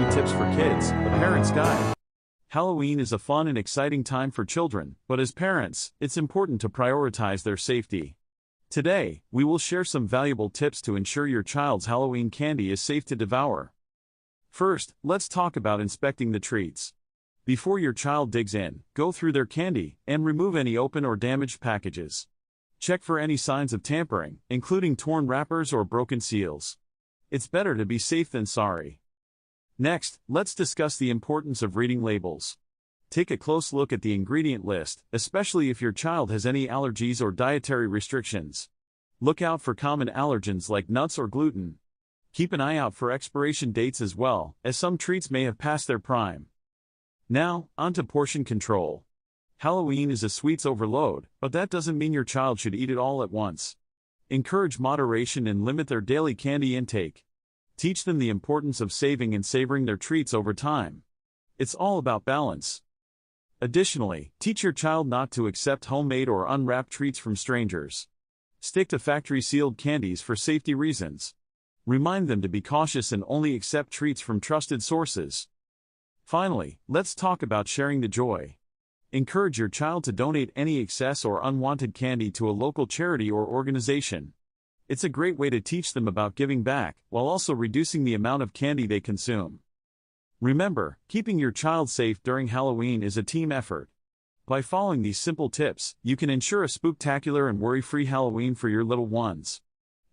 Spooky Tips for Kids, a Parent's Guide. Halloween is a fun and exciting time for children, but as parents, it's important to prioritize their safety. Today, we will share some valuable tips to ensure your child's Halloween candy is safe to devour. First, let's talk about inspecting the treats. Before your child digs in, go through their candy and remove any open or damaged packages. Check for any signs of tampering, including torn wrappers or broken seals. It's better to be safe than sorry. Next, let's discuss the importance of reading labels. Take a close look at the ingredient list, especially if your child has any allergies or dietary restrictions. Look out for common allergens like nuts or gluten. Keep an eye out for expiration dates as well, as some treats may have passed their prime. Now, onto portion control. Halloween is a sweets overload, but that doesn't mean your child should eat it all at once. Encourage moderation and limit their daily candy intake. Teach them the importance of saving and savoring their treats over time. It's all about balance. Additionally, teach your child not to accept homemade or unwrapped treats from strangers. Stick to factory-sealed candies for safety reasons. Remind them to be cautious and only accept treats from trusted sources. Finally, let's talk about sharing the joy. Encourage your child to donate any excess or unwanted candy to a local charity or organization. It's a great way to teach them about giving back, while also reducing the amount of candy they consume. Remember, keeping your child safe during Halloween is a team effort. By following these simple tips, you can ensure a spooktacular and worry-free Halloween for your little ones.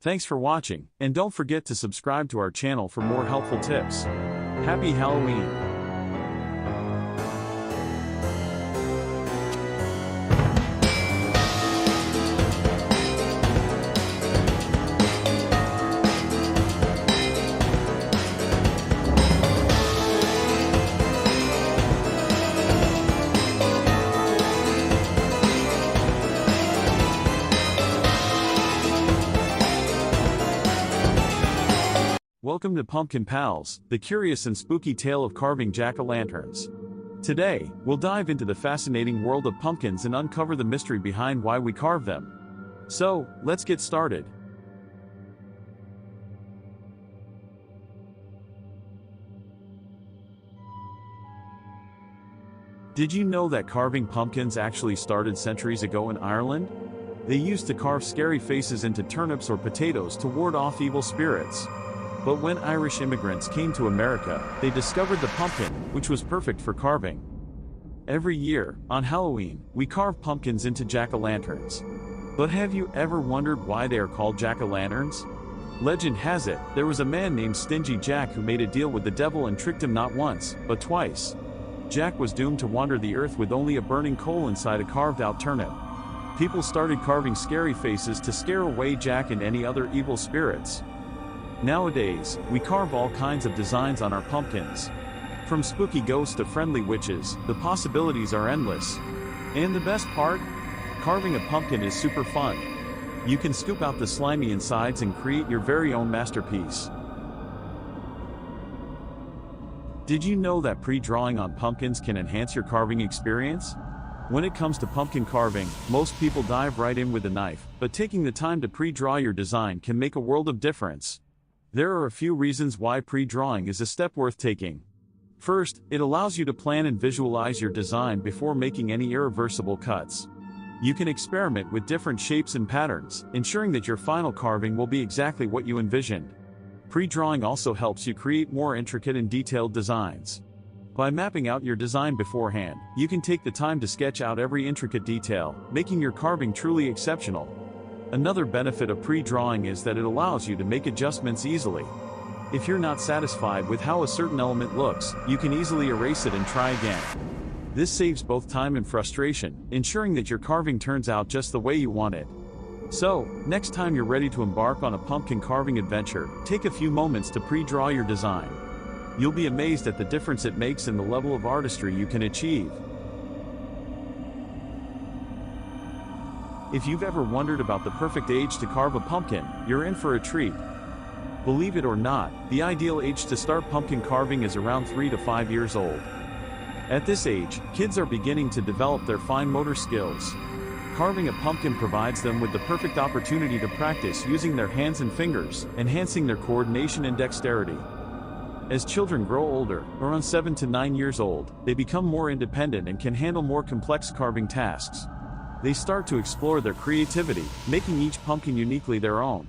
Thanks for watching, and don't forget to subscribe to our channel for more helpful tips. Happy Halloween! Welcome to Pumpkin Pals, the curious and spooky tale of carving jack-o'-lanterns. Today, we'll dive into the fascinating world of pumpkins and uncover the mystery behind why we carve them. So, let's get started. Did you know that carving pumpkins actually started centuries ago in Ireland? They used to carve scary faces into turnips or potatoes to ward off evil spirits. But when Irish immigrants came to America, they discovered the pumpkin, which was perfect for carving. Every year, on Halloween, we carve pumpkins into jack-o'-lanterns. But have you ever wondered why they are called jack-o'-lanterns? Legend has it, there was a man named Stingy Jack who made a deal with the devil and tricked him not once, but twice. Jack was doomed to wander the earth with only a burning coal inside a carved-out turnip. People started carving scary faces to scare away Jack and any other evil spirits. Nowadays, we carve all kinds of designs on our pumpkins. From spooky ghosts to friendly witches, the possibilities are endless. And the best part? Carving a pumpkin is super fun. You can scoop out the slimy insides and create your very own masterpiece. Did you know that pre-drawing on pumpkins can enhance your carving experience? When it comes to pumpkin carving, most people dive right in with a knife, but taking the time to pre-draw your design can make a world of difference. There are a few reasons why pre-drawing is a step worth taking. First, it allows you to plan and visualize your design before making any irreversible cuts. You can experiment with different shapes and patterns, ensuring that your final carving will be exactly what you envisioned. Pre-drawing also helps you create more intricate and detailed designs. By mapping out your design beforehand, you can take the time to sketch out every intricate detail, making your carving truly exceptional. Another benefit of pre-drawing is that it allows you to make adjustments easily. If you're not satisfied with how a certain element looks, you can easily erase it and try again. This saves both time and frustration, ensuring that your carving turns out just the way you want it. So, next time you're ready to embark on a pumpkin carving adventure, take a few moments to pre-draw your design. You'll be amazed at the difference it makes in the level of artistry you can achieve. If you've ever wondered about the perfect age to carve a pumpkin, you're in for a treat. Believe it or not, the ideal age to start pumpkin carving is around 3 to 5 years old. At this age, kids are beginning to develop their fine motor skills. Carving a pumpkin provides them with the perfect opportunity to practice using their hands and fingers, enhancing their coordination and dexterity. As children grow older, around 7 to 9 years old, they become more independent and can handle more complex carving tasks. They start to explore their creativity, making each pumpkin uniquely their own.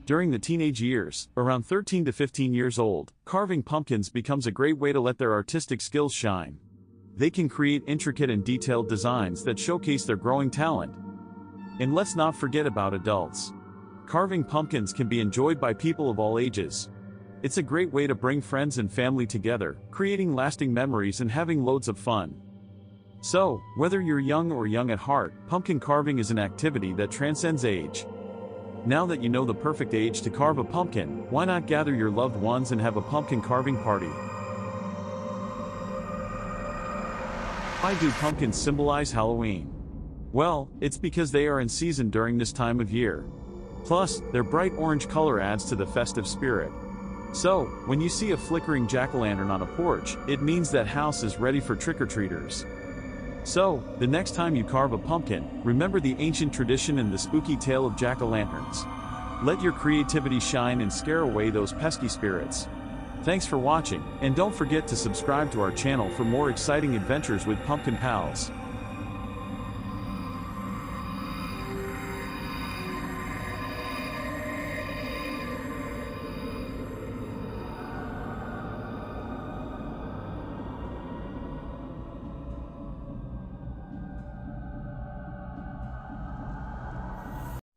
During the teenage years, around 13 to 15 years old, carving pumpkins becomes a great way to let their artistic skills shine. They can create intricate and detailed designs that showcase their growing talent. And let's not forget about adults. Carving pumpkins can be enjoyed by people of all ages. It's a great way to bring friends and family together, creating lasting memories and having loads of fun. So, whether you're young or young at heart, pumpkin carving is an activity that transcends age. Now that you know the perfect age to carve a pumpkin, why not gather your loved ones and have a pumpkin carving party? Why do pumpkins symbolize Halloween? Well, it's because they are in season during this time of year. Plus, their bright orange color adds to the festive spirit. So, when you see a flickering jack-o'-lantern on a porch, it means that house is ready for trick-or-treaters. So, the next time you carve a pumpkin, remember the ancient tradition and the spooky tale of jack-o'-lanterns. Let your creativity shine and scare away those pesky spirits. Thanks for watching, and don't forget to subscribe to our channel for more exciting adventures with Pumpkin Pals.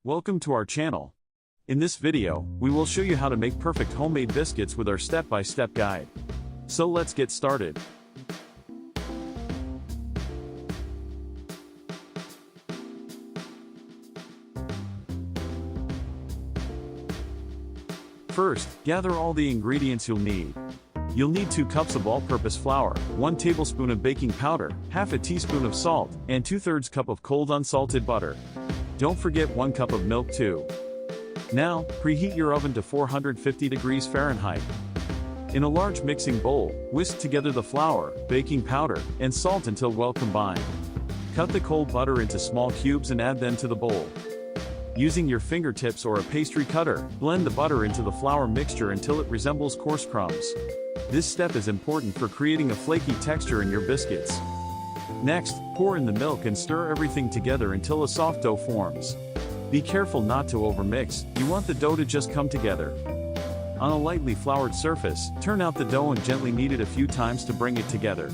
Welcome to our channel. In this video, we will show you how to make perfect homemade biscuits with our step-by-step guide. So let's get started. First, gather all the ingredients you'll need. You'll need 2 cups of all-purpose flour, 1 tablespoon of baking powder, half a teaspoon of salt, and 2/3 cup of cold unsalted butter. Don't forget 1 cup of milk too. Now, preheat your oven to 450 degrees Fahrenheit. In a large mixing bowl, whisk together the flour, baking powder, and salt until well combined. Cut the cold butter into small cubes and add them to the bowl. Using your fingertips or a pastry cutter, blend the butter into the flour mixture until it resembles coarse crumbs. This step is important for creating a flaky texture in your biscuits. Next, pour in the milk and stir everything together until a soft dough forms. Be careful not to overmix, you want the dough to just come together. On a lightly floured surface, turn out the dough and gently knead it a few times to bring it together.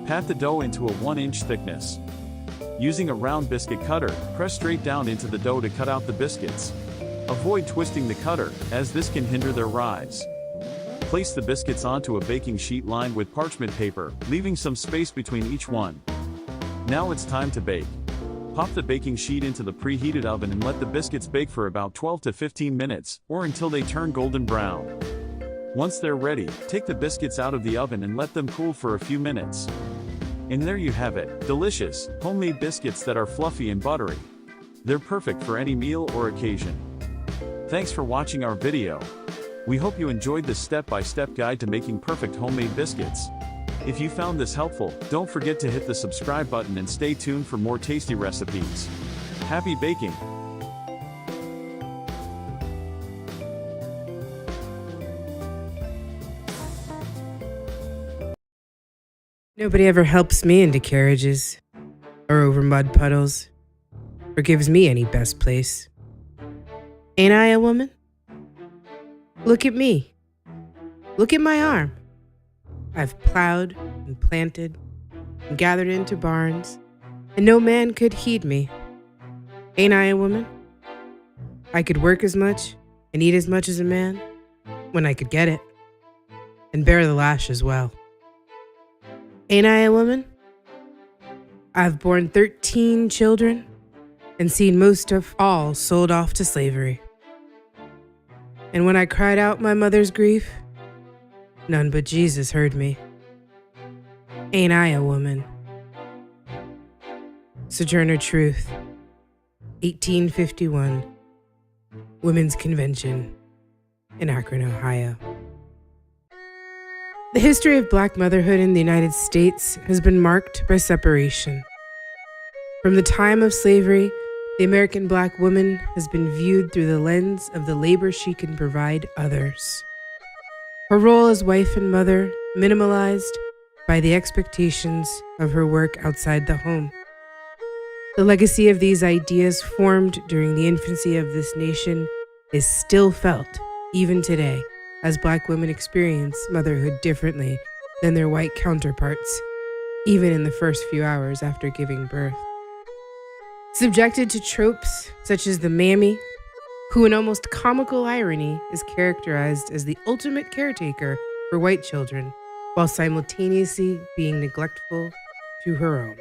Pat the dough into a 1-inch thickness. Using a round biscuit cutter, press straight down into the dough to cut out the biscuits. Avoid twisting the cutter, as this can hinder their rise. Place the biscuits onto a baking sheet lined with parchment paper, leaving some space between each one. Now it's time to bake. Pop the baking sheet into the preheated oven and let the biscuits bake for about 12 to 15 minutes, or until they turn golden brown. Once they're ready, take the biscuits out of the oven and let them cool for a few minutes. And there you have it, delicious, homemade biscuits that are fluffy and buttery. They're perfect for any meal or occasion. Thanks for watching our video. We hope you enjoyed this step-by-step guide to making perfect homemade biscuits. If you found this helpful, don't forget to hit the subscribe button and stay tuned for more tasty recipes. Happy baking! Nobody ever helps me into carriages, or over mud puddles, or gives me any best place. Ain't I a woman? Look at me. Look at my arm. I've plowed and planted and gathered into barns, and no man could heed me. Ain't I a woman? I could work as much and eat as much as a man when I could get it, and bear the lash as well. Ain't I a woman? I've borne 13 children and seen most of all sold off to slavery. And when I cried out my mother's grief, none but Jesus heard me. Ain't I a woman? Sojourner Truth, 1851, Women's Convention in Akron, Ohio. The history of black motherhood in the United States has been marked by separation. From the time of slavery, the American black woman has been viewed through the lens of the labor she can provide others. her role as wife and mother minimalized by the expectations of her work outside the home. The legacy of these ideas formed during the infancy of this nation is still felt, even today, as Black women experience motherhood differently than their white counterparts, even in the first few hours after giving birth. Subjected to tropes such as the mammy, who in almost comical irony is characterized as the ultimate caretaker for white children, while simultaneously being neglectful to her own.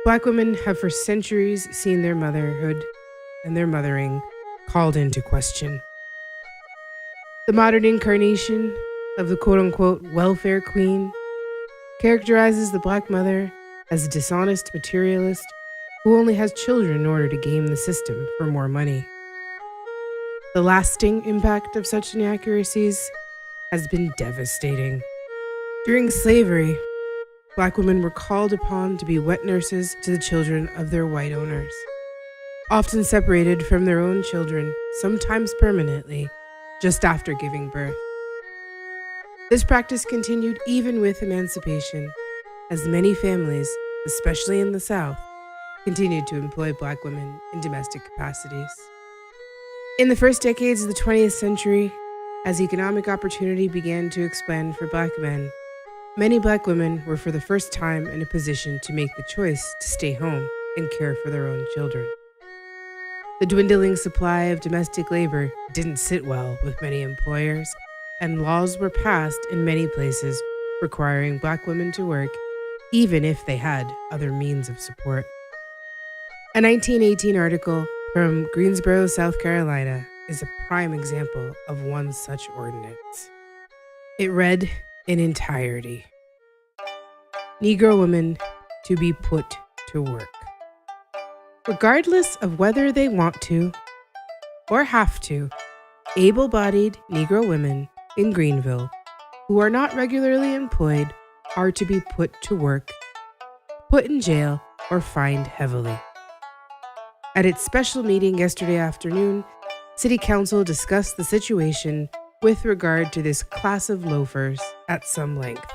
Black women have for centuries seen their motherhood and their mothering called into question. The modern incarnation of the quote-unquote welfare queen characterizes the Black mother as a dishonest materialist who only has children in order to game the system for more money. The lasting impact of such inaccuracies has been devastating. During slavery, Black women were called upon to be wet nurses to the children of their white owners, often separated from their own children, sometimes permanently, just after giving birth. This practice continued even with emancipation, as many families, especially in the South, continued to employ Black women in domestic capacities. In the first decades of the 20th century, as economic opportunity began to expand for Black men, many Black women were for the first time in a position to make the choice to stay home and care for their own children. The dwindling supply of domestic labor didn't sit well with many employers, and laws were passed in many places requiring Black women to work even if they had other means of support. A 1918 article from Greensboro, South Carolina, is a prime example of one such ordinance. It read in entirety: Negro women to be put to work. Regardless of whether they want to or have to, able-bodied Negro women in Greenville who are not regularly employed are to be put to work, put in jail, or fined heavily. At its special meeting yesterday afternoon, City Council discussed the situation with regard to this class of loafers at some length.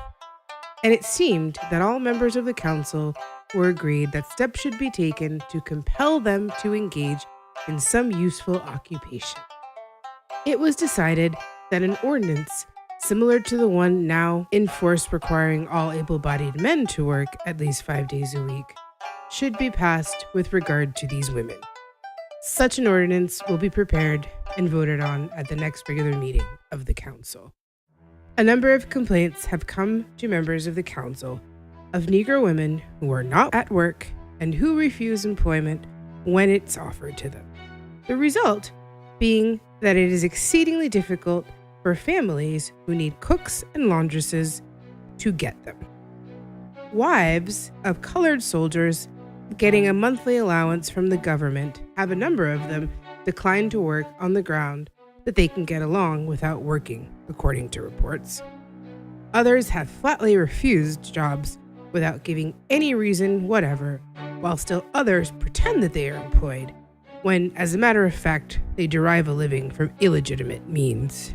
And it seemed that all members of the council were agreed that steps should be taken to compel them to engage in some useful occupation. It was decided that an ordinance similar to the one now in force requiring all able-bodied men to work at least 5 days a week should be passed with regard to these women. Such an ordinance will be prepared and voted on at the next regular meeting of the council. A number of complaints have come to members of the council of Negro women who are not at work and who refuse employment when it's offered to them. The result being that it is exceedingly difficult for families who need cooks and laundresses to get them. Wives of colored soldiers getting a monthly allowance from the government have a number of them declined to work on the ground that they can get along without working, according to reports. Others have flatly refused jobs without giving any reason whatever, while still others pretend that they are employed, when, as a matter of fact, they derive a living from illegitimate means.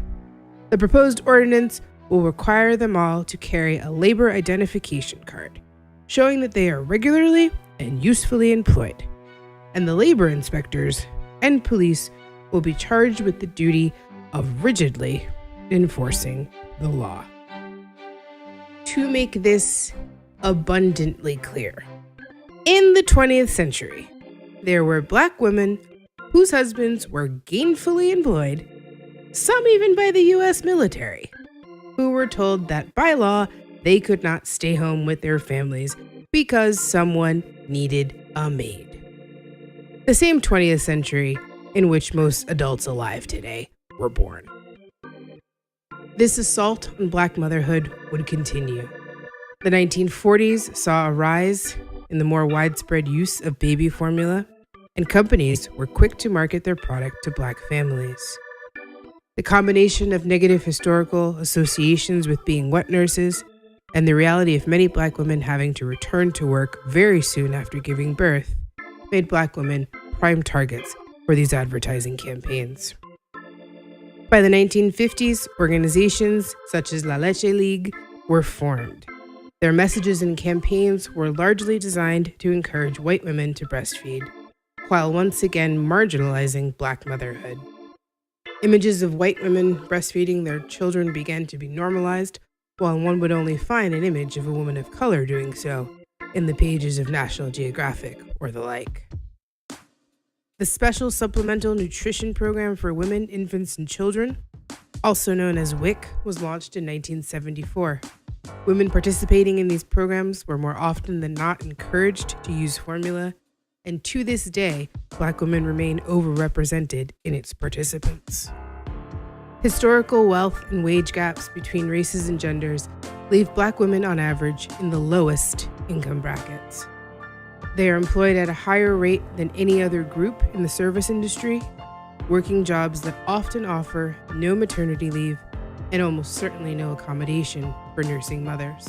The proposed ordinance will require them all to carry a labor identification card, showing that they are regularly and usefully employed, and the labor inspectors and police will be charged with the duty of rigidly enforcing the law. To make this abundantly clear, in the 20th century, there were Black women whose husbands were gainfully employed, some even by the U.S. military, who were told that by law they could not stay home with their families because someone needed a maid. The same 20th century in which most adults alive today were born. This assault on Black motherhood would continue. The 1940s saw a rise in the more widespread use of baby formula, and companies were quick to market their product to Black families. The combination of negative historical associations with being wet nurses and the reality of many Black women having to return to work very soon after giving birth made Black women prime targets for these advertising campaigns. By the 1950s, organizations such as La Leche League were formed. Their messages and campaigns were largely designed to encourage white women to breastfeed, while once again marginalizing Black motherhood. Images of white women breastfeeding their children began to be normalized, while one would only find an image of a woman of color doing so in the pages of National Geographic or the like. The Special Supplemental Nutrition Program for Women, Infants, and Children, also known as WIC, was launched in 1974. Women participating in these programs were more often than not encouraged to use formula, and to this day, Black women remain overrepresented in its participants. Historical wealth and wage gaps between races and genders leave Black women on average in the lowest income brackets. They are employed at a higher rate than any other group in the service industry, working jobs that often offer no maternity leave and almost certainly no accommodation for nursing mothers.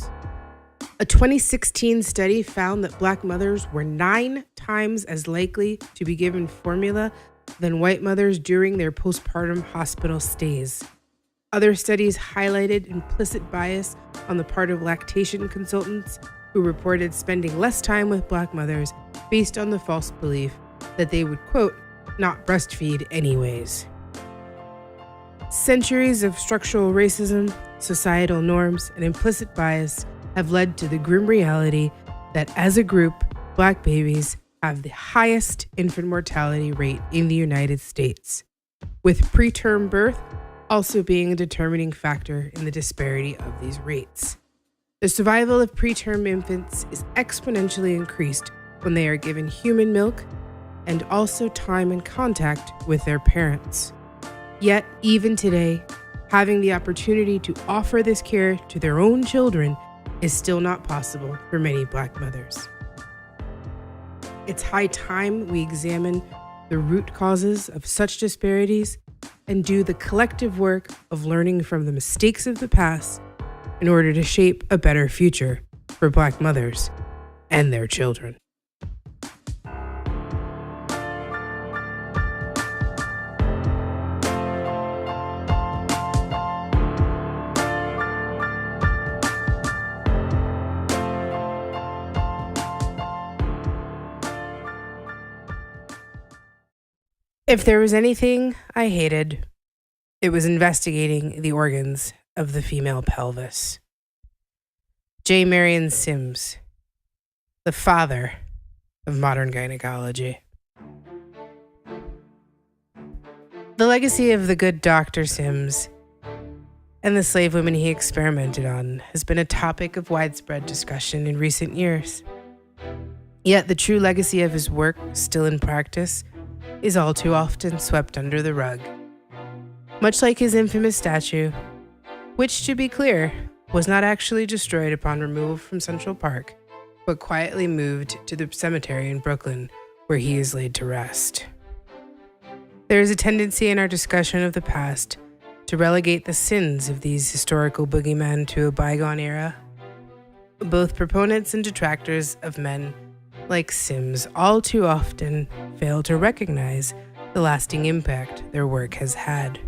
A 2016 study found that Black mothers were 9 times as likely to be given formula than white mothers during their postpartum hospital stays. Other studies highlighted implicit bias on the part of lactation consultants who reported spending less time with Black mothers based on the false belief that they would, quote, not breastfeed anyways. Centuries of structural racism, societal norms, and implicit bias have led to the grim reality that as a group, Black babies have the highest infant mortality rate in the United States, with preterm birth also being a determining factor in the disparity of these rates. The survival of preterm infants is exponentially increased when they are given human milk and also time and contact with their parents. Yet, even today, having the opportunity to offer this care to their own children is still not possible for many Black mothers. It's high time we examine the root causes of such disparities and do the collective work of learning from the mistakes of the past in order to shape a better future for Black mothers and their children. If there was anything I hated, it was investigating the organs of the female pelvis. J. Marion Sims, the father of modern gynecology. The legacy of the good Dr. Sims and the slave women he experimented on has been a topic of widespread discussion in recent years. Yet the true legacy of his work, still in practice, is all too often swept under the rug. Much like his infamous statue, which, to be clear, was not actually destroyed upon removal from Central Park, but quietly moved to the cemetery in Brooklyn, where he is laid to rest. There is a tendency in our discussion of the past to relegate the sins of these historical boogeymen to a bygone era. Both proponents and detractors of men like Sims all too often fail to recognize the lasting impact their work has had.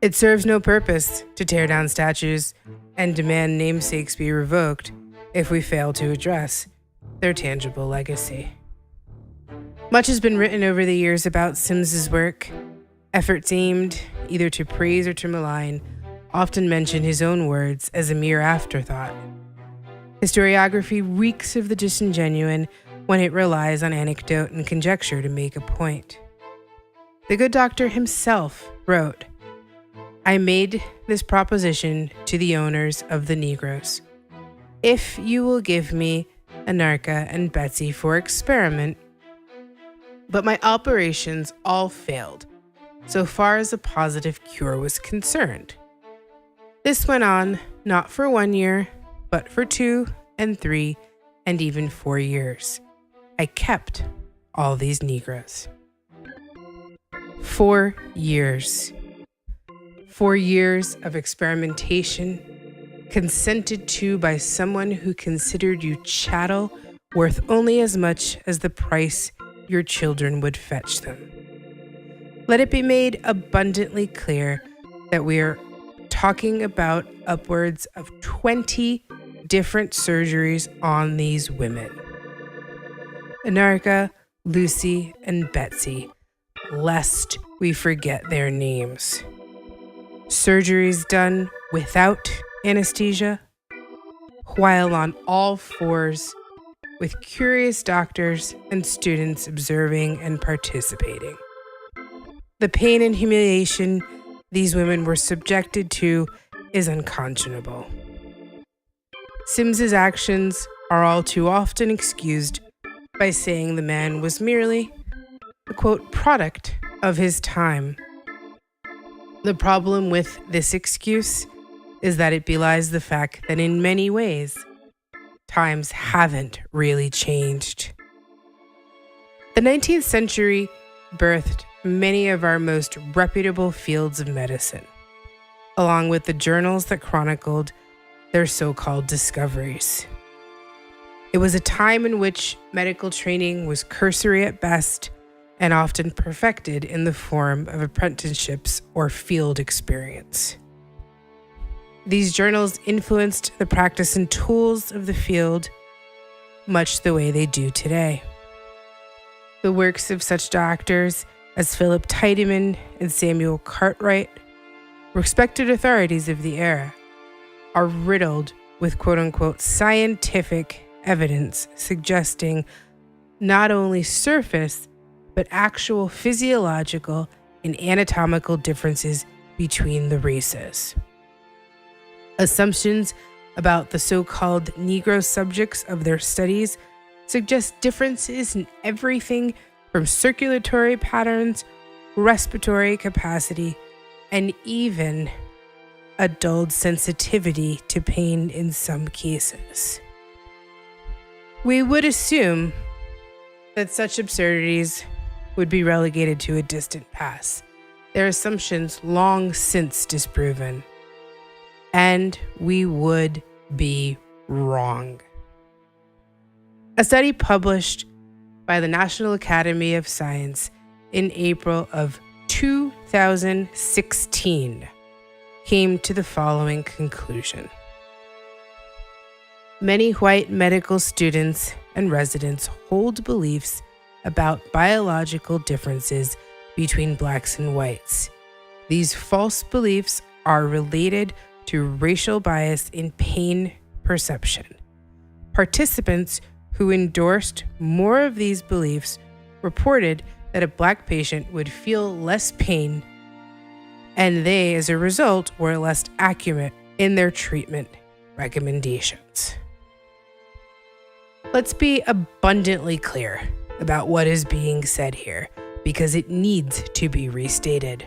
It serves no purpose to tear down statues and demand namesakes be revoked if we fail to address their tangible legacy. Much has been written over the years about Sims's work. Efforts aimed either to praise or to malign often mention his own words as a mere afterthought. Historiography reeks of the disingenuine when it relies on anecdote and conjecture to make a point. The good doctor himself wrote, "I made this proposition to the owners of the Negroes. If you will give me Anarcha and Betsy for experiment, but my operations all failed, so far as a positive cure was concerned. This went on not for 1 year, but for 2 and 3 and even 4 years. I kept all these Negroes." 4 years. 4 years of experimentation, consented to by someone who considered you chattel worth only as much as the price your children would fetch them. Let it be made abundantly clear that we're talking about upwards of 20 different surgeries on these women. Anarcha, Lucy, and Betsy, lest we forget their names. Surgeries done without anesthesia, while on all fours, with curious doctors and students observing and participating. The pain and humiliation these women were subjected to is unconscionable. Sims's actions are all too often excused by saying the man was merely a, quote, product of his time. The problem with this excuse is that it belies the fact that in many ways, times haven't really changed. The 19th century birthed many of our most reputable fields of medicine, along with the journals that chronicled their so-called discoveries. It was a time in which medical training was cursory at best and often perfected in the form of apprenticeships or field experience. These journals influenced the practice and tools of the field much the way they do today. The works of such doctors as Philip Tiedemann and Samuel Cartwright, respected authorities of the era, are riddled with quote-unquote scientific evidence suggesting not only surface but actual physiological and anatomical differences between the races. Assumptions about the so-called Negro subjects of their studies suggest differences in everything from circulatory patterns, respiratory capacity, and even a dulled sensitivity to pain in some cases. We would assume that such absurdities would be relegated to a distant past, their assumptions long since disproven. And we would be wrong. A study published by the National Academy of Science in April of 2016 came to the following conclusion. Many white medical students and residents hold beliefs about biological differences between blacks and whites. These false beliefs are related to racial bias in pain perception. Participants who endorsed more of these beliefs reported that a black patient would feel less pain, and they, as a result, were less accurate in their treatment recommendations. Let's be abundantly clear about what is being said here, because it needs to be restated.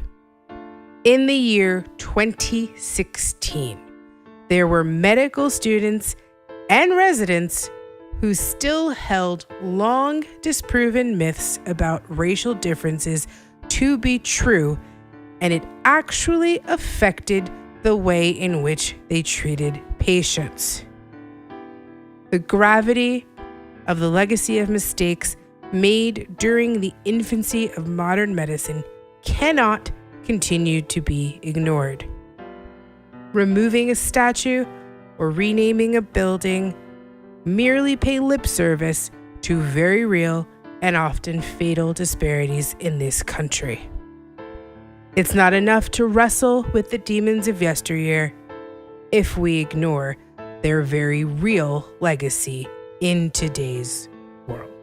In the year 2016, there were medical students and residents who still held long disproven myths about racial differences to be true, and it actually affected the way in which they treated patients. The gravity of the legacy of mistakes made during the infancy of modern medicine cannot continue to be ignored. Removing a statue or renaming a building merely pay lip service to very real and often fatal disparities in this country. It's not enough to wrestle with the demons of yesteryear if we ignore their very real legacy in today's world.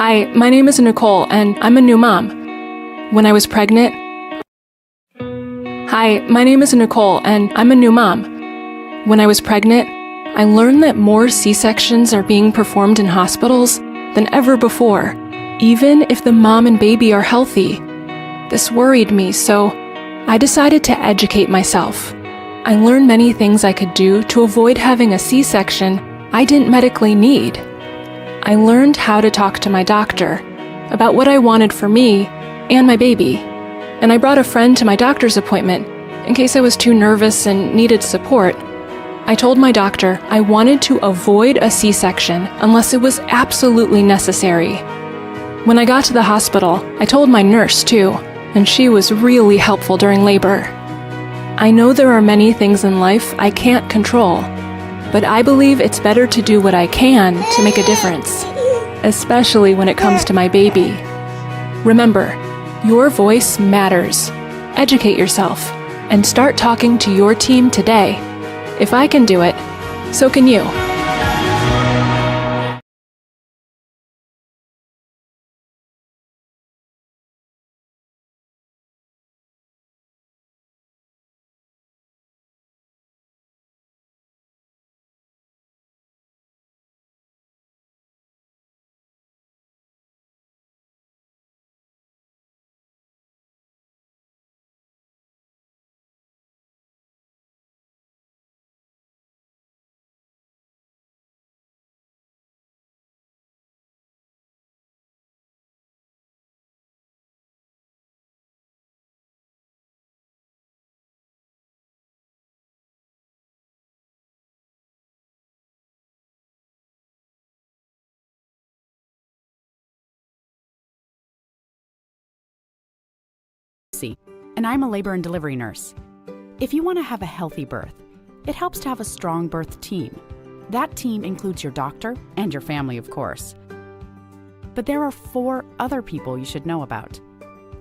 Hi, my name is Nicole, and I'm a new mom. When I was pregnant... Hi, my name is Nicole, and I'm a new mom. When I was pregnant, I learned that more C-sections are being performed in hospitals than ever before, even if the mom and baby are healthy. This worried me, so I decided to educate myself. I learned many things I could do to avoid having a C-section I didn't medically need. I learned how to talk to my doctor about what I wanted for me and my baby, and I brought a friend to my doctor's appointment in case I was too nervous and needed support. I told my doctor I wanted to avoid a C-section unless it was absolutely necessary. When I got to the hospital, I told my nurse too, and she was really helpful during labor. I know there are many things in life I can't control, but I believe it's better to do what I can to make a difference, especially when it comes to my baby. Remember, your voice matters. Educate yourself and start talking to your team today. If I can do it, so can you. And I'm a labor and delivery nurse. If you want to have a healthy birth, it helps to have a strong birth team. That team includes your doctor and your family, of course. But there are 4 other people you should know about: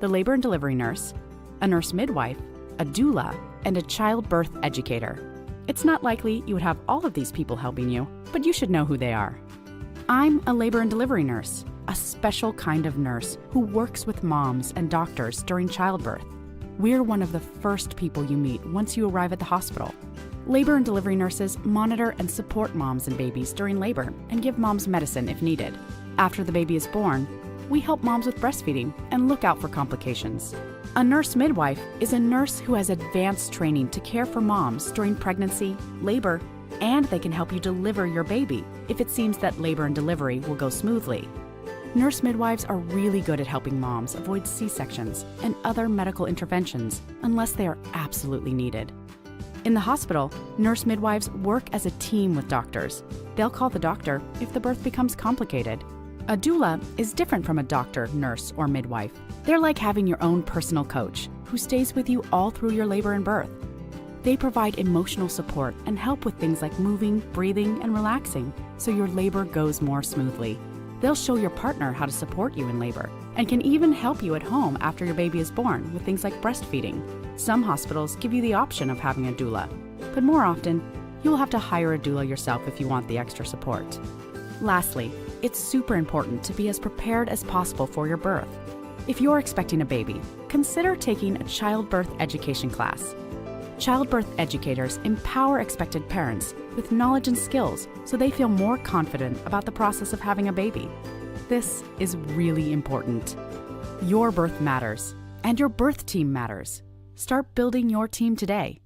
the labor and delivery nurse, a nurse midwife, a doula, and a childbirth educator. It's not likely you would have all of these people helping you, but you should know who they are. I'm a labor and delivery nurse, a special kind of nurse who works with moms and doctors during childbirth. We're one of the first people you meet once you arrive at the hospital. Labor and delivery nurses monitor and support moms and babies during labor and give moms medicine if needed. After the baby is born, we help moms with breastfeeding and look out for complications. A nurse midwife is a nurse who has advanced training to care for moms during pregnancy, labor, and they can help you deliver your baby if it seems that labor and delivery will go smoothly. Nurse midwives are really good at helping moms avoid C-sections and other medical interventions unless they are absolutely needed. In the hospital, nurse midwives work as a team with doctors. They'll call the doctor if the birth becomes complicated. A doula is different from a doctor, nurse, or midwife. They're like having your own personal coach who stays with you all through your labor and birth. They provide emotional support and help with things like moving, breathing, and relaxing so your labor goes more smoothly. They'll show your partner how to support you in labor and can even help you at home after your baby is born with things like breastfeeding. Some hospitals give you the option of having a doula, but more often, you'll have to hire a doula yourself if you want the extra support. Lastly, it's super important to be as prepared as possible for your birth. If you're expecting a baby, consider taking a childbirth education class. Childbirth educators empower expected parents with knowledge and skills so they feel more confident about the process of having a baby. This is really important. Your birth matters, and your birth team matters. Start building your team today.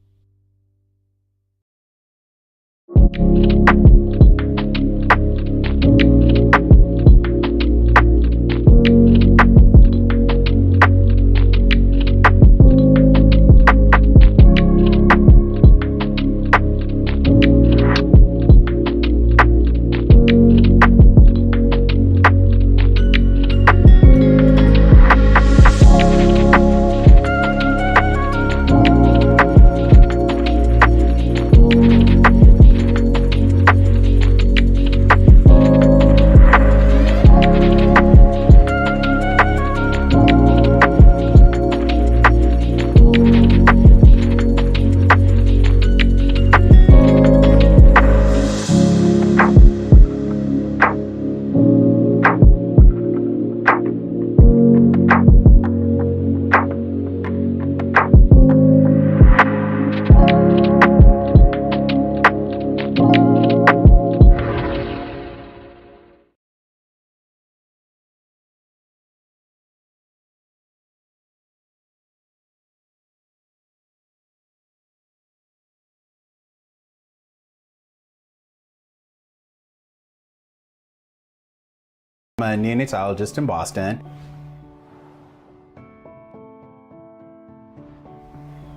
I'm a neonatologist in Boston.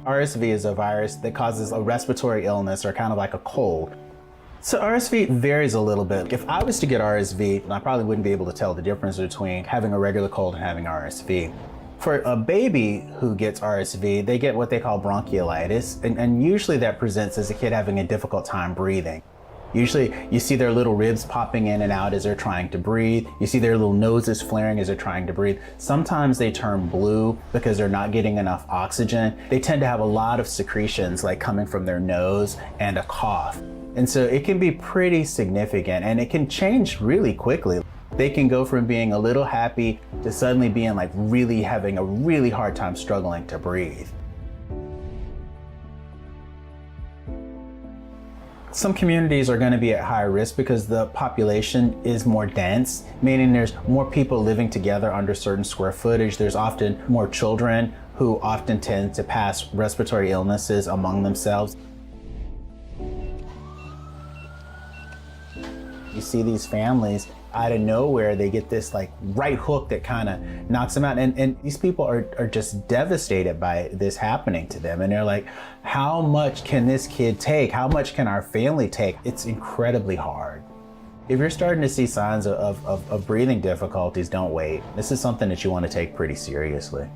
RSV is a virus that causes a respiratory illness or kind of like a cold. So RSV varies a little bit. If I was to get RSV, I probably wouldn't be able to tell the difference between having a regular cold and having RSV. For a baby who gets RSV, they get what they call bronchiolitis, and usually that presents as a kid having a difficult time breathing. Usually you see their little ribs popping in and out as they're trying to breathe. You see their little noses flaring as they're trying to breathe. Sometimes they turn blue because they're not getting enough oxygen. They tend to have a lot of secretions like coming from their nose and a cough. And so it can be pretty significant and it can change really quickly. They can go from being a little happy to suddenly being like really having a really hard time struggling to breathe. Some communities are going to be at higher risk because the population is more dense, meaning there's more people living together under certain square footage. There's often more children who often tend to pass respiratory illnesses among themselves. You see these families out of nowhere, they get this like right hook that kind of knocks them out. And these people are just devastated by this happening to them. And they're like, how much can this kid take? How much can our family take? It's incredibly hard. If you're starting to see signs of breathing difficulties, don't wait. This is something that you want to take pretty seriously.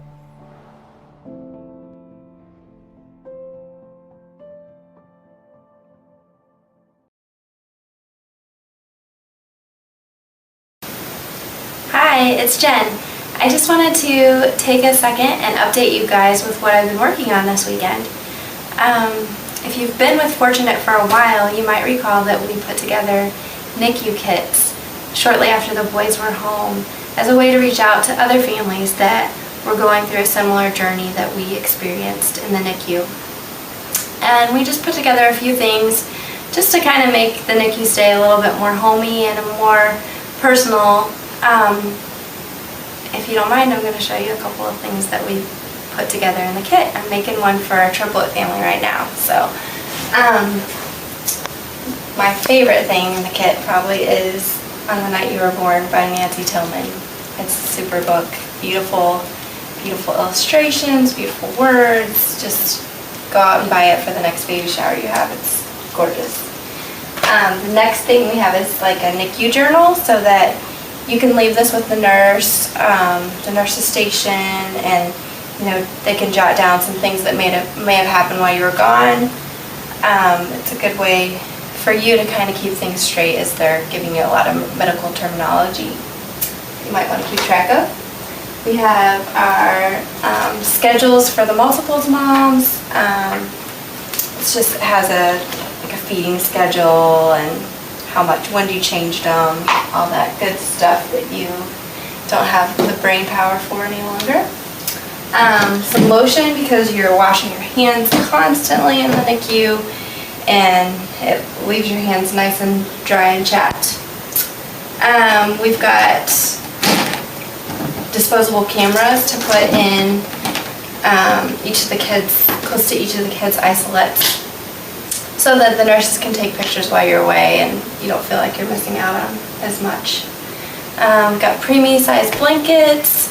Hi, it's Jen. I just wanted to take a second and update you guys with what I've been working on this weekend. If you've been with Fortunate for a while, you might recall that we put together NICU kits shortly after the boys were home as a way to reach out to other families that were going through a similar journey that we experienced in the NICU. And we just put together a few things just to kind of make the NICU stay a little bit more homey and a more personal. If you don't mind, I'm going to show you a couple of things that we put together in the kit. I'm making one for our triplet family right now. So, my favorite thing in the kit probably is On the Night You Were Born by Nancy Tillman. It's a super book. Beautiful, beautiful illustrations, beautiful words. Just go out and buy it for the next baby shower you have. It's gorgeous. The next thing we have is like a NICU journal so that you can leave this with the nurse's station, and they can jot down some things that may have happened while you were gone. It's a good way for you to kind of keep things straight as they're giving you a lot of medical terminology you might want to keep track of. We have our schedules for the multiples moms. It has a feeding schedule and how much, when do you change them, all that good stuff that you don't have the brain power for any longer. Some lotion because you're washing your hands constantly in the NICU and it leaves your hands nice and dry and chapped. We've got disposable cameras to put in close to each of the kids' isolates, so that the nurses can take pictures while you're away and you don't feel like you're missing out on as much. Got preemie sized blankets.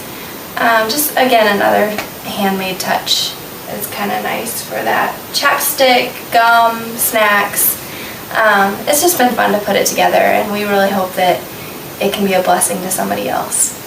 Just again, another handmade touch. It's kind of nice for that. Chapstick, gum, snacks. It's just been fun to put it together, and we really hope that it can be a blessing to somebody else.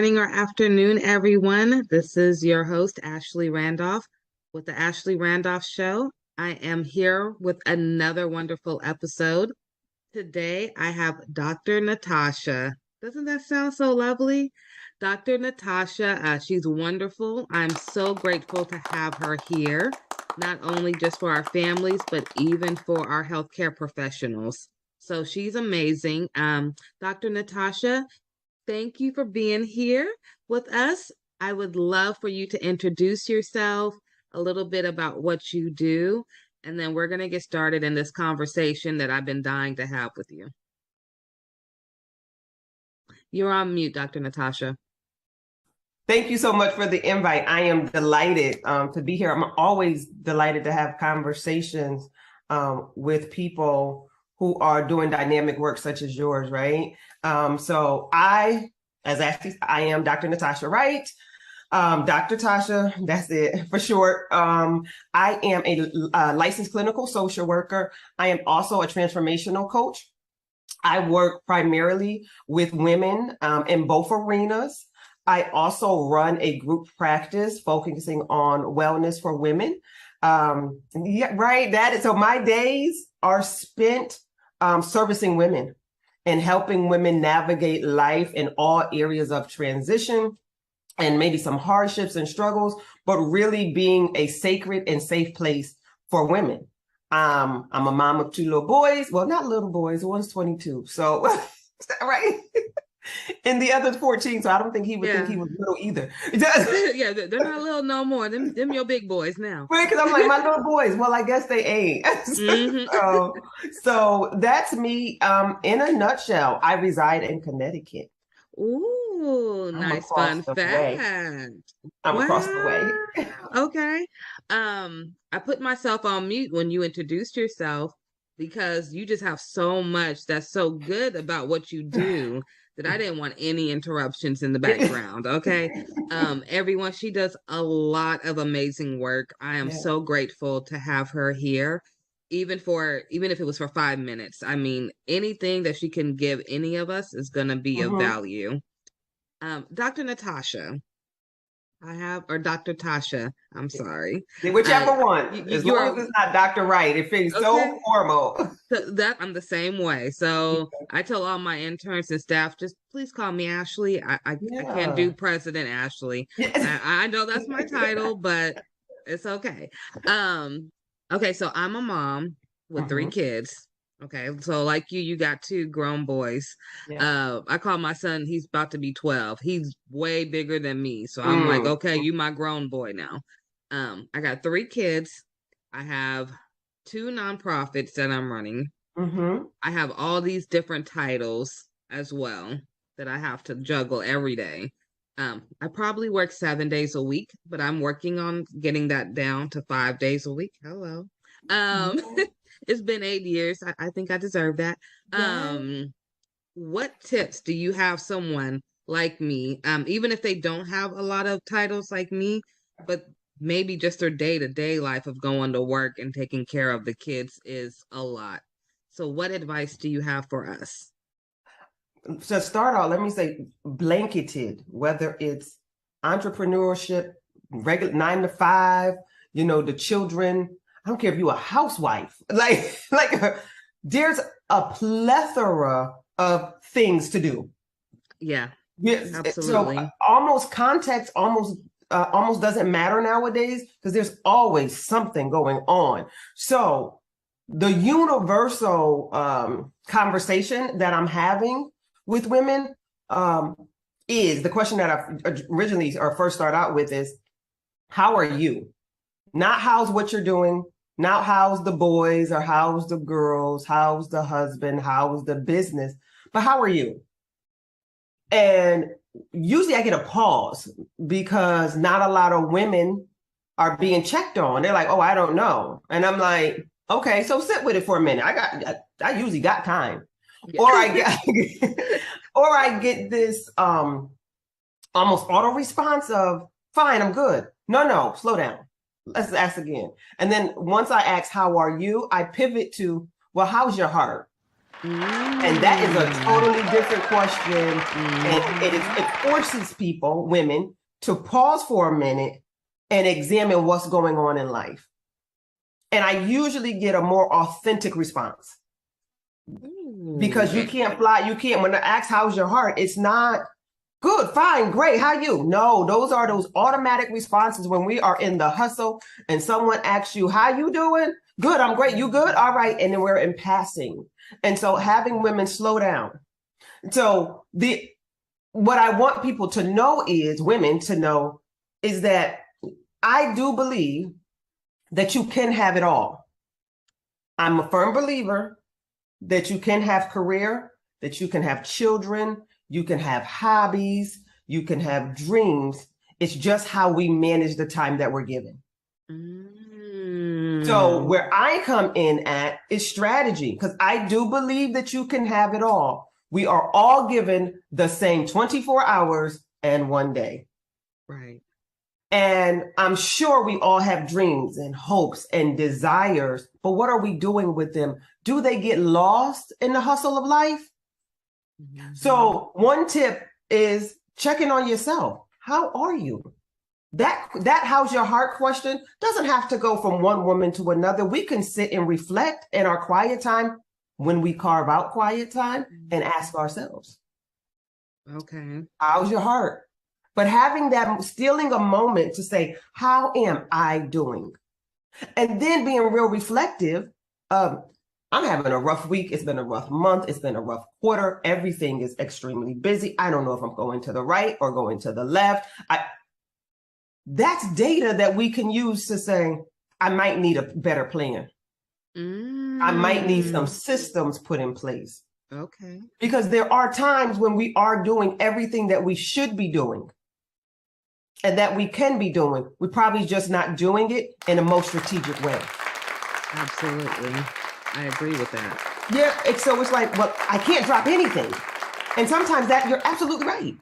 morning, or afternoon, everyone. This is your host, Ashley Randolph, with the Ashley Randolph Show. I am here with another wonderful episode. Today, I have Dr. Natasha. Doesn't that sound so lovely? Dr. Natasha, she's wonderful. I'm so grateful to have her here, not only just for our families, but even for our healthcare professionals. So she's amazing. Dr. Natasha, thank you for being here with us. I would love for you to introduce yourself, a little bit about what you do, and then we're going to get started in this conversation that I've been dying to have with you. You're on mute, Dr. Natasha. Thank you so much for the invite. I am delighted to be here. I'm always delighted to have conversations with people who are doing dynamic work such as yours, right? So I am Dr. Natasha Wright. Dr. Tasha, that's it for short. I am a licensed clinical social worker. I am also a transformational coach. I work primarily with women in both arenas. I also run a group practice focusing on wellness for women. So my days are spent servicing women and helping women navigate life in all areas of transition and maybe some hardships and struggles, but really being a sacred and safe place for women. I'm a mom of 2 little boys. Well, not little boys. One's 22. So, right. And the other's 14. So I don't think he would think he was little either. Yeah, they're not little no more. Them your big boys now. Right, because I'm like, my little boys. Well, I guess they ain't. So that's me. In a nutshell, I reside in Connecticut. Ooh, nice fun fact. I'm across the way. Okay. I put myself on mute when you introduced yourself because you just have so much that's so good about what you do that I didn't want any interruptions in the background. Okay. Everyone, she does a lot of amazing work. I am so grateful to have her here. Even if it was for 5 minutes. I mean, anything that she can give any of us is going to be of value. Dr. Natasha, or Dr. Tasha, I'm sorry. Whichever one. As long as it's not Dr. Wright, it feels so formal. That I'm the same way. So I tell all my interns and staff, just please call me Ashley. I can't do President Ashley. I know that's my title, but it's okay. Okay, so I'm a mom with 3 kids. Okay, so like you got 2 grown boys. I call my son, he's about to be 12. He's way bigger than me. So I'm like, okay, you my grown boy now. I got 3 kids. I have 2 nonprofits that I'm running. I have all these different titles as well that I have to juggle every day. I probably work 7 days a week, but I'm working on getting that down to 5 days a week. Hello. It's been 8 years. I think I deserve that. What tips do you have someone like me, even if they don't have a lot of titles like me, but maybe just their day-to-day life of going to work and taking care of the kids is a lot. So what advice do you have for us? To start out, let me say blanketed, whether it's entrepreneurship, regular 9 to 5, the children. I don't care if you're a housewife, like there's a plethora of things to do. Yeah, absolutely. So almost context almost doesn't matter nowadays because there's always something going on. So the universal conversation that I'm having with women is the question that I originally or first start out with is, how are you? Not how's what you're doing, not how's the boys or how's the girls, how's the husband, how's the business, but how are you? And usually I get a pause because not a lot of women are being checked on. They're like, oh, I don't know. And I'm like, okay, so sit with it for a minute. I usually got time. Yeah. Or I get this almost auto response of, fine, I'm good. No, slow down. Let's ask again. And then once I ask, how are you? I pivot to, well, how's your heart? And that is a totally different question. And it forces people, women, to pause for a minute and examine what's going on in life. And I usually get a more authentic response. Because you can't fly, when I ask how's your heart, it's not good, fine, great, how you? No, those are those automatic responses when we are in the hustle and someone asks you, how you doing? Good, I'm great, you good? All right, and then we're in passing. And so having women slow down. So what I want people to know is, women to know, is that I do believe that you can have it all. I'm a firm believer that you can have career, that you can have children, you can have hobbies, you can have dreams. It's just how we manage the time that we're given. So where I come in at is strategy, because I do believe that you can have it all. We are all given the same 24 hours and 1 day. Right. And I'm sure we all have dreams and hopes and desires, but what are we doing with them? Do they get lost in the hustle of life? So one tip is checking on yourself. How are you? That how's your heart question doesn't have to go from one woman to another. We can sit and reflect in our quiet time when we carve out quiet time and ask ourselves, Okay. how's your heart? But having that, stealing a moment to say, how am I doing? And then being real reflective. I'm having a rough week. It's been a rough month. It's been a rough quarter. Everything is extremely busy. I don't know if I'm going to the right or going to the left. That's data that we can use to say, I might need a better plan. I might need some systems put in place. Okay. Because there are times when we are doing everything that we should be doing and that we can be doing. We're probably just not doing it in a most strategic way. Absolutely. I agree with that. Yeah. So it's like, well, I can't drop anything. And sometimes you're absolutely right.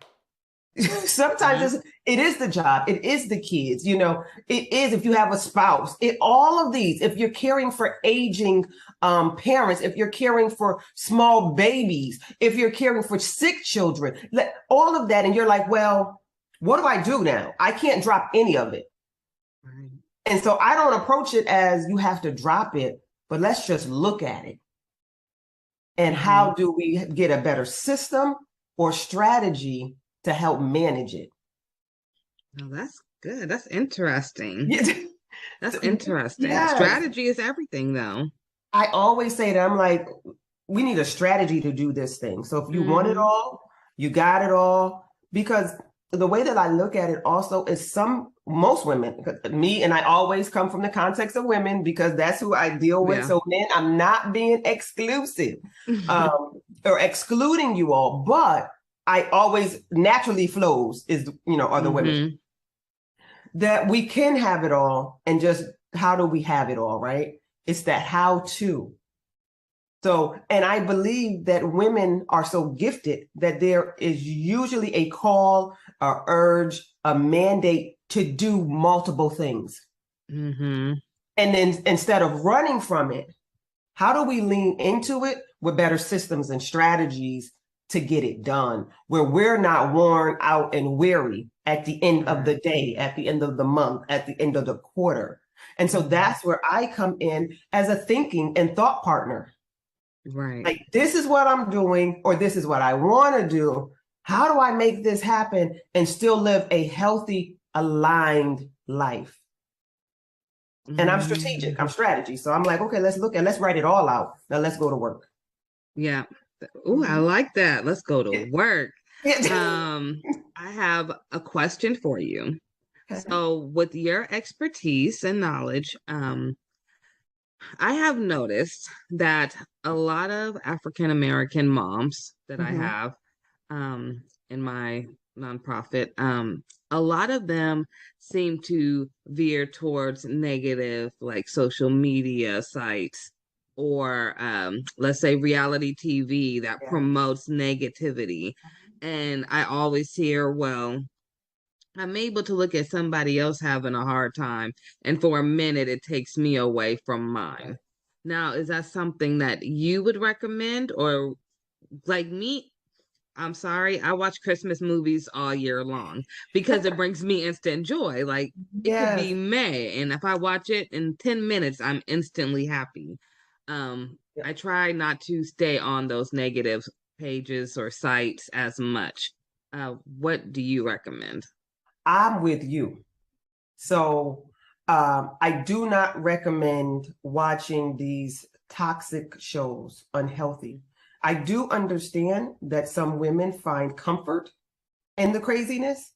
Sometimes it is the job. It is the kids. It is if you have a spouse. All of these, if you're caring for aging parents, if you're caring for small babies, if you're caring for sick children, all of that. And you're like, well, what do I do now? I can't drop any of it. Right. And so I don't approach it as you have to drop it, but let's just look at it. And how do we get a better system or strategy to help manage it? Oh, that's good. That's interesting. Yeah. That's interesting. Yes. Strategy is everything, though. I always say that I'm like, we need a strategy to do this thing. So if you want it all, you got it all. Because the way that I look at it also is most women, me, and I always come from the context of women because that's who I deal with. Yeah. So men, I'm not being exclusive or excluding you all, but I always naturally flows are the women. That we can have it all, and just how do we have it all, right? It's that how to. So, and I believe that women are so gifted that there is usually a call, a urge, a mandate to do multiple things. And then instead of running from it, how do we lean into it with better systems and strategies to get it done, where we're not worn out and weary at the end of the day, at the end of the month, at the end of the quarter? And so that's where I come in as a thinking and thought partner. Right. Like, this is what I'm doing, or this is what I want to do. How do I make this happen and still live a healthy, aligned life? And I'm strategic, I'm strategy. So I'm like, okay, let's write it all out. Now let's go to work. Yeah. Oh, I like that. Let's go to work. Yeah. I have a question for you. Okay. So with your expertise and knowledge, I have noticed that a lot of African American moms that I have in my nonprofit, a lot of them seem to veer towards negative, like social media sites or let's say reality TV that promotes negativity. And I always hear, well, I'm able to look at somebody else having a hard time, and for a minute, it takes me away from mine. Now, is that something that you would recommend, or like me? I'm sorry, I watch Christmas movies all year long because it brings me instant joy. Like it could Yes. be May, and if I watch it in 10 minutes, I'm instantly happy. I try not to stay on those negative pages or sites as much. What do you recommend? I'm with you. So I do not recommend watching these toxic shows, unhealthy. I do understand that some women find comfort in the craziness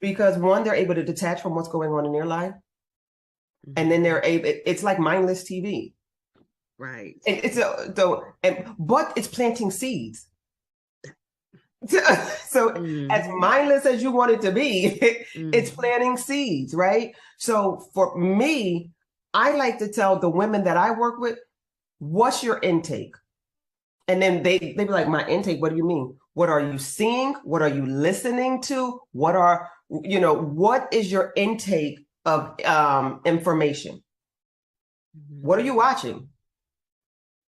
because one, they're able to detach from what's going on in their life. And then they're able, it's like mindless TV. Right. But it's planting seeds. So as mindless as you want it to be, it's planting seeds, right? So for me, I like to tell the women that I work with, what's your intake? And then they be like, my intake, what do you mean? What are you seeing? What are you listening to? What is your intake of information? What are you watching?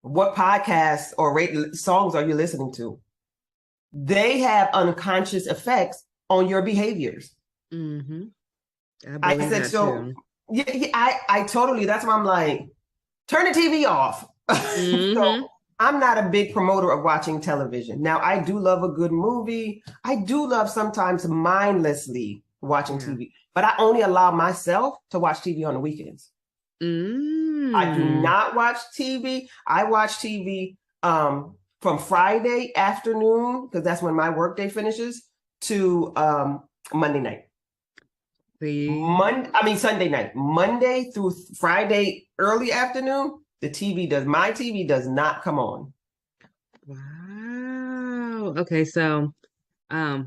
What podcasts or songs are you listening to? They have unconscious effects on your behaviors. I said so. Too. Yeah, I totally. That's why I'm like, turn the TV off. So I'm not a big promoter of watching television. Now, I do love a good movie. I do love sometimes mindlessly watching TV, but I only allow myself to watch TV on the weekends. I do not watch TV. I watch TV from Friday afternoon, because that's when my workday finishes, to Monday night. Sunday night. Monday through Friday early afternoon, my TV does not come on. Wow. Okay, so I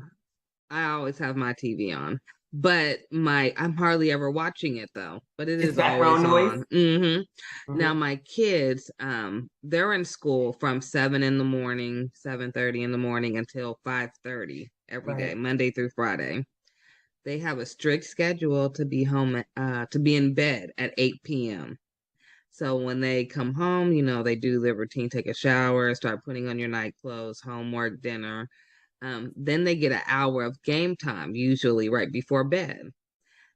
always have my TV on, but I'm hardly ever watching it though. But it is always on. Now my kids, they're in school from 7:30 in the morning until 5:30 every day, Monday through Friday. They have a strict schedule to be home, to be in bed at 8 p.m. So when they come home, they do their routine, take a shower, start putting on your night clothes, homework, dinner. Then they get an hour of game time, usually right before bed.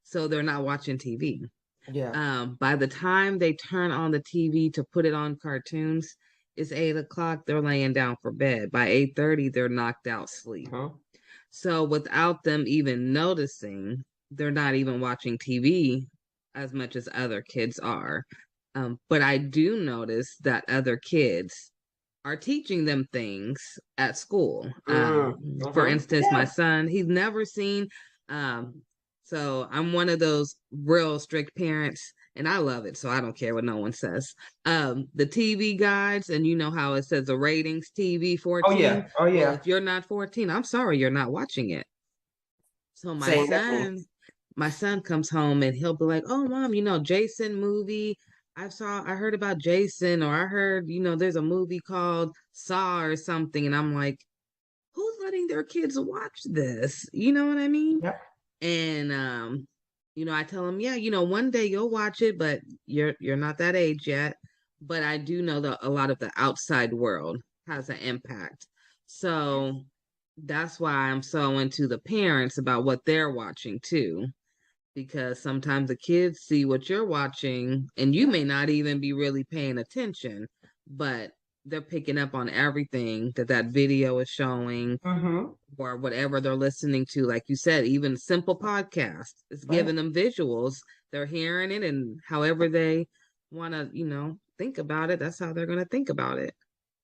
So they're not watching TV. By the time they turn on the TV to put it on cartoons, it's 8 o'clock. They're laying down for bed. By 8:30, they're knocked out sleep. So without them even noticing, they're not even watching TV as much as other kids are. But I do notice that other kids are teaching them things at school. For instance, my son, he's never seen. So I'm one of those real strict parents, and I love it. So I don't care what no one says. The TV guides, and you know how it says the ratings, TV 14. Oh yeah. Well, if you're not 14, I'm sorry, you're not watching it. So my son comes home and he'll be like, "Oh, Mom, Jason movie. I heard about Jason, or I heard, there's a movie called Saw or something." And I'm like, who's letting their kids watch this? You know what I mean? Yep. And, I tell them, one day you'll watch it, but you're not that age yet. But I do know that a lot of the outside world has an impact. So that's why I'm so into the parents about what they're watching too. Because sometimes the kids see what you're watching and you may not even be really paying attention, but they're picking up on everything that video is showing or whatever they're listening to. Like you said, even simple podcasts, it's giving them visuals. They're hearing it, and however they want to, think about it, that's how they're going to think about it.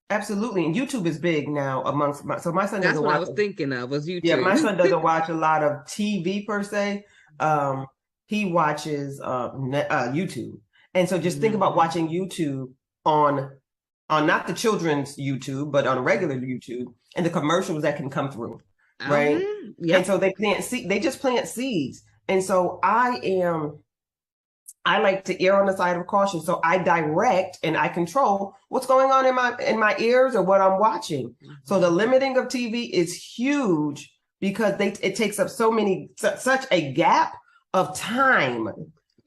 Absolutely. And YouTube is big now amongst my son. That's what I was thinking of, was YouTube. Yeah, my son doesn't watch a lot of TV per se. He watches YouTube. And so just think about watching YouTube on not the children's YouTube, but on regular YouTube, and the commercials that can come through. Right. And so they just plant seeds. And so I like to err on the side of caution. So I direct and I control what's going on in my ears or what I'm watching. So the limiting of TV is huge because it takes up such a gap of time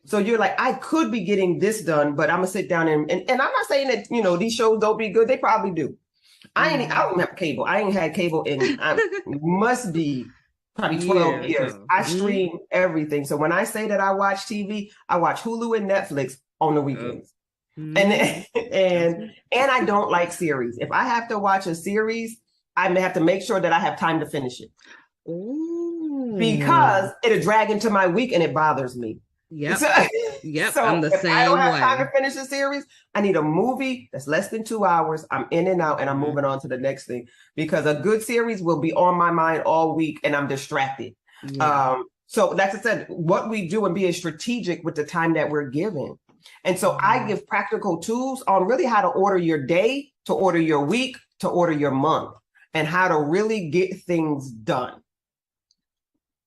So you're like, I could be getting this done, but I'm gonna sit down and I'm not saying that, you know, these shows don't be good. They probably do. I don't even have cable. I ain't had cable in must be probably 12 years. I stream everything. So when I say that I watch TV, I watch Hulu and Netflix on the weekends. And I don't like series. If I have to watch a series, I may have to make sure that I have time to finish it. Because it'll drag into my week and it bothers me. Yep. So I'm the if same I don't have way. time to finish a series, I need a movie that's less than 2 hours. I'm in and out and I'm moving on to the next thing, because a good series will be on my mind all week and I'm distracted. So that's what I said, what we do and being strategic with the time that we're given. And so I give practical tools on really how to order your day, to order your week, to order your month, and how to really get things done.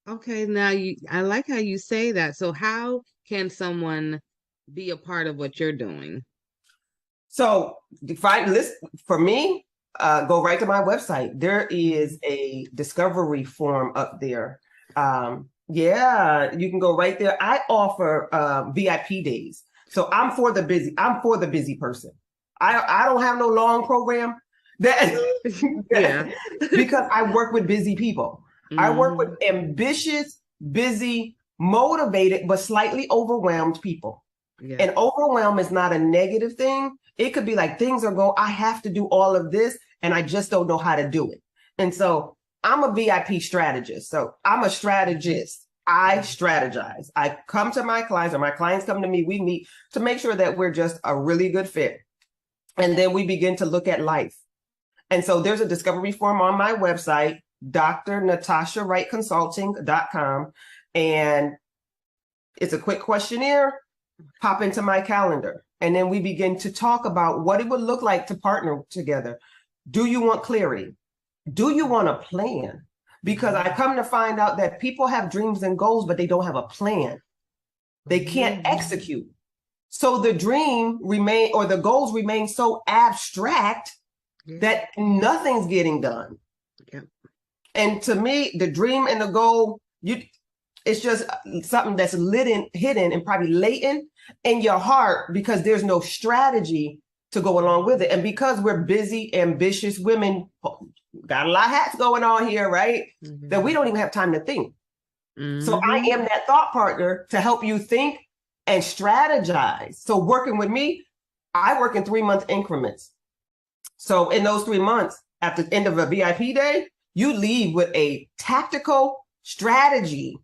Okay, now I like how you say that. So how can someone be a part of what you're doing? So define list for me, go right to my website. There is a discovery form up there. Yeah, you can go right there. I offer VIP days. So I'm for the busy person. I don't have no long program because I work with busy people. I work with ambitious, busy, motivated, but slightly overwhelmed people. And overwhelm is not a negative thing. It could be like things are going, I have to do all of this and I just don't know how to do it. And so I'm a VIP strategist. So I'm a strategist. I strategize. I come to my clients or my clients come to me. We meet to make sure that we're just a really good fit. And then we begin to look at life. And so there's a discovery form on my website, drnatashawrightconsulting.com. And it's a quick questionnaire. Pop into my calendar. And then we begin to talk about what it would look like to partner together. Do you want clarity? Do you want a plan? Because I come to find out that people have dreams and goals, but they don't have a plan. They can't execute. So the the goals remain so abstract that nothing's getting done. And to me, the dream and the goal, it's just something that's hidden and probably latent in your heart because there's no strategy to go along with it. And because we're busy, ambitious women, got a lot of hats going on here, right? That we don't even have time to think. So I am that thought partner to help you think and strategize. So working with me, I work in 3-month increments. So in those 3 months, at the end of a VIP day, you leave with a tactical strategy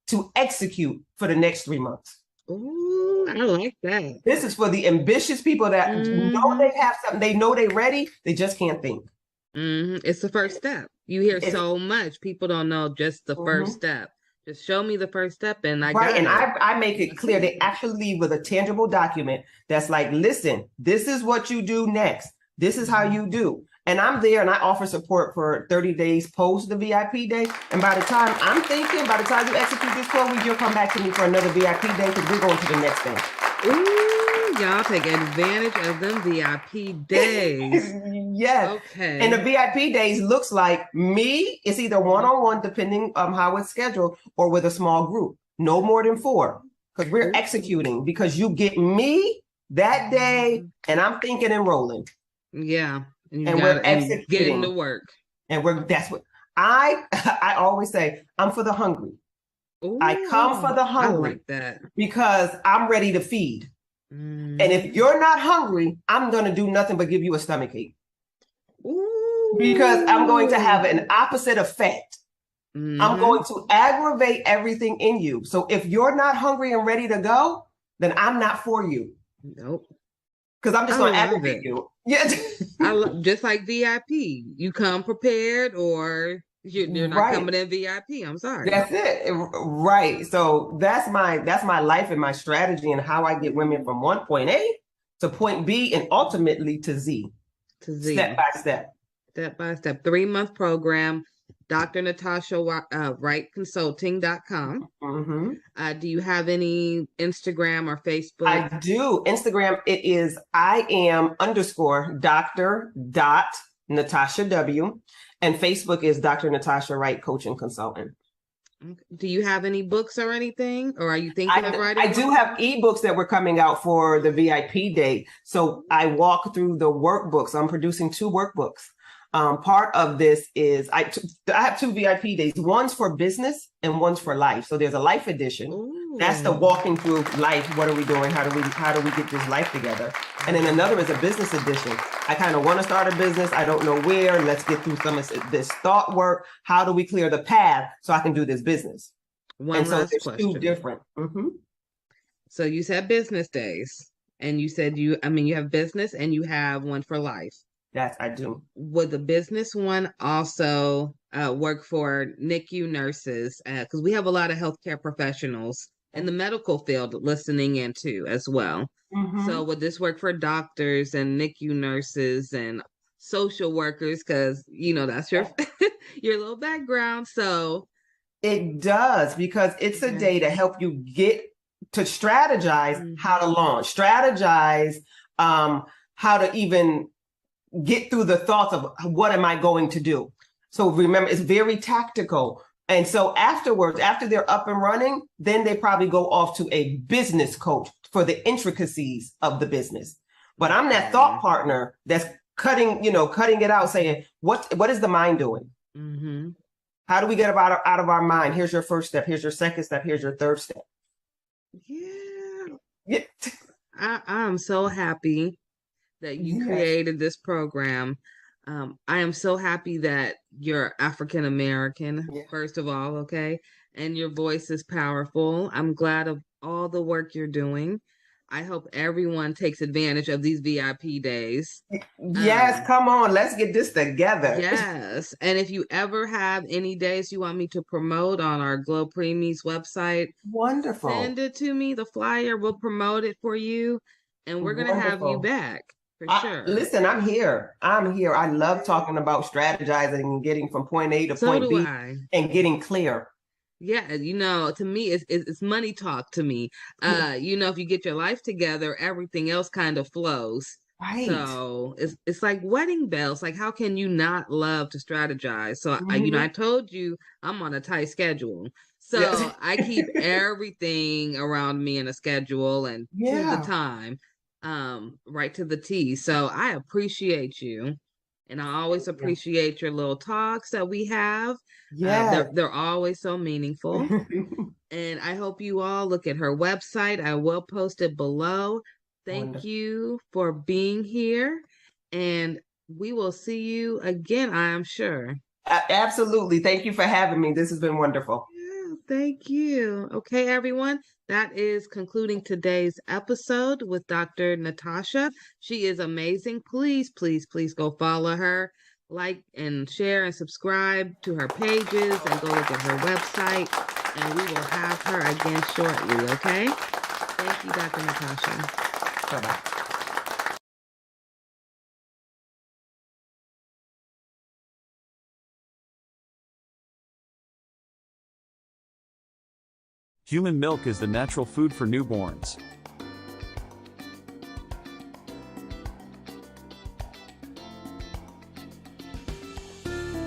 to execute for the next 3 months. Ooh, I like that. This is for the ambitious people that know they have something, they know they're ready, they just can't think. It's the first step. You hear so much. People don't know just the first step. Just show me the first step and I got it. And I make it clear. They actually leave with a tangible document that's like, listen, this is what you do next. This is how you do. And I'm there and I offer support for 30 days post the VIP day. And by the time by the time you execute this 12 weeks, you'll come back to me for another VIP day because we're going to the next thing. Ooh, y'all take advantage of them VIP days. Yes. Okay. And the VIP days looks like me. It's either one-on-one, depending on how it's scheduled, or with a small group. No more than 4, because we're executing. Because you get me that day, and I'm thinking and rolling. Yeah. And we're executing, getting to work. And that's what I always say. I'm for the hungry. Ooh, I come for the hungry. I like that. Because I'm ready to feed. And if you're not hungry, I'm going to do nothing but give you a stomachache. Ooh. Because I'm going to have an opposite effect. I'm going to aggravate everything in you. So if you're not hungry and ready to go, then I'm not for you. Nope. Because I'm just going to aggravate you. Yeah. Just like VIP. You come prepared or you're not coming in VIP. I'm sorry. That's it. Right. So that's my life and my strategy and how I get women from point A to point B and ultimately to Z. Step by step. Step by step. 3-month program. drnatashawrightconsulting.com. Do you have any Instagram or Facebook? I do. Instagram, it is IAM_Dr.Natasha W. And Facebook is Dr. Natasha Wright Coach and Consultant. Do you have any books or anything, or are you thinking of writing? I do have ebooks that were coming out for the VIP day. So I walk through the workbooks. I'm producing 2 workbooks. Part of this is I have 2 VIP days. One's for business and one's for life. So there's a life edition. Ooh. That's the walking through life. What are we doing? How do we get this life together? And then another is a business edition. I kind of want to start a business. I don't know where. Let's get through some of this thought work. How do we clear the path so I can do this business? One last there's question. 2 different. So you said business days, and you said you have business and you have one for life. Yes, I do. Would the business one also work for NICU nurses? Because we have a lot of healthcare professionals in the medical field listening in too as well. So would this work for doctors and NICU nurses and social workers? Because that's your your little background. So it does, because it's a day to help you get to strategize how to launch, strategize how to even get through the thoughts of what am I going to do? So remember, it's very tactical. And so afterwards, after they're up and running, then they probably go off to a business coach for the intricacies of the business. But I'm that thought partner that's cutting it out, saying, what is the mind doing? How do we get out of our mind? Here's your first step. Here's your second step. Here's your third step. Yeah. I'm so happy that you created this program. I am so happy that you're African American, first of all, okay? And your voice is powerful. I'm glad of all the work you're doing. I hope everyone takes advantage of these VIP days. Yes, come on, let's get this together. Yes. And if you ever have any days you want me to promote on our GLO Preemies website, wonderful. Send it to me, the flyer, we'll promote it for you, and we're going to have you back. For sure. Listen, I'm here. I love talking about strategizing and getting from point A to point B and getting clear. Yeah, to me, it's money talk to me. If you get your life together, everything else kind of flows. Right. So it's like wedding bells. Like, how can you not love to strategize? So I told you I'm on a tight schedule. So I keep everything around me in a schedule and to the time. Right to the T. So I appreciate you, and I always appreciate your little talks that we have. They're always so meaningful. And I hope you all look at her website. I will post it below. Thank you for being here, and we will see you again, I am sure. Absolutely. Thank you for having me. This has been wonderful. Thank you. Okay, everyone. That is concluding today's episode with Dr. Natasha. She is amazing. Please, please, please go follow her, like and share and subscribe to her pages, and go look at her website. And we will have her again shortly, okay? Thank you, Dr. Natasha. Bye-bye. Human milk is the natural food for newborns.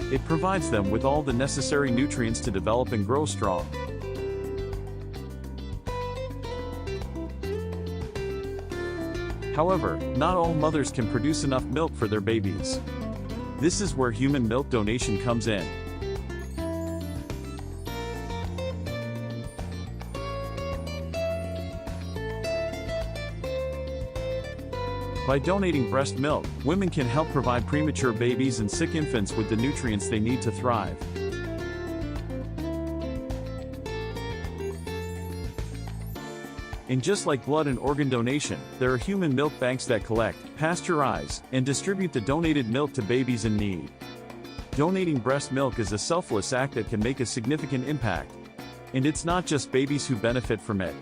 It provides them with all the necessary nutrients to develop and grow strong. However, not all mothers can produce enough milk for their babies. This is where human milk donation comes in. By donating breast milk, women can help provide premature babies and sick infants with the nutrients they need to thrive. And just like blood and organ donation, there are human milk banks that collect, pasteurize, and distribute the donated milk to babies in need. Donating breast milk is a selfless act that can make a significant impact. And it's not just babies who benefit from it.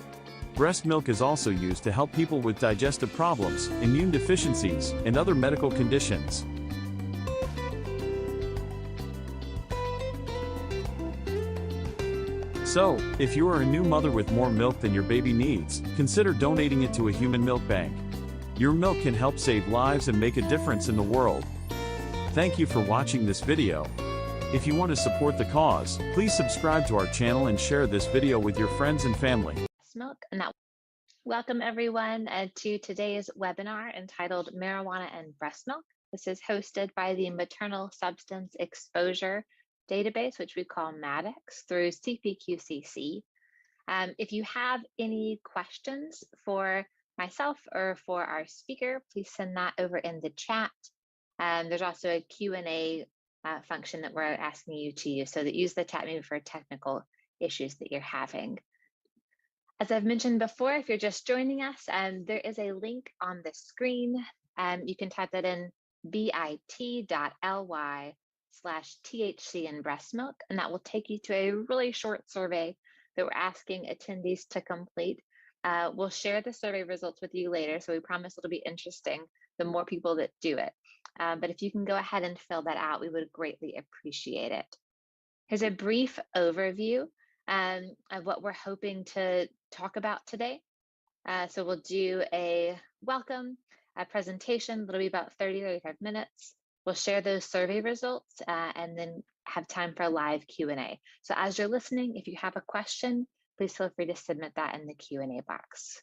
Breast milk is also used to help people with digestive problems, immune deficiencies, and other medical conditions. So, if you are a new mother with more milk than your baby needs, consider donating it to a human milk bank. Your milk can help save lives and make a difference in the world. Thank you for watching this video. If you want to support the cause, please subscribe to our channel and share this video with your friends and family. Milk, and that welcome everyone to today's webinar entitled Marijuana and Breast Milk. This is hosted by the Maternal Substance Exposure Database, which we call MADEX, through CPQCC. If you have any questions for myself or for our speaker, please send that over in the chat. There's also a Q&A function that we're asking you to use, so that use the chat maybe for technical issues that you're having. As I've mentioned before, if you're just joining us, there is a link on the screen. You can type that in bit.ly/THC and breast milk, and that will take you to a really short survey that we're asking attendees to complete. We'll share the survey results with you later, so we promise it'll be interesting the more people that do it. But if you can go ahead and fill that out, we would greatly appreciate it. Here's a brief overview of what we're hoping to talk about today. So we'll do a welcome, a presentation that'll be about 30-35 minutes. We'll share those survey results and then have time for live Q&A. So as you're listening, if you have a question, please feel free to submit that in the Q&A box.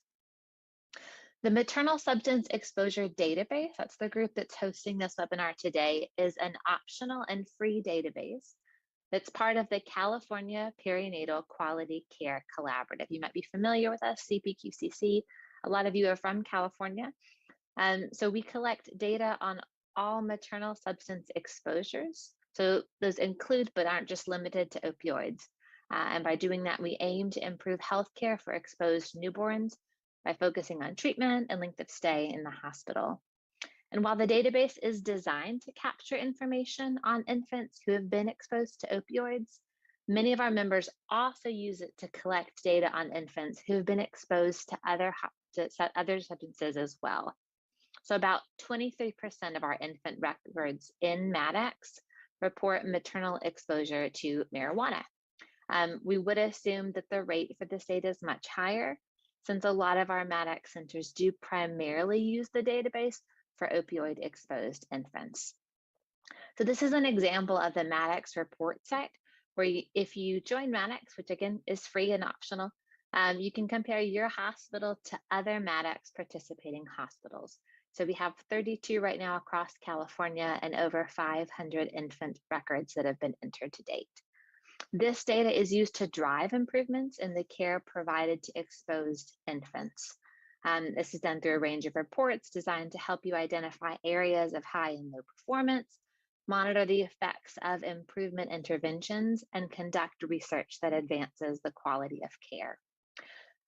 The Maternal Substance Exposure Database, that's the group that's hosting this webinar today, is an optional and free database that's part of the California Perinatal Quality Care Collaborative. You might be familiar with us, CPQCC. A lot of you are from California. So we collect data on all maternal substance exposures. So those include, but aren't just limited to, opioids. And by doing that, we aim to improve healthcare for exposed newborns by focusing on treatment and length of stay in the hospital. And while the database is designed to capture information on infants who have been exposed to opioids, many of our members also use it to collect data on infants who have been exposed to other substances as well. So about 23% of our infant records in MADEX report maternal exposure to marijuana. We would assume that the rate for this data is much higher, since a lot of our MADEX centers do primarily use the database for opioid exposed infants. So this is an example of the MADEX report site, where if you join MADEX, which again is free and optional, you can compare your hospital to other MADEX participating hospitals. So we have 32 right now across California and over 500 infant records that have been entered to date. This data is used to drive improvements in the care provided to exposed infants. This is done through a range of reports designed to help you identify areas of high and low performance, monitor the effects of improvement interventions, and conduct research that advances the quality of care.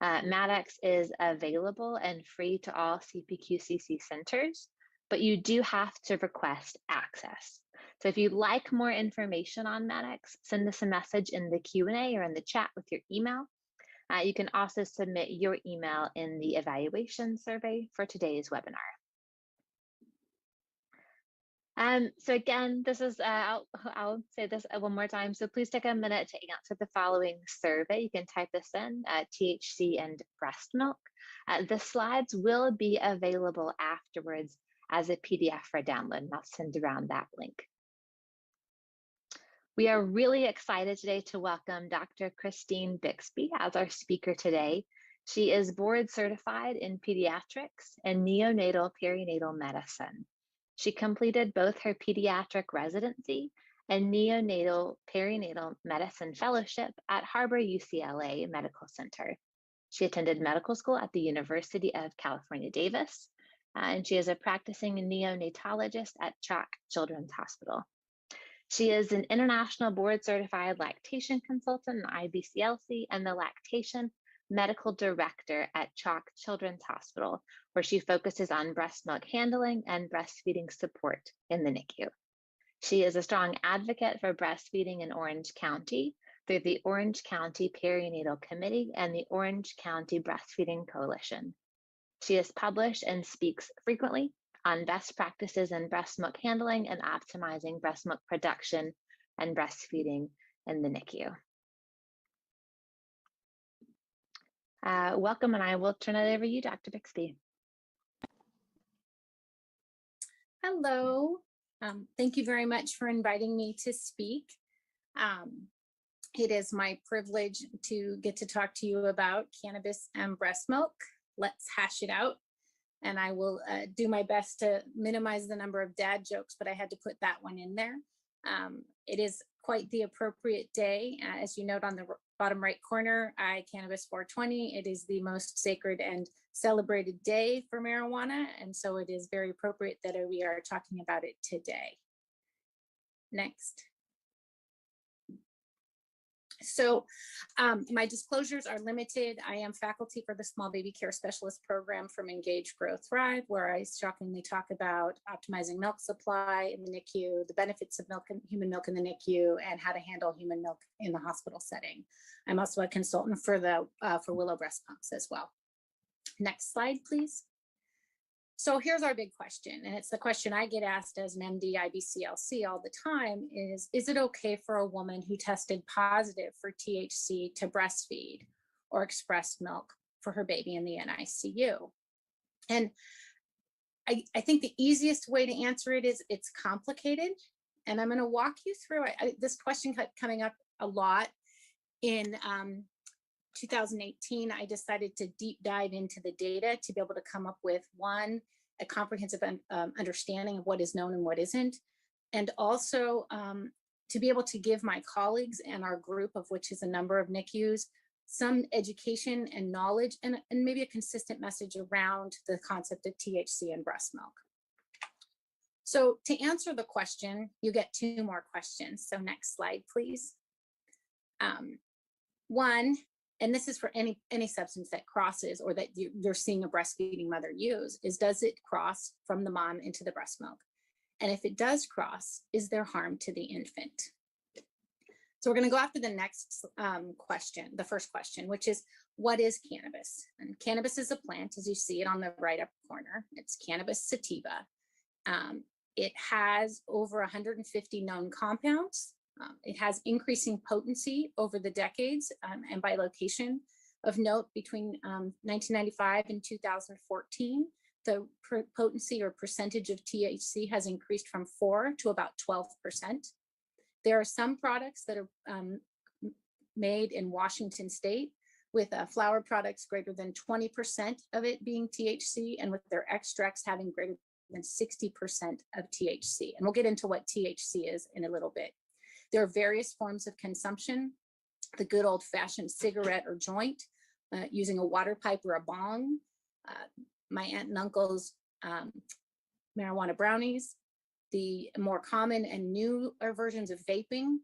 MADEX is available and free to all CPQCC centers, but you do have to request access. So if you'd like more information on MADEX, send us a message in the Q&A or in the chat with your email. You can also submit your email in the evaluation survey for today's webinar. So again, this is, I'll say this one more time. So please take a minute to answer the following survey. You can type this in, THC and breast milk. The slides will be available afterwards as a PDF for download, and I'll send around that link. We are really excited today to welcome Dr. Christine Bixby as our speaker today. She is board certified in pediatrics and neonatal perinatal medicine. She completed both her pediatric residency and neonatal perinatal medicine fellowship at Harbor UCLA Medical Center. She attended medical school at the University of California, Davis, and she is a practicing neonatologist at CHOC Children's Hospital. She is an international board certified lactation consultant in IBCLC and the lactation medical director at CHOC Children's Hospital, where she focuses on breast milk handling and breastfeeding support in the NICU. She is a strong advocate for breastfeeding in Orange County through the Orange County Perinatal Committee and the Orange County Breastfeeding Coalition. She has published and speaks frequently on best practices in breast milk handling and optimizing breast milk production and breastfeeding in the NICU. Welcome, and I will turn it over to you, Dr. Bixby. Hello. Thank you very much for inviting me to speak. It is my privilege to get to talk to you about cannabis and breast milk. Let's hash it out. And I will do my best to minimize the number of dad jokes, but I had to put that one in there. It is quite the appropriate day. As you note on the bottom right corner, Cannabis 420. It is the most sacred and celebrated day for marijuana. And so it is very appropriate that we are talking about it today. Next. So my disclosures are limited. I am faculty for the Small Baby Care Specialist Program from Engage, Grow, Thrive, where I shockingly talk about optimizing milk supply in the NICU, the benefits of human milk in the NICU, and how to handle human milk in the hospital setting. I'm also a consultant for Willow breast pumps as well. Next slide, please. So here's our big question, and it's the question I get asked as an MD IBCLC all the time is it okay for a woman who tested positive for THC to breastfeed or express milk for her baby in the NICU? And I think the easiest way to answer it is it's complicated, and I'm going to walk you through it. This question kept coming up a lot. In 2018, I decided to deep dive into the data to be able to come up with a comprehensive understanding of what is known and what isn't, and also to be able to give my colleagues and our group, of which is a number of NICUs, some education and knowledge and maybe a consistent message around the concept of THC and breast milk. So to answer the question, you get two more questions. So next slide, please. One, and this is for any substance that crosses or that you're seeing a breastfeeding mother use, is does it cross from the mom into the breast milk? And if it does cross, is there harm to the infant? So we're going to go after the next question, the first question, which is, what is cannabis? And cannabis is a plant, as you see it on the right upper corner. It's cannabis sativa. It has over 150 known compounds. It has increasing potency over the decades and by location. Of note, between 1995 and 2014, the potency or percentage of THC has increased from 4 to about 12%. There are some products that are made in Washington State with flower products greater than 20% of it being THC, and with their extracts having greater than 60% of THC. And we'll get into what THC is in a little bit. There are various forms of consumption, the good old-fashioned cigarette or joint, using a water pipe or a bong, my aunt and uncle's marijuana brownies, the more common and newer versions of vaping,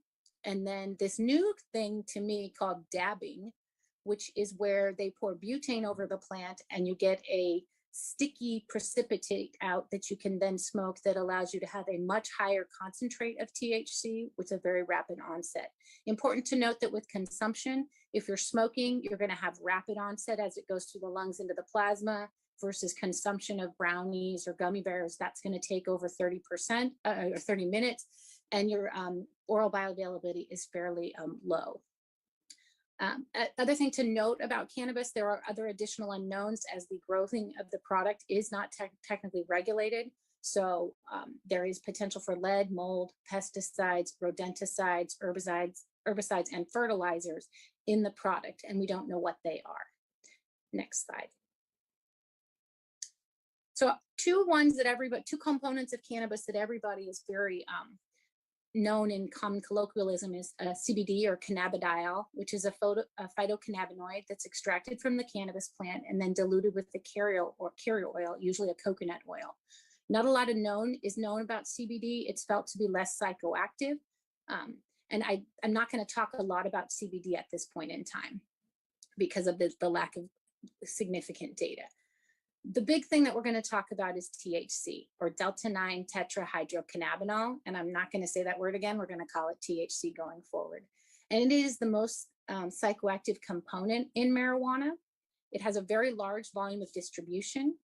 and then this new thing to me called dabbing, which is where they pour butane over the plant and you get a sticky precipitate out that you can then smoke that allows you to have a much higher concentrate of THC with a very rapid onset. Important to note that with consumption, if you're smoking, you're going to have rapid onset as it goes through the lungs into the plasma, versus consumption of brownies or gummy bears, that's going to take over 30% or 30 minutes, and your oral bioavailability is fairly low. Other thing to note about cannabis, there are other additional unknowns as the growing of the product is not technically regulated. So there is potential for lead, mold, pesticides, rodenticides, herbicides, and fertilizers in the product, and we don't know what they are. Next slide. So two components of cannabis that everybody is very known in common colloquialism is CBD or cannabidiol, which is a phytocannabinoid that's extracted from the cannabis plant and then diluted with the carrier oil, usually a coconut oil. Not a lot is known about CBD. It's felt to be less psychoactive. And I'm not going to talk a lot about CBD at this point in time because of the lack of significant data. The big thing that we're going to talk about is THC, or delta-9 tetrahydrocannabinol, and I'm not going to say that word again. We're going to call it THC going forward. And it is the most psychoactive component in marijuana. It has a very large volume of distribution,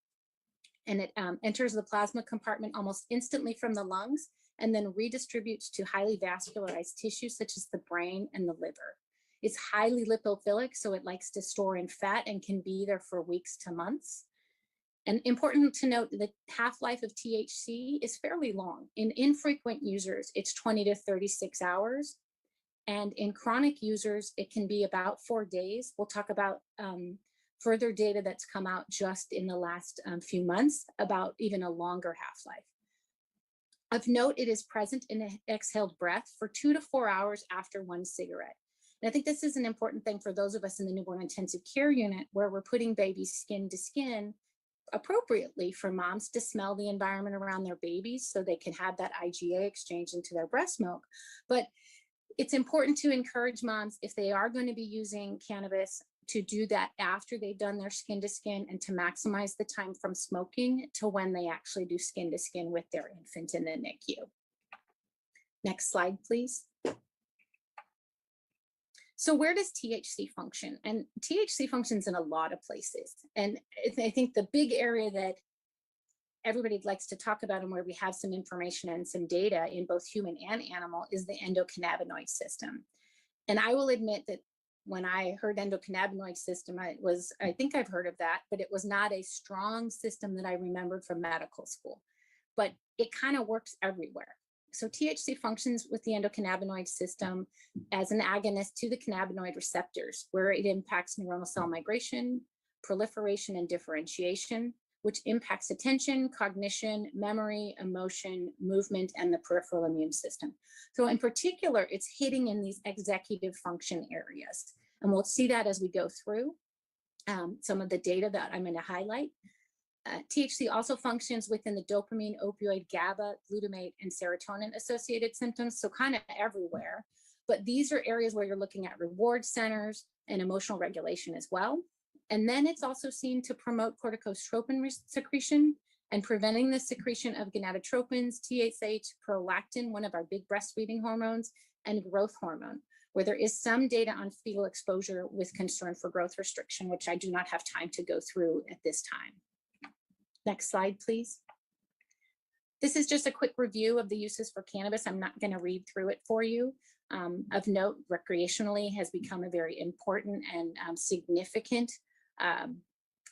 and it enters the plasma compartment almost instantly from the lungs and then redistributes to highly vascularized tissues such as the brain and the liver. It's highly lipophilic, so it likes to store in fat and can be there for weeks to months. And important to note, the half-life of THC is fairly long. In infrequent users, it's 20 to 36 hours. And in chronic users, it can be about 4 days. We'll talk about further data that's come out just in the last few months about even a longer half-life. Of note, it is present in an exhaled breath for 2 to 4 hours after one cigarette. And I think this is an important thing for those of us in the newborn intensive care unit where we're putting babies skin to skin appropriately for moms to smell the environment around their babies so they can have that IgA exchange into their breast milk. But it's important to encourage moms, if they are going to be using cannabis, to do that after they've done their skin to skin and to maximize the time from smoking to when they actually do skin to skin with their infant in the NICU. Next slide, please. So where does THC function? And THC functions in a lot of places. And I think the big area that everybody likes to talk about and where we have some information and some data in both human and animal is the endocannabinoid system. And I will admit that when I heard endocannabinoid system, I think I've heard of that, but it was not a strong system that I remembered from medical school, but it kind of works everywhere. So THC functions with the endocannabinoid system as an agonist to the cannabinoid receptors, where it impacts neuronal cell migration, proliferation, and differentiation, which impacts attention, cognition, memory, emotion, movement, and the peripheral immune system. So in particular, it's hitting in these executive function areas. And we'll see that as we go through some of the data that I'm going to highlight. THC also functions within the dopamine, opioid, GABA, glutamate, and serotonin associated symptoms, so kind of everywhere. But these are areas where you're looking at reward centers and emotional regulation as well. And then it's also seen to promote corticotropin secretion and preventing the secretion of gonadotropins, TSH, prolactin, one of our big breastfeeding hormones, and growth hormone, where there is some data on fetal exposure with concern for growth restriction, which I do not have time to go through at this time. Next slide, please. This is just a quick review of the uses for cannabis. I'm not going to read through it for you. Of note, recreationally has become a very important and significant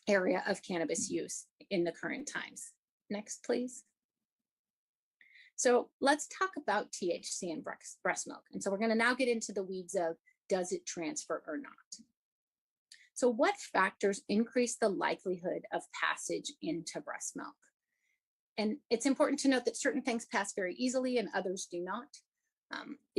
area of cannabis use in the current times. Next, please. So let's talk about THC in breast milk. And so we're going to now get into the weeds of, does it transfer or not? So what factors increase the likelihood of passage into breast milk? And it's important to note that certain things pass very easily and others do not.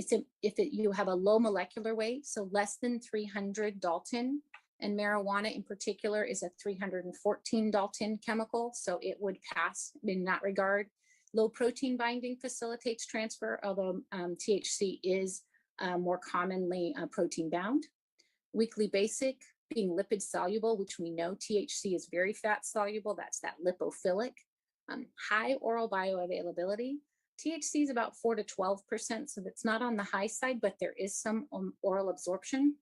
You have a low molecular weight, so less than 300 Dalton, and marijuana in particular is a 314 Dalton chemical, so it would pass in that regard. Low protein binding facilitates transfer, although THC is more commonly protein bound. Weakly basic, being lipid soluble, which we know THC is very fat soluble, that's that lipophilic. High oral bioavailability. THC is about 4 to 12%, so that's not on the high side, but there is some oral absorption.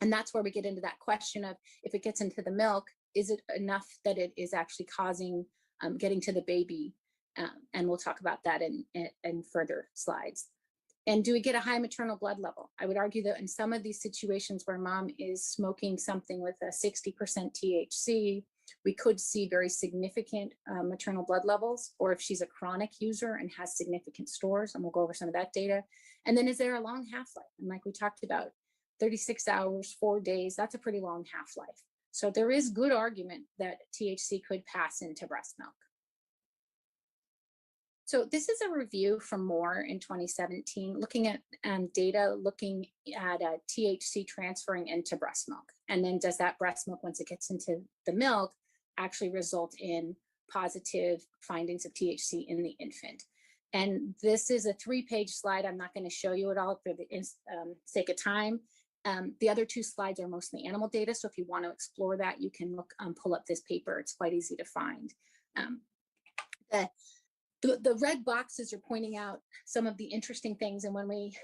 And that's where we get into that question of, if it gets into the milk, is it enough that it is actually causing getting to the baby? And we'll talk about that in further slides. And do we get a high maternal blood level? I would argue that in some of these situations where mom is smoking something with a 60% THC, we could see very significant maternal blood levels, or if she's a chronic user and has significant stores, and we'll go over some of that data. And then is there a long half-life? And like we talked about, 36 hours, 4 days, that's a pretty long half-life. So there is good argument that THC could pass into breast milk. So this is a review from Moore in 2017, looking at data, looking at THC transferring into breast milk. And then does that breast milk, once it gets into the milk, actually result in positive findings of THC in the infant? And this is a 3-page slide. I'm not going to show you it all for the sake of time. The other 2 slides are mostly animal data. So if you want to explore that, you can look, pull up this paper. It's quite easy to find. The red boxes are pointing out some of the interesting things. And when we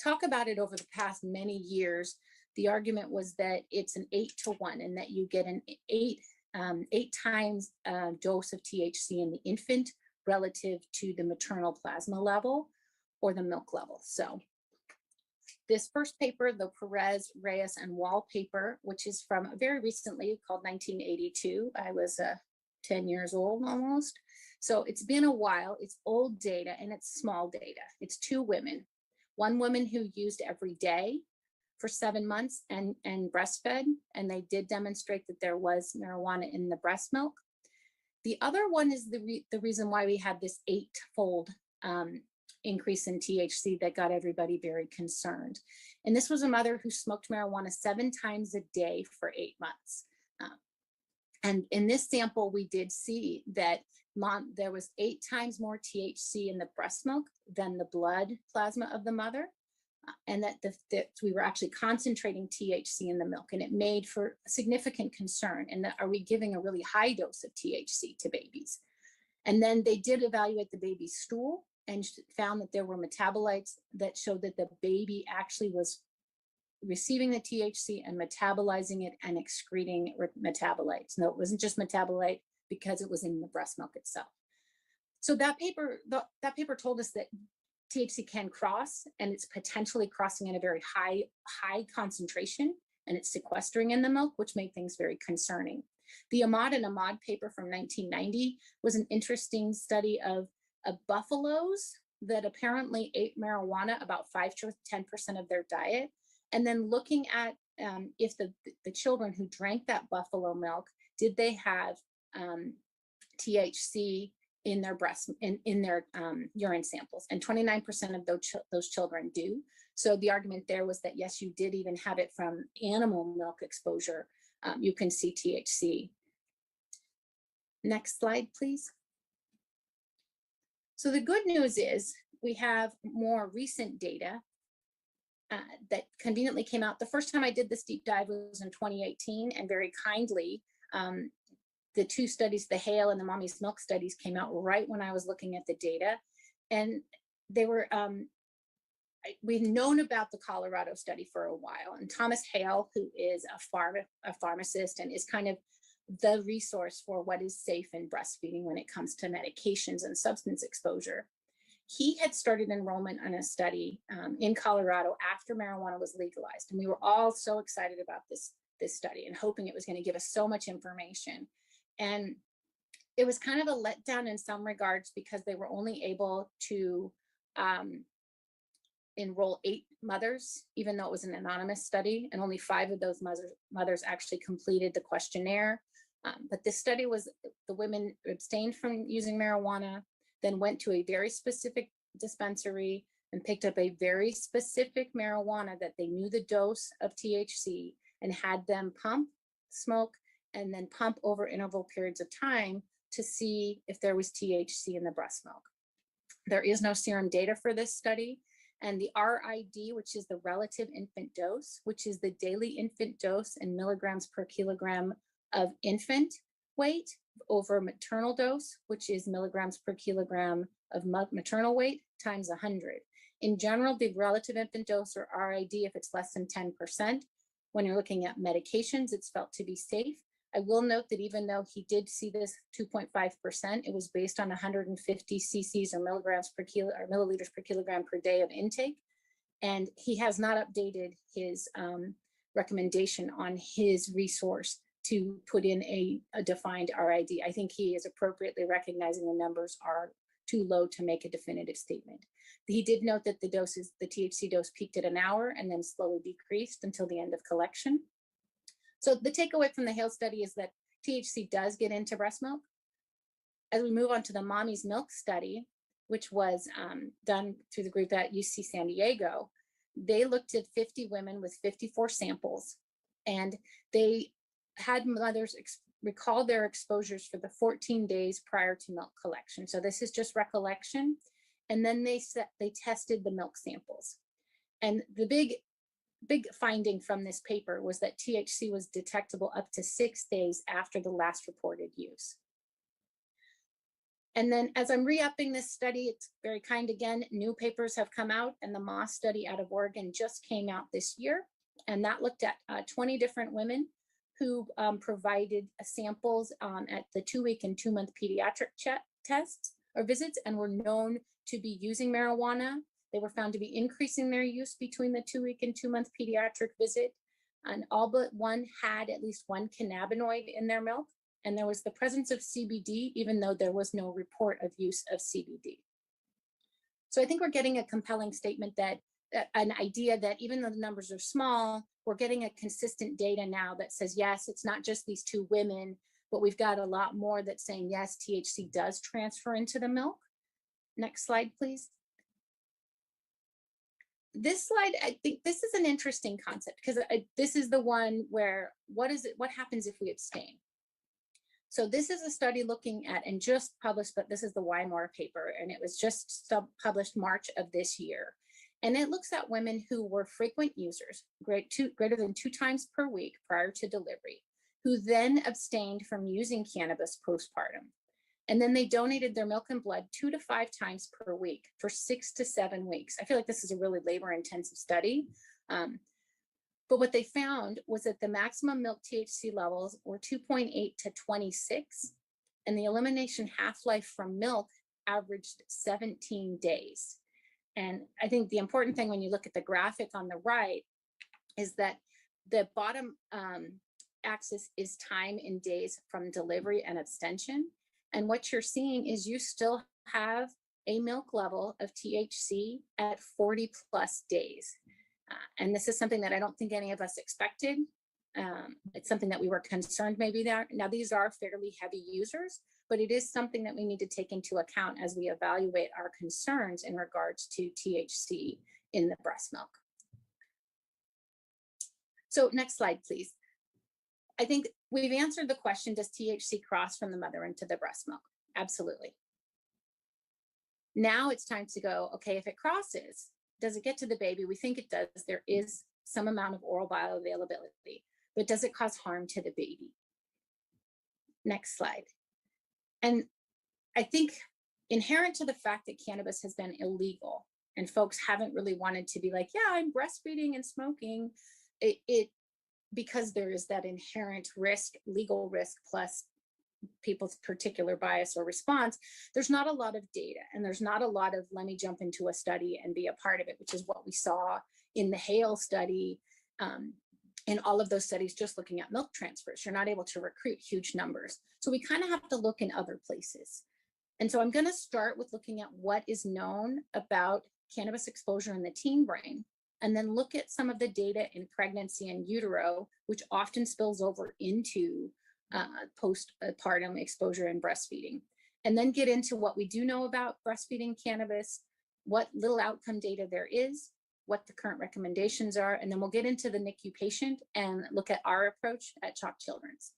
talk about it over the past many years, the argument was that it's an 8-to-1 and that you get an 8 times dose of THC in the infant relative to the maternal plasma level or the milk level. So this first paper, the Perez, Reyes, and Wall paper, which is from very recently, called 1982. I was 10 years old almost. So it's been a while, it's old data and it's small data. It's 2 women. one woman who used every day for 7 months and breastfed, and they did demonstrate that there was marijuana in the breast milk. The other one is the reason why we had this 8-fold increase in THC that got everybody very concerned. And this was a mother who smoked marijuana 7 times a day for 8 months. And in this sample, we did see that there was 8 times more THC in the breast milk than the blood plasma of the mother. And that we were actually concentrating THC in the milk, and it made for significant concern. And that, are we giving a really high dose of THC to babies? And then they did evaluate the baby's stool and found that there were metabolites that showed that the baby actually was receiving the THC and metabolizing it and excreting metabolites. No, it wasn't just metabolite because it was in the breast milk itself. So that paper told us that THC can cross, and it's potentially crossing at a very high concentration, and it's sequestering in the milk, which made things very concerning. The Ahmad and Ahmad paper from 1990 was an interesting study of buffaloes that apparently ate marijuana about 5 to 10% of their diet, and then looking at if the children who drank that buffalo milk, did they have THC in their in their urine samples, and 29% of those children do. So the argument there was that yes, you did even have it from animal milk exposure. You can see THC. Next slide, please. So the good news is we have more recent data that conveniently came out. The first time I did this deep dive was in 2018, and very kindly, the 2 studies, the Hale and the Mommy's Milk studies, came out right when I was looking at the data. And they were, we've known about the Colorado study for a while. And Thomas Hale, who is a pharmacist and is kind of the resource for what is safe in breastfeeding when it comes to medications and substance exposure, he had started enrollment on a study in Colorado after marijuana was legalized. And we were all so excited about this study and hoping it was going to give us so much information. And it was kind of a letdown in some regards because they were only able to enroll 8 mothers, even though it was an anonymous study, and only 5 of those mothers actually completed the questionnaire. But this study was, the women abstained from using marijuana, then went to a very specific dispensary and picked up a very specific marijuana that they knew the dose of THC, and had them pump, smoke, and then pump over interval periods of time to see if there was THC in the breast milk. There is no serum data for this study. And the RID, which is the relative infant dose, which is the daily infant dose in milligrams per kilogram of infant weight over maternal dose, which is milligrams per kilogram of maternal weight times 100. In general, the relative infant dose, or RID, if it's less than 10%, when you're looking at medications, it's felt to be safe. I will note that even though he did see this 2.5%, it was based on 150 cc's or milligrams per kilo or milliliters per kilogram per day of intake. And he has not updated his recommendation on his resource to put in a defined RID. I think he is appropriately recognizing the numbers are too low to make a definitive statement. He did note that the THC dose peaked at an hour and then slowly decreased until the end of collection. So the takeaway from the Hale study is that THC does get into breast milk. As we move on to the Mommy's Milk study, which was done through the group at UC San Diego, they looked at 50 women with 54 samples, and they had mothers recall their exposures for the 14 days prior to milk collection. So this is just recollection. And then they tested the milk samples. And the big finding from this paper was that THC was detectable up to 6 days after the last reported use. And then as I'm re-upping this study, it's very kind again, new papers have come out, and the Moss study out of Oregon just came out this year. And that looked at 20 different women who provided samples at the 2-week and 2-month pediatric tests or visits and were known to be using marijuana. They were found to be increasing their use between the 2-week and 2-month pediatric visit. And all but one had at least one cannabinoid in their milk. And there was the presence of CBD, even though there was no report of use of CBD. So I think we're getting a compelling statement that an idea that even though the numbers are small, we're getting a consistent data now that says, yes, it's not just these 2 women, but we've got a lot more that's saying, yes, THC does transfer into the milk. Next slide, please. This slide, I think this is an interesting concept because this is the one where what happens if we abstain? So this is a study looking at, and just published, but this is the Weimar paper, and it was just published March of this year. And it looks at women who were frequent users, greater than 2 times per week prior to delivery, who then abstained from using cannabis postpartum. And then they donated their milk and blood 2 to 5 times per week for 6 to 7 weeks. I feel like this is a really labor-intensive study. But what they found was that the maximum milk THC levels were 2.8 to 26, and the elimination half-life from milk averaged 17 days. And I think the important thing when you look at the graphic on the right is that the bottom axis is time in days from delivery and abstention. And what you're seeing is you still have a milk level of THC at 40 plus days. And this is something that I don't think any of us expected. It's something that we were concerned maybe there. Now, these are fairly heavy users, but it is something that we need to take into account as we evaluate our concerns in regards to THC in the breast milk. So next slide, please. I think we've answered the question, does THC cross from the mother into the breast milk? Absolutely. Now it's time to go, okay, if it crosses, does it get to the baby? We think it does. There is some amount of oral bioavailability, but does it cause harm to the baby? Next slide. And I think inherent to the fact that cannabis has been illegal and folks haven't really wanted to be like, yeah, I'm breastfeeding and smoking, because there is that inherent risk, legal risk, plus people's particular bias or response, there's not a lot of data, and there's not a lot of let me jump into a study and be a part of it, which is what we saw in the Hale study, in all of those studies just looking at milk transfers. You're not able to recruit huge numbers. So we kind of have to look in other places. And so I'm going to start with looking at what is known about cannabis exposure in the teen brain, and then look at some of the data in pregnancy and utero, which often spills over into postpartum exposure and breastfeeding. And then get into what we do know about breastfeeding cannabis, what little outcome data there is, what the current recommendations are, and then we'll get into the NICU patient and look at our approach at Chalk Children's.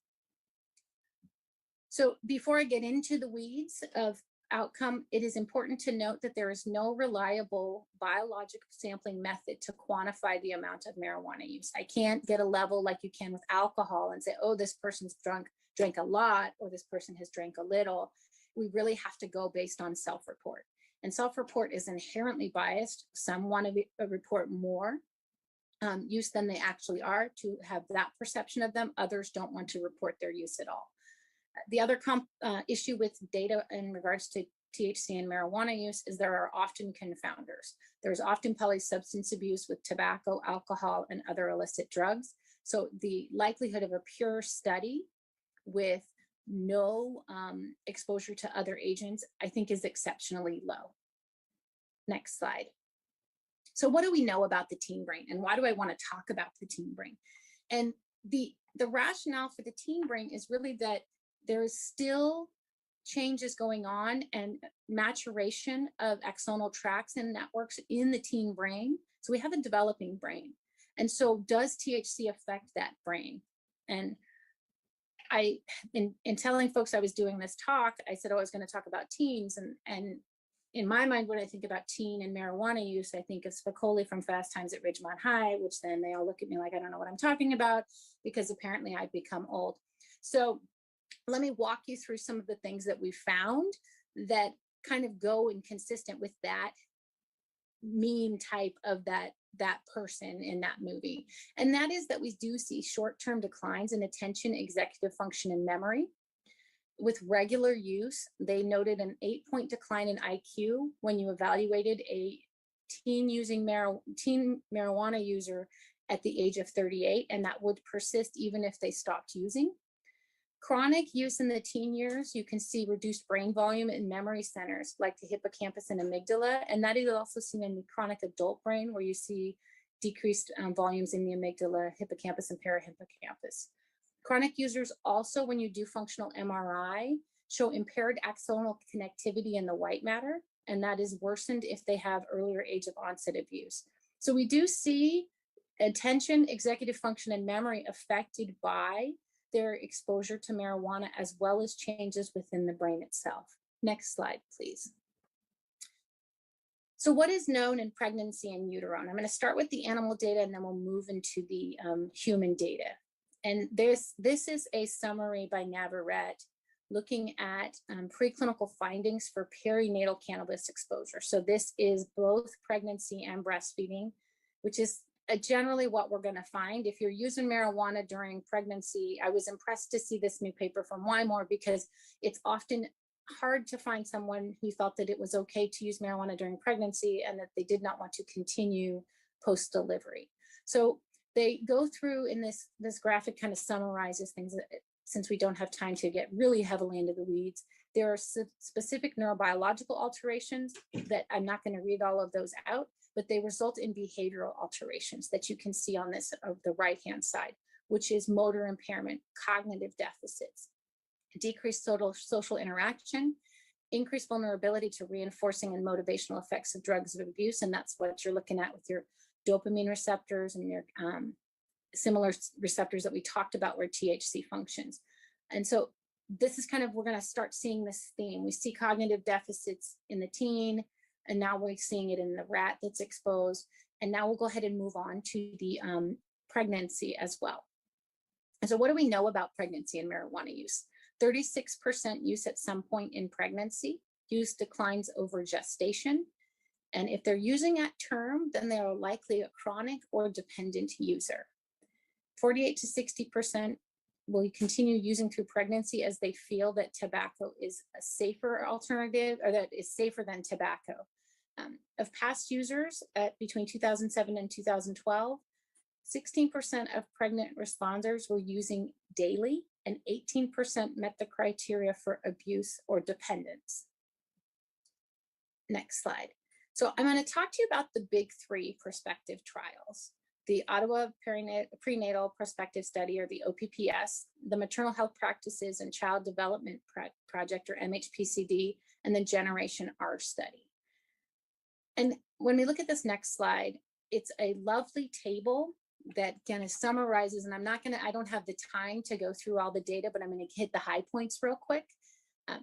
So before I get into the weeds of outcome, it is important to note that there is no reliable biologic sampling method to quantify the amount of marijuana use. I can't get a level like you can with alcohol and say, oh, this person's drank a lot, or this person has drank a little. We really have to go based on self-report. And self-report is inherently biased. Some want to report more use than they actually are to have that perception of them. Others don't want to report their use at all. The other issue with data in regards to THC and marijuana use is there are often confounders. There's often polysubstance abuse with tobacco, alcohol, and other illicit drugs. So the likelihood of a pure study with no exposure to other agents, I think, is exceptionally low. Next slide. So what do we know about the teen brain, and why do I want to talk about the teen brain? And the rationale for the teen brain is really that there is still changes going on and maturation of axonal tracts and networks in the teen brain. So we have a developing brain. And so does THC affect that brain? And in telling folks I was doing this talk, I said, oh, I was going to talk about teens. And in my mind, when I think about teen and marijuana use, I think of Spicoli from Fast Times at Ridgemont High, which then they all look at me like I don't know what I'm talking about, because apparently I've become old. So let me walk you through some of the things that we found that kind of go inconsistent with that meme type of that person in that movie. And that is that we do see short-term declines in attention, executive function, and memory. With regular use, they noted an 8-point decline in IQ when you evaluated a teen marijuana user at the age of 38, and that would persist even if they stopped using. Chronic use in the teen years, you can see reduced brain volume in memory centers like the hippocampus and amygdala. And that is also seen in the chronic adult brain, where you see decreased volumes in the amygdala, hippocampus, and parahippocampus. Chronic users also, when you do functional MRI, show impaired axonal connectivity in the white matter, and that is worsened if they have earlier age of onset of use. So we do see attention, executive function, and memory affected by their exposure to marijuana, as well as changes within the brain itself. Next slide, please. So what is known in pregnancy in utero? And I'm going to start with the animal data, and then we'll move into the human data. And this is a summary by Navarrete looking at preclinical findings for perinatal cannabis exposure. So this is both pregnancy and breastfeeding, which is generally what we're going to find. If you're using marijuana during pregnancy, I was impressed to see this new paper from Wymore, because it's often hard to find someone who thought that it was okay to use marijuana during pregnancy and that they did not want to continue post-delivery. So they go through in this graphic, kind of summarizes things that, since we don't have time to get really heavily into the weeds. There are specific neurobiological alterations that I'm not going to read all of those out, but they result in behavioral alterations that you can see on this of the right-hand side, which is motor impairment, cognitive deficits, decreased social interaction, increased vulnerability to reinforcing and motivational effects of drugs of abuse. And that's what you're looking at with your dopamine receptors and your similar receptors that we talked about where THC functions. And so this is kind of, we're going to start seeing this theme. We see cognitive deficits in the teen, and now we're seeing it in the rat that's exposed. And now we'll go ahead and move on to the pregnancy as well. And so what do we know about pregnancy and marijuana use? 36% use at some point in pregnancy. Use declines over gestation. And if they're using at term, then they are likely a chronic or dependent user. 48 to 60% will continue using through pregnancy as they feel that tobacco is a safer alternative, or that is safer than tobacco. Of past users at between 2007 and 2012, 16% of pregnant responders were using daily, and 18% met the criteria for abuse or dependence. Next slide. So I'm going to talk to you about the big three prospective trials: the Ottawa Prenatal Prospective Study, or the OPPS, the Maternal Health Practices and Child Development Project, or MHPCD, and the Generation R study. And when we look at this next slide, it's a lovely table that kind of summarizes, and I don't have the time to go through all the data, but I'm going to hit the high points real quick.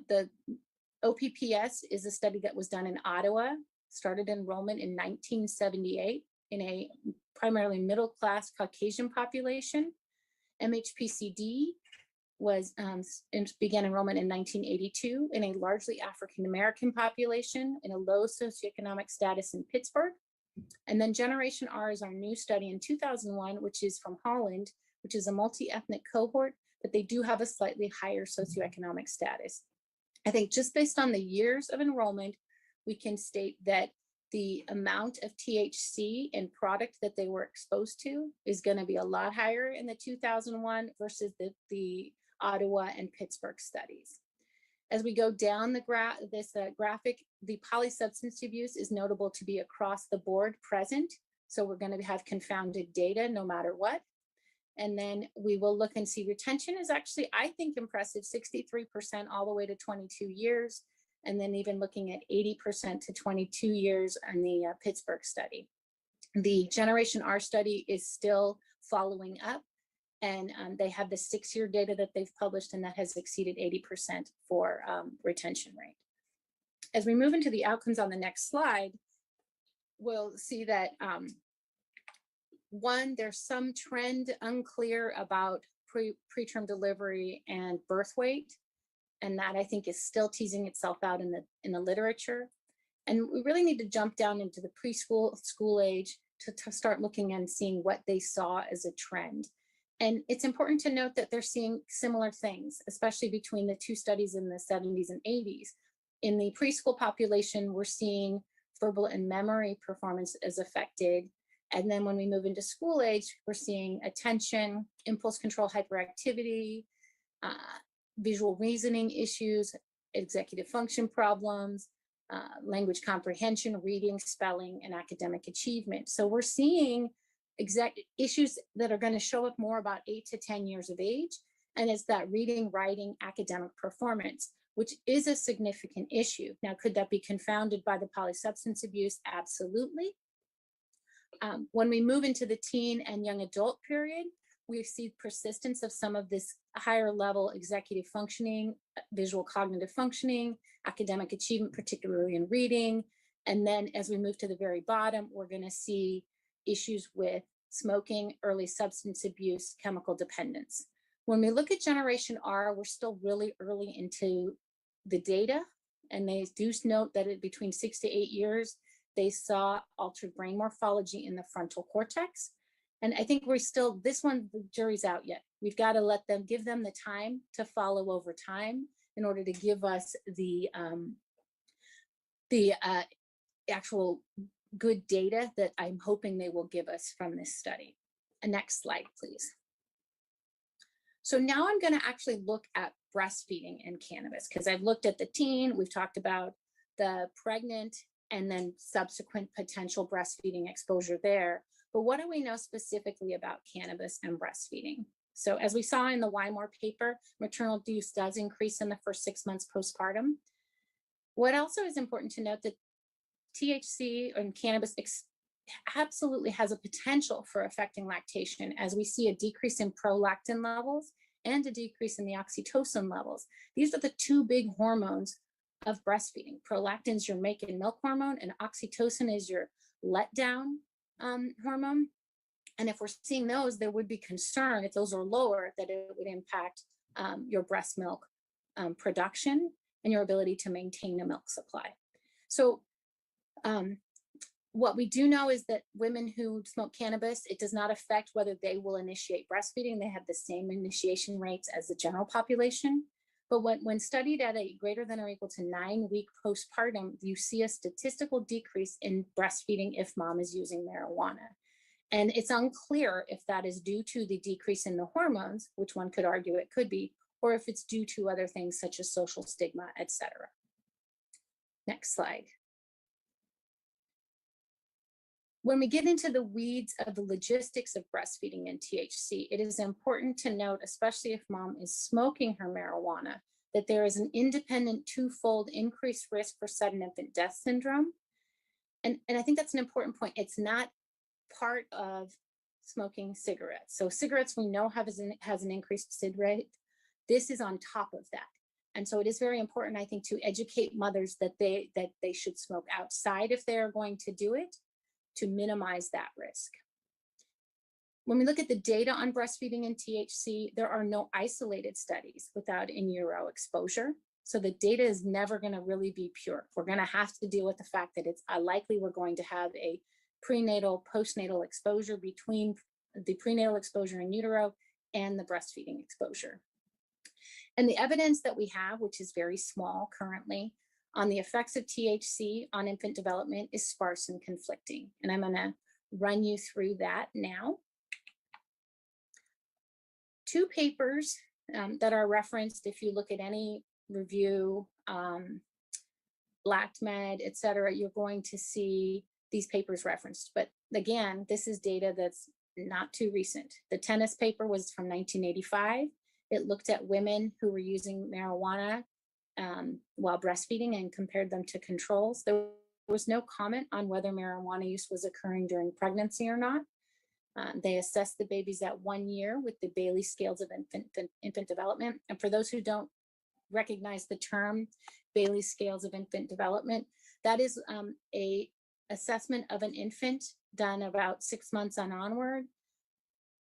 The OPPS is a study that was done in Ottawa, started enrollment in 1978 in a primarily middle-class Caucasian population. MHPCD began enrollment in 1982 in a largely African-American population in a low socioeconomic status in Pittsburgh. And then Generation R is our new study in 2001, which is from Holland, which is a multi-ethnic cohort, but they do have a slightly higher socioeconomic status. I think just based on the years of enrollment, we can state that the amount of THC in product that they were exposed to is going to be a lot higher in the 2001 versus the Ottawa and Pittsburgh studies. As we go down the graphic, the polysubstance abuse is notable to be across the board present. So we're going to have confounded data no matter what. And then we will look and see retention is actually, I think, impressive, 63% all the way to 22 years. And then even looking at 80% to 22 years on the Pittsburgh study. The Generation R study is still following up, and they have the 6-year data that they've published, and that has exceeded 80% for retention rate. As we move into the outcomes on the next slide, we'll see that one, there's some trend unclear about preterm delivery and birth weight. And that, I think, is still teasing itself out in the literature. And we really need to jump down into the preschool, school age to start looking and seeing what they saw as a trend. And it's important to note that they're seeing similar things, especially between the two studies in the 70s and 80s. In the preschool population, we're seeing verbal and memory performance as affected. And then when we move into school age, we're seeing attention, impulse control, hyperactivity, visual reasoning issues, executive function problems, language comprehension, reading, spelling, and academic achievement. So we're seeing issues that are going to show up more about 8 to 10 years of age. And it's that reading, writing, academic performance, which is a significant issue. Now, could that be confounded by the polysubstance abuse? Absolutely. When we move into the teen and young adult period, we see persistence of some of this higher level executive functioning, visual cognitive functioning, academic achievement, particularly in reading. And then as we move to the very bottom, we're going to see issues with smoking, early substance abuse, chemical dependence. When we look at Generation R, we're still really early into the data, and they do note that between 6 to 8 years, they saw altered brain morphology in the frontal cortex. And I think we're still, this one, the jury's out yet. We've got to give them the time to follow over time in order to give us the actual good data that I'm hoping they will give us from this study. Next slide, please. So now I'm going to actually look at breastfeeding and cannabis, because I've looked at the teen, we've talked about the pregnant, and then subsequent potential breastfeeding exposure there. But what do we know specifically about cannabis and breastfeeding? So as we saw in the Wymore paper, maternal use does increase in the first 6 months postpartum. What also is important to note that THC and cannabis absolutely has a potential for affecting lactation, as we see a decrease in prolactin levels and a decrease in the oxytocin levels. These are the two big hormones of breastfeeding. Prolactin is your make and milk hormone, and oxytocin is your letdown hormone. And if we're seeing those, there would be concern if those are lower that it would impact your breast milk production and your ability to maintain a milk supply. So what we do know is that women who smoke cannabis, it does not affect whether they will initiate breastfeeding. They have the same initiation rates as the general population. But when studied at a greater than or equal to 9-week postpartum, you see a statistical decrease in breastfeeding if mom is using marijuana. And it's unclear if that is due to the decrease in the hormones, which one could argue it could be, or if it's due to other things such as social stigma, etc. Next slide. When we get into the weeds of the logistics of breastfeeding and THC, it is important to note, especially if mom is smoking her marijuana, that there is an independent twofold increased risk for sudden infant death syndrome. And I think that's an important point. It's not part of smoking cigarettes. So cigarettes we know has an increased SID rate. This is on top of that. And so it is very important, I think, to educate mothers that they should smoke outside if they're going to do it, to minimize that risk. When we look at the data on breastfeeding and THC, there are no isolated studies without in utero exposure. So the data is never going to really be pure. We're going to have to deal with the fact that it's likely we're going to have a prenatal, postnatal exposure between the prenatal exposure in utero and the breastfeeding exposure. And the evidence that we have, which is very small currently, on the effects of THC on infant development is sparse and conflicting. And I'm going to run you through that now. 2 papers that are referenced, if you look at any review, LactMed, et cetera, you're going to see these papers referenced. But again, this is data that's not too recent. The tennis paper was from 1985. It looked at women who were using marijuana while breastfeeding and compared them to controls. There was no comment on whether marijuana use was occurring during pregnancy or not. They assessed the babies at 1 year with the Bailey scales of infant development. And for those who don't recognize the term Bailey scales of infant development, that is a assessment of an infant done about 6 months on onward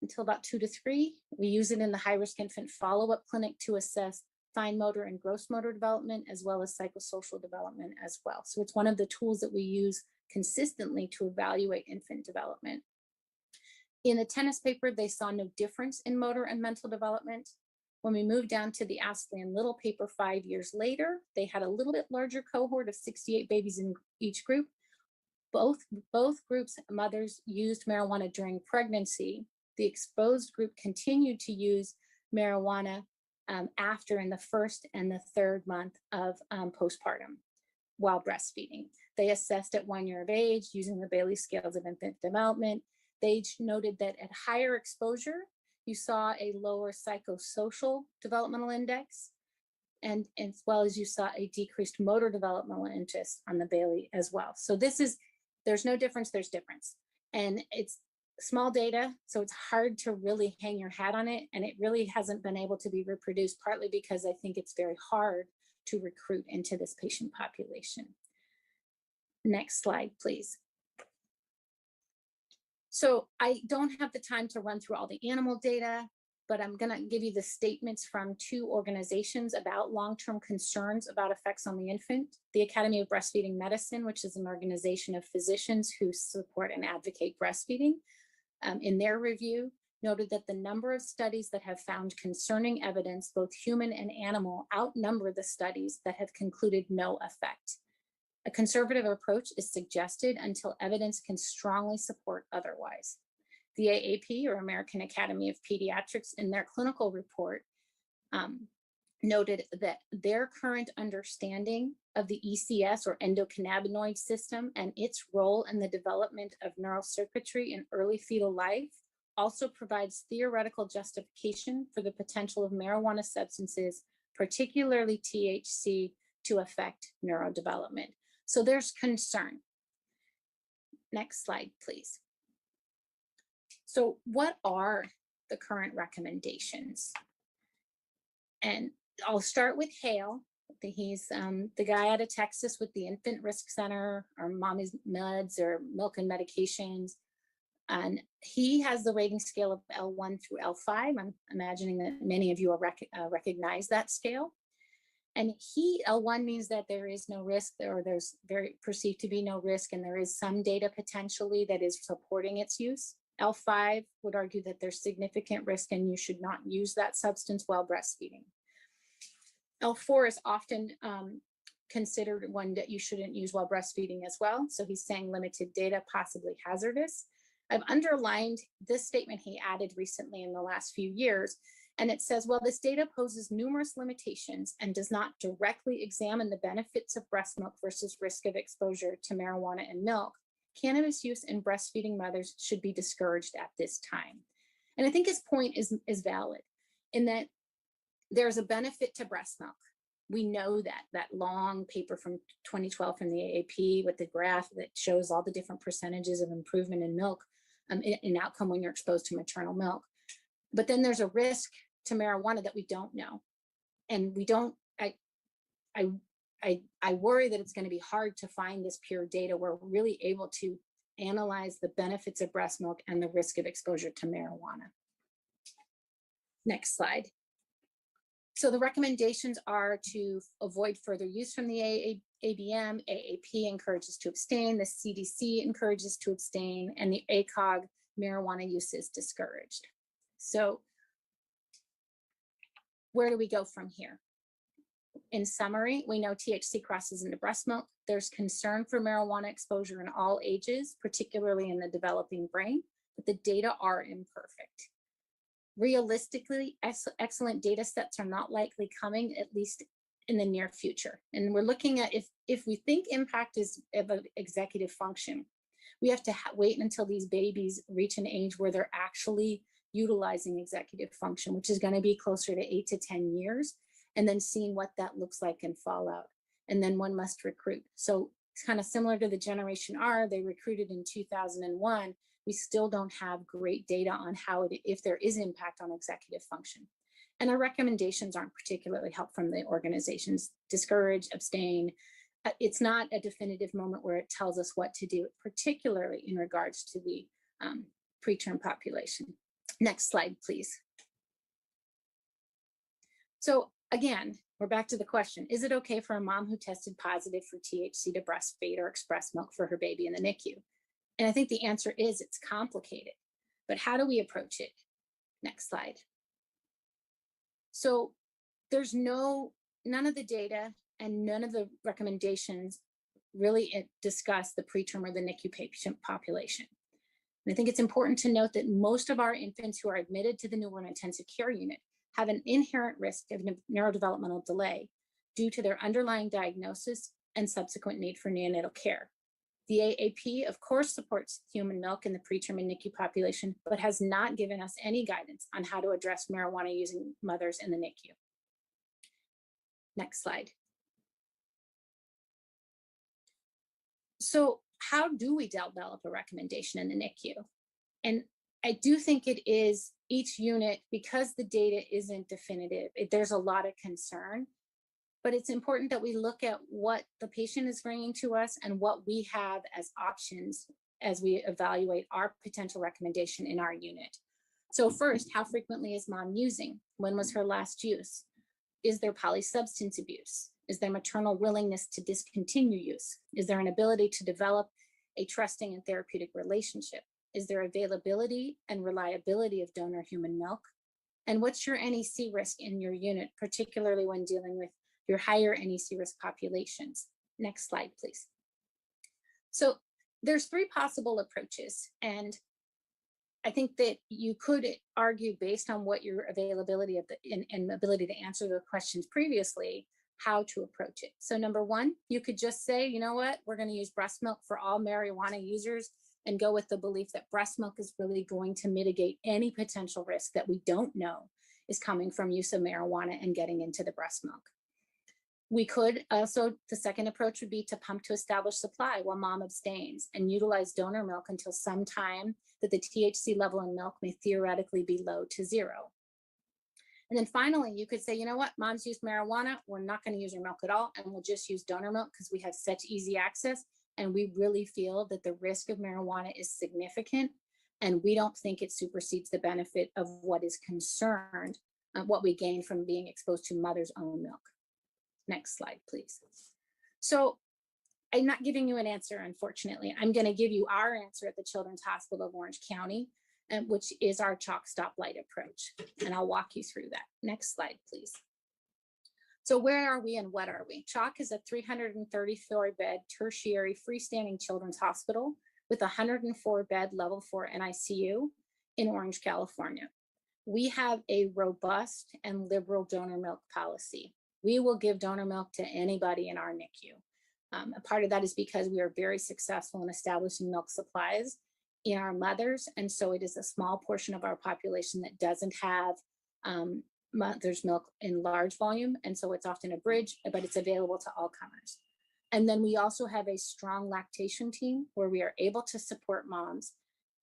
until about 2 to 3. We use it in the high-risk infant follow-up clinic to assess fine motor and gross motor development, as well as psychosocial development as well. So it's one of the tools that we use consistently to evaluate infant development. In the tennis paper, they saw no difference in motor and mental development. When we moved down to the Astley and Little paper 5 years later, they had a little bit larger cohort of 68 babies in each group. Both groups, mothers used marijuana during pregnancy. The exposed group continued to use marijuana after in the first and the third month of postpartum while breastfeeding. They assessed at 1 year of age using the Bailey scales of infant development. They noted that at higher exposure, you saw a lower psychosocial developmental index, and as well as you saw a decreased motor developmental interest on the Bailey as well. So there's no difference, there's difference. And it's small data, so it's hard to really hang your hat on it. And it really hasn't been able to be reproduced, partly because I think it's very hard to recruit into this patient population. Next slide, please. So I don't have the time to run through all the animal data, but I'm gonna give you the statements from 2 organizations about long-term concerns about effects on the infant. The Academy of Breastfeeding Medicine, which is an organization of physicians who support and advocate breastfeeding, in their review, noted that the number of studies that have found concerning evidence, both human and animal, outnumber the studies that have concluded no effect. A conservative approach is suggested until evidence can strongly support otherwise. The AAP, or American Academy of Pediatrics, in their clinical report, noted that their current understanding of the ECS, or endocannabinoid system, and its role in the development of neurocircuitry in early fetal life also provides theoretical justification for the potential of marijuana substances, particularly THC, to affect neurodevelopment. So there's concern. Next slide, please. So what are the current recommendations? And I'll start with Hale. He's the guy out of Texas with the Infant Risk Center, or Mommy's Meds, or Milk and Medications. And he has the rating scale of L1 through L5. I'm imagining that many of you will recognize that scale. And L1 means that there is no risk, or there's perceived to be no risk, and there is some data potentially that is supporting its use. L5 would argue that there's significant risk and you should not use that substance while breastfeeding. L4 is often considered one that you shouldn't use while breastfeeding as well. So he's saying limited data, possibly hazardous. I've underlined this statement he added recently in the last few years. And it says, well, this data poses numerous limitations and does not directly examine the benefits of breast milk versus risk of exposure to marijuana and milk. Cannabis use in breastfeeding mothers should be discouraged at this time. And I think his point is valid in that there's a benefit to breast milk. We know that long paper from 2012 from the AAP with the graph that shows all the different percentages of improvement in milk in outcome when you're exposed to maternal milk. But then there's a risk to marijuana that we don't know. And we don't, I worry that it's going to be hard to find this pure data where we're really able to analyze the benefits of breast milk and the risk of exposure to marijuana. Next slide. So the recommendations are to avoid further use from the ABM, AAP encourages to abstain, the CDC encourages to abstain, and the ACOG, marijuana use is discouraged. So where do we go from here? In summary, we know THC crosses into breast milk. There's concern for marijuana exposure in all ages, particularly in the developing brain, but the data are imperfect. Realistically, excellent data sets are not likely coming, at least in the near future. And we're looking at if we think impact is of executive function, we have to wait until these babies reach an age where they're actually utilizing executive function, which is going to be closer to 8 to 10 years, and then seeing what that looks like in fallout. And then one must recruit. So it's kind of similar to the Generation R. They recruited in 2001. We still don't have great data on how if there is impact on executive function. And our recommendations aren't particularly helpful from the organizations. Discourage, abstain. It's not a definitive moment where it tells us what to do, particularly in regards to the preterm population. Next slide, please. So again, we're back to the question, is it okay for a mom who tested positive for THC to breastfeed or express milk for her baby in the NICU? And I think the answer is it's complicated, but how do we approach it? Next slide. So there's none of the data and none of the recommendations really discuss the preterm or the NICU patient population. And I think it's important to note that most of our infants who are admitted to the newborn intensive care unit have an inherent risk of neurodevelopmental delay due to their underlying diagnosis and subsequent need for neonatal care. The AAP, of course, supports human milk in the preterm and NICU population, but has not given us any guidance on how to address marijuana-using mothers in the NICU. Next slide. So how do we develop a recommendation in the NICU? And I do think it is each unit, because the data isn't definitive, there's a lot of concern, but it's important that we look at what the patient is bringing to us and what we have as options as we evaluate our potential recommendation in our unit. So first, how frequently is mom using? When was her last use? Is there polysubstance abuse? Is there maternal willingness to discontinue use? Is there an ability to develop a trusting and therapeutic relationship? Is there availability and reliability of donor human milk? And what's your NEC risk in your unit, particularly when dealing with your higher NEC risk populations? Next slide, please. So there's 3 possible approaches. And I think that you could argue, based on what your availability of and ability to answer the questions previously, how to approach it. So number 1, you could just say, you know what, we're going to use breast milk for all marijuana users and go with the belief that breast milk is really going to mitigate any potential risk that we don't know is coming from use of marijuana and getting into the breast milk. We could also, the second approach would be to pump to establish supply while mom abstains and utilize donor milk until some time that the THC level in milk may theoretically be low to 0. And then finally, you could say, you know what, mom's used marijuana, we're not going to use her milk at all, and we'll just use donor milk because we have such easy access, and we really feel that the risk of marijuana is significant, and we don't think it supersedes the benefit of what is concerned, what we gain from being exposed to mother's own milk. Next slide, please. So I'm not giving you an answer, unfortunately. I'm going to give you our answer at the Children's Hospital of Orange County, which is our chalk stoplight approach. And I'll walk you through that. Next slide, please. So where are we and what are we? Chalk is a 334-bed tertiary freestanding children's hospital with a 104-bed level 4 NICU in Orange, California. We have a robust and liberal donor milk policy. We will give donor milk to anybody in our NICU. A part of that is because we are very successful in establishing milk supplies in our mothers, and so it is a small portion of our population that doesn't have mother's milk in large volume, and so it's often a bridge, but it's available to all comers. And then we also have a strong lactation team where we are able to support moms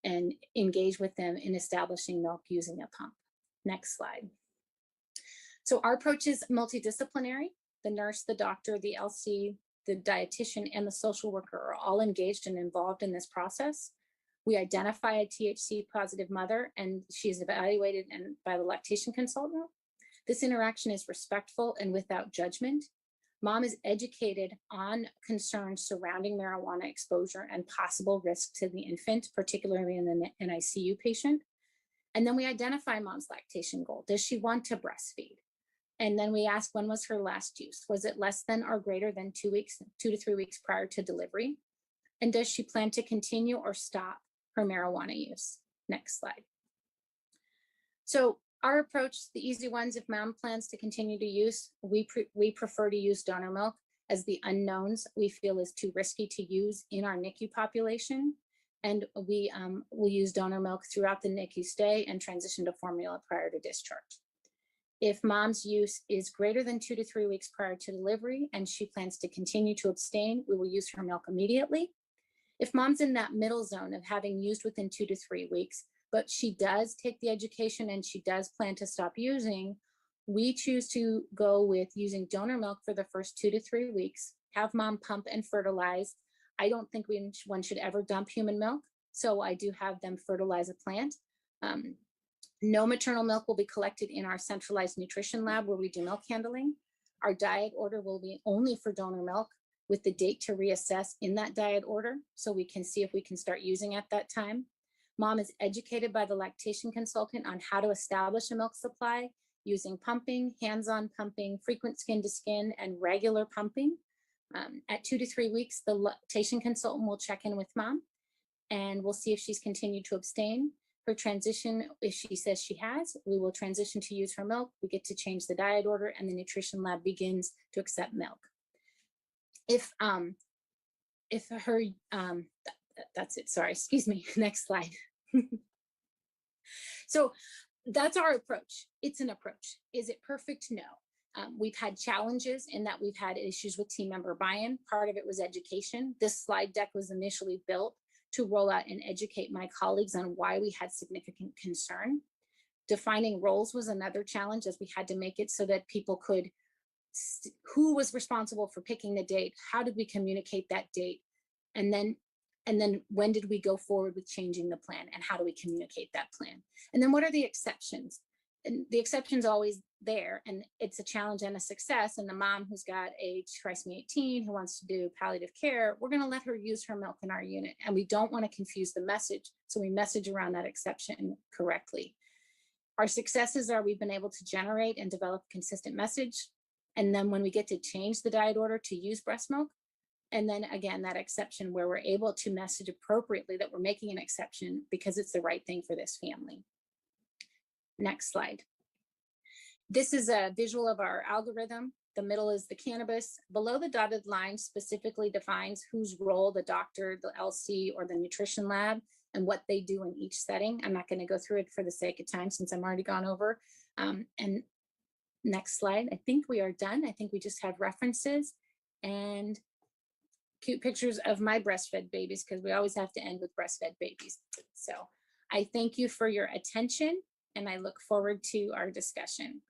and engage with them in establishing milk using a pump. Next slide. So our approach is multidisciplinary. The nurse, the doctor, the LC, the dietitian, and the social worker are all engaged and involved in this process. We identify a THC positive mother, and she is evaluated by the lactation consultant. This interaction is respectful and without judgment. Mom is educated on concerns surrounding marijuana exposure and possible risk to the infant, particularly in the NICU patient. And then we identify mom's lactation goal. Does she want to breastfeed? And then we ask, when was her last use? Was it less than or greater than 2 to 3 weeks prior to delivery? And does she plan to continue or stop her marijuana use? Next slide. So our approach, the easy ones, if mom plans to continue to use, we prefer to use donor milk, as the unknowns we feel is too risky to use in our NICU population. And we will use donor milk throughout the NICU stay and transition to formula prior to discharge. If mom's use is greater than 2 to 3 weeks prior to delivery and she plans to continue to abstain, we will use her milk immediately. If mom's in that middle zone of having used within 2 to 3 weeks, but she does take the education and she does plan to stop using, we choose to go with using donor milk for the first 2 to 3 weeks, have mom pump and fertilize. I don't think one should ever dump human milk, so I do have them fertilize a plant. No maternal milk will be collected in our centralized nutrition lab where we do milk handling. Our diet order will be only for donor milk, with the date to reassess in that diet order, so we can see if we can start using at that time. Mom is educated by the lactation consultant on how to establish a milk supply using pumping, hands-on pumping, frequent skin-to-skin, and regular pumping. At 2 to 3 weeks, the lactation consultant will check in with mom, and we'll see if she's continued to abstain. Her transition, if she says she has, we will transition to use her milk. We get to change the diet order, and the nutrition lab begins to accept milk. If her, that's it. Sorry, excuse me. Next slide. So that's our approach. It's an approach. Is it perfect? No. We've had challenges in that we've had issues with team member buy-in. Part of it was education. This slide deck was initially built to roll out and educate my colleagues on why we had significant concern. Defining roles was another challenge, as we had to make it so that people could, who was responsible for picking the date, how did we communicate that date, and then when did we go forward with changing the plan, and how do we communicate that plan? And then what are the exceptions? And the exception's always there, and it's a challenge and a success. And the mom who's got a trisomy 18 who wants to do palliative care, we're going to let her use her milk in our unit, and we don't want to confuse the message, so we message around that exception correctly. Our successes are we've been able to generate and develop a consistent message, and then when we get to change the diet order to use breast milk, and then again that exception where we're able to message appropriately that we're making an exception because it's the right thing for this family. Next slide. This is a visual of our algorithm. The middle is the cannabis. Below the dotted line specifically defines whose role the doctor, the LC, or the nutrition lab, and what they do in each setting. I'm not going to go through it for the sake of time since I'm already gone over. And next slide. I think we are done. I think we just have references and cute pictures of my breastfed babies, because we always have to end with breastfed babies. So I thank you for your attention, and I look forward to our discussion.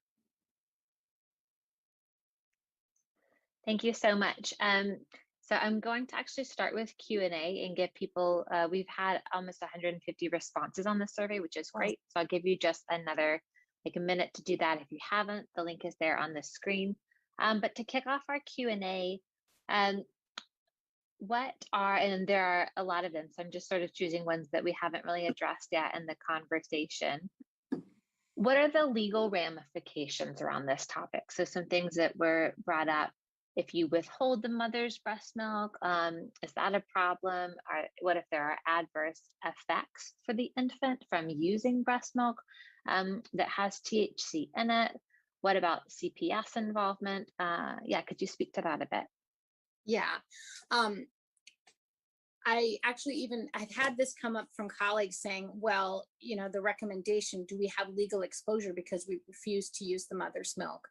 Thank you so much. So I'm going to actually start with Q&A and give people, we've had almost 150 responses on the survey, which is great. So I'll give you just another, like a minute to do that if you haven't. The link is there on the screen. But to kick off our Q&A, what are, and there are a lot of them, so I'm just sort of choosing ones that we haven't really addressed yet in the conversation. What are the legal ramifications around this topic? So some things that were brought up. If you withhold the mother's breast milk, is that a problem? Or what if there are adverse effects for the infant from using breast milk that has THC in it? What about CPS involvement? Yeah, could you speak to that a bit? Yeah. I actually I've had this come up from colleagues saying, well, you know, the recommendation, do we have legal exposure because we refuse to use the mother's milk?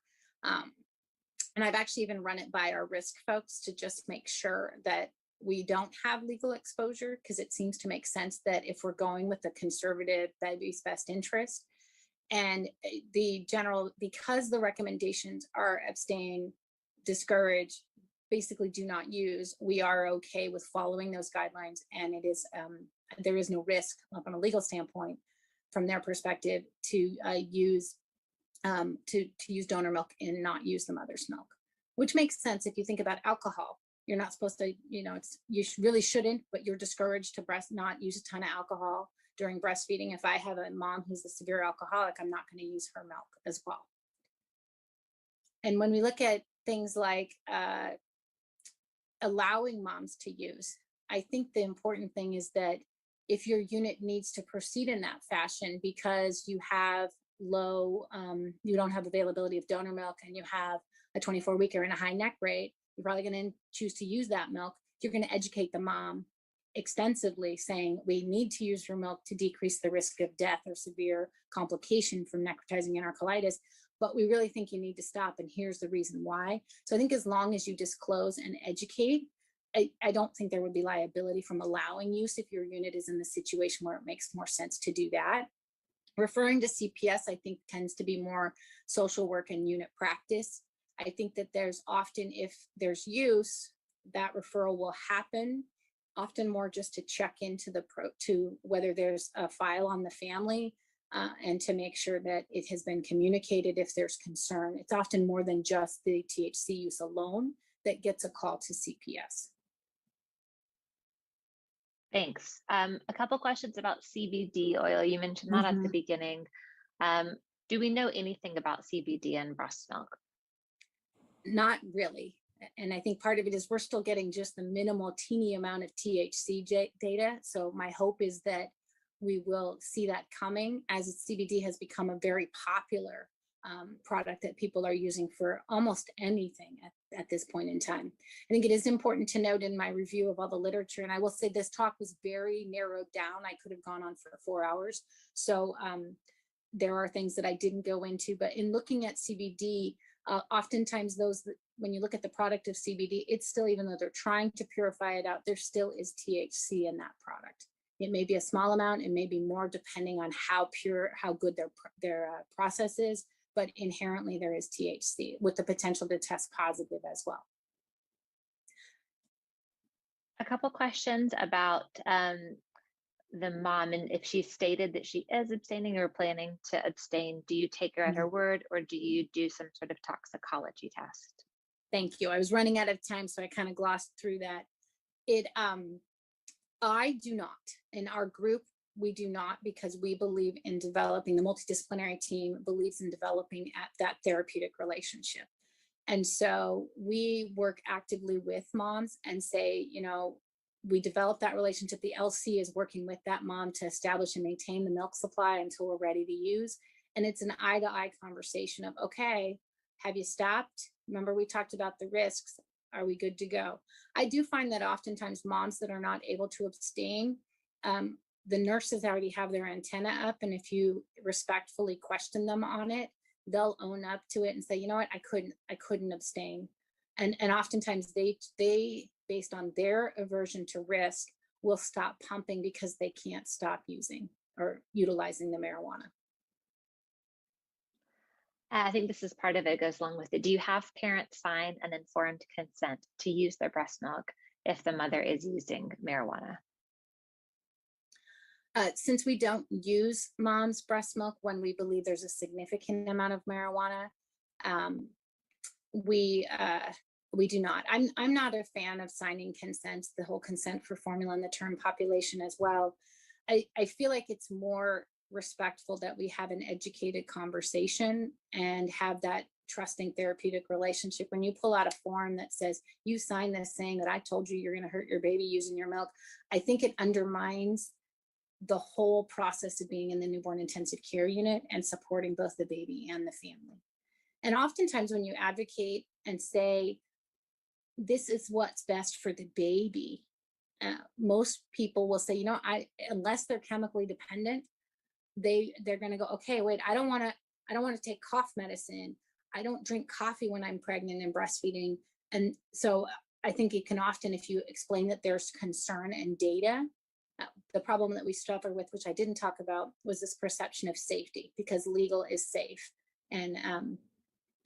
And I've actually even run it by our risk folks to just make sure that we don't have legal exposure, because it seems to make sense that if we're going with the conservative baby's best interest and the general, because the recommendations are abstain, discourage, basically do not use, we are okay with following those guidelines, and it is there is no risk from a legal standpoint from their perspective to use donor milk and not use the mother's milk, which makes sense if you think about alcohol. You're not supposed to, you know, really shouldn't, but you're discouraged to not use a ton of alcohol during breastfeeding. If I have a mom who's a severe alcoholic, I'm not going to use her milk as well. And when we look at things like allowing moms to use, I think the important thing is that if your unit needs to proceed in that fashion because you have low, you don't have availability of donor milk and you have a 24-weeker and a high neck rate, you're probably going to choose to use that milk. You're going to educate the mom extensively saying we need to use your milk to decrease the risk of death or severe complication from necrotizing enterocolitis, but we really think you need to stop, and here's the reason why. So I think as long as you disclose and educate, I don't think there would be liability from allowing use if your unit is in the situation where it makes more sense to do that. Referring to CPS, I think tends to be more social work and unit practice. I think that there's often, if there's use, that referral will happen, often more just to check into to whether there's a file on the family and to make sure that it has been communicated if there's concern. It's often more than just the THC use alone that gets a call to CPS. Thanks. A couple questions about CBD oil. You mentioned that at the beginning. Do we know anything about CBD in breast milk? Not really. And I think part of it is we're still getting just the minimal teeny amount of THC data. So my hope is that we will see that coming as CBD has become a very popular product that people are using for almost anything at this point in time. I think it is important to note in my review of all the literature, and I will say this talk was very narrowed down. I could have gone on for 4 hours. So there are things that I didn't go into, but in looking at CBD, oftentimes when you look at the product of CBD, it's still, even though they're trying to purify it out, there still is THC in that product. It may be a small amount, it may be more depending on how pure, how good their process is, but inherently there is THC with the potential to test positive as well. A couple questions about the mom, and if she stated that she is abstaining or planning to abstain, do you take her at her word, or do you do some sort of toxicology test? Thank you. I was running out of time, so I kind of glossed through that. I do not. In our group, we do not, because we believe in developing, the multidisciplinary team believes in developing at that therapeutic relationship. And so we work actively with moms and say, you know, we develop that relationship. The LC is working with that mom to establish and maintain the milk supply until we're ready to use. And it's an eye-to-eye conversation of, okay, have you stopped? Remember, we talked about the risks. Are we good to go? I do find that oftentimes moms that are not able to abstain, the nurses already have their antenna up. And if you respectfully question them on it, they'll own up to it and say, you know what, I couldn't abstain. And oftentimes they, based on their aversion to risk, will stop pumping because they can't stop using or utilizing the marijuana. I think this is part of it, goes along with it. Do you have parents sign an informed consent to use their breast milk if the mother is using marijuana? Since we don't use mom's breast milk when we believe there's a significant amount of marijuana, we do not. I'm not a fan of signing consents, the whole consent for formula and the term population as well. I feel like it's more respectful that we have an educated conversation and have that trusting therapeutic relationship. When you pull out a form that says you sign this saying that I told you you're going to hurt your baby using your milk, I think it undermines the whole process of being in the newborn intensive care unit and supporting both the baby and the family. And oftentimes when you advocate and say, this is what's best for the baby, most people will say, you know, unless they're chemically dependent, they're going to go, okay, wait, I don't want to take cough medicine. I don't drink coffee when I'm pregnant and breastfeeding. And so I think it can often, if you explain that there's concern and data, the problem that we suffer with, which I didn't talk about, was this perception of safety, because legal is safe. And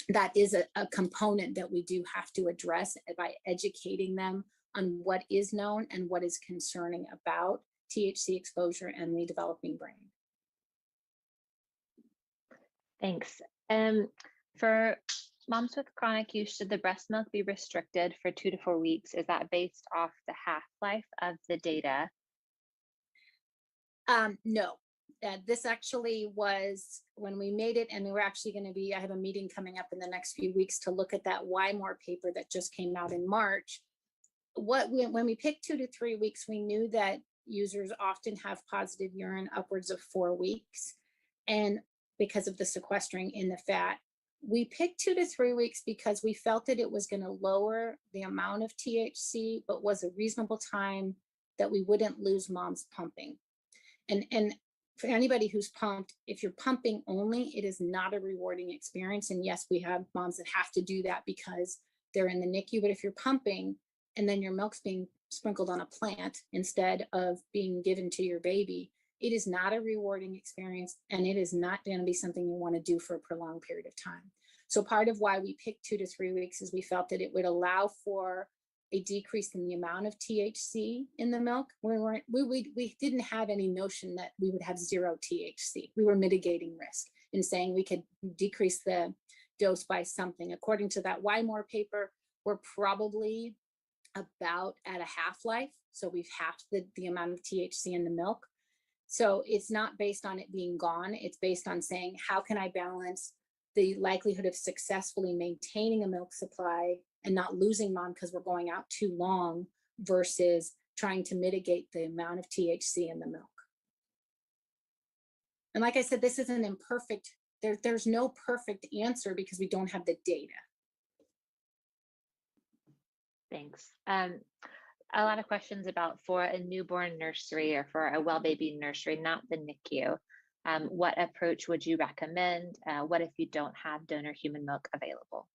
that is a component that we do have to address by educating them on what is known and what is concerning about THC exposure and the developing brain. Thanks. For moms with chronic use, should the breast milk be restricted for 2 to 4 weeks? Is that based off the half-life of the data? No, this actually was when we made it, and we were actually going to be, I have a meeting coming up in the next few weeks to look at that Why More paper that just came out in March. When we picked 2 to 3 weeks, we knew that users often have positive urine upwards of 4 weeks. And because of the sequestering in the fat, we picked 2 to 3 weeks because we felt that it was going to lower the amount of THC, but was a reasonable time that we wouldn't lose mom's pumping. And for anybody who's pumped, if you're pumping only, it is not a rewarding experience. And yes, we have moms that have to do that because they're in the NICU, but if you're pumping and then your milk's being sprinkled on a plant instead of being given to your baby, it is not a rewarding experience, and it is not going to be something you want to do for a prolonged period of time. So part of why we picked 2 to 3 weeks is we felt that it would allow for a decrease in the amount of THC in the milk. We didn't have any notion that we would have 0 THC. We were mitigating risk in saying we could decrease the dose by something. According to that Why More paper, we're probably about at a half-life. So we've halved the amount of THC in the milk. So it's not based on it being gone. It's based on saying, how can I balance the likelihood of successfully maintaining a milk supply and not losing mom because we're going out too long versus trying to mitigate the amount of THC in the milk. And like I said, this is an imperfect, there's no perfect answer because we don't have the data. Thanks. A lot of questions about for a newborn nursery or for a well baby nursery, not the NICU. What approach would you recommend? What if you don't have donor human milk available?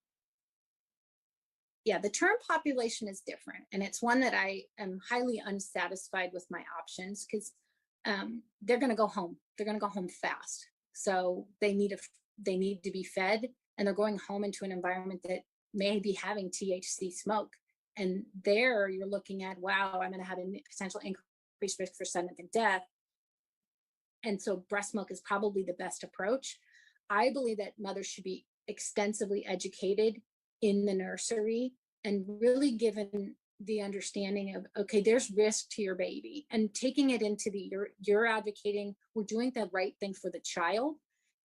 Yeah, the term population is different. And it's one that I am highly unsatisfied with my options because they're going to go home. They're going to go home fast. So they need to be fed, and they're going home into an environment that may be having THC smoke. And there you're looking at, wow, I'm going to have a potential increased risk for sudden infant death. And so breast milk is probably the best approach. I believe that mothers should be extensively educated in the nursery and really given the understanding of, okay, there's risk to your baby, and taking it into you're advocating, we're doing the right thing for the child,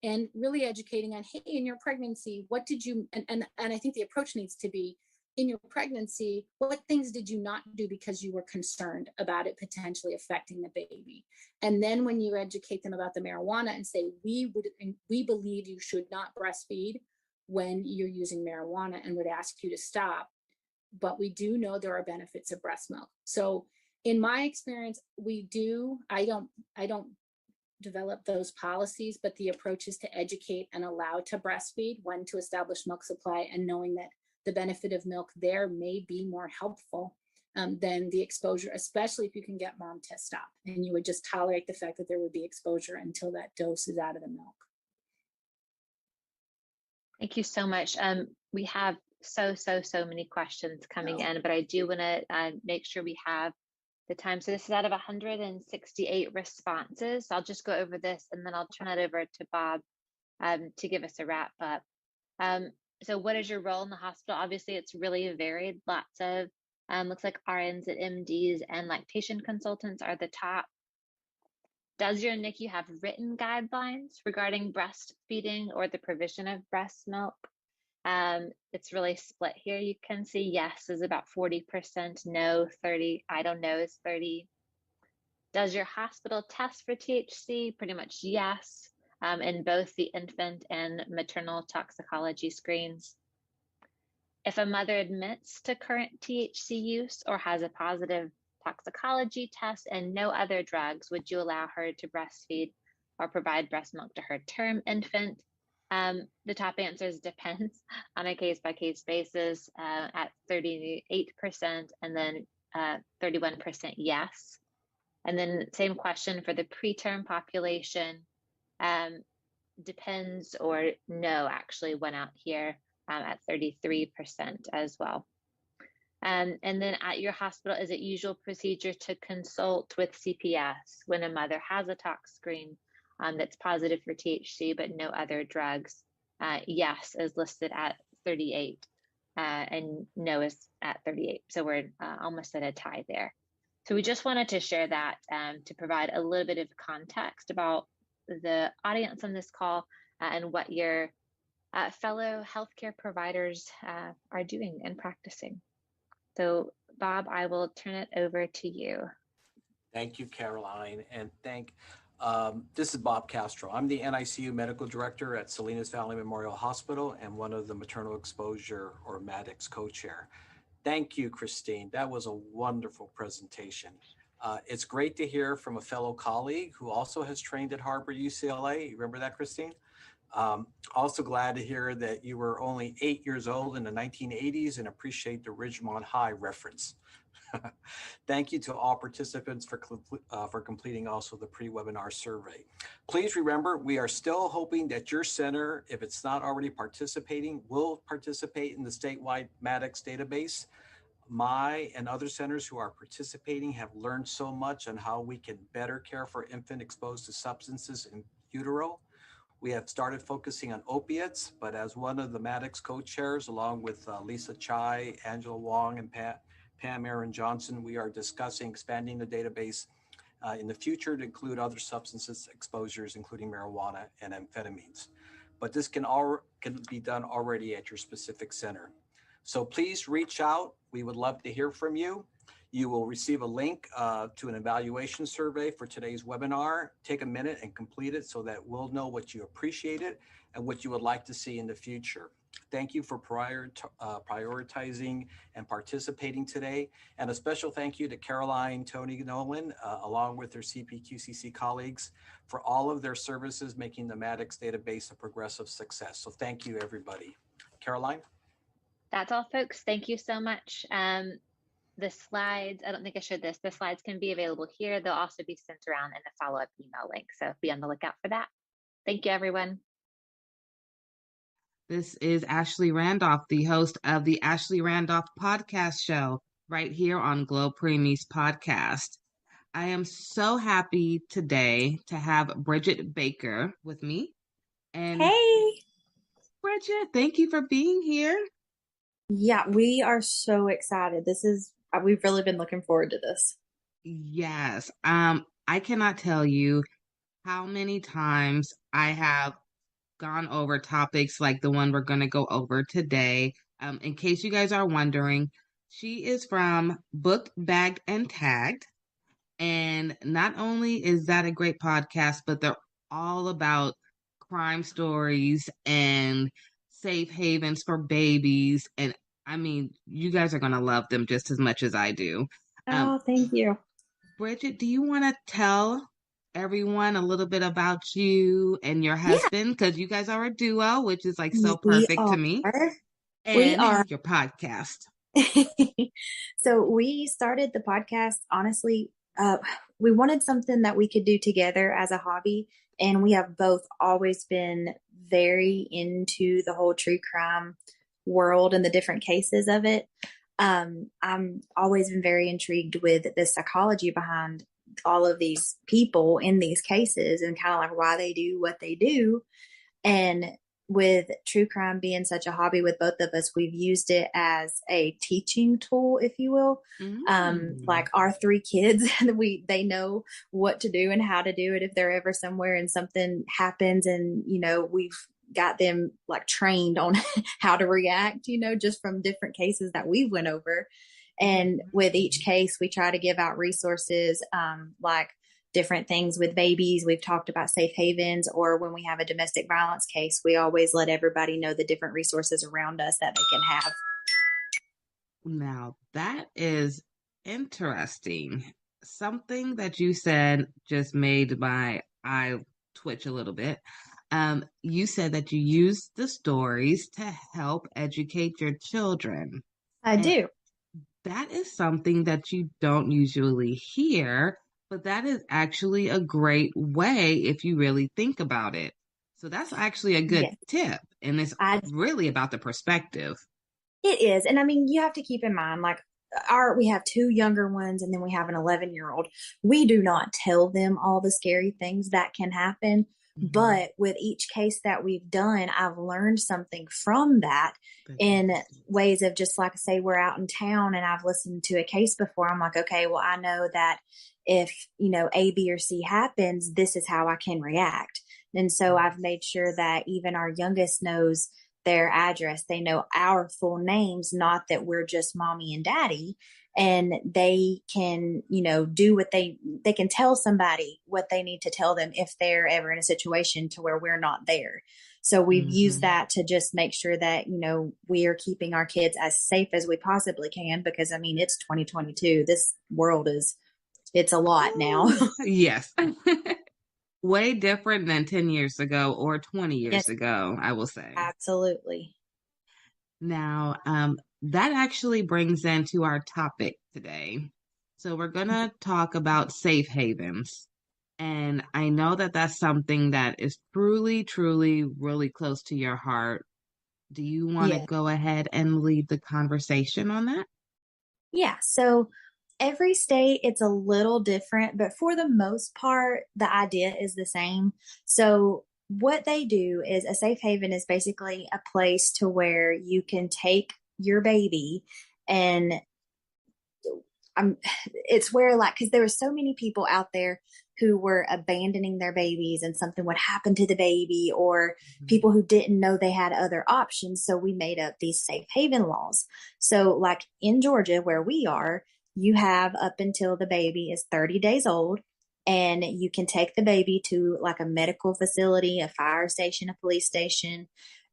and really educating on, hey, in your pregnancy, what did you, and I think the approach needs to be, in your pregnancy, what things did you not do because you were concerned about it potentially affecting the baby? And then when you educate them about the marijuana and say, we believe you should not breastfeed when you're using marijuana and would ask you to stop, but we do know there are benefits of breast milk. So in my experience, I don't develop those policies, but the approach is to educate and allow to breastfeed, when to establish milk supply, and knowing that the benefit of milk there may be more helpful than the exposure, especially if you can get mom to stop. And you would just tolerate the fact that there would be exposure until that dose is out of the milk. Thank you so much. We have so many questions coming in, but I do want to make sure we have the time. So this is out of 168 responses. So I'll just go over this and then I'll turn it over to Bob to give us a wrap up. So what is your role in the hospital? Obviously, it's really varied. Lots of, looks like RNs and MDs and lactation consultants are the top. Does your NICU have written guidelines regarding breastfeeding or the provision of breast milk? It's really split here. You can see yes is about 40%, no 30, I don't know is 30. Does your hospital test for THC? Pretty much yes. In both the infant and maternal toxicology screens. If a mother admits to current THC use or has a positive toxicology test and no other drugs, would you allow her to breastfeed or provide breast milk to her term infant? The top answers depends on a case-by-case basis at 38%, and then 31% yes. And then same question for the preterm population. Depends or no actually went out here at 33% as well. And then at your hospital, is it usual procedure to consult with CPS when a mother has a tox screen that's positive for THC but no other drugs? Yes is listed at 38 and no is at 38. So we're almost at a tie there. So we just wanted to share that to provide a little bit of context about the audience on this call and what your fellow healthcare providers are doing and practicing. So Bob, I will turn it over to you. Thank you, Caroline, and this is Bob Castro. I'm the NICU Medical Director at Salinas Valley Memorial Hospital and one of the maternal exposure or MADEX co-chair. Thank you, Christine. That was a wonderful presentation. It's great to hear from a fellow colleague who also has trained at Harvard UCLA. You remember that, Christine? Also glad to hear that you were only 8 years old in the 1980s and appreciate the Ridgemont High reference. Thank you to all participants for completing also the pre-webinar survey. Please remember, we are still hoping that your center, if it's not already participating, will participate in the statewide MADEX database. My and other centers who are participating have learned so much on how we can better care for infant exposed to substances in utero. We have started focusing on opiates, but as one of the MADEX co-chairs, along with Lisa Chai, Angela Wong, and Pam Aaron Johnson, we are discussing expanding the database in the future to include other substances exposures, including marijuana and amphetamines. But this can be done already at your specific center. So please reach out. We would love to hear from you. You will receive a link to an evaluation survey for today's webinar. Take a minute and complete it so that we'll know what you appreciated and what you would like to see in the future. Thank you for prioritizing and participating today. And a special thank you to Caroline, Tony, Nolan, along with their CPQCC colleagues for all of their services making the Maddox database a progressive success. So thank you, everybody. Caroline? That's all, folks. Thank you so much. The slides, I don't think I showed this, the slides can be available here. They'll also be sent around in a follow-up email link. So be on the lookout for that. Thank you, everyone. This is Ashley Randolph, the host of the Ashley Randolph Podcast Show, right here on Glo Preemies Podcast. I am so happy today to have Bridget Baker with me. And hey, Bridget, thank you for being here. Yeah, we are so excited. We've really been looking forward to this. Yes. I cannot tell you how many times I have gone over topics like the one we're going to go over today. In case you guys are wondering, she is from Booked, Bagged, and Tagged. And not only is that a great podcast, but they're all about crime stories and safe havens for babies. And I mean, you guys are going to love them just as much as I do. Oh, thank you. Bridget, do you want to tell everyone a little bit about you and your husband? Because you guys are a duo, which is like so perfect to me. And we are. Your podcast. So we started the podcast, honestly, we wanted something that we could do together as a hobby. And we have both always been very into the whole true crime world and the different cases of it. I'm always been very intrigued with the psychology behind all of these people in these cases and kind of like why they do what they do. And with true crime being such a hobby with both of us, we've used it as a teaching tool, if you will. Like our 3 kids, they know what to do and how to do it if they're ever somewhere and something happens, and we've got them like trained on how to react, just from different cases that we went over. And with each case, we try to give out resources, like different things with babies. We've talked about safe havens, or when we have a domestic violence case, we always let everybody know the different resources around us that they can have. Now, that is interesting. Something that you said just made my eye twitch a little bit. You said that you use the stories to help educate your children. I do. That is something that you don't usually hear, but that is actually a great way if you really think about it. So that's actually a good tip. And it's really about the perspective. It is. And I mean, you have to keep in mind, like we have 2 younger ones and then we have an 11-year-old. We do not tell them all the scary things that can happen. But with each case that we've done, I've learned something from that in ways of just like, say, we're out in town and I've listened to a case before. I'm like, okay, well, I know that if, A, B, or C happens, this is how I can react. And so I've made sure that even our youngest knows their address. They know our full names, not that we're just mommy and daddy. And they can, do what they can tell somebody what they need to tell them if they're ever in a situation to where we're not there. So we've used that to just make sure that, we are keeping our kids as safe as we possibly can, because I mean, it's 2022. This world it's a lot now. Yes. Way different than 10 years ago or 20 years ago, I will say. Absolutely. Now, that actually brings into our topic today. So we're going to talk about safe havens. And I know that that's something that is truly, truly, really close to your heart. Do you want to go ahead and lead the conversation on that? Yeah. So every state, it's a little different, but for the most part, the idea is the same. So what they do is a safe haven is basically a place to where you can take your baby, and it's where, like, because there were so many people out there who were abandoning their babies and something would happen to the baby, or people who didn't know they had other options. So we made up these safe haven laws. So like in Georgia, where we are, you have up until the baby is 30 days old, and you can take the baby to like a medical facility, a fire station, a police station,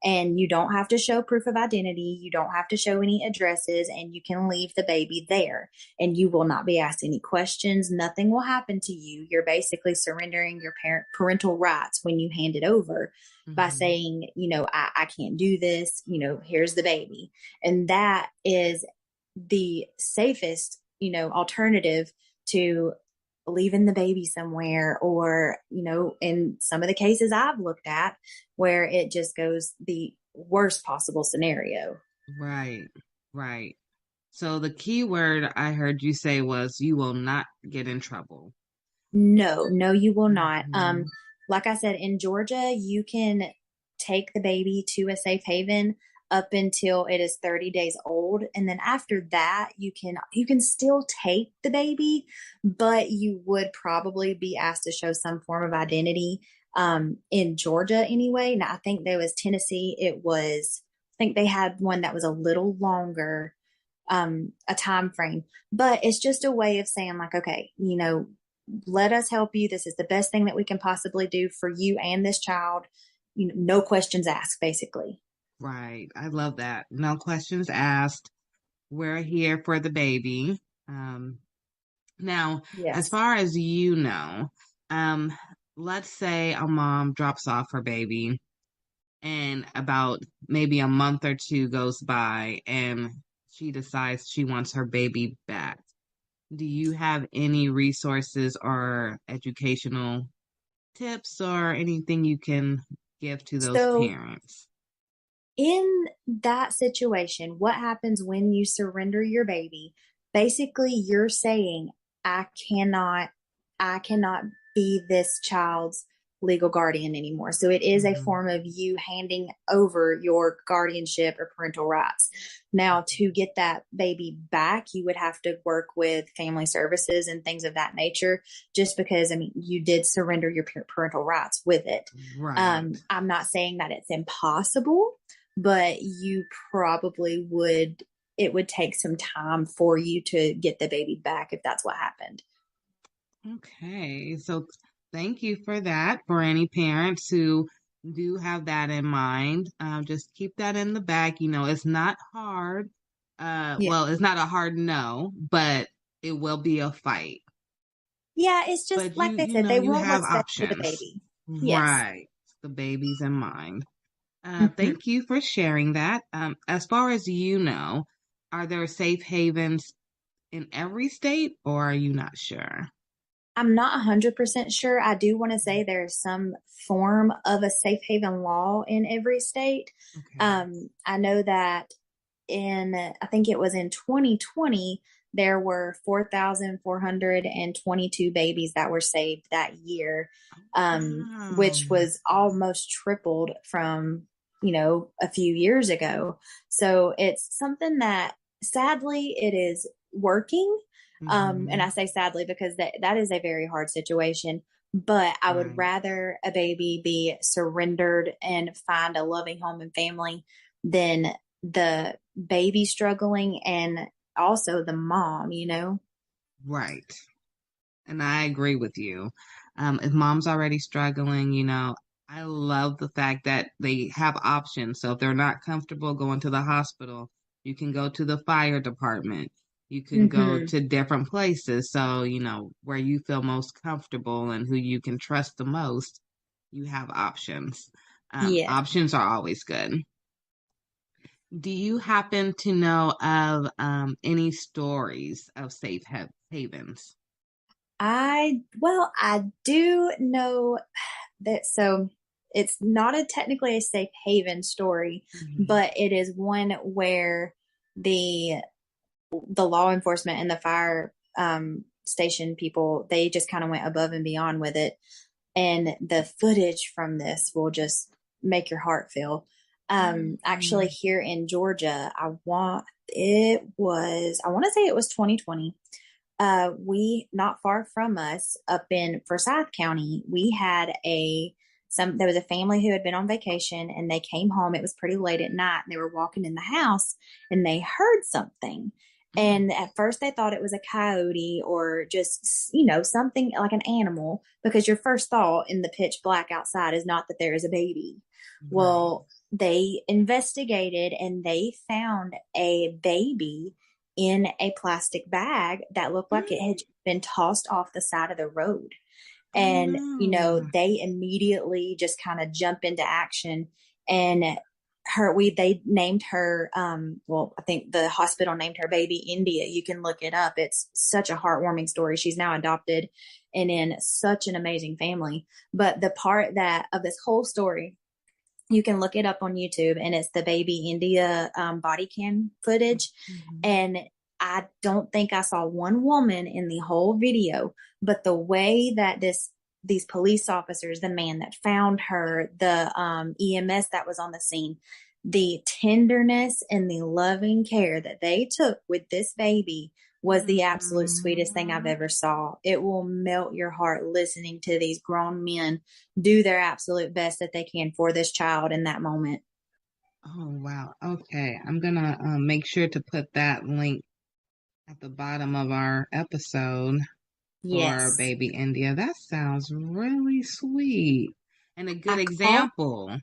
and you don't have to show proof of identity. You don't have to show any addresses, and you can leave the baby there, and you will not be asked any questions. Nothing will happen to you. You're basically surrendering your parental rights when you hand it over by saying, I can't do this, here's the baby. And that is the safest, alternative to leaving the baby somewhere, or, in some of the cases I've looked at where it just goes the worst possible scenario. Right, right. So the key word I heard you say was you will not get in trouble. No, you will not. Like I said, in Georgia, you can take the baby to a safe haven up until it is 30 days old. And then after that, you can still take the baby, but you would probably be asked to show some form of identity. In Georgia anyway. Now I think there was Tennessee. I think they had one that was a little longer, a time frame, but it's just a way of saying like, okay, let us help you. This is the best thing that we can possibly do for you and this child. No questions asked, basically. Right. I love that. No questions asked. We're here for the baby. Now, Yes. as far as let's say a mom drops off her baby and about maybe a month or two goes by and she decides she wants her baby back. Do you have any resources or educational tips or anything you can give to those parents? In that situation, what happens when you surrender your baby? Basically, you're saying, I cannot be this child's legal guardian anymore. So it is a form of you handing over your guardianship or parental rights. Now, to get that baby back, you would have to work with family services and things of that nature, just because, you did surrender your parental rights with it. Right. I'm not saying that it's impossible, but you probably it would take some time for you to get the baby back if that's what happened. Okay, so thank you for that. For any parents who do have that in mind, just keep that in the back. It's not hard. Well, it's not a hard no, but it will be a fight. Yeah, it's just but like they said, they want have what's best options. for the baby. Right, the baby's in mind. Mhm. Thank you for sharing that. As far as are there safe havens in every state, or are you not sure? I'm not 100% sure. I do want to say there's some form of a safe haven law in every state. Okay. I know that I think it was in 2020, there were 4,422 babies that were saved that year, which was almost tripled from, a few years ago. So it's something that sadly it is working. And I say sadly because that is a very hard situation, but I would rather a baby be surrendered and find a loving home and family than the baby struggling and also the mom, Right. And I agree with you. If mom's already struggling, I love the fact that they have options. So if they're not comfortable going to the hospital, you can go to the fire department. You can go to different places. So, where you feel most comfortable and who you can trust the most, you have options. Options are always good. Do you happen to know of any stories of safe havens? I do know that. So it's not technically a safe haven story, but it is one where the law enforcement and the fire station people, they just kind of went above and beyond with it. And the footage from this will just make your heart feel. Actually here in Georgia, I want to say it was 2020. We, not far from us up in Forsyth County, we had there was a family who had been on vacation and they came home. It was pretty late at night and they were walking in the house and they heard something. And at first they thought it was a coyote or just, something like an animal, because your first thought in the pitch black outside is not that there is a baby. Right. Well, they investigated and they found a baby in a plastic bag that looked like it had been tossed off the side of the road. And, they immediately just kind of jump into action, and they named her, I think the hospital named her baby India. You can look it up. It's such a heartwarming story. She's now adopted and in such an amazing family. But the part of this whole story, you can look it up on YouTube, and it's the baby India body cam footage. Mm-hmm. And I don't think I saw one woman in the whole video, but the way that these police officers, the man that found her, the EMS that was on the scene, the tenderness and the loving care that they took with this baby was the absolute sweetest thing I've ever saw. It will melt your heart listening to these grown men do their absolute best that they can for this child in that moment. Oh, wow. Okay. I'm going to make sure to put that link at the bottom of our episode for baby India. That sounds really sweet and a good example.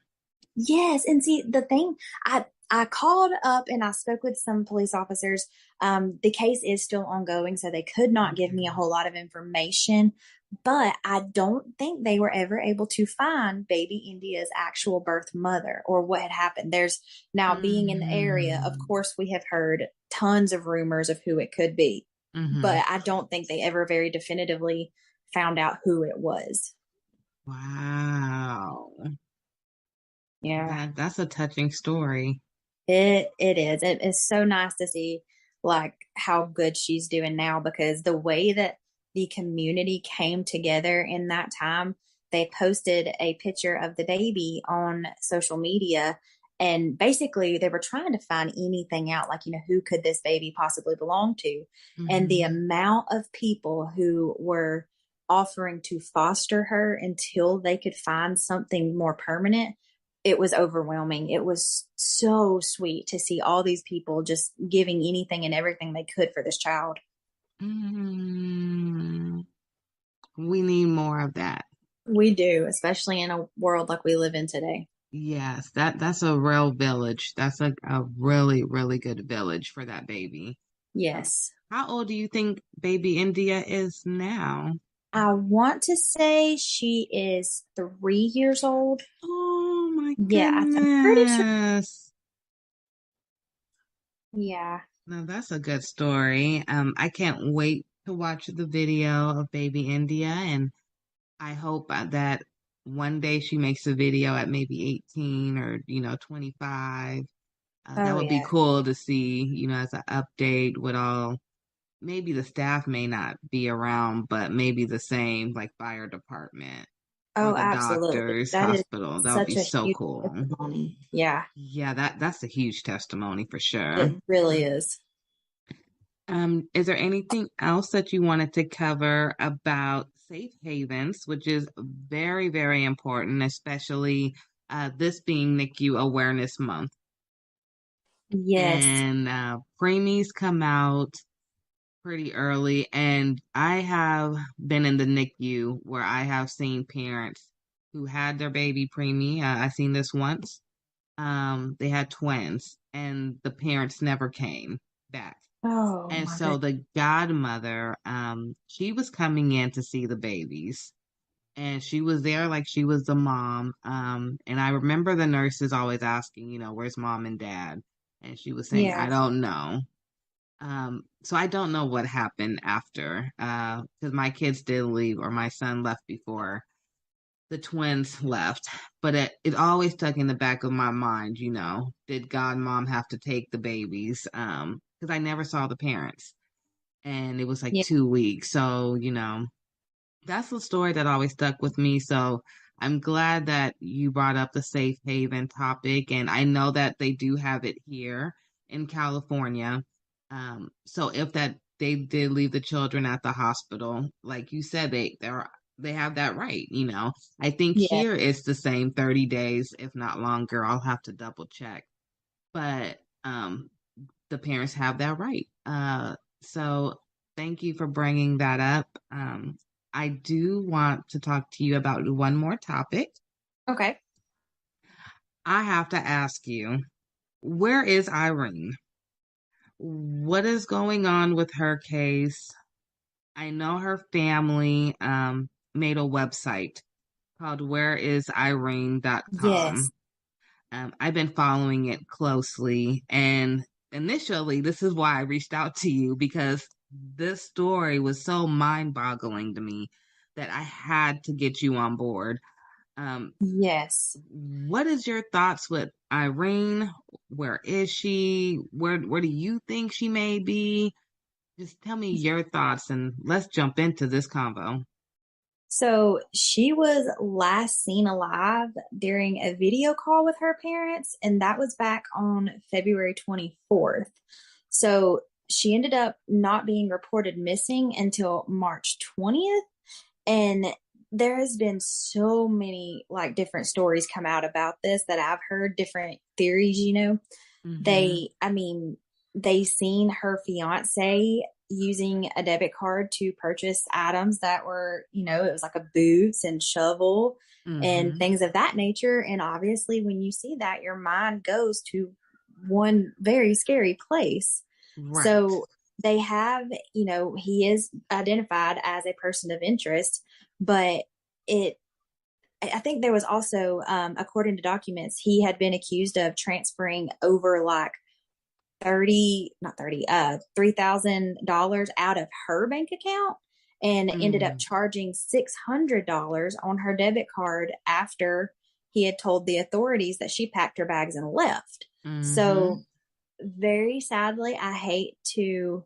Yes. And see, the thing, I called up and I spoke with some police officers. The case is still ongoing, so they could not give me a whole lot of information, but I don't think they were ever able to find baby India's actual birth mother or what had happened. There's now, being in the area, of course, we have heard tons of rumors of who it could be, but I don't think they ever very definitively found out who it was. Wow. Yeah. That's a touching story. It is. It is so nice to see like how good she's doing now, because the way that the community came together in that time, they posted a picture of the baby on social media, and basically they were trying to find anything out, like, who could this baby possibly belong to? And the amount of people who were offering to foster her until they could find something more permanent, it was overwhelming. It was so sweet to see all these people just giving anything and everything they could for this child. We need more of that. We do, especially in a world like we live in today. Yes, that's a real village. That's a really, really good village for that baby. Yes. How old do you think baby India is now? I want to say she is 3 years old. Oh my goodness. Yeah, I'm pretty sure. Yeah. No, that's a good story. I can't wait to watch the video of baby India, and I hope that one day she makes a video at maybe 18 or 25. That would be cool to see, as an update with all. Maybe the staff may not be around, but maybe the same, like fire department. Oh, or the absolutely. doctors, That hospital. That would be so cool. Testimony. Yeah. Yeah, that's a huge testimony for sure. It really is. Is there anything else that you wanted to cover about safe havens, which is very, very important, especially this being NICU Awareness Month? Yes. And preemies come out pretty early, and I have been in the NICU where I have seen parents who had their baby preemie. I've seen this once. They had twins, and the parents never came back. Oh, and so the godmother, she was coming in to see the babies, and she was there like she was the mom. And I remember the nurses always asking, where's mom and dad? And she was saying, I don't know. So I don't know what happened after, because my kids did leave, or my son left before the twins left. But it always stuck in the back of my mind, did godmom have to take the babies? Because I never saw the parents, and it was like 2 weeks. So, that's the story that always stuck with me. So I'm glad that you brought up the safe haven topic, and I know that they do have it here in California. So if they did leave the children at the hospital, like you said, they have that right, I think here it's the same 30 days, if not longer. I'll have to double check. But the parents have that right. So thank you for bringing that up. I do want to talk to you about one more topic. Okay. I have to ask you, where is Irene? What is going on with her case? I know her family made a website called whereisirene.com. Yes. I've been following it closely, and initially, this is why I reached out to you, because this story was so mind-boggling to me that I had to get you on board. Yes. What is your thoughts with Irene? Where is she? Where do you think she may be? Just tell me your thoughts and let's jump into this convo. So she was last seen alive during a video call with her parents, and that was back on February 24th. So she ended up not being reported missing until March 20th. And there has been so many like different stories come out about this that I've heard, different theories, Mm-hmm. They seen her fiance using a debit card to purchase items that were, it was like a boots and shovel and Mm-hmm. things of that nature. And obviously, when you see that, your mind goes to one very scary place. Right. So they have, he is identified as a person of interest, but I think there was also, according to documents, he had been accused of transferring over like $3,000 out of her bank account and ended up charging $600 on her debit card after he had told the authorities that she packed her bags and left. Mm-hmm. So very sadly, I hate to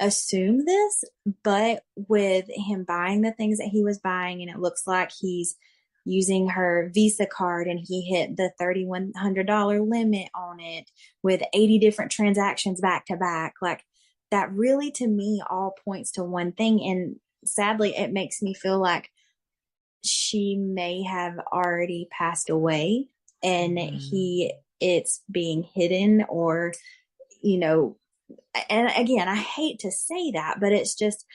assume this, but with him buying the things that he was buying, and it looks like he's using her Visa card and he hit the $3,100 limit on it with 80 different transactions back to back. Like that really, to me, all points to one thing. And sadly, it makes me feel like she may have already passed away and it's being hidden, or, and again, I hate to say that, but it's just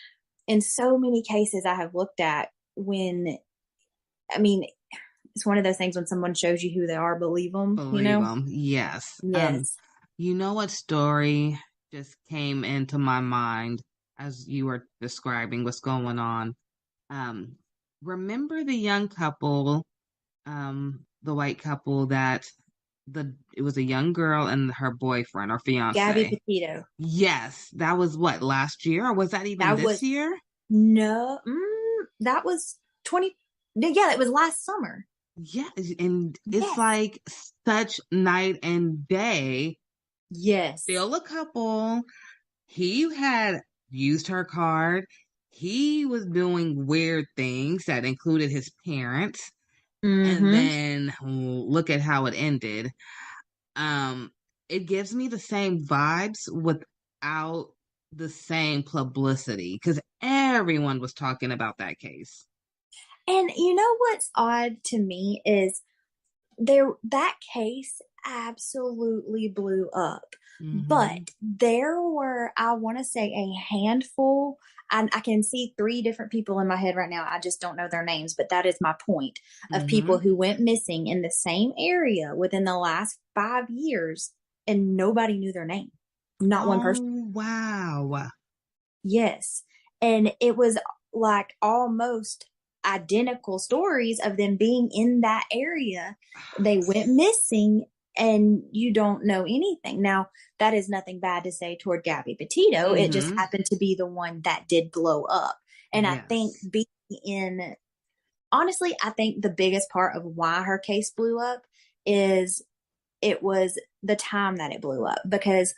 in so many cases I have looked at it's one of those things when someone shows you who they are, believe them. Yes. Yes. You know what story just came into my mind as you were describing what's going on? Remember the young couple, the white couple that it was a young girl and her boyfriend or fiance. Gabby Petito. Yes. That was what, last year? Or was that even this year? No. That was it was last summer. Yeah, and it's like such night and day. Yes. Still a couple. He had used her card. He was doing weird things that included his parents. Mm-hmm. And then look at how it ended. It gives me the same vibes without the same publicity because everyone was talking about that case. And what's odd to me is that case absolutely blew up. Mm-hmm. But there were, I want to say, a handful. I can see 3 different people in my head right now. I just don't know their names, but that is my point of people who went missing in the same area within the last 5 years, and nobody knew their name. Not one person. Wow. Yes. And it was like almost identical stories of them being in that area. They went missing and you don't know anything. Now, that is nothing bad to say toward Gabby Petito. It just happened to be the one that did blow up. And I think honestly, I think the biggest part of why her case blew up is it was the time that it blew up, because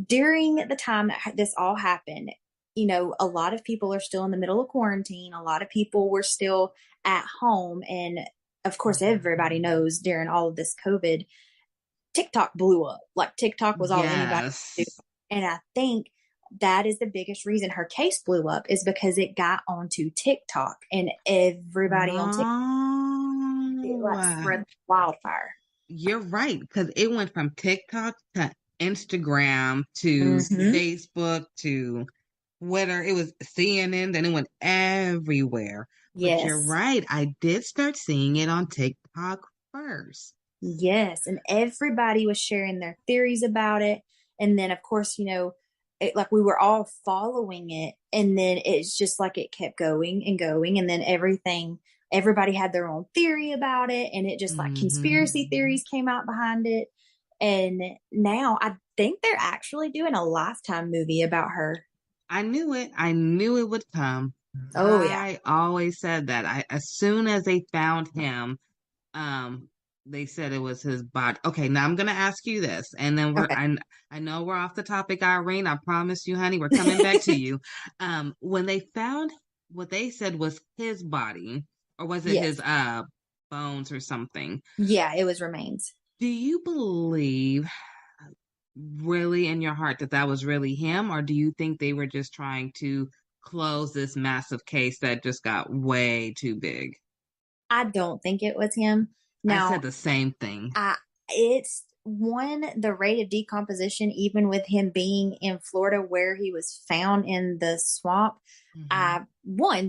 during the time that this all happened, a lot of people are still in the middle of quarantine. A lot of people were still at home. And of course, everybody knows during all of this COVID, TikTok blew up. Like TikTok was all anybody could do. And I think that is the biggest reason her case blew up, is because it got onto TikTok and everybody on TikTok spread wildfire. You're right, because it went from TikTok to Instagram to Facebook to Twitter. It was CNN, then it went everywhere. But you're Yes. right. I did start seeing it on TikTok first. Yes. And everybody was sharing their theories about it. And then, of course, like we were all following it. And then it's just like it kept going and going. And then everybody had their own theory about it. And it just like conspiracy theories came out behind it. And now I think they're actually doing a Lifetime movie about her. I knew it. I knew it would come. Oh, yeah. I always said that. As soon as they found him, they said it was his body. Okay, now I'm gonna ask you this, and then I know we're off the topic, Irene. I promise you, honey, we're coming back to you. When they found what they said was his body, or was it his bones or something? Yeah, it was remains. Do you believe really in your heart that was really him, or do you think they were just trying to close this massive case that just got way too big? I don't think it was him. Now, I said the same thing. It's the rate of decomposition, even with him being in Florida where he was found in the swamp. I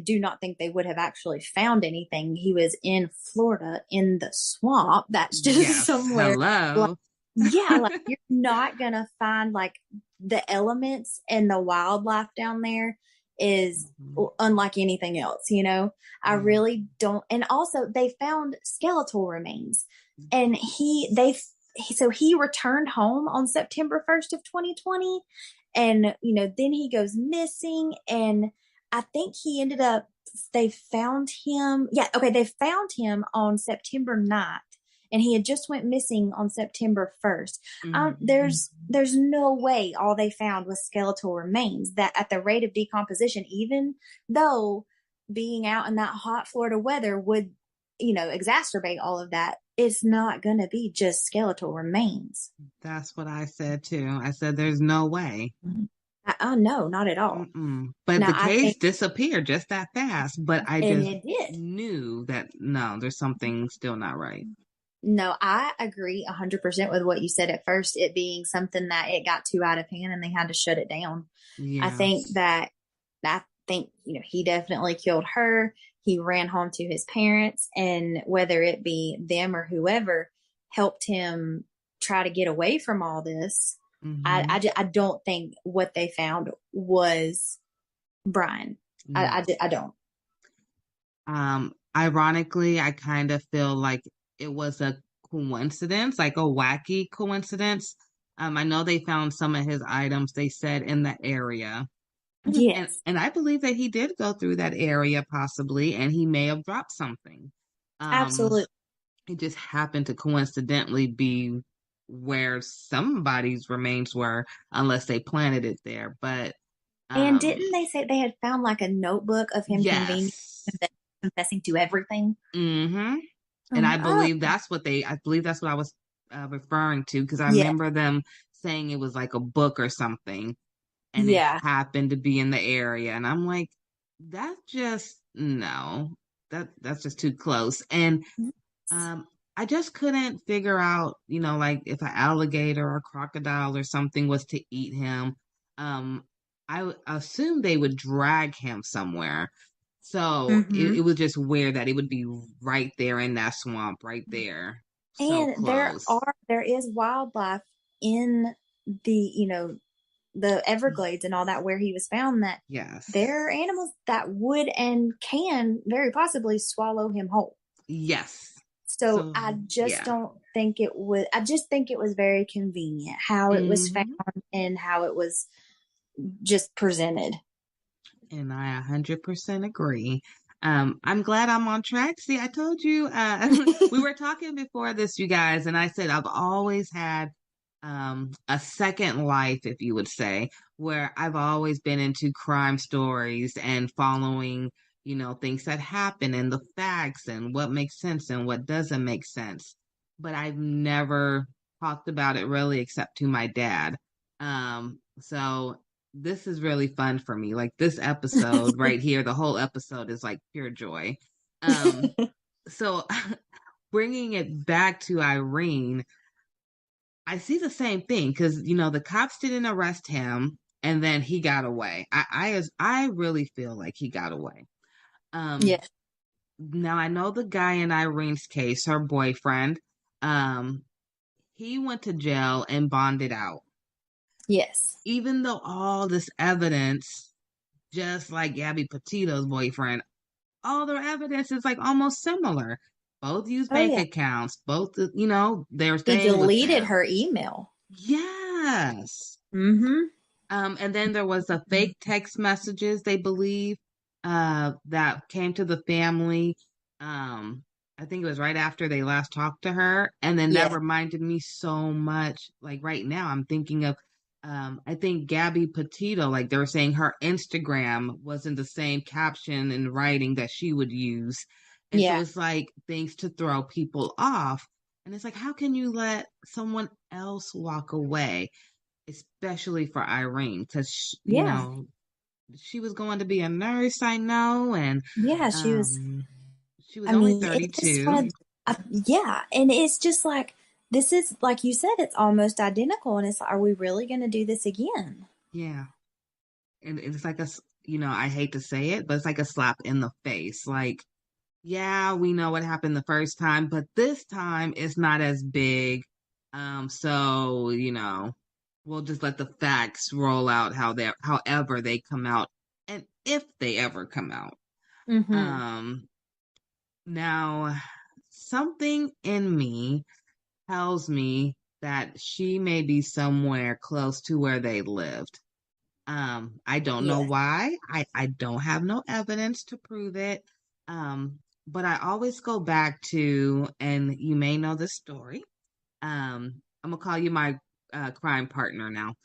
do not think they would have actually found anything. He was in Florida in the swamp. That's just somewhere. Hello. Like you're not gonna find like the elements and the wildlife down there is unlike anything else, I really don't. And also they found skeletal remains, and he returned home on September 1st of 2020, and then he goes missing, and I think they found him on September 9th. And he had just went missing on September 1st. There's no way all they found was skeletal remains. That at the rate of decomposition, even though being out in that hot Florida weather would, exacerbate all of that, it's not going to be just skeletal remains. That's what I said too. I said there's no way. No, not at all. But now, the case disappeared just that fast. But I just knew that no, there's something still not right. No, I agree 100% with what you said at first, it being something that it got too out of hand and they had to shut it down. Yes. I think, he definitely killed her. He ran home to his parents, and whether it be them or whoever helped him try to get away from all this, I don't think what they found was Brian. Yes. I don't. Ironically, I kind of feel like it was a coincidence, like a wacky coincidence. I know they found some of his items, they said, in the area. Yes. And I believe that he did go through that area possibly, and he may have dropped something. Absolutely. It just happened to coincidentally be where somebody's remains were, unless they planted it there. But and didn't they say they had found like a notebook of him confessing to everything? And I believe that's what I was referring to, because I remember them saying it was like a book or something, and it happened to be in the area. And I'm like, that's just too close. And I just couldn't figure out, like if an alligator or crocodile or something was to eat him. I assumed they would drag him somewhere. So it was just weird that it would be right there in that swamp, right there. And there is wildlife in the Everglades and all that where he was found, that there are animals that would and can very possibly swallow him whole. Yes. So I just don't think it was. I just think it was very convenient how it was found and how it was just presented. And I 100% agree. I'm glad I'm on track. See, I told you, we were talking before this, you guys, and I said I've always had a second life, if you would say, where I've always been into crime stories and following, things that happen and the facts and what makes sense and what doesn't make sense. But I've never talked about it really except to my dad. So this is really fun for me. Like this episode right here, the whole episode is like pure joy. So bringing it back to Irene, I see the same thing because you know the cops didn't arrest him, and then he got away. I really feel like he got away. Yeah. Um, Now I know the guy in Irene's case, her boyfriend. Um, he went to jail and bonded out, Yes. even though all this evidence, just like Gabby Petito's boyfriend, all their evidence is like almost similar. Both use Oh bank yeah. accounts. Both, you know, they're He staying with deleted them. her email. Yes. Mm-hmm. And then there was a fake text messages, they believe, that came to the family. I think it was right after they last talked to her. And then that Yeah. reminded me so much. Like right now, I'm thinking of, I think Gabby Petito, like they were saying her Instagram wasn't the same caption and writing that she would use. And so Yeah. it's like things to throw people off. And it's like, how can you let someone else walk away? Especially for Irene, because you Yeah. know she was going to be a nurse, I know, and Yeah. um, she was I only mean, it's just 32. one yeah. And it's just like, this is, like you said, it's almost identical. And it's like, are we really going to do this again? Yeah, and it's like you know, I hate to say it, but it's like a slap in the face. Like, yeah, we know what happened the first time, but this time it's not as big. So you know, we'll just let the facts roll out however they come out, and if they ever come out. Mm-hmm. Um, Now, something in me tells me that she may be somewhere close to where they lived. I don't know Yeah. why. I don't have no evidence to prove it. But I always go back to, and you may know this story. I'm gonna call you my crime partner now.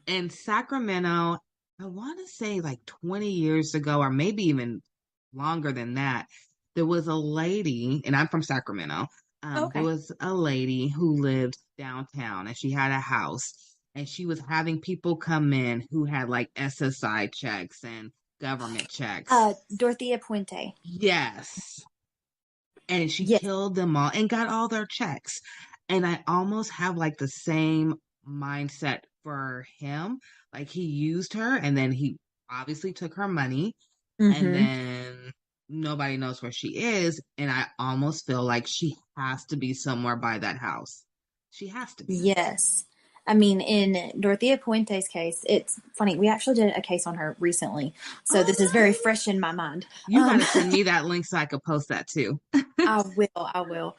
In Sacramento, I want to say like 20 years ago, or maybe even longer than that, there was a lady, and I'm from Sacramento. There Okay. was a lady who lived downtown, and she had a house, and she was having people come in who had like SSI checks and government checks. Dorothea Puente. Yes, and she Yes. killed them all and got all their checks. And I almost have like the same mindset for him. Like he used her and then he obviously took her money and Mm-hmm. then nobody knows where she is. And I almost feel like she has to be somewhere by that house. She has to be. Yes. I mean, in Dorothea Puente's case, it's funny. We actually did a case on her recently. So Oh, this is very fresh in my mind. you got to send me that link so I could post that too. I will. I will.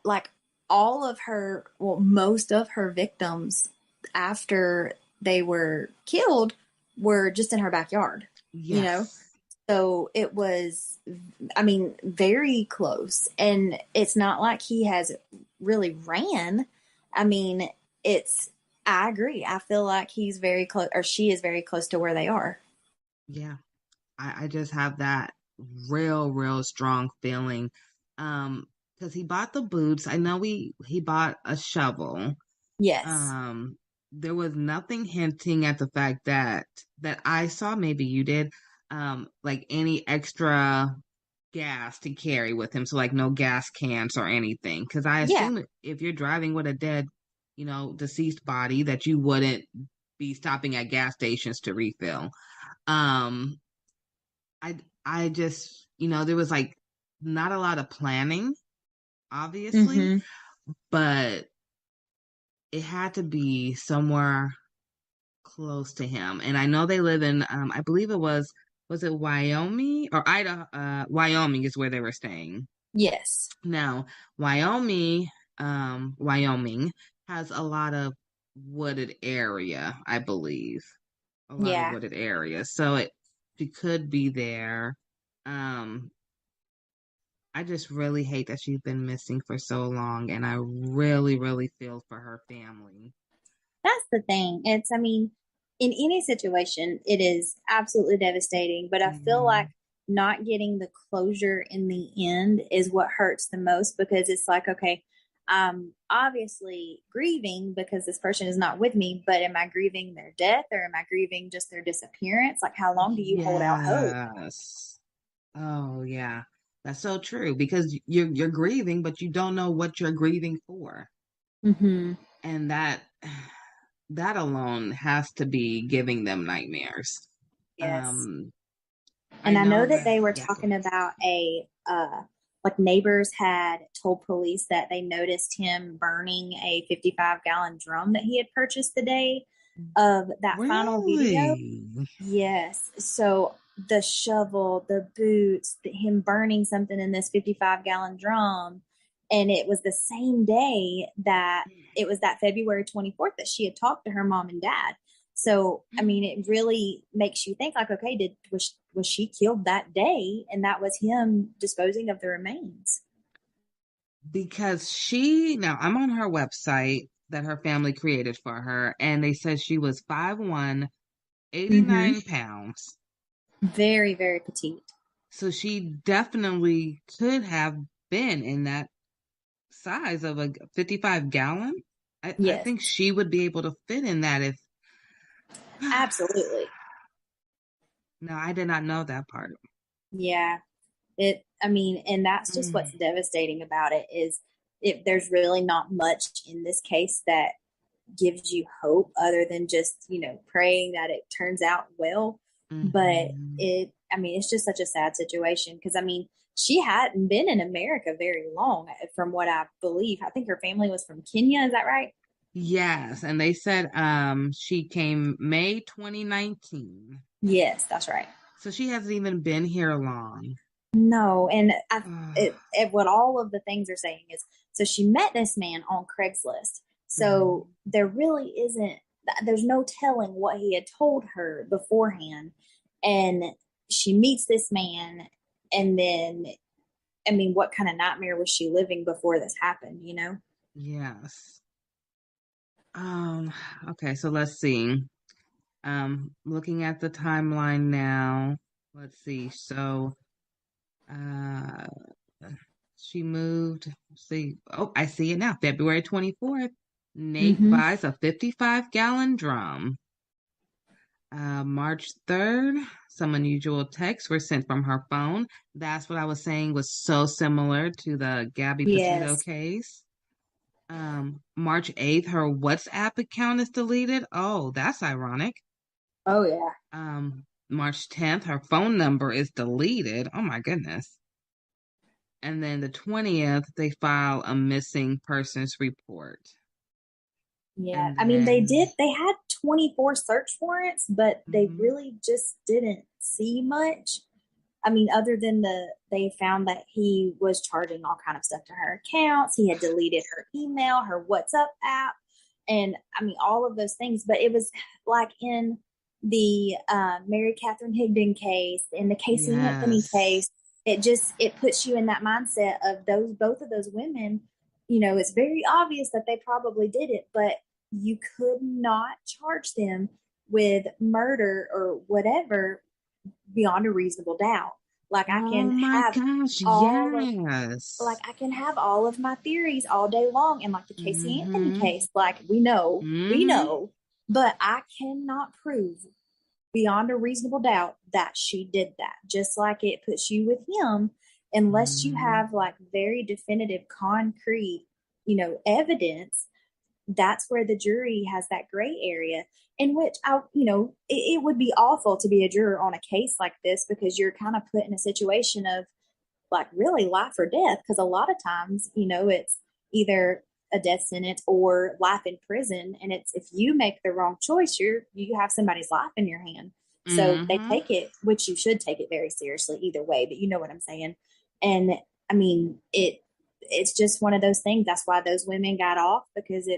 Like all of her, well, most of her victims after they were killed were just in her backyard, you know? Yes. So it was, I mean, very close. And it's not like he has really ran. I mean, I agree. I feel like he's very close, or she is very close to where they are. Yeah. I just have that real strong feeling. Because he bought the boots. I know he bought a shovel. Yes. Um, there was nothing hinting at the fact that I saw, maybe you did, like any extra gas to carry with him. So like no gas cans or anything. Because I Yeah. assume if you're driving with a dead, you know, deceased body, that you wouldn't be stopping at gas stations to refill. Um, I just, you know, there was like not a lot of planning, obviously, Mm-hmm. but it had to be somewhere close to him. And I know they live in, I believe was it Wyoming or Idaho? Wyoming is where they were staying. Yes. Now, Wyoming has a lot of wooded area, I believe. A lot of Yeah. wooded area. So she could be there. Um, I just really hate that she's been missing for so long, and I really feel for her family. That's the thing. I mean, in any situation, it is absolutely devastating, but I feel Hmm. like not getting the closure in the end is what hurts the most because it's like, okay, I'm obviously grieving because this person is not with me, but am I grieving their death or am I grieving just their disappearance? Like, how long do you hold out hope? Yes. Oh, yeah. That's so true because you're grieving, but you don't know what you're grieving for. Mm-hmm. And that alone has to be giving them nightmares. Yes. And I know that they were talking about like neighbors had told police that they noticed him burning a 55-gallon drum that he had purchased the day of that final video. Yes. So the shovel, the boots, him burning something in this 55-gallon drum. And it was the same day that it was that February 24th that she had talked to her mom and dad. So, I mean, it really makes you think like, okay, was she killed that day? And that was him disposing of the remains. Because now I'm on her website that her family created for her, and they said she was 5'1", 89 pounds. Very, very petite. So she definitely could have been in that size of a 55-gallon. I think she would be able to fit in that if. Absolutely. No, I did not know that part. Yeah. And that's just what's devastating about it is there's really not much in this case that gives you hope other than just, praying that it turns out well. But it's just such a sad situation because, she hadn't been in America very long from what I believe. I think her family was from Kenya. Is that right? Yes. And they said she came May 2019. Yes, that's right. So she hasn't even been here long. No. And what all of the things are saying is, so she met this man on Craigslist. So there really there's no telling what he had told her beforehand. And she meets this man. And then, what kind of nightmare was she living before this happened, Yes. Okay, so let's see. Looking at the timeline now, let's see. So, she moved. See, I see it now. February 24th. Nate buys a 55-gallon drum. March 3rd, some unusual texts were sent from her phone. That's what I was saying was so similar to the Gabby Petito case. March 8th, her WhatsApp account is deleted. Oh, that's ironic. Oh, yeah. March 10th, her phone number is deleted. Oh, my goodness. And then the 20th, they file a missing persons report. Yeah. They had 24 search warrants, but they really just didn't see much. Other than they found that he was charging all kind of stuff to her accounts. He had deleted her email, her WhatsApp app, and all of those things. But it was like in the Mary Catherine Higdon case, in the Casey Anthony case, it puts you in that mindset of both of those women. It's very obvious that they probably did it, but you could not charge them with murder or whatever beyond a reasonable doubt. Like I can I can have all of my theories all day long, and like the Casey Anthony case, like we know, but I cannot prove beyond a reasonable doubt that she did that. Just like it puts you with him, unless you have like very definitive, concrete, evidence. That's where the jury has that gray area in which it would be awful to be a juror on a case like this because you're kind of put in a situation of like really life or death. Because a lot of times, it's either a death sentence or life in prison. And it's, if you make the wrong choice, you have somebody's life in your hand. So they take it, which you should take it very seriously either way, but you know what I'm saying? And it's just one of those things. That's why those women got off, because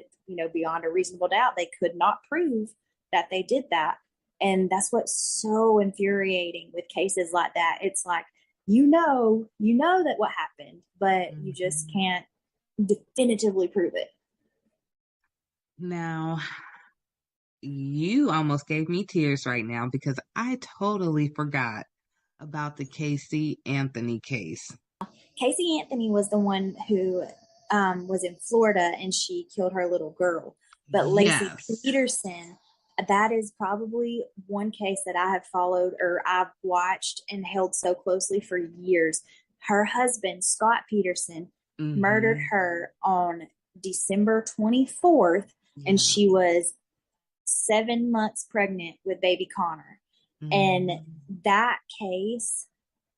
beyond a reasonable doubt, they could not prove that they did that. And that's what's so infuriating with cases like that. It's like, you know that what happened, but you just can't definitively prove it. Now, you almost gave me tears right now because I totally forgot about the Casey Anthony case. Casey Anthony was the one who was in Florida and she killed her little girl. But Lacey Peterson, that is probably one case that I have followed or I've watched and held so closely for years. Her husband, Scott Peterson, murdered her on December 24th, and she was 7 months pregnant with baby Connor. And that case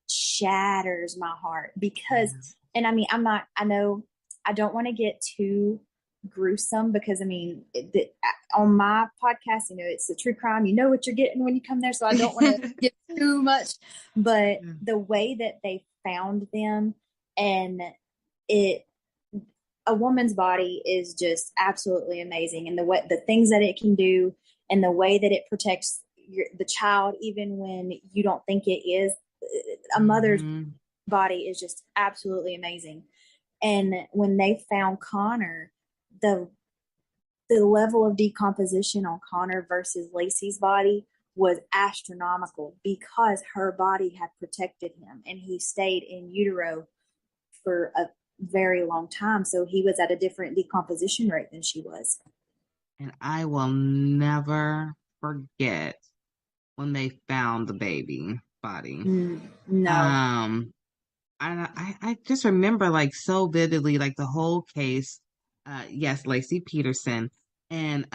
shatters my heart because, and I mean, I know I don't want to get too gruesome because I mean, on my podcast, it's a true crime. You know what you're getting when you come there. So I don't want to get too much, but the way that they found them and a woman's body is just absolutely amazing. And the things that it can do and the way that it protects the child, even when you don't think it is, a mother's body is just absolutely amazing. And when they found Connor, the level of decomposition on Connor versus Lacey's body was astronomical because her body had protected him and he stayed in utero for a very long time. So he was at a different decomposition rate than she was. And I will never forget when they found the baby body. No. I just remember like so vividly, like the whole case. Yes, Lacey Peterson. And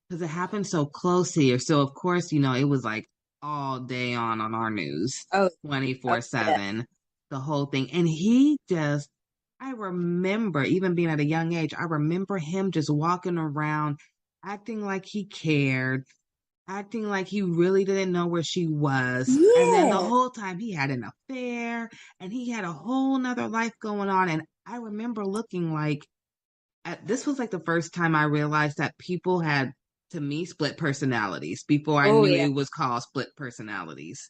because it happened so close here. So of course, it was like all day on our news, 24/7, the whole thing. And I remember even being at a young age, I remember him just walking around, acting like he cared, acting like he really didn't know where she was. Yeah. And then the whole time he had an affair and he had a whole nother life going on. And I remember looking like, this was like the first time I realized that people had, to me, split personalities before I knew it was called split personalities.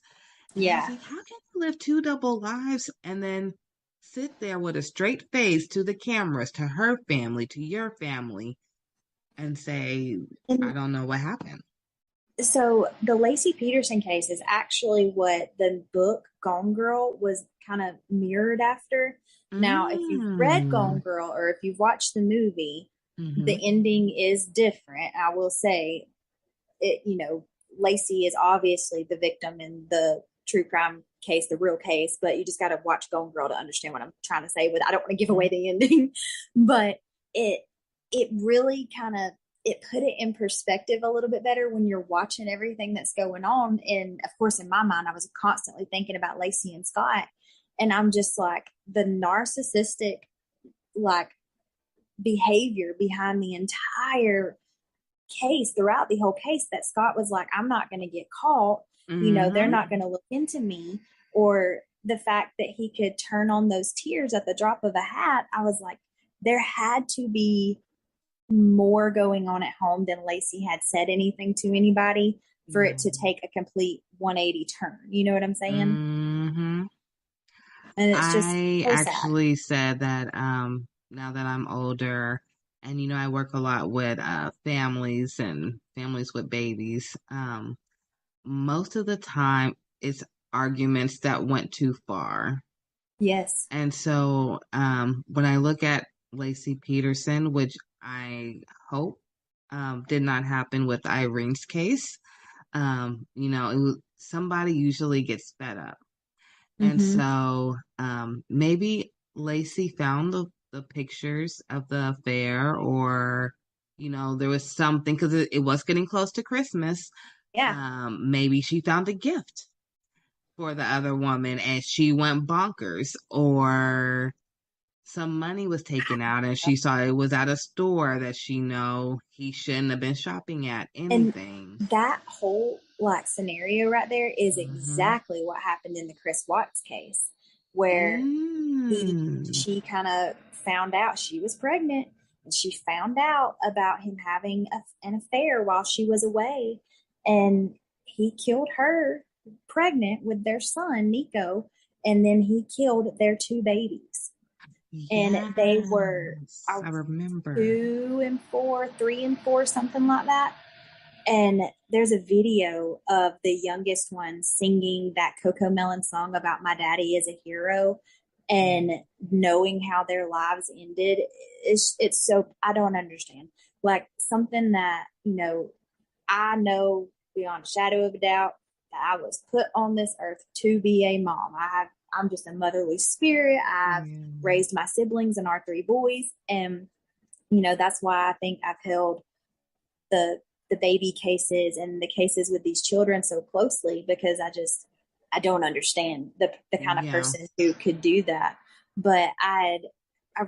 And I was like, how can you live two double lives and then sit there with a straight face to the cameras, to her family, to your family, and say, I don't know what happened? So the Lacey Peterson case is actually what the book Gone Girl was kind of mirrored after. Now, if you've read Gone Girl or if you've watched the movie, the ending is different. I will say it, Lacey is obviously the victim in the true crime case, the real case, but you just got to watch Gone Girl to understand what I'm trying to say. But I don't want to give away the ending, but it really kind of, it put it in perspective a little bit better when you're watching everything that's going on. And of course, in my mind, I was constantly thinking about Lacey and Scott. And I'm just like, the narcissistic, like, behavior behind the entire case, throughout the whole case, that Scott was like, I'm not going to get caught. They're not going to look into me. Or the fact that he could turn on those tears at the drop of a hat. I was like, there had to be more going on at home than Lacey had said anything to anybody for it to take a complete 180 turn. You know what I'm saying? And it's just I so actually said that now that I'm older and I work a lot with families and families with babies, most of the time it's arguments that went too far. Yes. And so when I look at Lacey Peterson, which I hope did not happen with Irene's case, somebody usually gets fed up. And so maybe Lacey found the pictures of the affair, or, there was something, because it was getting close to Christmas. Yeah. Maybe she found a gift for the other woman and she went bonkers, or some money was taken out and she saw it was at a store that he shouldn't have been shopping at, anything. And that whole scenario right there is exactly what happened in the Chris Watts case, where she kind of found out she was pregnant, and she found out about him having an affair while she was away, and he killed her pregnant with their son Nico, and then he killed their two babies. And they were, I remember, 2 and 4, 3 and 4, something like that. And there's a video of the youngest one singing that Coco Melon song about my daddy is a hero, and knowing how their lives ended. It's so, I don't understand. Like, something that, I know beyond a shadow of a doubt that I was put on this earth to be a mom. I'm just a motherly spirit. I've raised my siblings and our 3 boys. And, you know, that's why I think I've held the baby cases and the cases with these children so closely, because I don't understand the kind of person who could do that. But I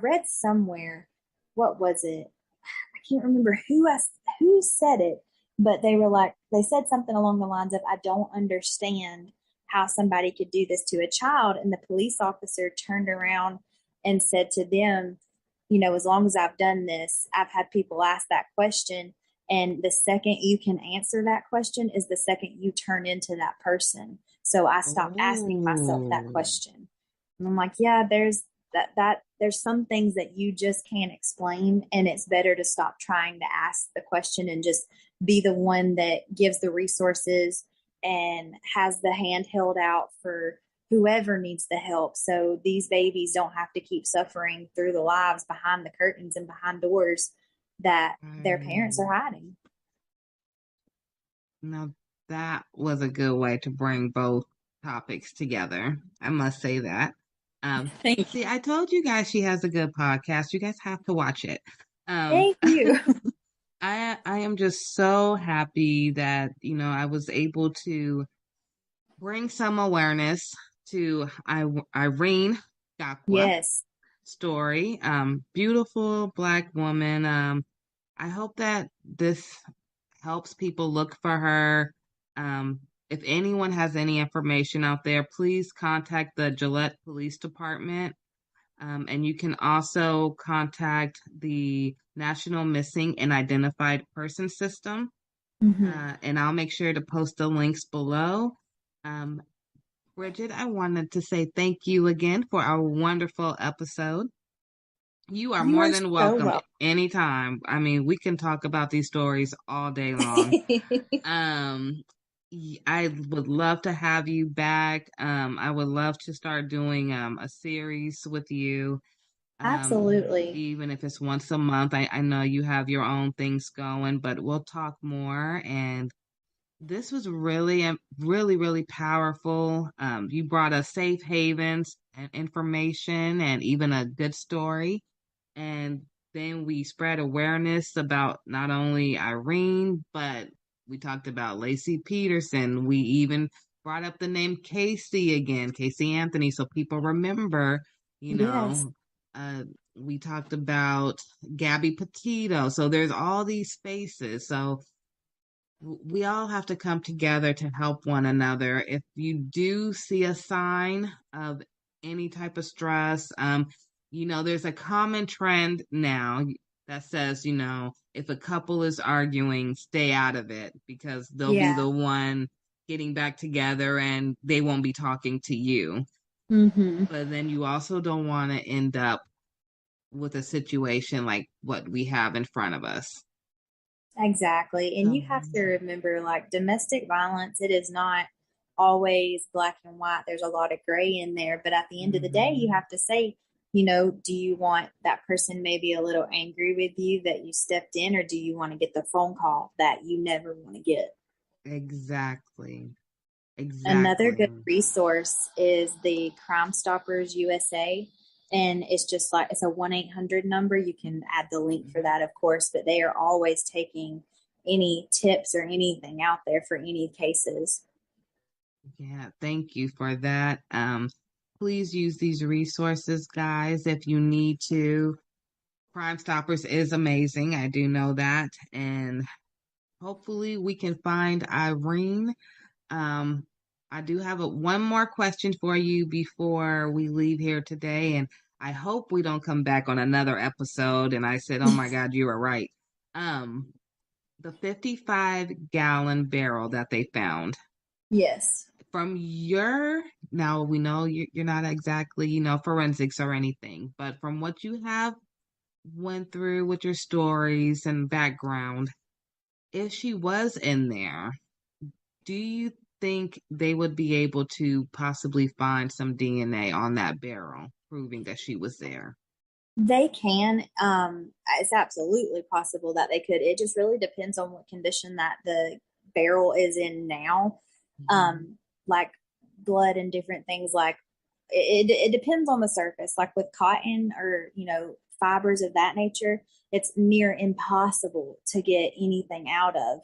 read somewhere, what was it? I can't remember who said it, but they said something along the lines of, I don't understand how somebody could do this to a child. And the police officer turned around and said to them, you know, as long as I've done this, I've had people ask that question. And the second you can answer that question is the second you turn into that person. So I stopped asking myself that question. And I'm like, yeah, there's some things that you just can't explain. And it's better to stop trying to ask the question and just be the one that gives the resources and has the hand held out for whoever needs the help. So these babies don't have to keep suffering through the lives behind the curtains and behind doors that their parents are hiding. Now, that was a good way to bring both topics together. I must say that. See, I told you guys she has a good podcast. You guys have to watch it. Thank you. I am just so happy that, you know, I was able to bring some awareness to Irene Gakwa story. Beautiful Black woman. I hope that this helps people look for her. If anyone has any information out there, please contact the Gillette Police Department. And you can also contact the National Missing and Identified Person System. And I'll make sure to post the links below. Bridget, I wanted to say thank you again for our wonderful episode. You are more than welcome anytime. I mean, we can talk about these stories all day long. I would love to have you back. I would love to start doing a series with you. Absolutely. Even if it's once a month. I know you have your own things going, but we'll talk more. And this was really, really powerful. You brought us safe havens and information and even a good story. And then we spread awareness about not only Irene, but we talked about Lacey Peterson. We even brought up the name Casey again, Casey Anthony, so people remember, you know. We talked about Gabby Petito. So there's all these faces. So we all have to come together to help one another. If you do see a sign of any type of stress, you know, there's a common trend now that says, you know, if a couple is arguing, stay out of it because they'll be the one getting back together and they won't be talking to you. But then you also don't want to end up with a situation like what we have in front of us. Exactly. And you have to remember, like, domestic violence, it is not always black and white. There's a lot of gray in there. But at the end of the day, you have to say, you know, do you want that person maybe a little angry with you that you stepped in, or do you want to get the phone call that you never want to get? Exactly. Another good resource is the Crime Stoppers USA. And it's just like, it's a 1-800 number. You can add the link for that, of course, but they are always taking any tips or anything out there for any cases. Yeah, thank you for that. Please use these resources, guys, if you need to. Crime Stoppers is amazing. I do know that. And hopefully we can find Irene. I do have one more question for you before we leave here today. And I hope we don't come back on another episode. And I said, oh my God, you were right. The 55-gallon barrel that they found. Yes. From now we know you're not exactly, you know, forensics or anything, but from what you have went through with your stories and background, if she was in there, do you think they would be able to possibly find some DNA on that barrel proving that she was there? They can. It's absolutely possible that they could. It just really depends on what condition that the barrel is in now. Like blood and different things like it depends on the surface. Like with cotton or, fibers of that nature, it's near impossible to get anything out of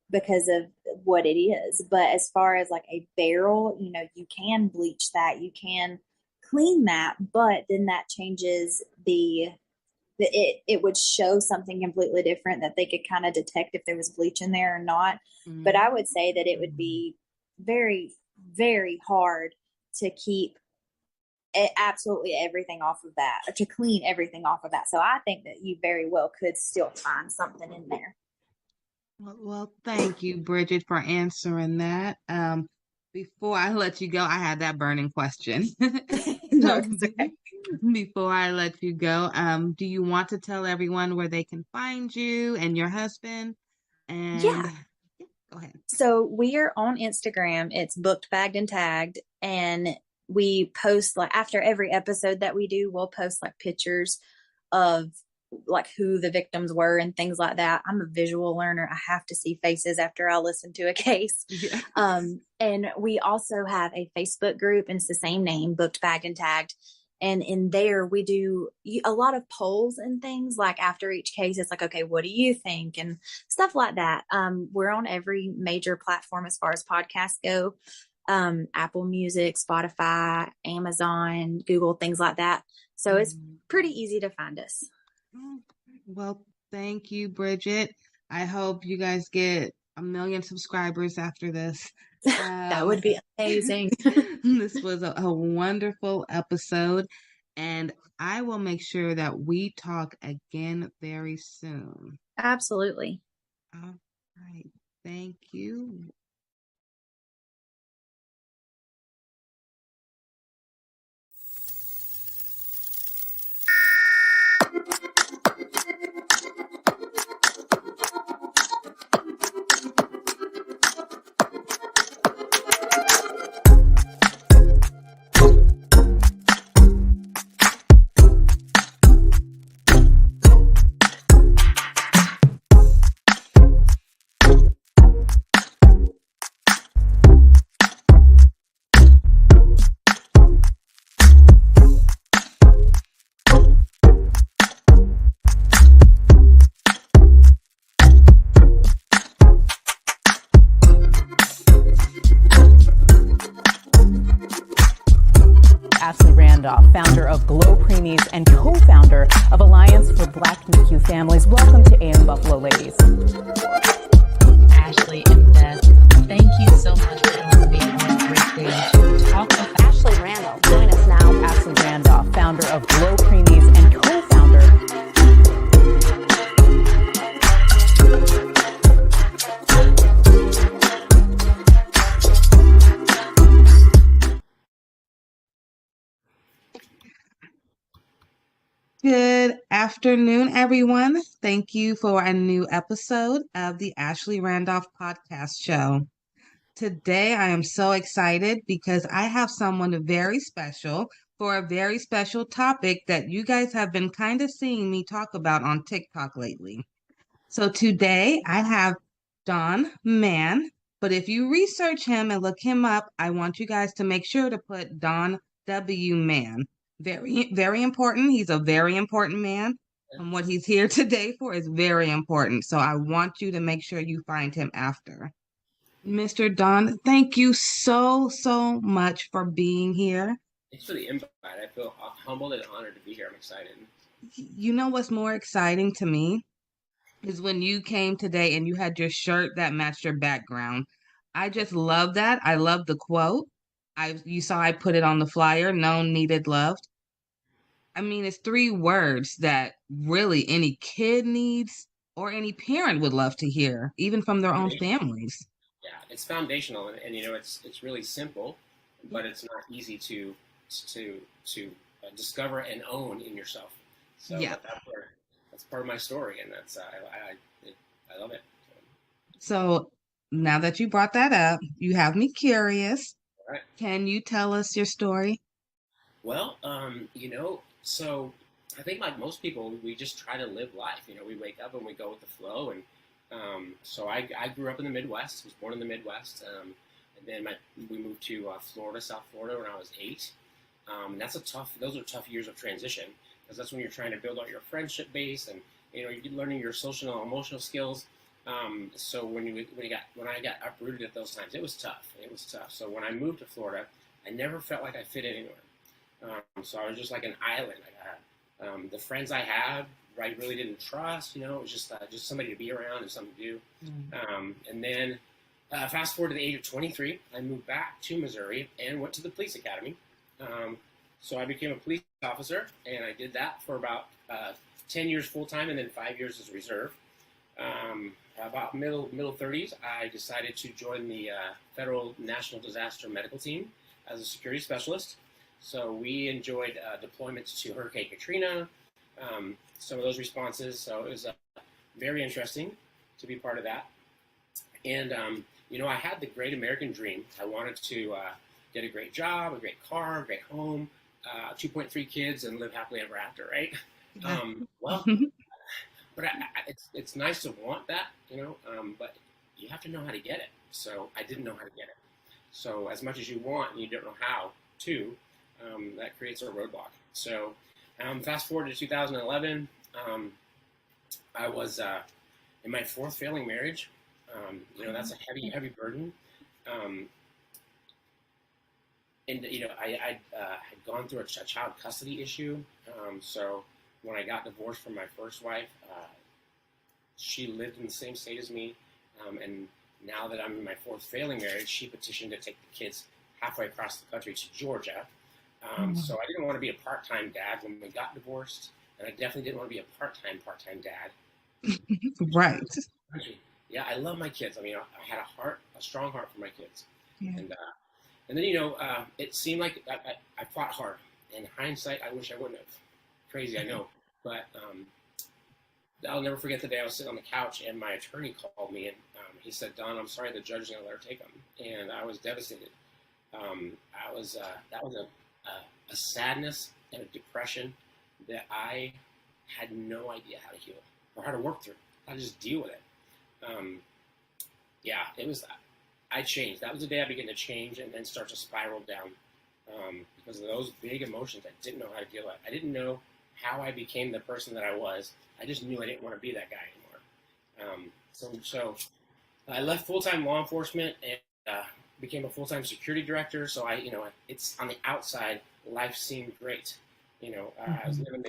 because of what it is. But as far as like a barrel, you can bleach that, you can clean that, but then that changes it would show something completely different that they could kind of detect if there was bleach in there or not. Mm-hmm. But I would say that it would be very, very hard to keep absolutely everything off of that, or to clean everything off of that. So I think that you very well could still find something in there. Well, thank you, Bridget, for answering that. Before I let you go, I had that burning question. No, it's okay. Before I let you go, do you want to tell everyone where they can find you and your husband? And yeah, go ahead. So we are on Instagram. It's Booked, Bagged, and Tagged, and we post like after every episode that we do, we'll post like pictures of like who the victims were and things like that. I'm a visual learner. I have to see faces after I listen to a case. Yeah. And we also have a Facebook group, and it's the same name, Booked, Bagged, and Tagged. And in there, we do a lot of polls and things. Like after each case, it's like, okay, what do you think? And stuff like that. We're on every major platform as far as podcasts go. Apple Music, Spotify, Amazon, Google, things like that. So it's pretty easy to find us. Well, thank you, Bridget. I hope you guys get 1 million subscribers after this. That would be amazing. This was a wonderful episode, and I will make sure that we talk again very soon. Absolutely. All right. Thank you. Founder of GLO Preemies and co-founder of Alliance for Black NICU Families. Welcome to AM Buffalo, ladies. Ashley and Beth, thank you so much for joining me on this great day to talk about Ashley Randolph. Join us now. Ashley Randolph, founder of GLO Preemies and co-founder. Good afternoon, everyone. Thank you for a new episode of the Ashley Randolph podcast show. Today, I am so excited because I have someone very special for a very special topic that you guys have been kind of seeing me talk about on TikTok lately. So today, I have Don Mann, but if you research him and look him up, I want you guys to make sure to put Don W. Mann. Very, very important. He's a very important man. And what he's here today for is very important. So I want you to make sure you find him after. Mr. Don, thank you so much for being here. Thanks for the invite. I feel humbled and honored to be here. I'm excited. You know what's more exciting to me is when you came today and you had your shirt that matched your background. I just love that. I love the quote. You saw I put it on the flyer, known, needed, loved. I mean, it's 3 words that really any kid needs or any parent would love to hear, even from their own families. Yeah, it's foundational, and it's really simple, but it's not easy to discover and own in yourself. So yeah, that's part of my story, and that's I love it. So now that you brought that up, you have me curious. All right. Can you tell us your story? Well, so I think like most people, we just try to live life. We wake up and we go with the flow. And so I grew up in the Midwest, was born in the Midwest. And then we moved to Florida, South Florida, when I was 8. Those are tough years of transition, because that's when you're trying to build out your friendship base, and you're learning your social and emotional skills. So when I got uprooted at those times, it was tough. It was tough. So when I moved to Florida, I never felt like I fit anywhere. So I was just like an island. The friends I had, I really didn't trust. It was just somebody to be around and something to do. And then fast forward to the age of 23, I moved back to Missouri and went to the police academy. So I became a police officer, and I did that for about 10 years full time, and then 5 years as reserve. About middle 30s, I decided to join the Federal National Disaster Medical Team as a security specialist. So we enjoyed deployments to Hurricane Katrina, some of those responses. So it was very interesting to be part of that. And, I had the great American dream. I wanted to get a great job, a great car, a great home, 2.3 kids, and live happily ever after, right? But it's nice to want that, but you have to know how to get it. So I didn't know how to get it. So as much as you want and you don't know how to, that creates a roadblock. So fast forward to 2011, I was in my fourth failing marriage. That's a heavy burden. And I had gone through a child custody issue. So when I got divorced from my first wife, she lived in the same state as me. And now that I'm in my fourth failing marriage, she petitioned to take the kids halfway across the country to Georgia. So I didn't want to be a part-time dad when we got divorced, and I definitely didn't want to be a part-time dad. Right. Yeah, I love my kids. I had a strong heart for my kids. Yeah. And then, it seemed like I fought hard. In hindsight, I wish I wouldn't have. Crazy, I know. But I'll never forget the day I was sitting on the couch and my attorney called me, and he said, "Don, I'm sorry, the judge is going to let her take them." And I was devastated. That was a sadness and a depression that I had no idea how to heal or how to work through, how to just deal with it. I changed. That was the day I began to change and then start to spiral down because of those big emotions I didn't know how to deal with. I didn't know how I became the person that I was. I just knew I didn't want to be that guy anymore. So I left full-time law enforcement and became a full-time security director. So it's on the outside, life seemed great. I was living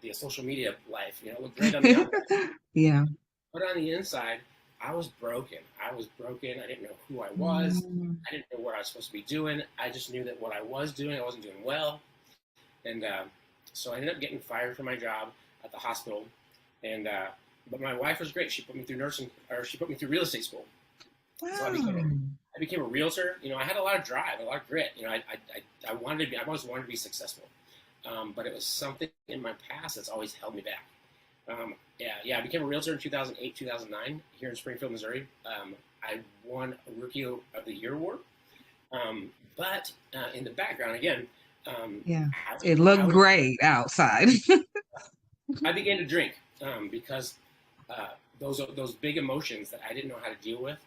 the social media life. It looked great on the outside. Yeah. But on the inside, I was broken. I didn't know who I was. I didn't know what I was supposed to be doing. I just knew that what I was doing, I wasn't doing well. And so I ended up getting fired from my job at the hospital. And but my wife was great. She put me through she put me through real estate school. Wow. So I became a realtor. I had a lot of drive, a lot of grit. I always wanted to be successful. But it was something in my past that's always held me back. I became a realtor in 2008, 2009 here in Springfield, Missouri. I won a Rookie of the Year award. But in the background, again, it looked great outside. I began to drink because those big emotions that I didn't know how to deal with.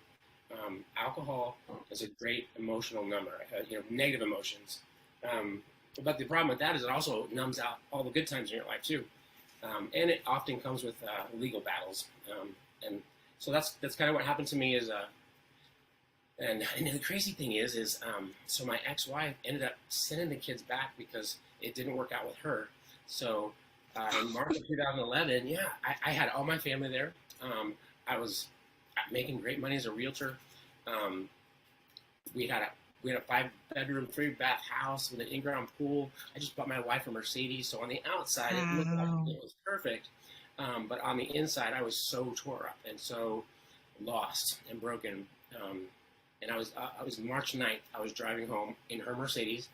Alcohol is a great emotional number, negative emotions. But the problem with that is it also numbs out all the good times in your life too. And it often comes with legal battles. And so that's kind of what happened to me is, and the crazy thing is so my ex-wife ended up sending the kids back because it didn't work out with her. So in March of 2011, I had all my family there. I was making great money as a realtor. We had a 5-bedroom, 3-bath house with an in-ground pool. I just bought my wife a Mercedes. So on the outside, it looked like it was perfect. But on the inside, I was so tore up and so lost and broken. And I was March 9th. I was driving home in her Mercedes,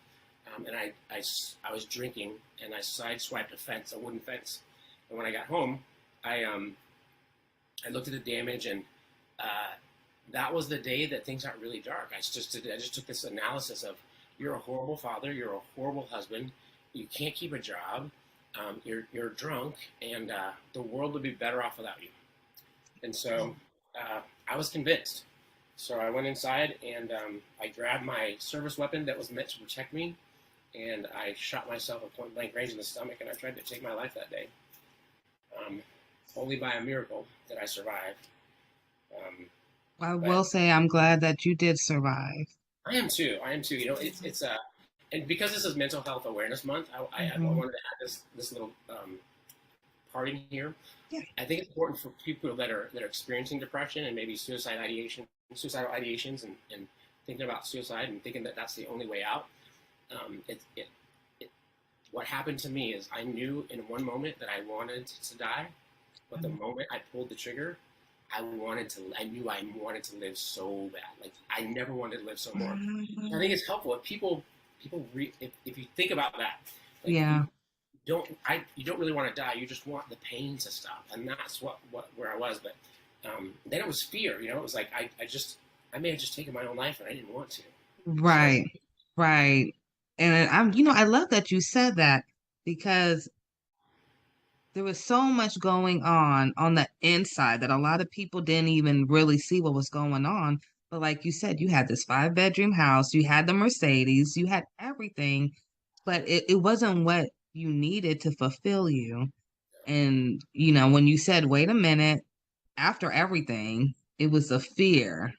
and I was drinking, and I sideswiped a wooden fence. And when I got home, I looked at the damage, and that was the day that things got really dark. I just took this analysis of, you're a horrible father, you're a horrible husband, you can't keep a job, you're drunk, and the world would be better off without you. And so I was convinced. So I went inside and I grabbed my service weapon that was meant to protect me, and I shot myself at point blank range in the stomach, and I tried to take my life that day. Only by a miracle did I survive. I will say I'm glad that you did survive. I am too. You know, it's and because this is Mental Health Awareness Month, I wanted to add this little part in here. Yeah. I think it's important for people that are experiencing depression and maybe suicidal ideations, and thinking about suicide and thinking that that's the only way out. What happened to me is I knew in one moment that I wanted to die, but the moment I pulled the trigger, I knew I wanted to live so bad. Like I never wanted to live so more. I think it's helpful if people if you think about that. Like, yeah. You don't really want to die. You just want the pain to stop, and that's where I was. But then it was fear. You know, it was like I may have just taken my own life, and I didn't want to. Right, right. And I love that you said that, because there was so much going on the inside that a lot of people didn't even really see what was going on. But like you said, you had this 5-bedroom house, you had the Mercedes, you had everything, but it wasn't what you needed to fulfill you. And, when you said, wait a minute, after everything, it was a fear.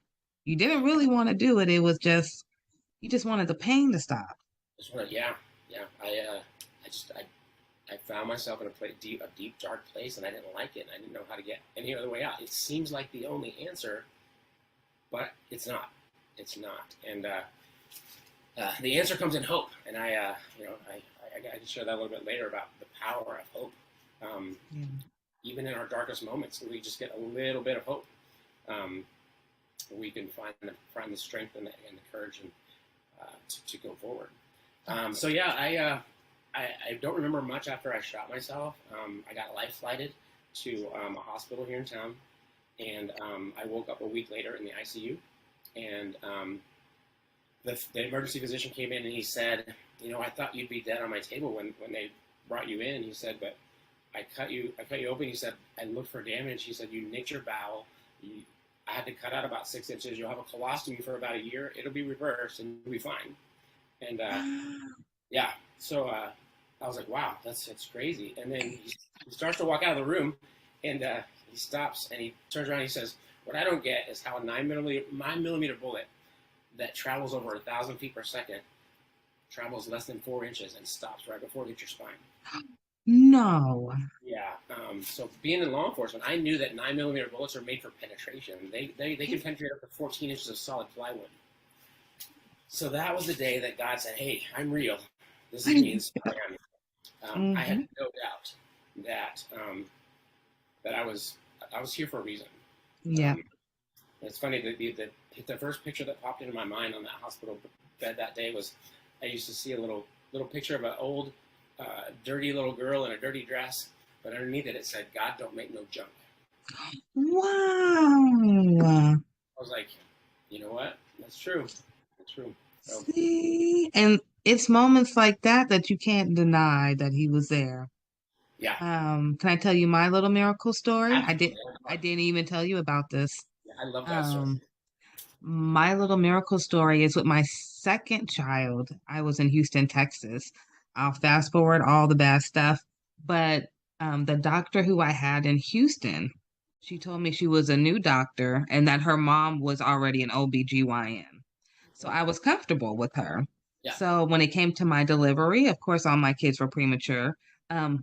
You didn't really want to do it. It was just, you just wanted the pain to stop. Yeah. I found myself in a deep, dark place, and I didn't like it. And I didn't know how to get any other way out. It seems like the only answer, but it's not. It's not. And the answer comes in hope. And I can share that a little bit later about the power of hope. Even in our darkest moments, we just get a little bit of hope. We can find the strength and the courage and to go forward. I don't remember much after I shot myself. I got life flighted to a hospital here in town, and I woke up a week later in the ICU. And the emergency physician came in and he said, I thought you'd be dead on my table when they brought you in. He said, but I cut you open. He said, I looked for damage. He said, you nicked your bowel. I had to cut out about 6 inches. You'll have a colostomy for about a year. It'll be reversed and you'll be fine. And so I was like, wow, that's crazy. And then he starts to walk out of the room, and he stops and he turns around and he says, what I don't get is how a 9mm bullet that travels over 1,000 feet per second travels less than 4 inches and stops right before it hits your spine. No. Yeah. So being in law enforcement, I knew that 9mm bullets are made for penetration. They can penetrate up to 14 inches of solid plywood. So that was the day that God said, hey, I'm real. This is me. This is who I am. I had no doubt that I was here for a reason. Yeah. It's funny that the first picture that popped into my mind on that hospital bed that day was I used to see a little picture of an old dirty little girl in a dirty dress, but underneath it said, God don't make no junk. Wow. I was like, you know what? That's true. That's true. So, see, and it's moments like that you can't deny that he was there. Yeah. Can I tell you my little miracle story? Absolutely. I didn't even tell you about this. Yeah, I love that story. My little miracle story is with my second child. I was in Houston, Texas. I'll fast forward all the bad stuff, but the doctor who I had in Houston, she told me she was a new doctor and that her mom was already an OBGYN. So I was comfortable with her. Yeah. So when it came to my delivery, of course, all my kids were premature.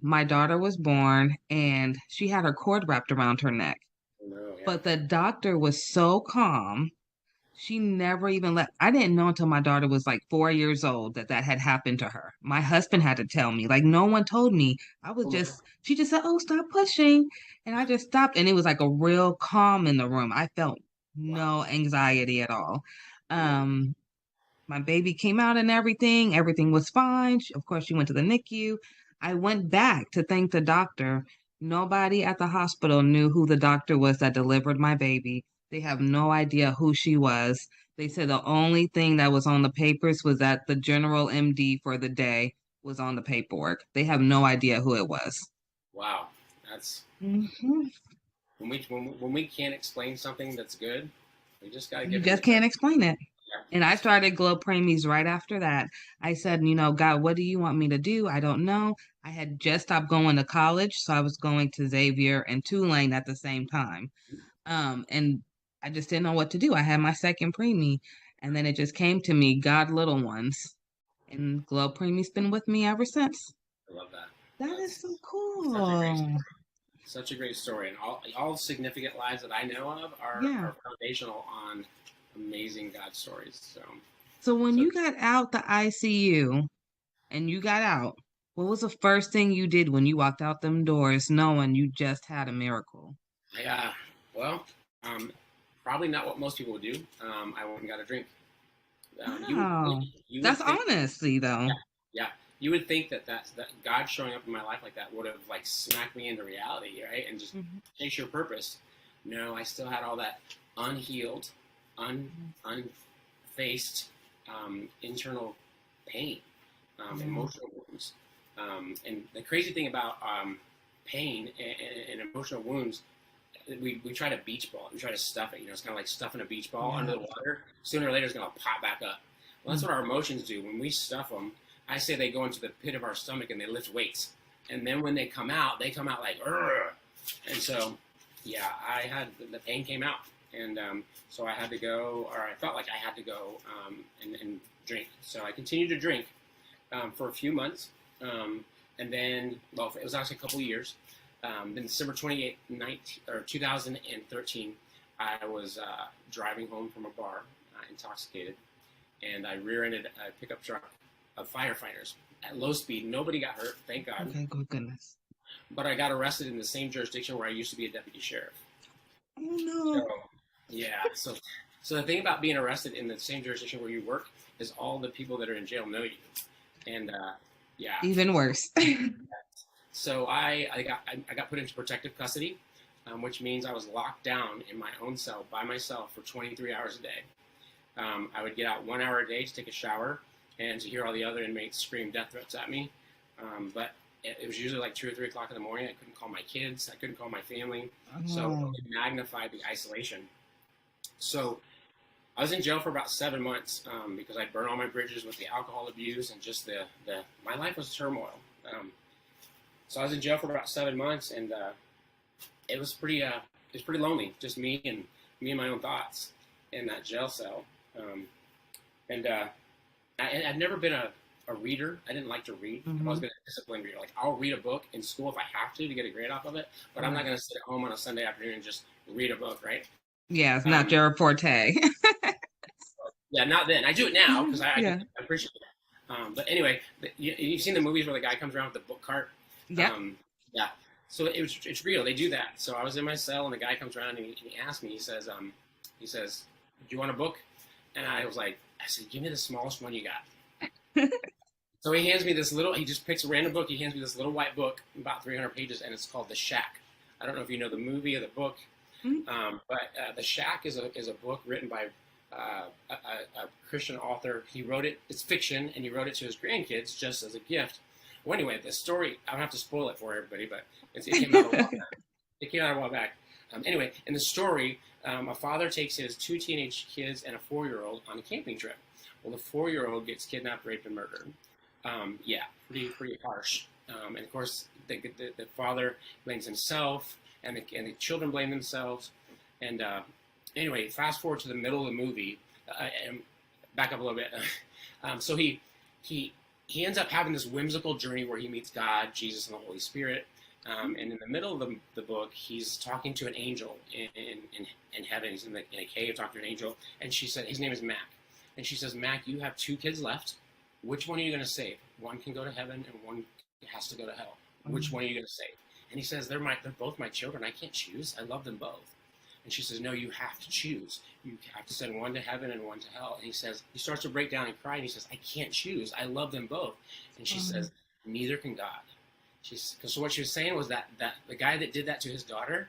My daughter was born and she had her cord wrapped around her neck. No, yeah. But the doctor was so calm. She never even I didn't know until my daughter was like 4 years old that had happened to her. My husband had to tell me. Like, no one told me. She just said, oh, stop pushing. And I just stopped. And it was like a real calm in the room. I felt no anxiety at all. My baby came out and everything. Everything was fine. Of course, she went to the NICU. I went back to thank the doctor. Nobody at the hospital knew who the doctor was that delivered my baby. They have no idea who she was. They said the only thing that was on the papers was that the general MD for the day was on the paperwork. They have no idea who it was. Wow. That's when we can't explain something that's good, we just gotta give You just can't explain it. And I started Glo Preemies right after that. I said, you know, God, what do you want me to do? I don't know. I had just stopped going to college, so I was going to Xavier and Tulane at the same time. And I just didn't know what to do. I had my second preemie, and then it just came to me, God, little ones. And Glo Preemie's been with me ever since. I love that. That is so Such a great cool. story. Such a great story. And all significant lives that I know of Yeah. are foundational on amazing God stories. So when you got out the ICU and you got out, what was the first thing you did when you walked out them doors knowing you just had a miracle? Well, probably not what most people would do. I went and got a drink. Wow. You would That's think, honesty though. yeah, you would think that God showing up in my life like that would have like smacked me into reality, right? And just chase your purpose. No, I still had all that unhealed, unfaced internal pain, emotional wounds. And the crazy thing about pain and emotional wounds, we try to beach ball it. We try to stuff it. You know, it's kind of like stuffing a beach ball under the water. Sooner or later, it's going to pop back up. Well, that's what our emotions do. When we stuff them, I say they go into the pit of our stomach and they lift weights. And then when they come out like, Urgh. And so, yeah, the pain came out. And so I had to go, or I felt like I had to go and drink. So I continued to drink for a few months. And then, well, it was actually a couple of years. Then December 28th, 2013, I was driving home from a bar, intoxicated, and I rear-ended a pickup truck of firefighters at low speed. Nobody got hurt, thank God. Okay, good goodness. But I got arrested in the same jurisdiction where I used to be a deputy sheriff. Oh, no. So the thing about being arrested in the same jurisdiction where you work is all the people that are in jail know you. And, even worse. So I got put into protective custody, which means I was locked down in my own cell by myself for 23 hours a day. I would get out 1 hour a day to take a shower and to hear all the other inmates scream death threats at me. But it was usually like 2 or 3 o'clock in the morning. I couldn't call my kids. I couldn't call my family. So it magnified the isolation. So I was in jail for about 7 months because I burned all my bridges with the alcohol abuse and just my life was turmoil. So I was in jail for about 7 months, and it was pretty lonely, just me and my own thoughts in that jail cell. I'd never been a reader. I didn't like to read. I've always been a disciplined reader. Like, I'll read a book in school if I have to get a grade off of it, but I'm not going to sit at home on a Sunday afternoon and just read a book, right? Yeah, it's not your forte. Yeah, not then. I do it now because I appreciate it. But anyway, you've seen the movies where the guy comes around with the book cart? Yeah. Yeah. So it's real. They do that. So I was in my cell, and the guy comes around and he asked me. He says, "Do you want a book?" And I said, "Give me the smallest one you got." So he hands me this little. He just picks a random book. He hands me this little white book, about 300 pages, and it's called The Shack. I don't know if you know the movie or the book, but The Shack is a book written by a Christian author. He wrote it. It's fiction, and he wrote it to his grandkids just as a gift. Well, anyway, the story, I don't have to spoil it for everybody, but it came out a while back. It came out a while back. Anyway, in the story, a father takes his 2 teenage kids and a 4-year-old on a camping trip. Well, the 4-year-old gets kidnapped, raped, and murdered. Pretty harsh. And of course, the father blames himself, and the children blame themselves. And anyway, fast forward to the middle of the movie, and back up a little bit. So he ends up having this whimsical journey where he meets God, Jesus, and the Holy Spirit. And in the middle of the book, he's talking to an angel in heaven. He's in a cave talking to an angel. And she said, his name is Mac. And she says, "Mac, you have 2 kids left. Which one are you going to save? One can go to heaven and one has to go to hell. Which one are you going to save?" And he says, they're both my children. I can't choose. I love them both. And she says, "No, you have to choose. You have to send one to heaven and one to hell." And he starts to break down and cry, and he says, "I can't choose. I love them both." And she says, "Neither can God." So what she was saying was that the guy that did that to his daughter,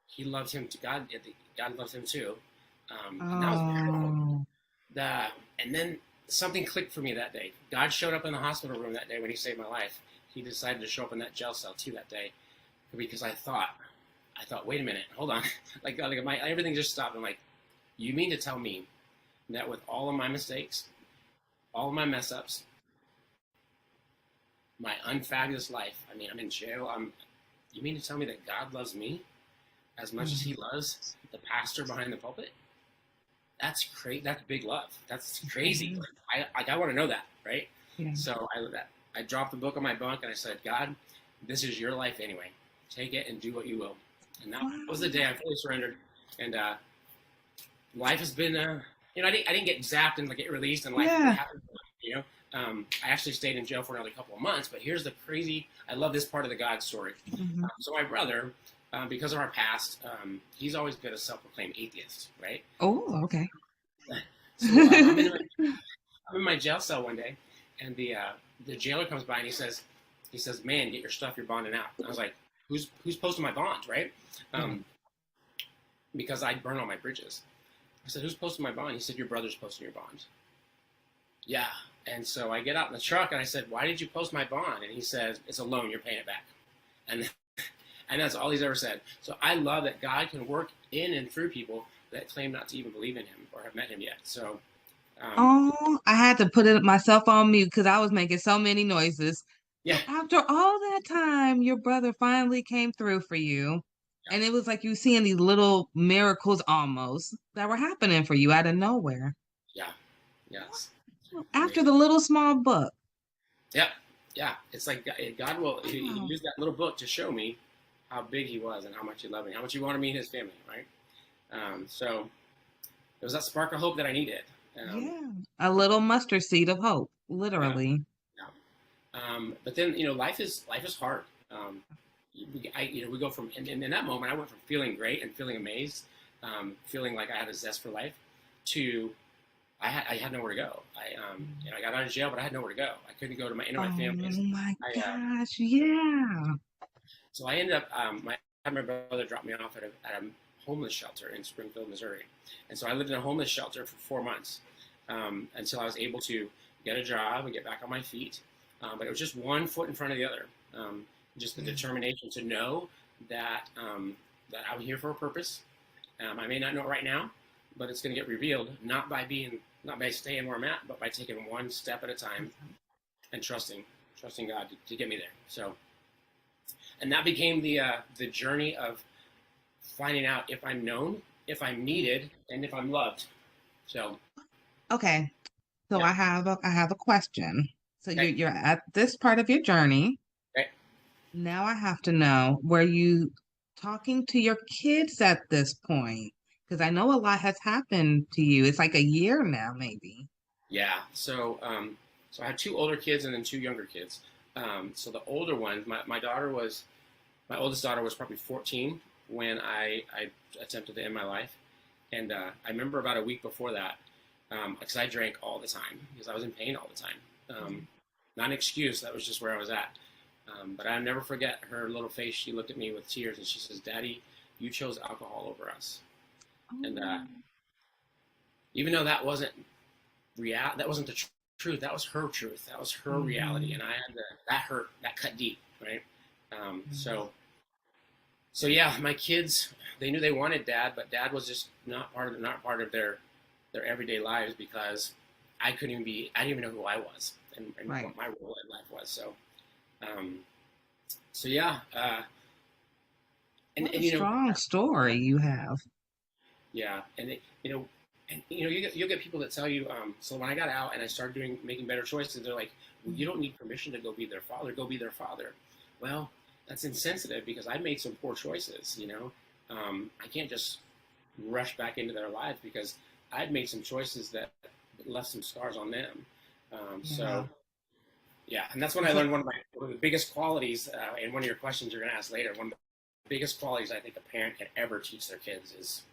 he loved him to God. God loved him too. And that was beautiful. And then something clicked for me that day. God showed up in the hospital room that day when he saved my life. He decided to show up in that jail cell too that day, because I thought, wait a minute, hold on. Everything just stopped. I'm like, you mean to tell me that with all of my mistakes, all of my mess ups, my unfabulous life. I mean, I'm in jail. You mean to tell me that God loves me as much as he loves the pastor behind the pulpit? That's crazy. That's big love. That's crazy. I want to know that, right? Yeah. So I dropped the book on my bunk and I said, God, this is your life anyway. Take it and do what you will. And that was the day I fully surrendered. And life has been, you know, I didn't get zapped and get released, and life happened. You know, I actually stayed in jail for another couple of months. But here's the crazy. I love this part of the God story. So my brother, because of our past, he's always been a self-proclaimed atheist, right? Oh, okay. So I'm in my jail cell one day, and the jailer comes by and he says, "Man, get your stuff. You're bonding out." And I was like, "Who's posting my bond, right?" Because I burn all my bridges. I said, "Who's posting my bond?" He said, "Your brother's posting your bond." Yeah. And so I get out in the truck and I said, "Why did you post my bond?" And he says, "It's a loan. You're paying it back." And that's all he's ever said. So I love that God can work in and through people that claim not to even believe in him or have met him yet. So. I had to put it myself on mute because I was making so many noises. Yeah. After all that time, your brother finally came through for you. And it was like you seeing these little miracles almost that were happening for you out of nowhere. Yeah. Yes. After the little small book. Yep. Yeah. It's like God will he used that little book to show me how big he was and how much he loved me, how much he wanted me and his family, right? So there was that spark of hope that I needed. A little mustard seed of hope, literally. Yeah. But then, you know, life is hard. We go from, and in that moment, I went from feeling great and feeling amazed, feeling like I had a zest for life, to I had nowhere to go. I got out of jail, but I had nowhere to go. I couldn't go to my family. Oh my gosh, yeah. So I ended up, I had my brother drop me off at a homeless shelter in Springfield, Missouri. And so I lived in a homeless shelter for 4 months until I was able to get a job and get back on my feet. But it was just one foot in front of the other. Just the determination to know that that I'm here for a purpose. I may not know it right now, but it's going to get revealed not by staying where I'm at, but by taking one step at a time and trusting God to get me there. So, and that became the journey of finding out if I'm known, if I'm needed, and if I'm loved. So, okay. So I have a question. So you're at this part of your journey. Okay. Now I have to know, were you talking to your kids at this point? Because I know a lot has happened to you. It's like a year now, maybe. Yeah. So I had 2 older kids and then 2 younger kids. So the older one, my oldest daughter was probably 14 when I attempted to end my life. And I remember about a week before that, because I drank all the time because I was in pain all the time. Not an excuse. That was just where I was at. But I'll never forget her little face. She looked at me with tears and she says, "Daddy, you chose alcohol over us." And even though that wasn't that wasn't the truth. That was her truth. That was her reality. And I had that hurt. That cut deep, right? So yeah, my kids, they knew they wanted Dad, but Dad was just not part of their everyday lives because I didn't even know who I was and what my role in life was. So yeah. What a strong story you have. Yeah, and you'll get people that tell you. So when I got out and I started making better choices, they're like, "Well, you don't need permission to go be their father. Go be their father." Well, that's insensitive because I made some poor choices. I can't just rush back into their lives because I'd made some choices that left some scars on them. So yeah, and that's when I learned one of the biggest qualities. And one of your questions you're going to ask later, one of the biggest qualities I think a parent can ever teach their kids is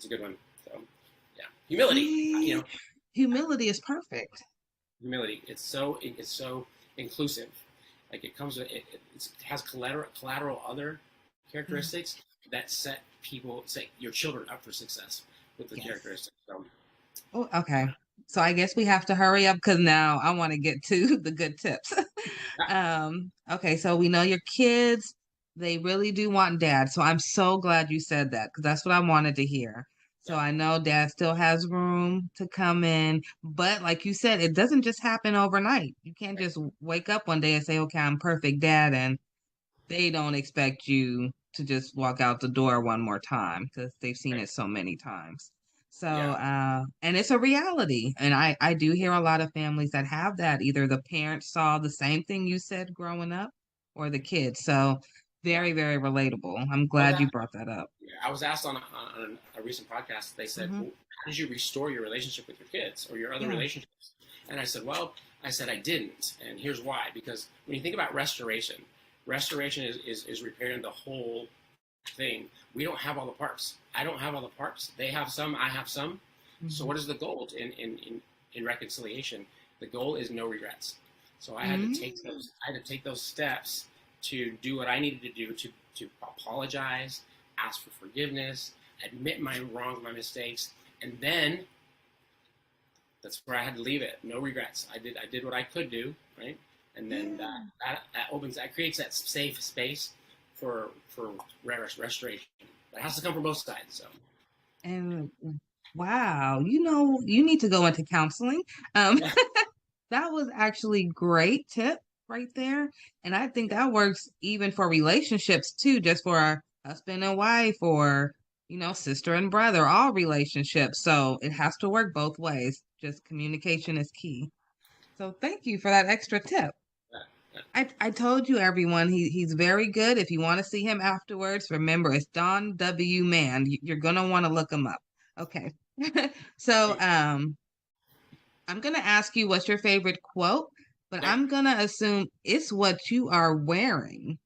a good one. So yeah, humility. Humility is perfect. Humility. It's so inclusive. Like it comes with it has collateral other characteristics that set your children up for success with the characteristics. So. Oh, okay. So I guess we have to hurry up because now I want to get to the good tips. Okay, so we know your kids, they really do want Dad. So I'm so glad you said that because that's what I wanted to hear. So I know dad still has room to come in, but like you said, it doesn't just happen overnight. You can't just wake up one day and say, okay, I'm perfect dad, and they don't expect you to just walk out the door one more time because they've seen it so many times. So, and it's a reality. And I do hear a lot of families that have that. Either the parents saw the same thing you said growing up or the kids. So, very, very relatable. I'm glad you brought that up. I was asked on a recent podcast, they said, well, how did you restore your relationship with your kids or your other relationships? And I said, well, I didn't. And here's why. Because when you think about restoration is repairing the whole thing. We don't have all the parts. I don't have all the parts. They have some, I have some. So what is the goal in reconciliation? The goal is no regrets. So I had to take those steps to do what I needed to do to apologize, ask for forgiveness, admit my wrongs, my mistakes, and then that's where I had to leave it. No regrets. I did what I could do, right? And then that creates that safe space for restoration. That has to come from both sides. So. And wow, you need to go into counseling. That was actually great tip right there. And I think that works even for relationships too, just for a husband and wife or, sister and brother, all relationships. So it has to work both ways. Just communication is key. So thank you for that extra tip. I told you, everyone, he's very good. If you want to see him afterwards, remember, it's Don W. Mann. You're going to want to look him up. Okay. So I'm going to ask you what's your favorite quote, but I'm going to assume it's what you are wearing.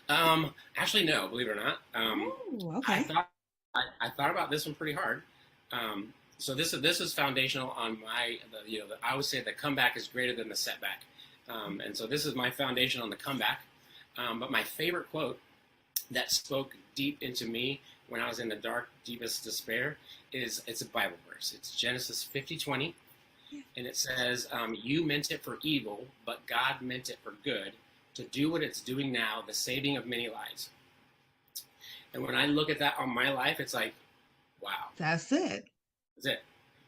Actually, no, believe it or not. Okay. I thought about this one pretty hard. So this is foundational on I always say the comeback is greater than the setback. And so this is my foundation on the comeback. But my favorite quote that spoke deep into me when I was in the dark, deepest despair it's a Bible verse. It's Genesis 50:20. And it says, you meant it for evil, but God meant it for good, to do what it's doing now, the saving of many lives. And when I look at that on my life, it's like, wow. That's it. That's it.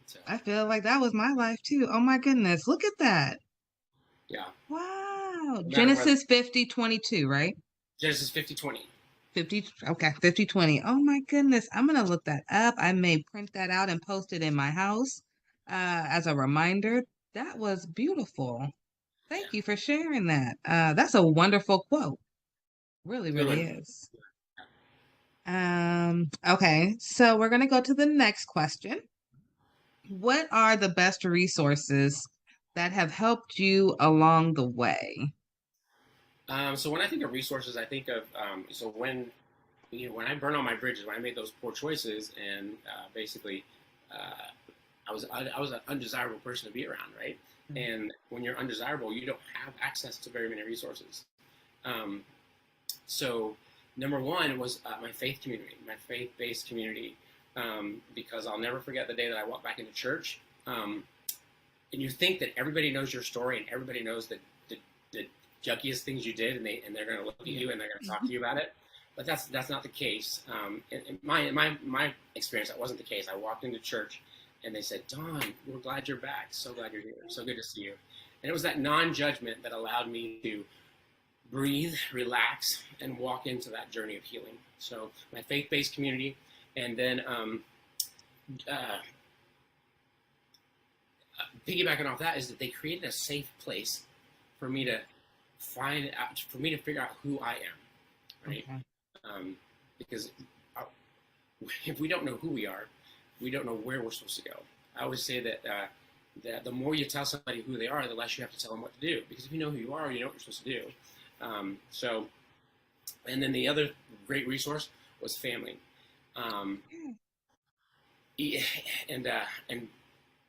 So, I feel like that was my life too. Oh my goodness. Look at that. Yeah. Wow. Genesis 50:22, right? Genesis 50:20. 50:20. Oh my goodness. I'm going to look that up. I may print that out and post it in my house as a reminder. That was beautiful. Thank you for sharing that. That's a wonderful quote. Really, really is. Okay, so we're going to go to the next question. What are the best resources that have helped you along the way? So when I think of resources, I think of when I burn all my bridges, when I made those poor choices, and basically I was an undesirable person to be around, right? Mm-hmm. And when you're undesirable, you don't have access to very many resources. So number one was my faith community, my faith-based community, because I'll never forget the day that I walked back into church. And you think that everybody knows your story and everybody knows the junkiest things you did, and they're going to look at you and they're going to talk to you about it. But that's not the case. In my experience, that wasn't the case. I walked into church and they said, "Don, we're glad you're back. So glad you're here. So good to see you." And it was that non-judgment that allowed me to breathe, relax, and walk into that journey of healing. So my faith-based community, and then piggybacking off that is that they created a safe place for me to figure out who I am, right? Okay. Because if we don't know who we are, we don't know where we're supposed to go. I always say that the more you tell somebody who they are, the less you have to tell them what to do. Because if you know who you are, you know what you're supposed to do. And then the other great resource was family. And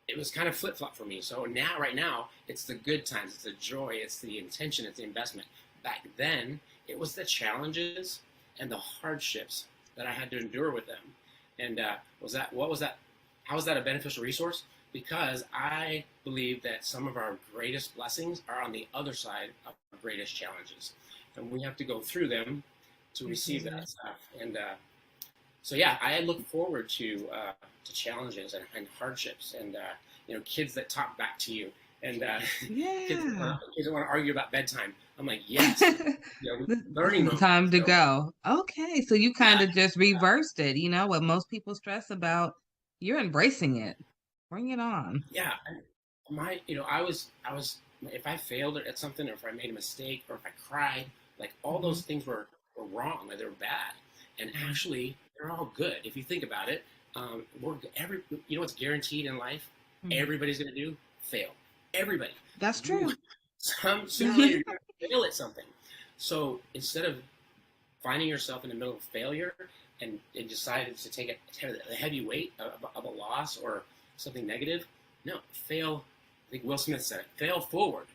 it was kind of flip-flop for me. So right now, it's the good times, it's the joy, it's the intention, it's the investment. Back then, it was the challenges and the hardships that I had to endure with them. And how was that a beneficial resource? Because I believe that some of our greatest blessings are on the other side of our greatest challenges. And we have to go through them to receive that stuff. And So yeah, I look forward to challenges and hardships and kids that talk back to you and kids that want to argue about bedtime. I'm like, yes, learning moment. Time to go. Okay, so you kind of just reversed it. You know what most people stress about, you're embracing it. Bring it on. Yeah, I was if I failed at something, or if I made a mistake, or if I cried, like all those things were wrong, like they were bad, and actually they're all good if you think about it. What's guaranteed in life? Everybody's gonna do fail. Everybody. That's true. Sooner or later, you're gonna fail at something. So instead of finding yourself in the middle of failure and decided to take a heavy weight of a loss or something negative, no, fail. I think Will Smith said it. Fail forward,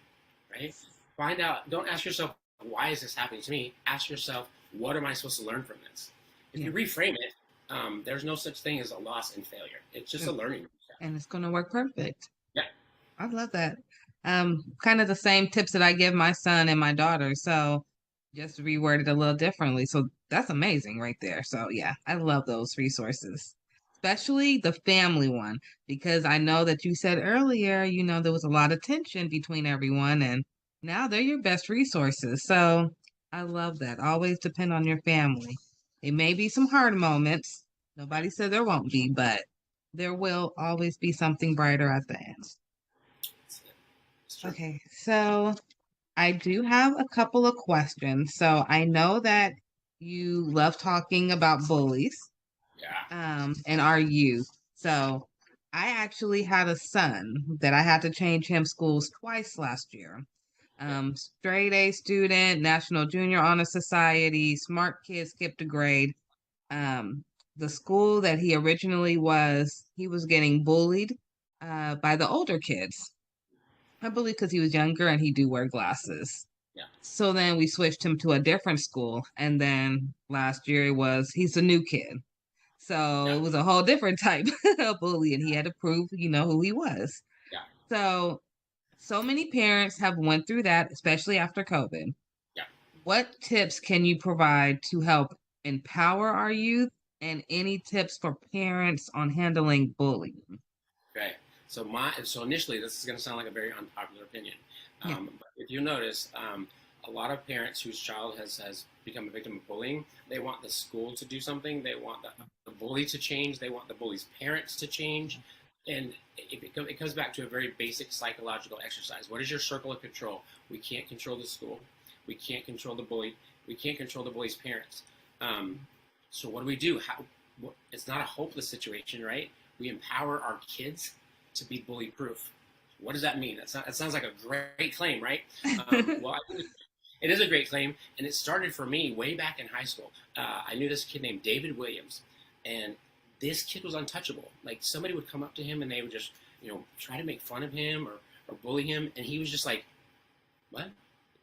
right? Find out. Don't ask yourself, why is this happening to me? Ask yourself, what am I supposed to learn from this? If you reframe it, there's no such thing as a loss and failure. It's just a learning. And it's going to work perfect. Yeah. I love that. Kind of the same tips that I give my son and my daughter. So just reworded a little differently. So that's amazing right there. So yeah, I love those resources, especially the family one, because I know that you said earlier, there was a lot of tension between everyone, and now they're your best resources. So I love that. Always depend on your family. It may be some hard moments. Nobody said there won't be, but there will always be something brighter at the end. Okay, so I do have a couple of questions. So I know that you love talking about bullies. Yeah. And our youth. So I actually had a son that I had to change him schools twice last year. Straight A student, National Junior Honor Society, smart kid, skipped a grade. The school that he originally was, he was getting bullied by the older kids. I believe because he was younger and he do wear glasses. Yeah. So then we switched him to a different school. And then last year he's a new kid. So it was a whole different type of bully, and he had to prove, who he was. Yeah. So many parents have went through that, especially after COVID. Yeah. What tips can you provide to help empower our youth, and any tips for parents on handling bullying? Okay. So initially, this is going to sound like a very unpopular opinion. But if you notice, a lot of parents whose child has become a victim of bullying, they want the school to do something. They want the bully to change. They want the bully's parents to change. And it comes back to a very basic psychological exercise. What is your circle of control? We can't control the school. We can't control the bully. We can't control the bully's parents. So what do? It's not a hopeless situation, right? We empower our kids to be bully-proof. What does that mean? That sounds like a great claim, right? Well, I think it is a great claim, and it started for me way back in high school. I knew this kid named David Williams, and this kid was untouchable. Like, somebody would come up to him, and they would just, try to make fun of him or bully him, and he was just like, what?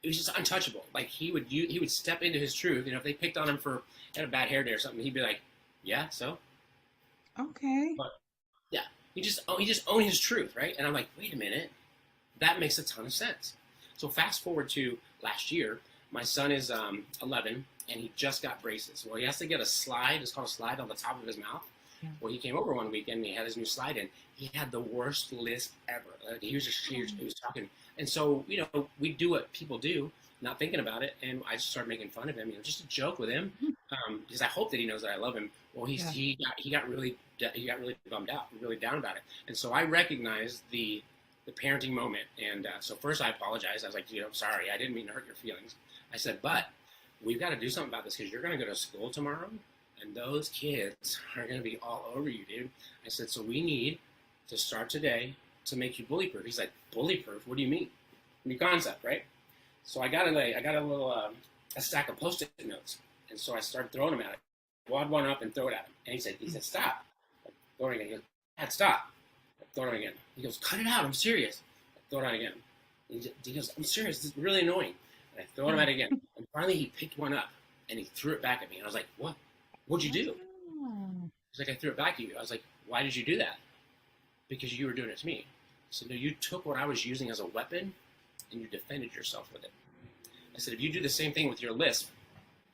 It was just untouchable. Like, he would step into his truth. If they picked on him for had a bad hair day or something, he'd be like, yeah, so? Okay. But, yeah, he just owned his truth, right? And I'm like, wait a minute, that makes a ton of sense. So fast forward to last year, my son is 11, and he just got braces. Well, he has to get a slide. It's called a slide on the top of his mouth. Yeah. Well, he came over one weekend, and he had his new slide in. He had the worst lisp ever. He was talking. And so, we do what people do, not thinking about it, and I just started making fun of him, just a joke with him, because I hope that he knows that I love him. Well, he got really bummed out, really down about it, and so I recognized the parenting moment, and so first I apologized. I was like, sorry, I didn't mean to hurt your feelings. I said, but we've got to do something about this, because you're going to go to school tomorrow, and those kids are going to be all over you, dude. I said, so we need to start today to make you bully-proof. He's like, bully-proof? What do you mean? New concept, right? So I got a stack of Post-it notes, and so I started throwing them at him. Wad one up and throw it at him, and he said, stop. I throw it again. He goes, Dad, stop. I throw it again. He goes, cut it out. I'm serious. I throw it out again. He goes, I'm serious. This is really annoying. And I throw it at again. And finally, he picked one up, and he threw it back at me. And I was like, what? What'd you do? He's like, I threw it back at you. I was like, why did you do that? Because you were doing it to me. So no, you took what I was using as a weapon, and you defended yourself with it. I said, if you do the same thing with your lisp,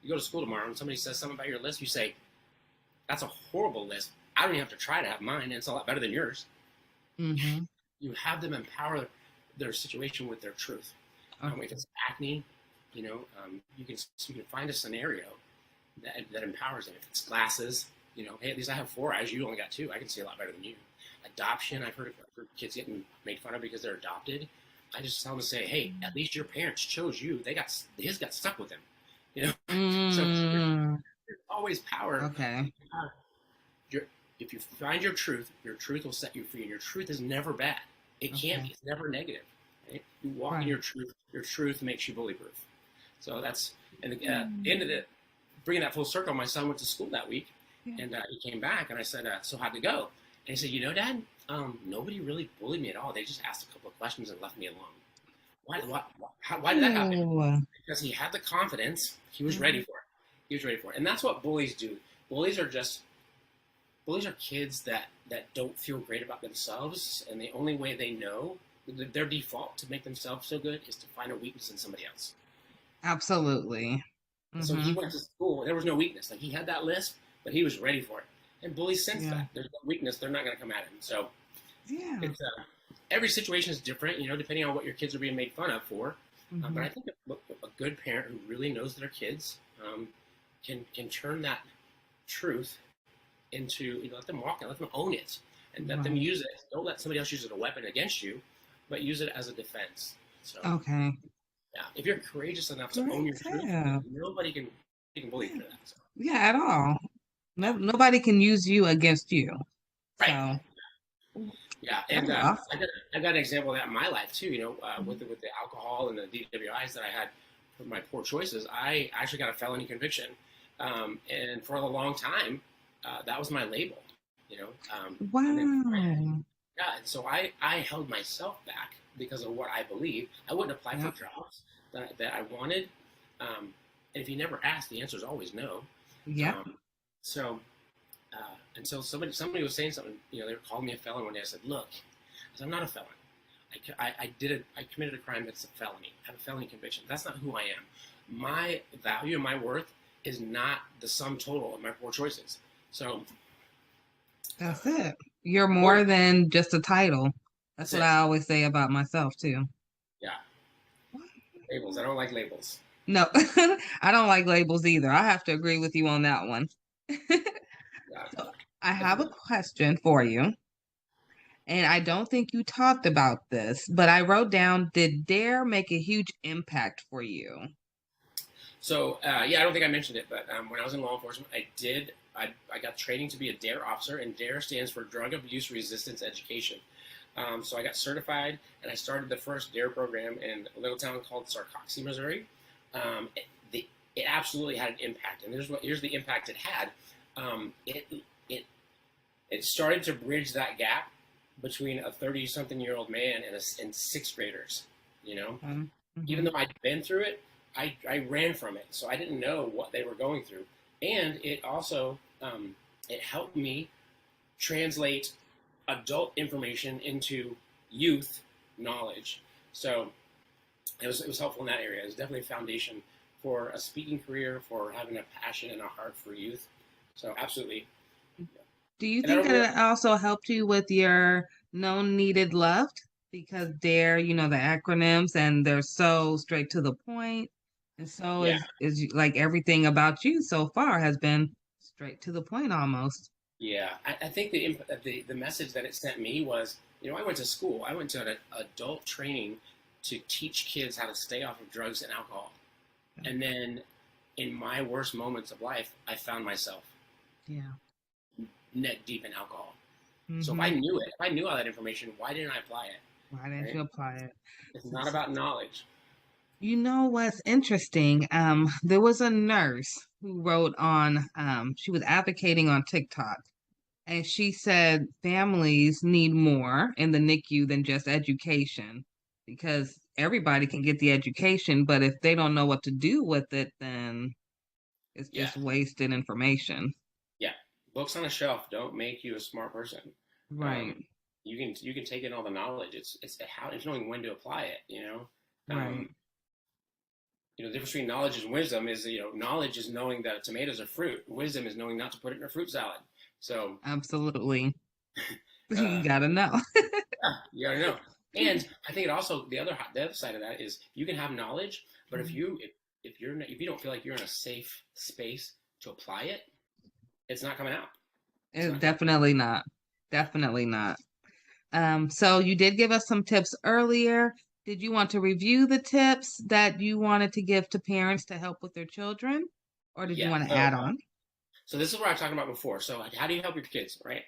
you go to school tomorrow and somebody says something about your lisp, you say, that's a horrible list. I don't even have to try to have mine, and it's a lot better than yours. Mm-hmm. You have them empower their situation with their truth. Okay. If it's acne, you can find a scenario that empowers them. If it's glasses, hey, at least I have 4 eyes. You only got 2. I can see a lot better than you. Adoption, I've heard of kids getting made fun of because they're adopted. I just tell them to say, hey, at least your parents chose you. His got stuck with him. So there's always power. Okay. If you find your truth will set you free, and your truth is never bad. It can't be. It's never negative. Right? You walk in your truth makes you bully-proof. So that's, and at the end of it, bringing that full circle, my son went to school that week, and he came back, and I said, so how'd it go? And he said, Dad, nobody really bullied me at all. They just asked a couple of questions and left me alone. Why did that happen? Because he had the confidence. He was ready for it. He was ready for it. And that's what bullies do. Bullies are kids that don't feel great about themselves, and the only way they know, their default to make themselves feel good, is to find a weakness in somebody else. Absolutely. Mm-hmm. So he went to school. There was no weakness. Like, he had that list, but he was ready for it. And bullies sense that there's no weakness, they're not going to come at him. So it's, every situation is different, depending on what your kids are being made fun of for. But I think a good parent who really knows their kids can turn that truth into, let them walk it, let them own it, and let them use it. Don't let somebody else use it as a weapon against you, but use it as a defense. So if you're courageous enough to own your truth, nobody can bully you for that. So. Yeah, at all. Nobody can use you against you. Right. So. Yeah, and I got an example of that in my life too. With the alcohol and the DWIs that I had for my poor choices, I actually got a felony conviction, and for a long time, that was my label. Wow. And so I held myself back because of what I believed. I wouldn't apply for jobs that I wanted, and if you never ask, the answer is always no. Yeah. Until somebody was saying something, they were calling me a felon one day. I said, look, I'm not a felon. I committed a crime that's a felony. I have a felony conviction. That's not who I am. My value and my worth is not the sum total of my poor choices. So that's it. You're more than just a title. That's what I always say about myself too. Yeah. Labels. I don't like labels. No, I don't like labels either. I have to agree with you on that one. So I have a question for you. And I don't think you talked about this, but I wrote down, did DARE make a huge impact for you? So, I don't think I mentioned it, but when I was in law enforcement, I got training to be a DARE officer, and DARE stands for Drug Abuse Resistance Education. So I got certified, and I started the first DARE program in a little town called Sarcoxie, Missouri. It absolutely had an impact, and here's the impact it had. It started to bridge that gap between a 30-something-year-old man and sixth graders. Even though I'd been through it, I ran from it, so I didn't know what they were going through. And it also it helped me translate adult information into youth knowledge. So it was helpful in that area. It was definitely a foundation for a speaking career, for having a passion and a heart for youth. So absolutely. Do you think that it also helped you with your known needed loved? Because DARE, the acronyms, and they're so straight to the point. And so is like everything about you so far has been straight to the point almost. Yeah, I think the message that it sent me was, I went to school. I went to an adult training to teach kids how to stay off of drugs and alcohol. And then in my worst moments of life, I found myself neck deep in alcohol. So if I knew it, if I knew all that information, why didn't I apply it? Why didn't you apply it? It's not about knowledge. You know what's interesting? There was a nurse who wrote on, she was advocating on TikTok, and she said families need more in the NICU than just education, because everybody can get the education, but if they don't know what to do with it, then it's just wasted information. Yeah. Books on a shelf don't make you a smart person. Right. You can take in all the knowledge. It's knowing when to apply it, Right. you know, the difference between knowledge and wisdom is, you know, knowledge is knowing that a tomato is a fruit. Wisdom is knowing not to put it in a fruit salad. So absolutely, you gotta know. yeah, you gotta know. And I think it also the other side of that is you can have knowledge, but if you don't feel like you're in a safe space to apply it, it's not coming out. Definitely not. Definitely not. So you did give us some tips earlier. Did you want to review the tips that you wanted to give to parents to help with their children, or did you want to add on? So this is what I was talking about before. So how do you help your kids, right?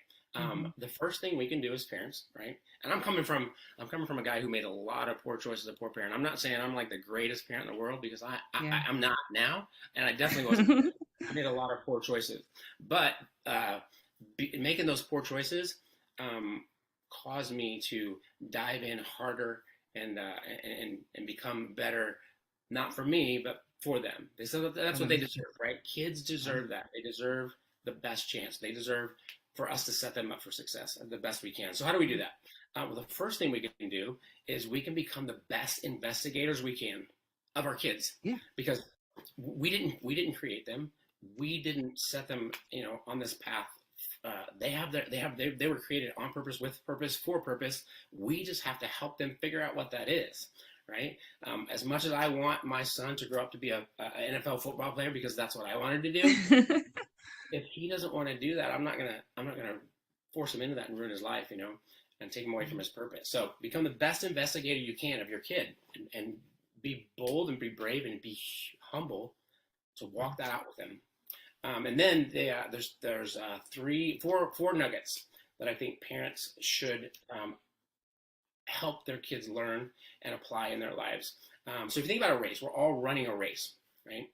The first thing we can do as parents, right? And I'm coming from a guy who made a lot of poor choices as a poor parent. I'm not saying I'm like the greatest parent in the world, because I'm not now, and I definitely wasn't. I made a lot of poor choices, but making those poor choices caused me to dive in harder and become better, not for me, but for them. So that's what they deserve, right? Kids deserve that. They deserve the best chance. They deserve for us to set them up for success the best we can. So how do we do that? Well, the first thing we can do is we can become the best investigators we can of our kids. Yeah. Because we didn't create them. We didn't set them, you know, on this path. They were created on purpose, with purpose, for purpose. We just have to help them figure out what that is, right? As much as I want my son to grow up to be a NFL football player, because that's what I wanted to do, if he doesn't want to do that, I'm not gonna force him into that and ruin his life, you know, and take him away from his purpose. So become the best investigator you can of your kid, and be bold and be brave and be humble to walk that out with them. And then there's four nuggets that I think parents should help their kids learn and apply in their lives. So if you think about a race, we're all running a race, right?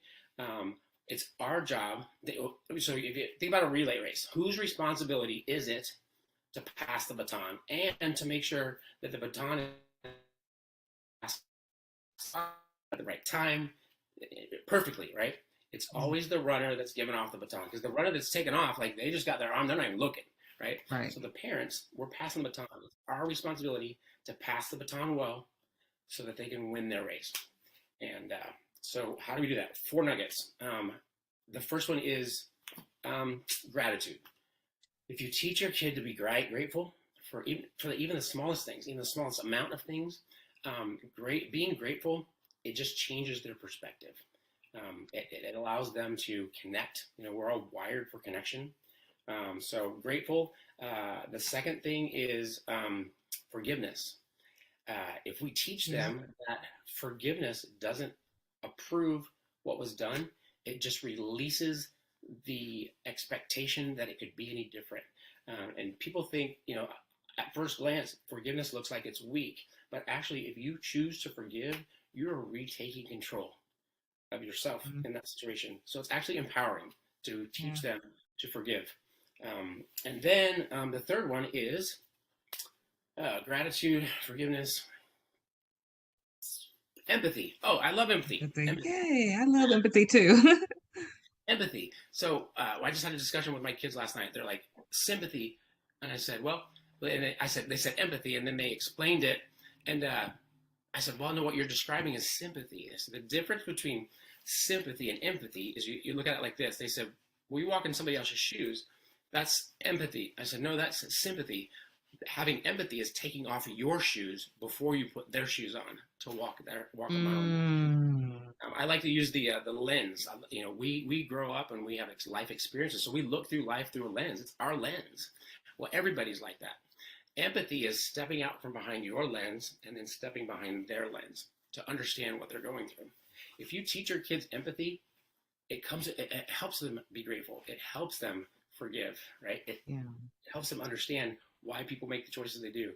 It's our job. So if you think about a relay race, whose responsibility is it to pass the baton and to make sure that the baton is passed at the right time, perfectly, right? It's always the runner that's giving off the baton, because the runner that's taken off, like, they just got their arm, they're not even looking, right? So the parents, we're passing the baton. It's our responsibility to pass the baton well so that they can win their race. And so how do we do that? 4 nuggets. The first one is gratitude. If you teach your kid to be grateful for even the smallest things, even the smallest amount of things, being grateful, it just changes their perspective. It allows them to connect. You know, we're all wired for connection. So grateful. The second thing is forgiveness. If we teach them that forgiveness doesn't approve what was done, it just releases the expectation that it could be any different. And people think, you know, at first glance, forgiveness looks like it's weak, but actually, if you choose to forgive, you're retaking control of yourself in that situation. So it's actually empowering to teach them to forgive. And then the third one is gratitude, forgiveness, empathy. Oh, I love empathy. Yay, I love empathy too. Empathy. So I just had a discussion with my kids last night. They're like, sympathy. And I said, well, and they said empathy, and then they explained it. And I said, well, no, what you're describing is sympathy. So the difference between sympathy and empathy is you look at it like this. They said, well, you walk in somebody else's shoes. That's empathy. I said, no, that's sympathy. Having empathy is taking off your shoes before you put their shoes on to walk a mile. I like to use the lens. You know, we grow up and we have life experiences, so we look through life through a lens. It's our lens. Well, everybody's like that. Empathy is stepping out from behind your lens and then stepping behind their lens to understand what they're going through. If you teach your kids empathy, it helps them be grateful. It helps them forgive, right? It helps them understand why people make the choices they do.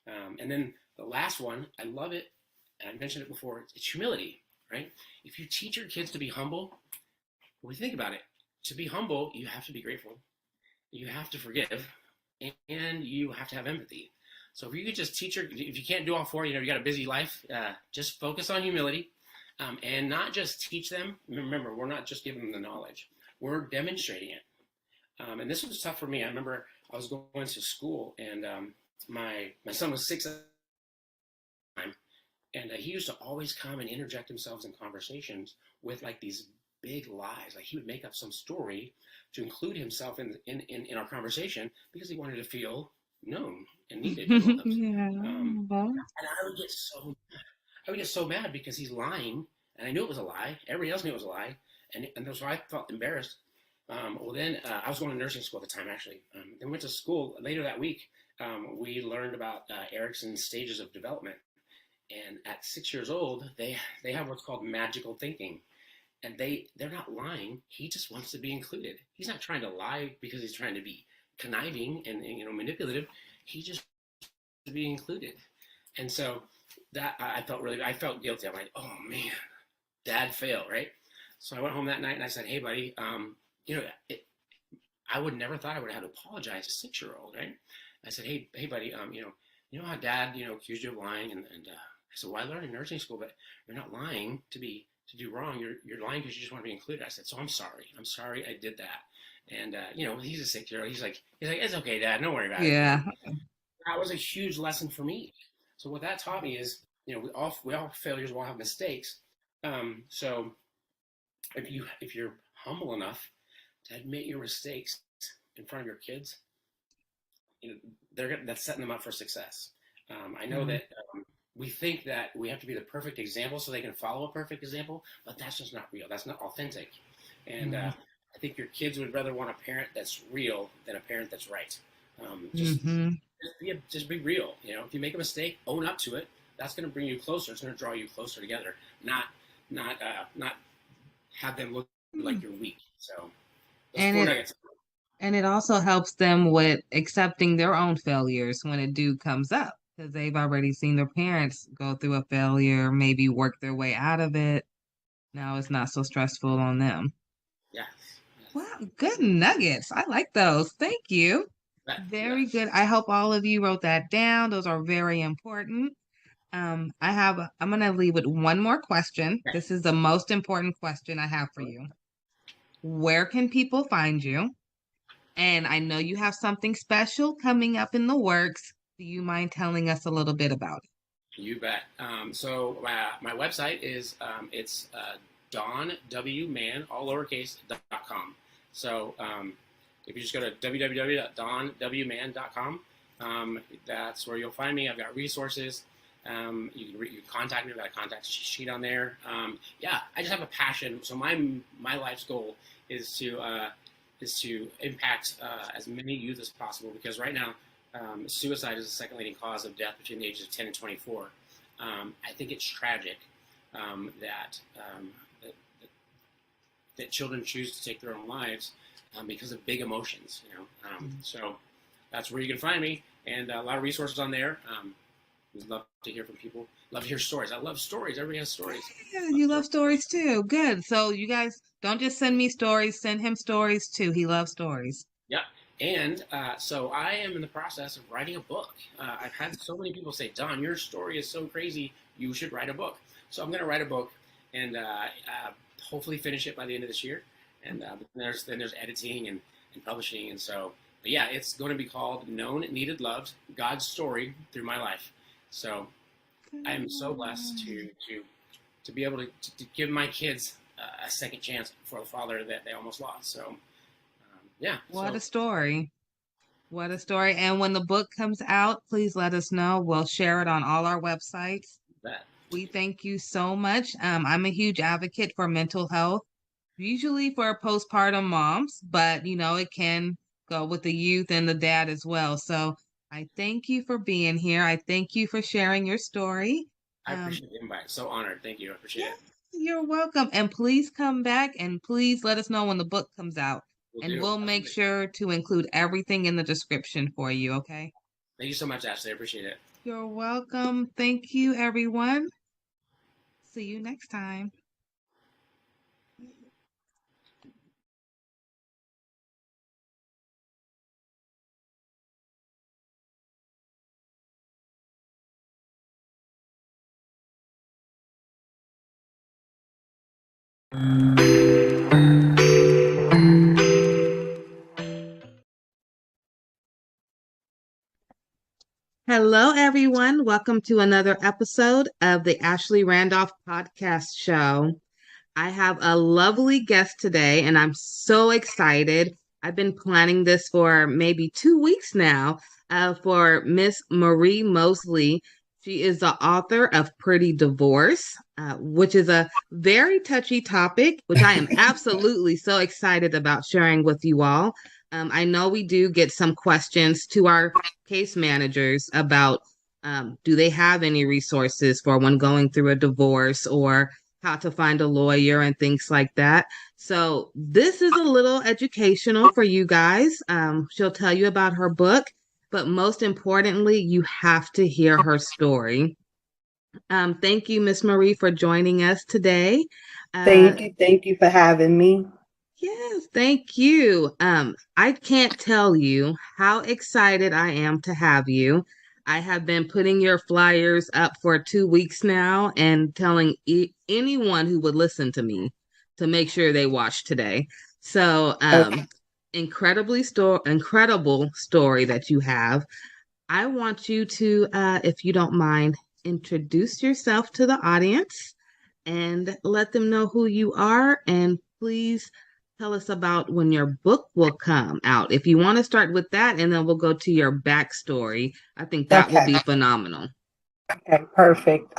And then the last one, I love it, and I mentioned it before, it's humility, right? If you teach your kids to be humble, when you think about it, to be humble, you have to be grateful, you have to forgive, and you have to have empathy. So if you could just teach if you can't do all 4, you know, you got a busy life, just focus on humility, and not just teach them. Remember, we're not just giving them the knowledge, we're demonstrating it. And this was tough for me. I remember I was going to school, and my son was 6 at the time, And he used to always come and interject himself in conversations with like these big lies. Like he would make up some story to include himself in our conversation because he wanted to feel known and needed and loved. Yeah. And I would get so mad because he's lying, and I knew it was a lie. Everybody else knew it was a lie, and so I felt embarrassed. Well, then I was going to nursing school at the time, actually. Then went to school later that week. We learned about Erickson's stages of development, and at 6 years old, they have what's called magical thinking, and they're not lying. He just wants to be included. He's not trying to lie because he's trying to be conniving and manipulative. He just wants to be included, and so that I felt guilty. I'm like, oh man, Dad failed, right? So I went home that night and I said, hey buddy, I would never thought I would have to apologize to a 6-year-old, right? I said, hey buddy, you know how Dad, accused you of lying, and I said, well, I learned in nursing school, but you're not lying to do wrong. You're lying because you just want to be included. I said, so I'm sorry I did that. And he's a 6-year-old. He's like, it's okay, Dad, don't worry about it. Yeah. That was a huge lesson for me. So what that taught me is, we all have failures, we all have mistakes. So if you're humble enough to admit your mistakes in front of your kids, that's setting them up for success. I know that we think that we have to be the perfect example so they can follow a perfect example, but that's just not real. That's not authentic. And I think your kids would rather want a parent that's real than a parent that's right. Just be real. If you make a mistake, own up to it. That's going to bring you closer. It's going to draw you closer together. Not have them look like you're weak. So, and it also helps them with accepting their own failures when it comes up, because they've already seen their parents go through a failure, maybe work their way out of it. Now it's not so stressful on them. Yes. Wow, good nuggets. I like those. Thank you. Very good. I hope all of you wrote that down. Those are very important. I'm going to leave with one more question. This is the most important question I have for you. Where can people find you? And I know you have something special coming up in the works. Do you mind telling us a little bit about it? You bet. So my website is it's donwman, all lowercase.com. So if you just go to www.donwman.com, that's where you'll find me. I've got resources. You can contact me. I've got a contact sheet on there. I just have a passion. So my life's goal is to impact as many youth as possible, because right now suicide is the second leading cause of death between the ages of 10 and 24. I think it's tragic that children choose to take their own lives because of big emotions. So that's where you can find me, and a lot of resources on there. We'd love to hear from people. Love to hear stories. I love stories. Everybody has stories. Yeah, you love stories too. Good. So you guys don't just send me stories, send him stories too. He loves stories. Yeah. And so I am in the process of writing a book. I've had so many people say, Don, your story is so crazy, you should write a book. So I'm going to write a book and hopefully finish it by the end of this year. And then there's editing and publishing. And so, but yeah, it's going to be called Known, Needed, Loved, God's Story Through My Life. So I am so blessed to be able to give my kids a second chance for the father that they almost lost. So What a story. What a story. And when the book comes out, please let us know. We'll share it on all our websites. We thank you so much. I'm a huge advocate for mental health, usually for postpartum moms, but it can go with the youth and the dad as well. So I thank you for being here. I thank you for sharing your story. I appreciate the invite. So honored. Thank you. I appreciate it. You're welcome. And please come back and please let us know when the book comes out. We'll make sure to include everything in the description for you, okay? Thank you so much, Ashley. I appreciate it. You're welcome. Thank you, everyone. See you next time. Hello, everyone. Welcome to another episode of the Ashley Randolph Podcast Show. I have a lovely guest today, and I'm so excited. I've been planning this for maybe 2 weeks now for Miss Marie Mosley. She is the author of Pretty Divorce, which is a very touchy topic, which I am absolutely so excited about sharing with you all. I know we do get some questions to our case managers about do they have any resources for when going through a divorce or how to find a lawyer and things like that. So this is a little educational for you guys. She'll tell you about her book, but most importantly, you have to hear her story. Thank you, Miss Marie, for joining us today. Thank you for having me. Yes, thank you. I can't tell you how excited I am to have you. I have been putting your flyers up for 2 weeks now and telling anyone who would listen to me to make sure they watch today. So, incredible story that you have. I want you to, if you don't mind, introduce yourself to the audience and let them know who you are. And please tell us about when your book will come out. If you want to start with that, and then we'll go to your backstory. I think that will be phenomenal. Okay, perfect.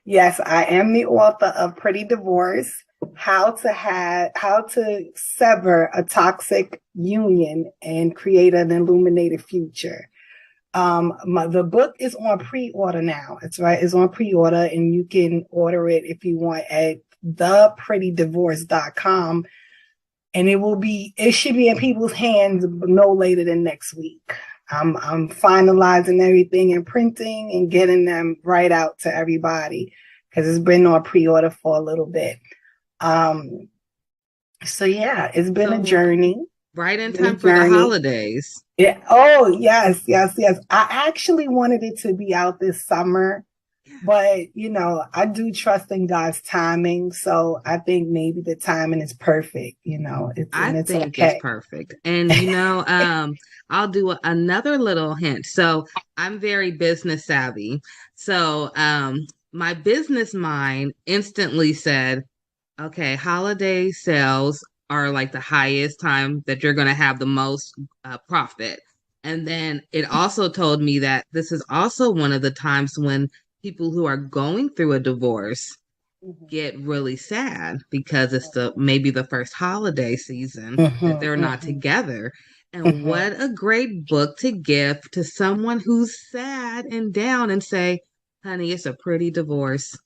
Yes, I am the author of Pretty Divorce, how to sever a toxic union and create an illuminated future. The book is on pre-order now. It's on pre-order, and you can order it if you want at theprettydivorce.com. And it should be in people's hands no later than next week. I'm finalizing everything and printing and getting them right out to everybody because it's been on pre-order for a little bit. So yeah, it's been a journey. Right in time for the holidays. Yeah. Oh, yes. I actually wanted it to be out this summer. But, I do trust in God's timing. So I think maybe the timing is perfect. I think it's perfect. And, I'll do another little hint. So I'm very business savvy. So my business mind instantly said, okay, holiday sales are like the highest time that you're going to have the most profit. And then it also told me that this is also one of the times when people who are going through a divorce get really sad because it's maybe the first holiday season that they're not together. And what a great book to give to someone who's sad and down and say, honey, it's a pretty divorce.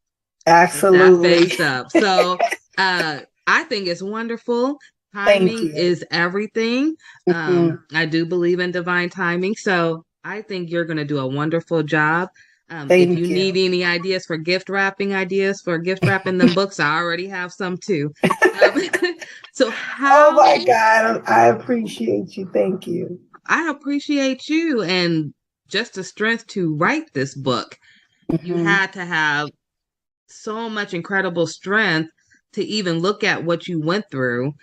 Absolutely. That face up. So I think it's wonderful. Timing is everything. I do believe in divine timing. So I think you're going to do a wonderful job. If you need any ideas for gift wrapping them books, I already have some too. So how? Oh my God, I appreciate you. Thank you. I appreciate you, and just the strength to write this book. You had to have so much incredible strength to even look at what you went through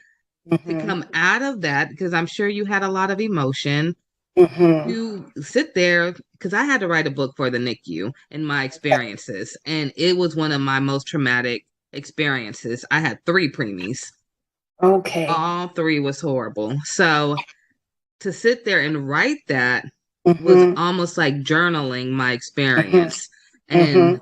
to come out of that, because I'm sure you had a lot of emotion. You sit there, because I had to write a book for the NICU and my experiences, and it was one of my most traumatic experiences. I had 3 preemies. Okay. All 3 was horrible. So to sit there and write that was almost like journaling my experience. And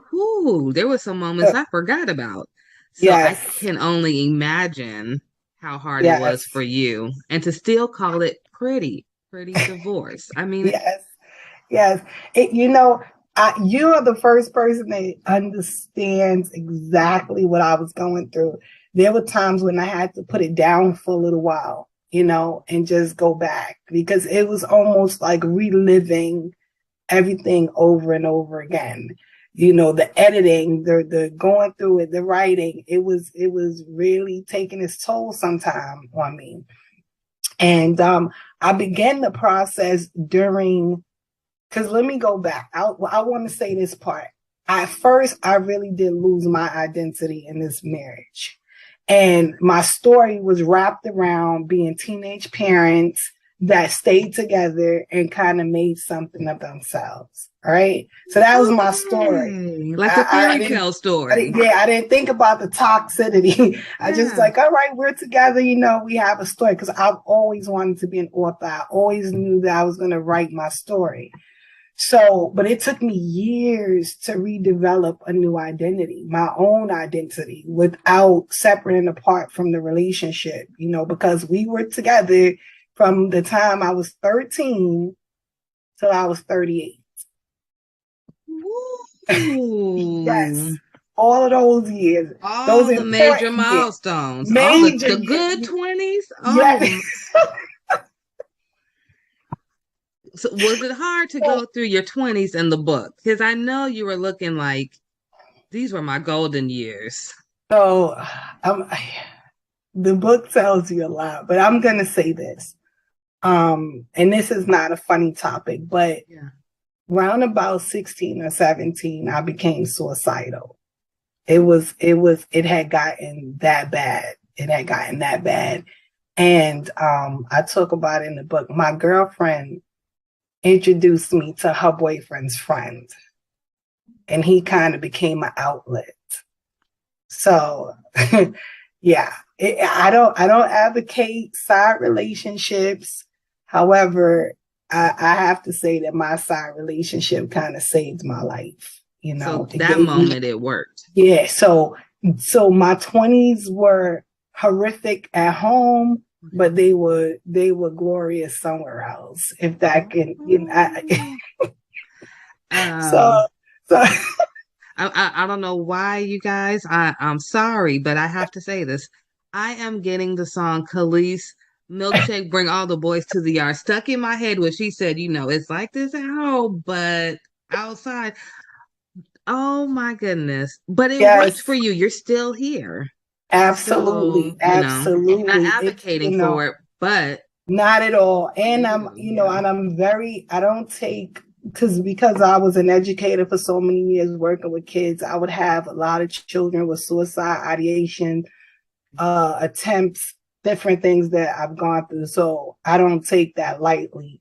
there were some moments I forgot about. So I can only imagine how hard it was for you, and to still call it pretty divorce. I mean, yes. You are the first person that understands exactly what I was going through. There were times when I had to put it down for a little while, and just go back, because it was almost like reliving everything over and over again. The editing, the going through it, the writing, it was really taking its toll sometime on me. And I began the process during, because let me go back. I want to say this part. At first, I really did lose my identity in this marriage. And my story was wrapped around being teenage parents, that stayed together and kind of made something of themselves. All right. So that was my story. Like a fairy tale story. I didn't think about the toxicity. I just like, all right, we're together. We have a story, because I've always wanted to be an author. I always knew that I was going to write my story. So, but it took me years to redevelop a new identity, my own identity, without separating apart from the relationship, because we were together from the time I was 13 till I was 38. Yes. All of those years. All those the major milestones. Major, all the good 20s. Yes. So was it hard to go through your 20s in the book? Because I know you were looking like, these were my golden years. So the book tells you a lot, but I'm going to say this. And this is not a funny topic, but around about 16 or 17, I became suicidal. It had gotten that bad. It had gotten that bad. And I talk about it in the book. My girlfriend introduced me to her boyfriend's friend, and he kind of became an outlet. So yeah, I don't advocate side relationships. However, I have to say that my side relationship kind of saved my life. So that moment it worked. Yeah. So my 20s were horrific at home, but they were glorious somewhere else. If that can, so I don't know why, you guys. I'm sorry, but I have to say this. I am getting the song Khalees Milkshake Bring All the Boys to the Yard stuck in my head when she said, it's like this at home, but outside. Oh my goodness. But it worked for you. You're still here. Absolutely. So, absolutely. Not advocating for it, but not at all. And I'm, and I'm I don't take, because I was an educator for so many years working with kids, I would have a lot of children with suicide ideation, attempts, different things that I've gone through. So I don't take that lightly.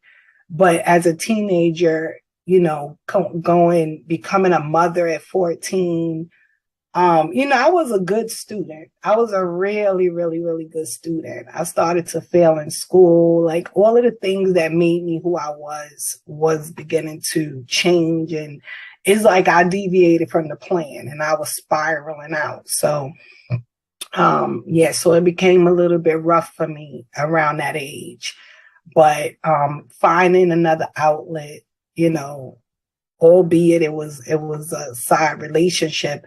But as a teenager, becoming a mother at 14, I was a good student. I was a really, really, really good student. I started to fail in school. Like all of the things that made me who I was beginning to change. And it's like I deviated from the plan and I was spiraling out. So, so it became a little bit rough for me around that age. But finding another outlet, albeit it was a side relationship,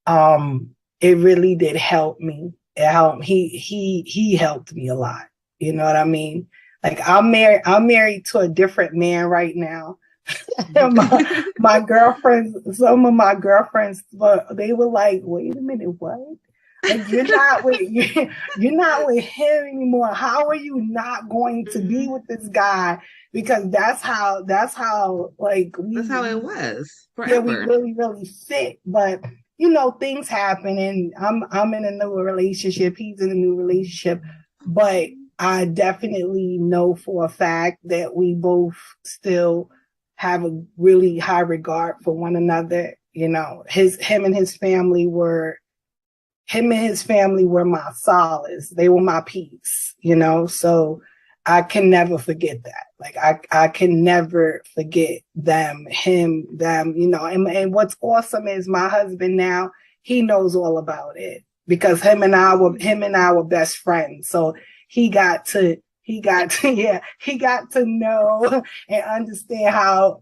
it really did help me. It helped. He helped me a lot. You know what I mean? Like I'm married to a different man right now. my girlfriends, some of my girlfriends, they were like, wait a minute, what? Like you're not with him anymore. How are you not going to be with this guy? Because that's how it was forever. Yeah, we really, really fit. But things happen, and I'm in a new relationship. He's in a new relationship, but I definitely know for a fact that we both still have a really high regard for one another. Him and his family were my solace. They were my peace, so I can never forget that. Like I can never forget them, and what's awesome is my husband now, he knows all about it because him and I were best friends. So he got to know and understand how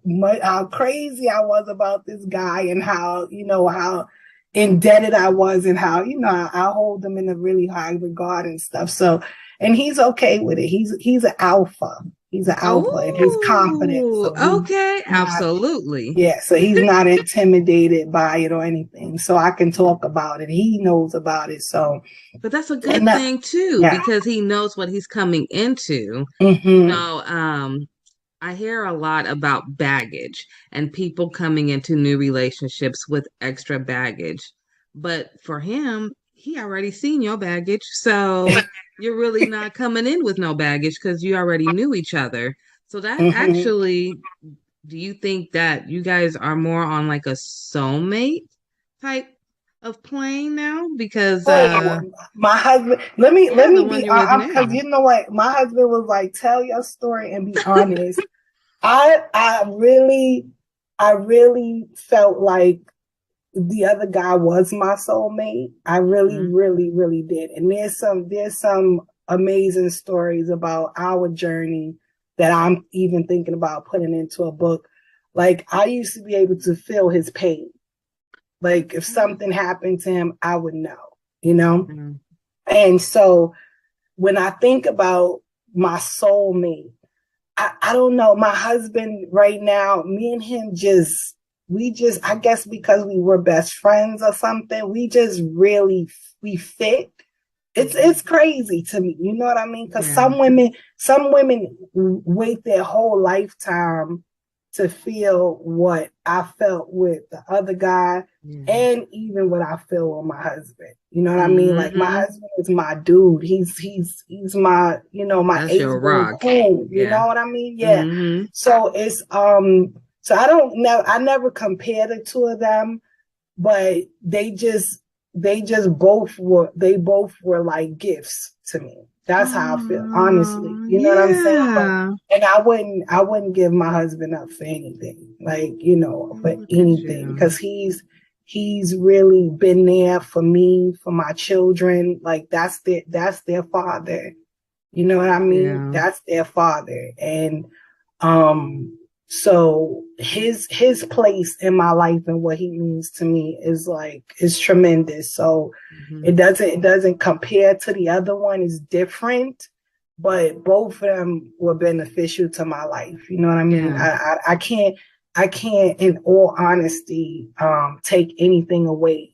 crazy I was about this guy and how indebted I was and how, I hold him in a really high regard and stuff. So, and he's okay with it. He's an alpha. He's an alpha and he's confident. So okay, absolutely. Yeah, so he's not intimidated by it or anything. So I can talk about it. He knows about it. So, but that's a good thing too, because he knows what he's coming into. Mm-hmm. I hear a lot about baggage and people coming into new relationships with extra baggage. But for him, he already seen your baggage, so you're really not coming in with no baggage because you already knew each other. So that actually, do you think that you guys are more on like a soulmate type of plane now? Because my husband, let me be honest, because now. you know what, my husband was like, tell your story and be honest. I really felt like the other guy was my soulmate. I really did. And there's some amazing stories about our journey that I'm even thinking about putting into a book. Like, I used to be able to feel his pain. Like, if something happened to him, I would know, you know? And so when I think about my soulmate, I don't know. My husband right now, me and him I guess because we were best friends or something, we fit. It's crazy to me. You know what I mean? Because some women wait their whole lifetime to feel what I felt with the other guy and even what I feel with my husband. You know what I mean? Like, my husband is my dude. He's my, my That's your rock. Cool. You know what I mean? Yeah. So it's so I never compare the two of them, but they both were like gifts to me. That's how I feel, honestly. You know what I'm saying? But, and I wouldn't give my husband up for anything, like, for anything, because he's really been there for me, for my children. Like, that's their father. You know what I mean? That's their father. And so his place in my life and what he means to me is tremendous. So it doesn't compare to the other one. It's different, but both of them were beneficial to my life. You know what I mean? I can't in all honesty take anything away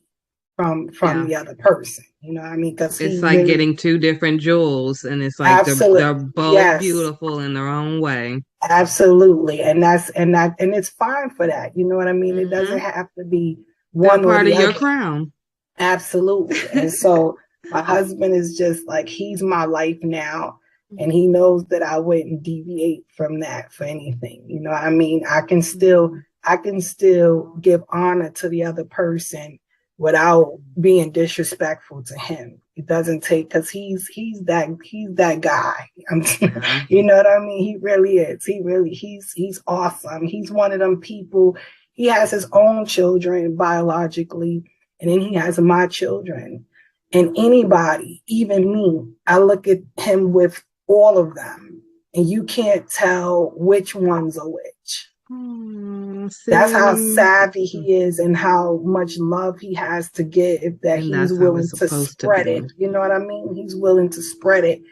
from the other person. You know what I mean? Because it's like getting two different jewels, and it's like they're both beautiful in their own way. Absolutely. And it's fine for that. You know what I mean? It doesn't have to be one they're part or the of your other. crown. Absolutely. And so my husband is just like, he's my life now. And he knows that I wouldn't deviate from that for anything. You know what I mean? I can still give honor to the other person without being disrespectful to him. It doesn't take, because he's that guy. You know what I mean? He really is. He's awesome. He's one of them people. He has his own children biologically, and then he has my children. And anybody, even me, I look at him with all of them, and you can't tell which one's a which. That's how savvy he is and how much love he has to give, that he's willing to spread it. You know what I mean? He's willing to spread it.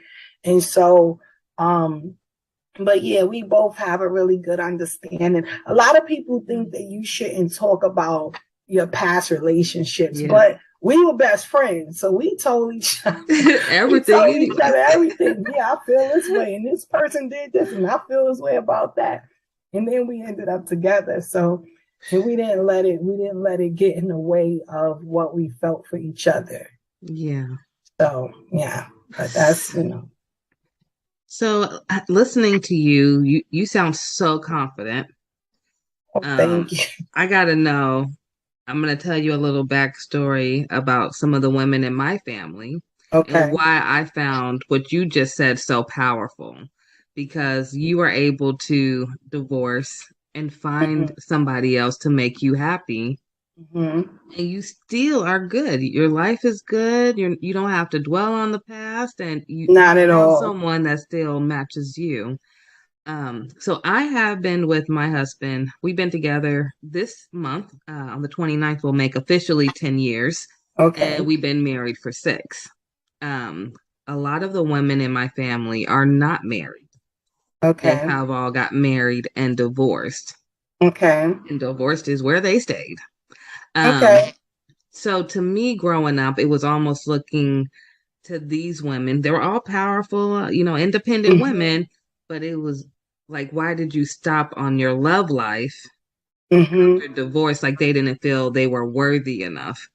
And so, but yeah, we both have a really good understanding. A lot of people think that you shouldn't talk about your past relationships, but we were best friends, so we told each other everything. Everything. Yeah, I feel this way, and this person did this, and I feel this way about that. And then we ended up together. So, and we didn't let it get in the way of what we felt for each other. Yeah. So, yeah, but that's, So listening to you sound so confident. Thank you. I gotta know. I'm gonna tell you a little backstory about some of the women in my family. Okay. And why I found what you just said so powerful. Because you were able to divorce and find somebody else to make you happy. And you still are good. Your life is good. You don't have to dwell on the past, and you not at all. Someone that still matches you. So I have been with my husband. We've been together this month. On the 29th, we'll make officially 10 years. Okay. And we've been married for 6. A lot of the women in my family are not married. Okay. They have all got married and divorced. Okay. And divorced is where they stayed. Okay. So to me, growing up, it was almost looking to these women. They were all powerful, independent women, but it was like, why did you stop on your love life after divorce? Like, they didn't feel they were worthy enough.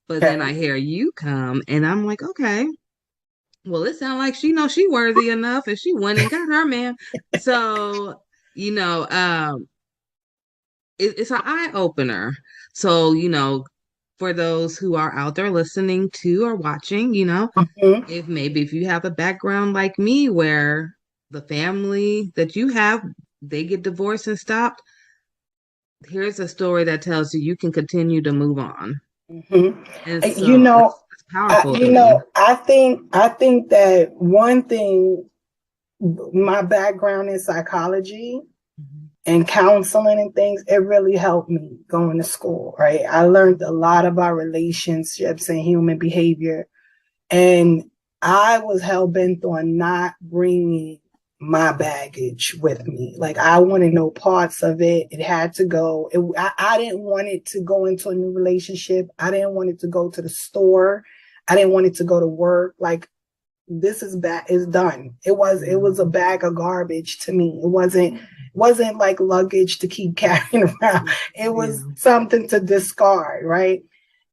But then I hear you come, and I'm like, okay, well, it sounds like she worthy enough, and she went and got her man. So, it's an eye opener. So, for those who are out there listening to or watching, if you have a background like me where the family that you have, they get divorced and stopped, here's a story that tells you can continue to move on. Mm-hmm. And so it's powerful. I think that one thing, my background in psychology and counseling and things, it really helped me going to school, right? I learned a lot about relationships and human behavior. And I was hell-bent on not bringing my baggage with me. Like, I wanted no parts of it. It had to go. I didn't want it to go into a new relationship. I didn't want it to go to the store. I didn't want it to go to work. Like, this is done. It was a bag of garbage to me. It wasn't like luggage to keep carrying around. It was something to discard, right?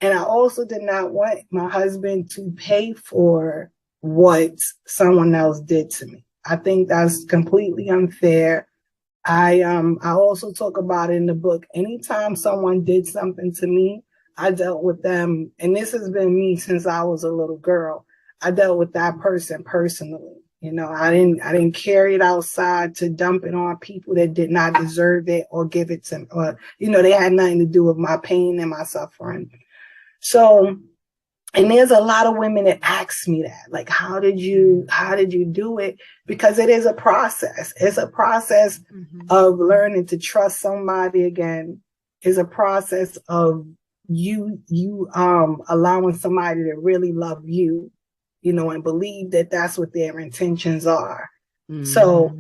And I also did not want my husband to pay for what someone else did to me. I think that's completely unfair. I also talk about it in the book. Anytime someone did something to me, I dealt with them, and this has been me since I was a little girl. I dealt with that person personally. I didn't carry it outside to dump it on people that did not deserve it or give it to, or they had nothing to do with my pain and my suffering. So, and there's a lot of women that ask me that, like, how did you do it? Because it is a process. It's a process of learning to trust somebody again. It's a process of you allowing somebody to really love you, and believe that that's what their intentions are. So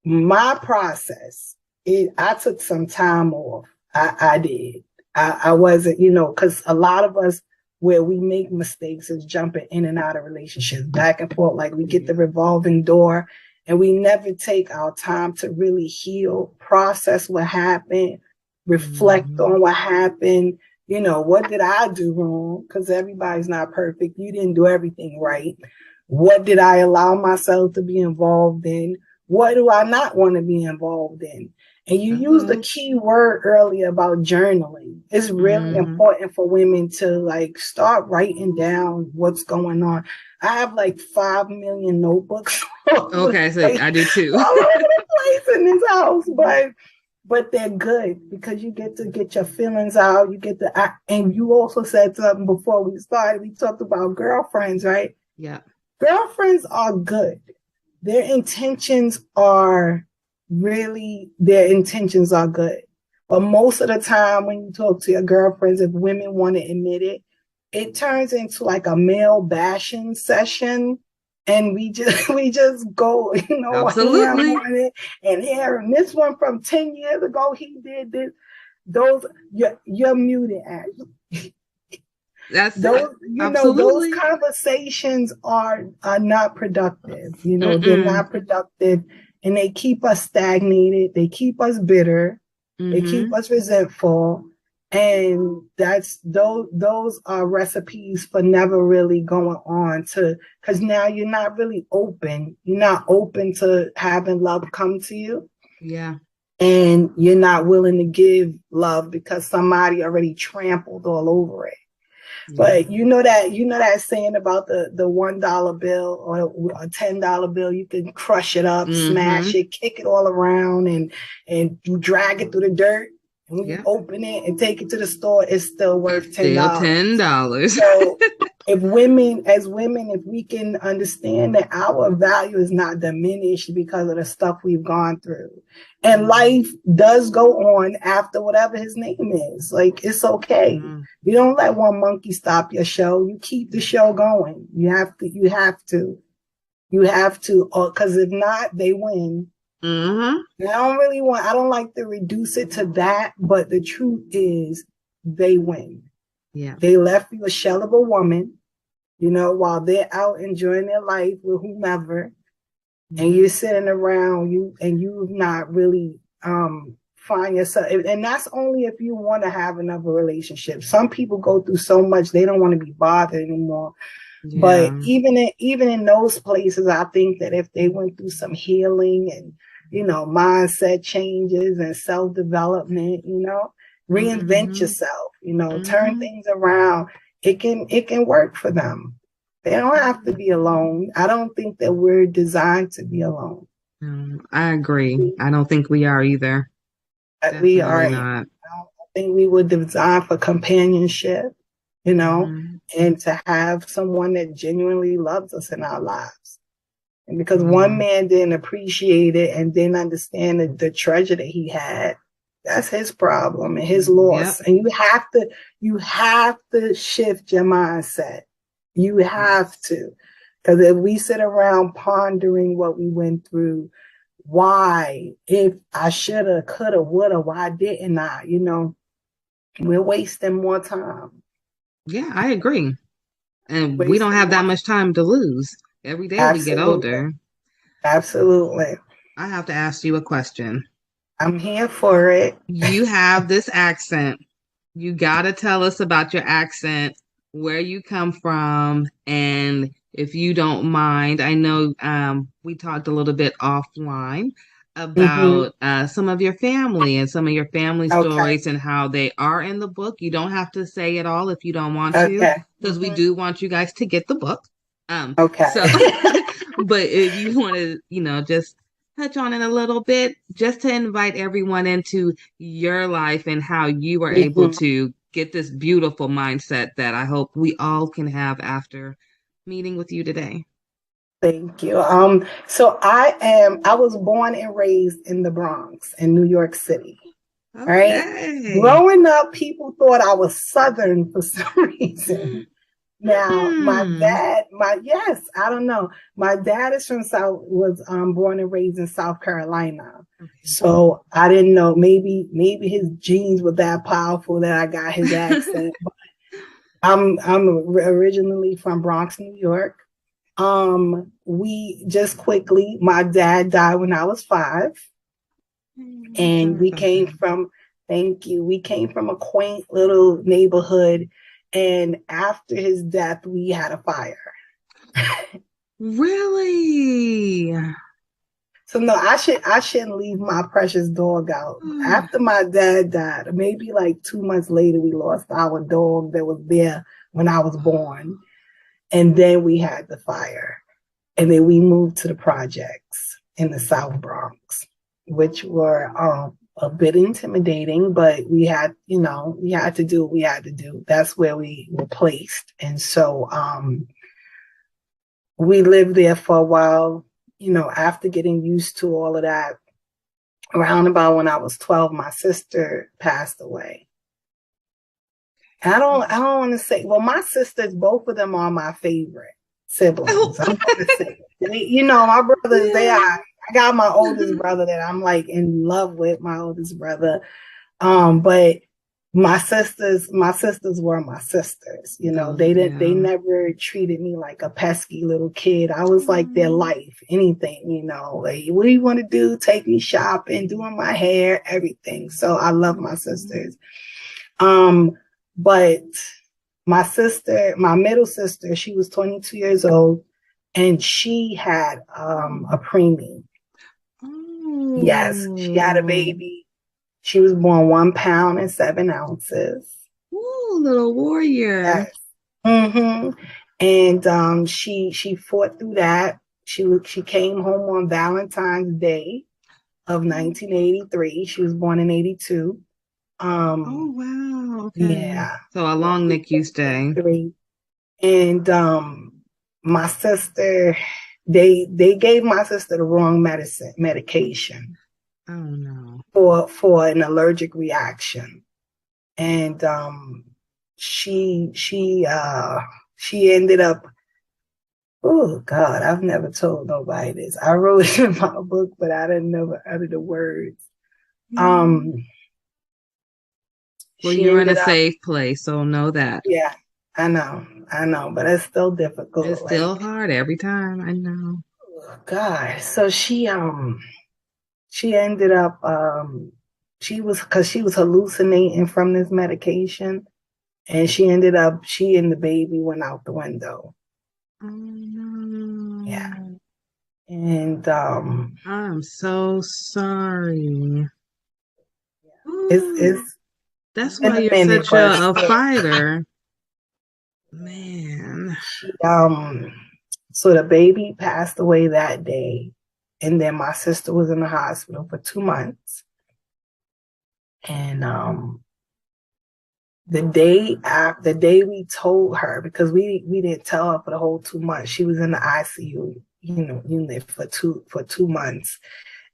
my process, I took some time off. I did. I wasn't, because a lot of us, where we make mistakes is jumping in and out of relationships, back and forth. Like, we get the revolving door, and we never take our time to really heal, process what happened, reflect on what happened. What did I do wrong? Because everybody's not perfect. You didn't do everything right. What did I allow myself to be involved in? What do I not want to be involved in? And you used the key word earlier about journaling. It's really important for women to start writing down what's going on. I have 5 million notebooks. Okay, so I do too. All over the place in this house, but they're good because you get to get your feelings out. You get to act, and you also said something before we started. We talked about girlfriends, right? Yeah. Girlfriends are good. Their intentions are good. But most of the time when you talk to your girlfriends, if women want to admit it, it turns into a male bashing session. And we just go, Absolutely. And here, and this one from 10 years ago, he did this. Those, you're muted, Ashley. That's those, Absolutely. Those conversations are not productive. They're not productive, and they keep us stagnated. They keep us bitter. They keep us resentful. And those are recipes for never really going on because now you're not really open. You're not open to having love come to you. Yeah. And you're not willing to give love because somebody already trampled all over it. Yeah. But that saying about the $1 bill or a $10 bill, you can crush it up, smash it, kick it all around, and you drag it through the dirt. And when you open it and take it to the store, it's still worth $10. Still $10. So if we can understand that our value is not diminished because of the stuff we've gone through. And life does go on after whatever his name is. It's okay. You don't let one monkey stop your show. You keep the show going. You have to, because if not, they win. I don't like to reduce it to that, but the truth is they win. Yeah. They left you a shell of a woman, while they're out enjoying their life with whomever, and you're sitting around you've not really find yourself, and that's only if you want to have another relationship. Some people go through so much they don't want to be bothered anymore. Yeah. But even in those places, I think that if they went through some healing and, you know, mindset changes and self-development, you know, reinvent yourself, you know, turn things around, it can work for them. They don't have to be alone. I don't think that we're designed to be alone. I agree. I don't think we are either. We are not. I think we were designed for companionship, you know, and to have someone that genuinely loves us in our lives. And because one man didn't appreciate it and didn't understand the treasure that he had, that's his problem and his loss. And you have to shift your mindset. You have to. Because if we sit around pondering what we went through, why, if I shoulda, coulda, woulda, why didn't I, you know, we're wasting more time. Yeah, I agree. And we don't have that much time to lose. Every day we get older. Absolutely. I have to ask you a question. I'm here for it. You have this accent. You got to tell us about your accent, where you come from, and if you don't mind, I know we talked a little bit offline about some of your family and some of your family stories and how they are in the book. You don't have to say it all if you don't want to, because we do want you guys to get the book. So, but if you want to, you know, just touch on it a little bit, just to invite everyone into your life and how you were able to get this beautiful mindset that I hope we all can have after meeting with you today. Thank you. So I was born and raised in the Bronx in New York City. Right? Growing up, people thought I was Southern for some reason. Now, my dad, I don't know. My dad is was born and raised in South Carolina. So I didn't know, maybe his genes were that powerful that I got his accent. But I'm originally from Bronx, New York. We just quickly, my dad died when I was 5. And we came from, we came from a quaint little neighborhood. And after his death, we had a fire. Really? So no, I shouldn't leave my precious dog out. After my dad died, maybe like 2 months later, we lost our dog that was there when I was born. And then we had the fire. And then we moved to the projects in the South Bronx, which were a bit intimidating, but we had to do what we had to do. That's where we were placed. And so we lived there for a while, you know, after getting used to all of that. Around about when I was 12, my sister passed away. And I don't want to say, well, my sisters, both of them are my favorite siblings. I'm going to say, you know, my brothers, I got my oldest brother that I'm like in love with, my oldest brother. But my sisters were my sisters. You know, they never treated me like a pesky little kid. I was like their life, anything, you know, like, what do you want to do? Take me shopping, doing my hair, everything. So I love my sisters. But my sister, my middle sister, she was 22 years old and she had a preemie. Yes, she had a baby. She was born 1 pound and 7 ounces. Ooh, little warrior. Yes. And she fought through that. She came home on Valentine's Day of 1983. She was born in 82. Oh wow. Okay. Yeah. So a long NICU stay. And my sister, they gave my sister the wrong medication. Oh no. For an allergic reaction. And she ended up, oh God, I've never told nobody this. I wrote it in my book, but I didn't never utter the words. Well, you're in a safe place, so know that. Yeah, I know, but it's still difficult. It's still hard every time, I know. Oh, God, so she ended up because she was hallucinating from this medication, and she and the baby went out the window. Oh no. Yeah. And I'm so sorry. It's That's been why a you're minute, such but a fighter. Man. So the baby passed away that day, and then my sister was in the hospital for 2 months. And the day we told her, because we didn't tell her for the whole 2 months, she was in the ICU, unit for 2 months,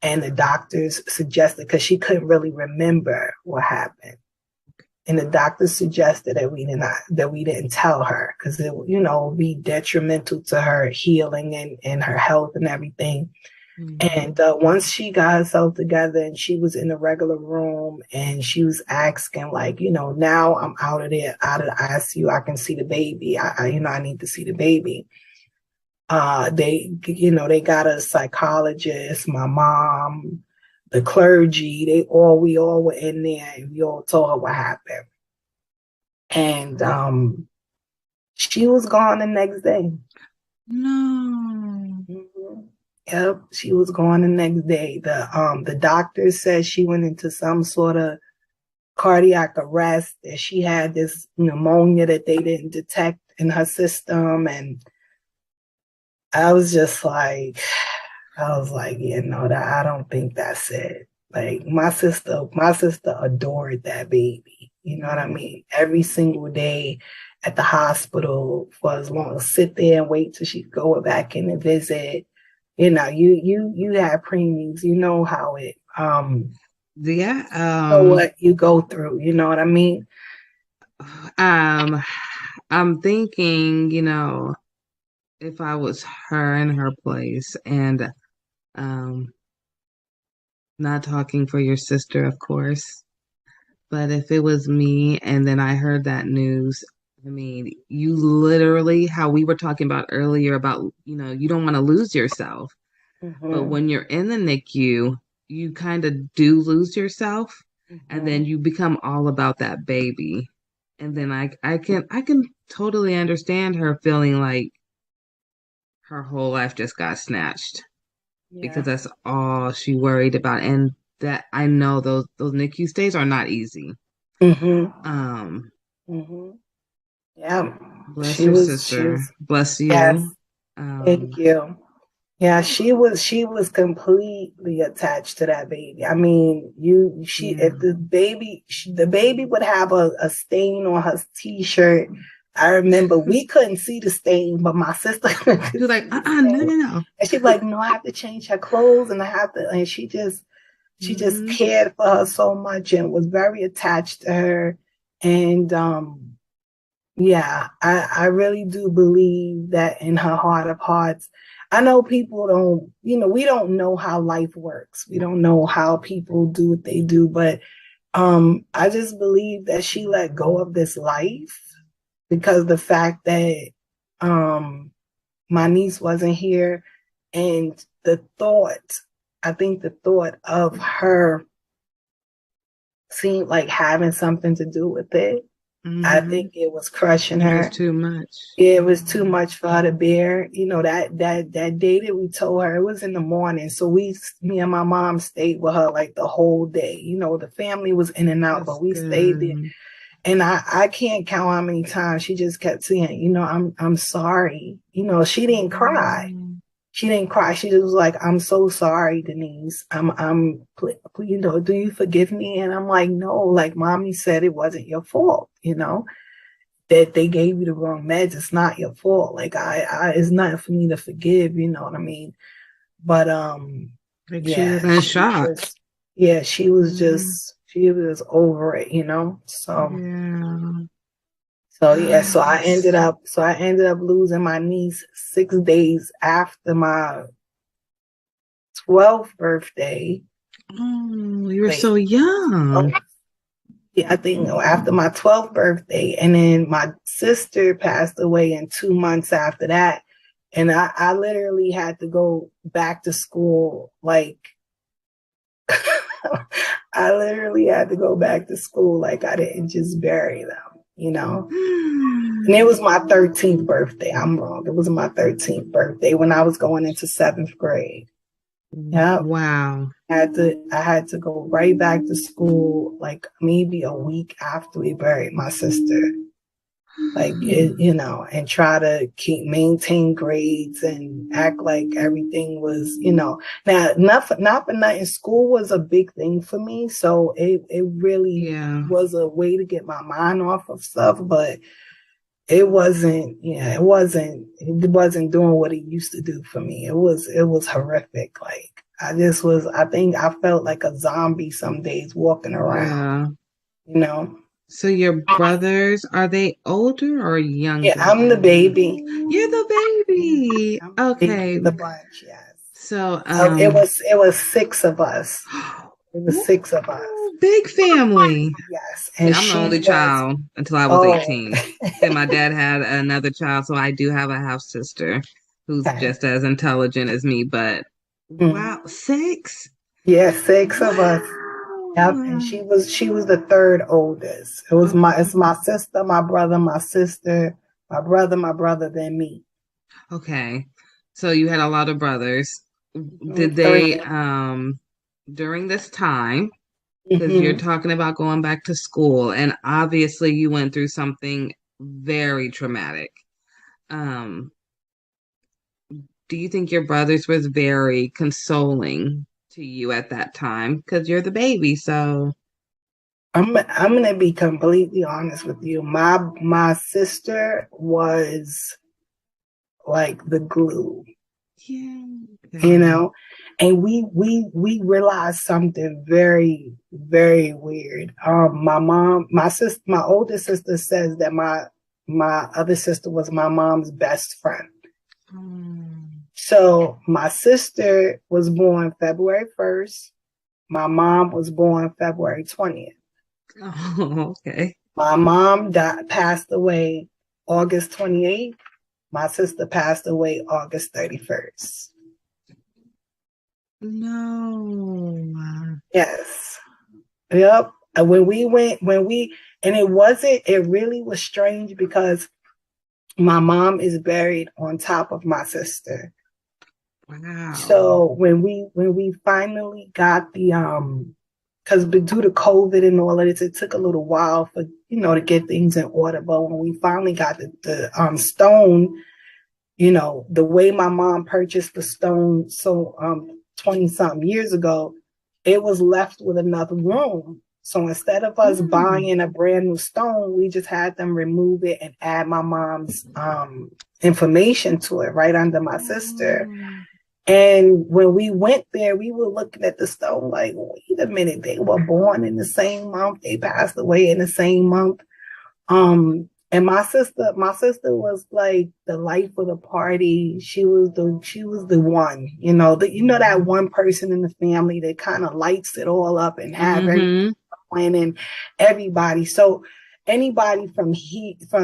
and the doctors suggested, because she couldn't really remember what happened, and the doctors suggested that we didn't tell her, because it would be detrimental to her healing and her health and everything. And once she got herself together and she was in the regular room and she was asking, like, now I'm out of the ICU, I can see the baby. I need to see the baby. They got a psychologist, my mom, the clergy, we all were in there, and we all told her what happened. And she was gone the next day. No. Mm-hmm. Yep, she was gone the next day. The doctor said she went into some sort of cardiac arrest, that she had this pneumonia that they didn't detect in her system. And I was like, yeah, no, I don't think that's it. Like, my sister adored that baby. You know what I mean? Every single day at the hospital, for as long as sit there and wait till she go back in and visit. You have preemies, you know how it know what you go through, you know what I mean? I'm thinking, if I was her in her place, and not talking for your sister, of course, but if it was me and then I heard that news, I mean, you literally, how we were talking about earlier about, you don't want to lose yourself. Mm-hmm. But when you're in the NICU, you kind of do lose yourself, and then you become all about that baby. And then I can totally understand her feeling like her whole life just got snatched, because that's all she worried about. And that, I know those NICU stays are not easy. Yeah. Bless your sister. Bless you. Yes. Thank you. Yeah, she was completely attached to that baby. I mean, if the baby would have a stain on her t-shirt. I remember we couldn't see the stain, but my sister she was like, no. And she's like, no, I have to change her clothes, and she just cared for her so much and was very attached to her. And yeah, I really do believe that in her heart of hearts. I know people don't, we don't know how life works. We don't know how people do what they do, but I just believe that she let go of this life, because the fact that my niece wasn't here, and I think the thought of her seemed like having something to do with it. I think it was crushing her. It was too much. It was too much for her to bear. That day that we told her, it was in the morning. So me and my mom stayed with her like the whole day. The family was in and out, but we stayed there. And I can't count how many times she just kept saying, I'm sorry. She didn't cry. She didn't cry. She just was like, I'm so sorry, Denise. Do you forgive me? And I'm like, no, like mommy said, it wasn't your fault, that they gave you the wrong meds. It's not your fault. Like it's nothing for me to forgive, you know what I mean? But, she was in shock. She was she was over it, So I ended up losing my niece 6 days after my 12th birthday. Oh, you were so young. Yeah, I think after my 12th birthday, and then my sister passed away in 2 months after that. And I literally had to go back to school like I literally had to go back to school. Like I didn't just bury them, And it was my 13th birthday. I'm wrong. It was my 13th birthday when I was going into 7th grade. Yeah. Wow. I had to go right back to school, like maybe a week after we buried my sister. And try to maintain grades and act like everything was, Now, not for nothing, school was a big thing for me. So it really was a way to get my mind off of stuff, but it wasn't doing what it used to do for me. It was horrific. Like I think I felt like a zombie some days walking around, So your brothers, are they older or younger? Yeah, I'm the baby. You're the baby. Okay. The bunch, yes. So it was 6 of us. It was 6 of us. Big family. Yes. And I'm the only child until I was 18. And my dad had another child, so I do have a half sister who's just as intelligent as me, but wow, 6? Yeah, 6 of us. Yep, and she was the 3rd oldest. It's my sister, my brother, my sister, my brother, then me. Okay. So you had a lot of brothers. Did they during this time, because you're talking about going back to school, and obviously you went through something very traumatic. Do you think your brothers was very consoling to you at that time? Because you're the baby, so I'm gonna be completely honest with you. My sister was like the glue. Yeah. And we realized something very, very weird. My older sister says that my other sister was my mom's best friend. So my sister was born February 1st. My mom was born February 20th. Oh, okay. My mom passed away August 28th. My sister passed away August 31st. No. Yes. Yep. And it really was strange because my mom is buried on top of my sister. Wow. So when we finally got because due to COVID and all of this, it took a little while for to get things in order. But when we finally got the stone, the way my mom purchased the stone, so 20-something years ago, it was left with another room. So instead of us buying a brand new stone, we just had them remove it and add my mom's information to it right under my sister. And when we went there, we were looking at the stone like, wait a minute, they were born in the same month. They passed away in the same month. And my sister was like the life of the party. She was the one, that one person in the family that kind of lights it all up and have everything and everybody. So anybody from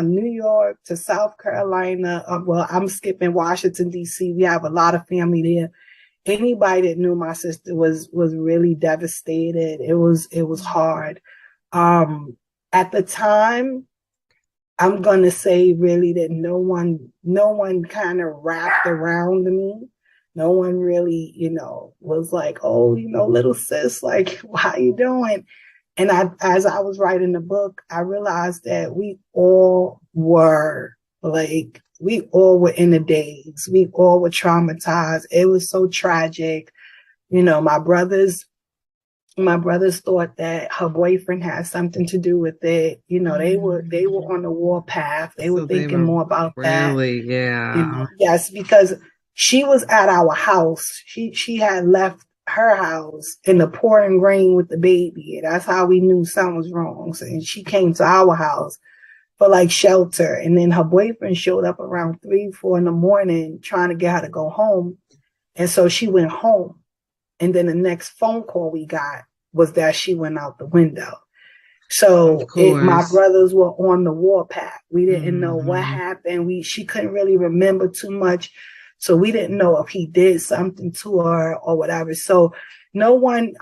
New York to South Carolina, I'm skipping Washington, D.C. We have a lot of family there. Anybody that knew my sister was really devastated. It was hard. At the time, I'm going to say really that no one kind of wrapped around me. No one really, was like, oh, little sis, like, how you doing? And as I was writing the book, I realized that we all were in the daze. We all were traumatized. It was so tragic. My brothers thought that her boyfriend had something to do with it. They were on the warpath. They were thinking more about that. Really, yeah. Yes, because she was at our house. She had left her house in the pouring rain with the baby. And that's how we knew something was wrong. So, and she came to our house for like shelter. And then her boyfriend showed up around 3-4 in the morning trying to get her to go home. And so she went home. And then the next phone call we got was that she went out the window. So my brothers were on the warpath. We didn't know what happened. She couldn't really remember too much. So we didn't know if he did something to her or whatever. So no one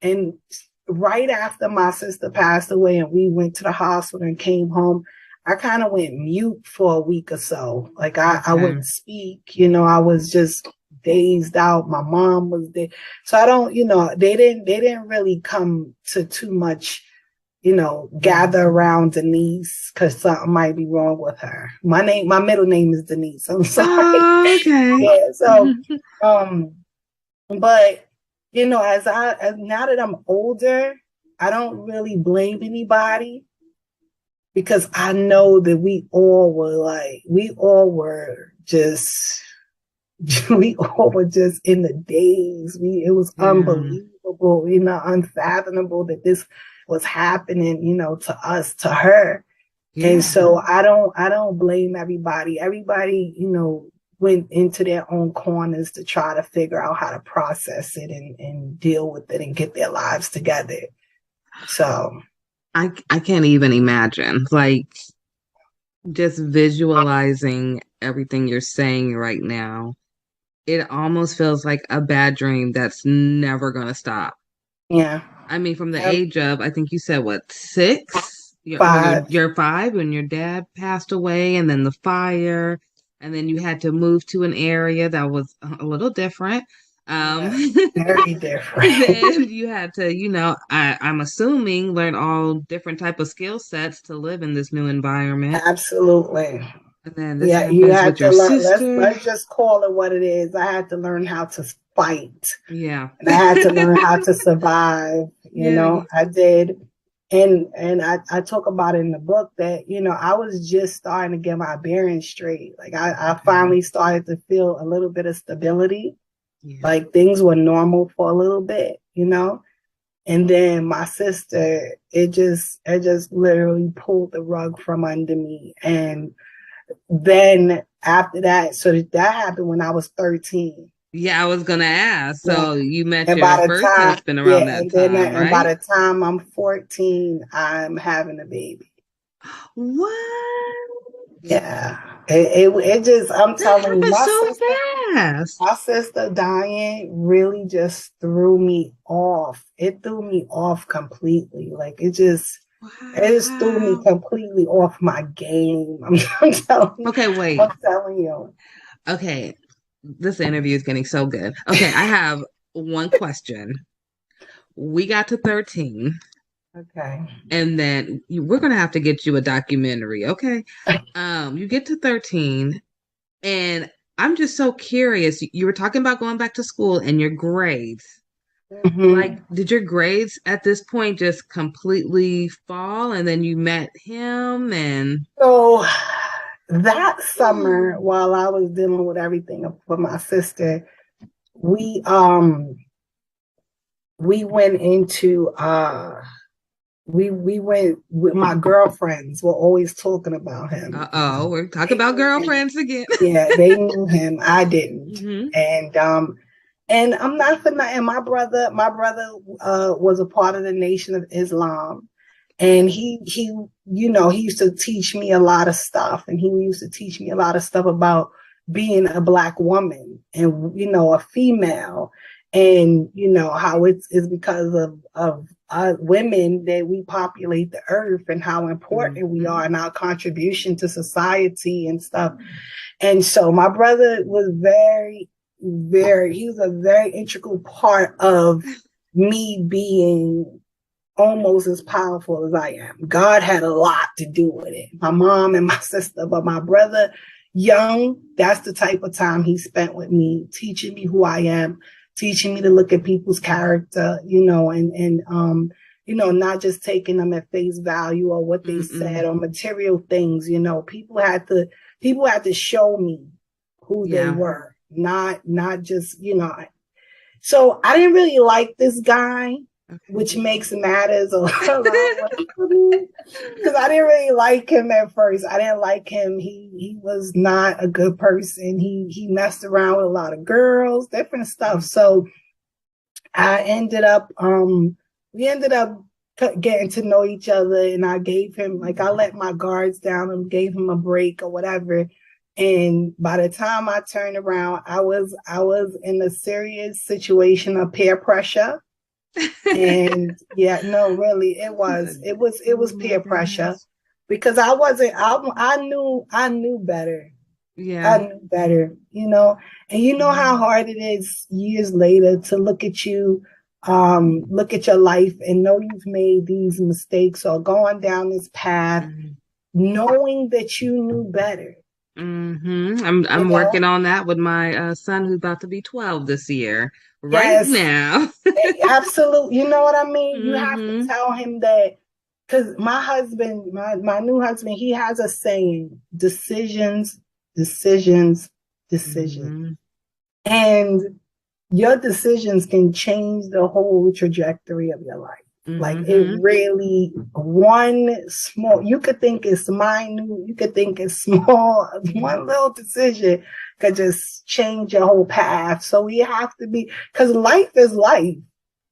And right after my sister passed away and we went to the hospital and came home, I kind of went mute for a week or so. Like I wouldn't speak, I was just dazed out. My mom was there. So I don't, they didn't really come to too much, gather around Denise because something might be wrong with her. My middle name is Denise. I'm sorry. Oh, okay. Yeah. So, but as now that I'm older, I don't really blame anybody because I know that we all were just in the daze. It was unbelievable, unfathomable that this was happening, to us, to her. Yeah. And so I don't blame everybody. Everybody, went into their own corners to try to figure out how to process it and deal with it and get their lives together. So I can't even imagine, like, just visualizing everything you're saying right now. It almost feels like a bad dream that's never going to stop. Yeah. I mean, from the age of, I think you said, what, 6? You're 5 when your dad passed away, and then the fire, and then you had to move to an area that was a little different. Very different. Then you had to, I'm assuming, learn all different type of skill sets to live in this new environment. Absolutely. And then this you happens had with to your learn. sister. Let's just call it what it is. I had to learn how to fight. Yeah. And I had to learn how to survive. I did. And I talk about it in the book that, I was just starting to get my bearings straight. Like I finally started to feel a little bit of stability. Yeah. Like things were normal for a little bit, and then my sister, it just literally pulled the rug from under me. And then after that, so that happened when I was 13. Yeah, I was gonna ask. So you met and your first husband around that time, right? And by the time I'm 14, I'm having a baby. What? Yeah. It just, I'm telling you, my sister dying really just threw me off. It threw me off completely. Like it just threw me completely off my game. I'm telling you. Okay, wait. I'm telling you. Okay. This interview is getting so good. Okay, I have one question. We got to 13. Okay. And then we're going to have to get you a documentary, okay? You get to 13, and I'm just so curious. You were talking about going back to school and your grades. Mm-hmm. Like, did your grades at this point just completely fall, and then you met him? And so that summer, while I was dealing with everything with my sister, we went into we went with my girlfriends. Were always talking about him. We're talking about girlfriends again. Yeah, they knew him. I didn't. Mm-hmm. And I'm not for nothing. My brother was a part of the Nation of Islam. And he used to teach me a lot of stuff. And he used to teach me a lot of stuff about being a Black woman and, a female. And, how it's because of women that we populate the earth and how important we are and our contribution to society and stuff. And so my brother was he was a very integral part of me being almost as powerful as I am. God had a lot to do with it. My mom and my sister, but my brother, young, that's the type of time he spent with me, teaching me who I am, teaching me to look at people's character, and not just taking them at face value or what they said or material things. People had to show me who they were, not just, So I didn't really like this guy, which makes matters a lot because I didn't really like him at first. I didn't like him. He was not a good person. He messed around with a lot of girls, different stuff. So I ended up, we ended up getting to know each other, and I gave him, I let my guards down and gave him a break or whatever. And by the time I turned around, I was in a serious situation of peer pressure. And yeah, no, really, it was peer pressure because I knew better. Yeah. I knew better, and you know how hard it is years later to look at you, look at your life and know you've made these mistakes or gone down this path, knowing that you knew better. I'm working on that with my son who's about to be 12 this year. Right Yes. now. Absolutely. You know what I mean? You have to tell him that, because my husband, my new husband, he has a saying: decisions, decisions, decisions. And your decisions can change the whole trajectory of your life. Like it really, one small, you could think it's minute, you could think it's small, one little decision could just change your whole path. So we have to be, because life is life.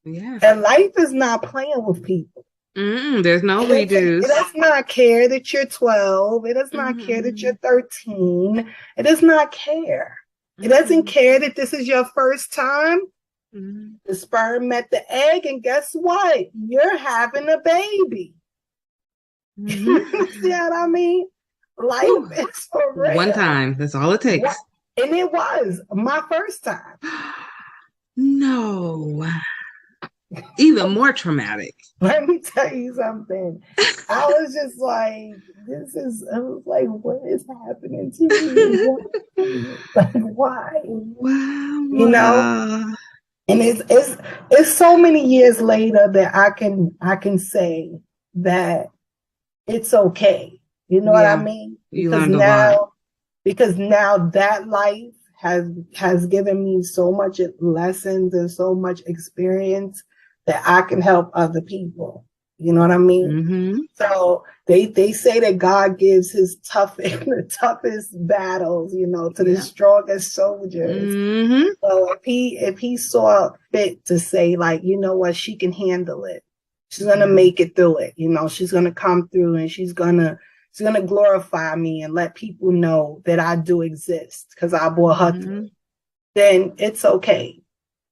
Yeah. And life is not playing with people. There's no redos. It does not care that you're 12. It does not care that you're 13. It does not care. It doesn't care that this is your first time. The sperm met the egg, and guess what? You're having a baby. See what I mean? Life is for real. One time. That's all it takes. And it was my first time. No. Even more traumatic. Let me tell you something. I was just like, I was like, what is happening to me? Like, why? Wow. You know? And it's so many years later that I can say that it's okay. You know what I mean? Because now that life has given me so much lessons and so much experience that I can help other people. You know what I mean? So they say that God gives his the toughest battles, to the strongest soldiers. So if he saw fit to say, like, you know what, she can handle it. She's gonna make it through it. She's gonna come through and she's gonna glorify me and let people know that I do exist because I brought her through. Then it's okay.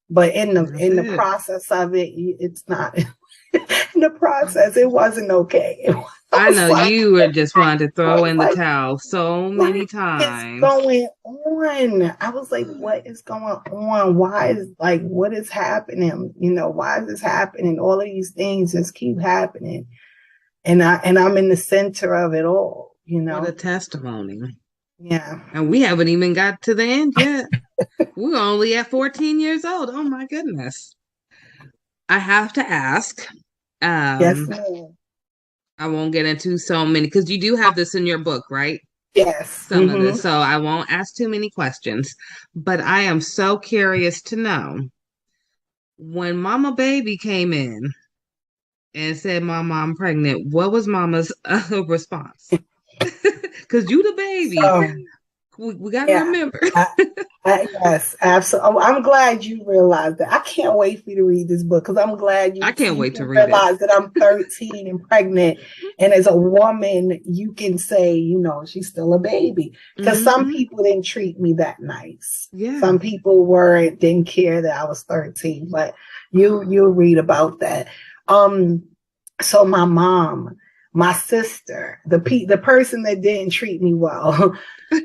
But in the process of it, it's not. In the process, it wasn't okay. I know you were just wanting to throw in the towel so many times. What's going on? I was like, what is going on? What is happening? Why is this happening? All of these things just keep happening. And I'm in the center of it all, What a testimony. Yeah. And we haven't even got to the end yet. We're only at 14 years old. Oh my goodness. I have to ask. Yes, ma'am. I won't get into so many because you do have this in your book, right? Yes. Some of this. So I won't ask too many questions. But I am so curious to know, when Mama Baby came in and said, Mama, I'm pregnant, what was Mama's response? Because you the baby. We got to remember. Yes, absolutely. Oh, I'm glad you realized that. I can't wait for you to read this book because I'm glad I can't wait to realize that I'm 13 and pregnant. And as a woman, you can say, she's still a baby. Because some people didn't treat me that nice. Yeah. Some people didn't care that I was 13. But you'll read about that. So my mom, my sister, the person that didn't treat me well,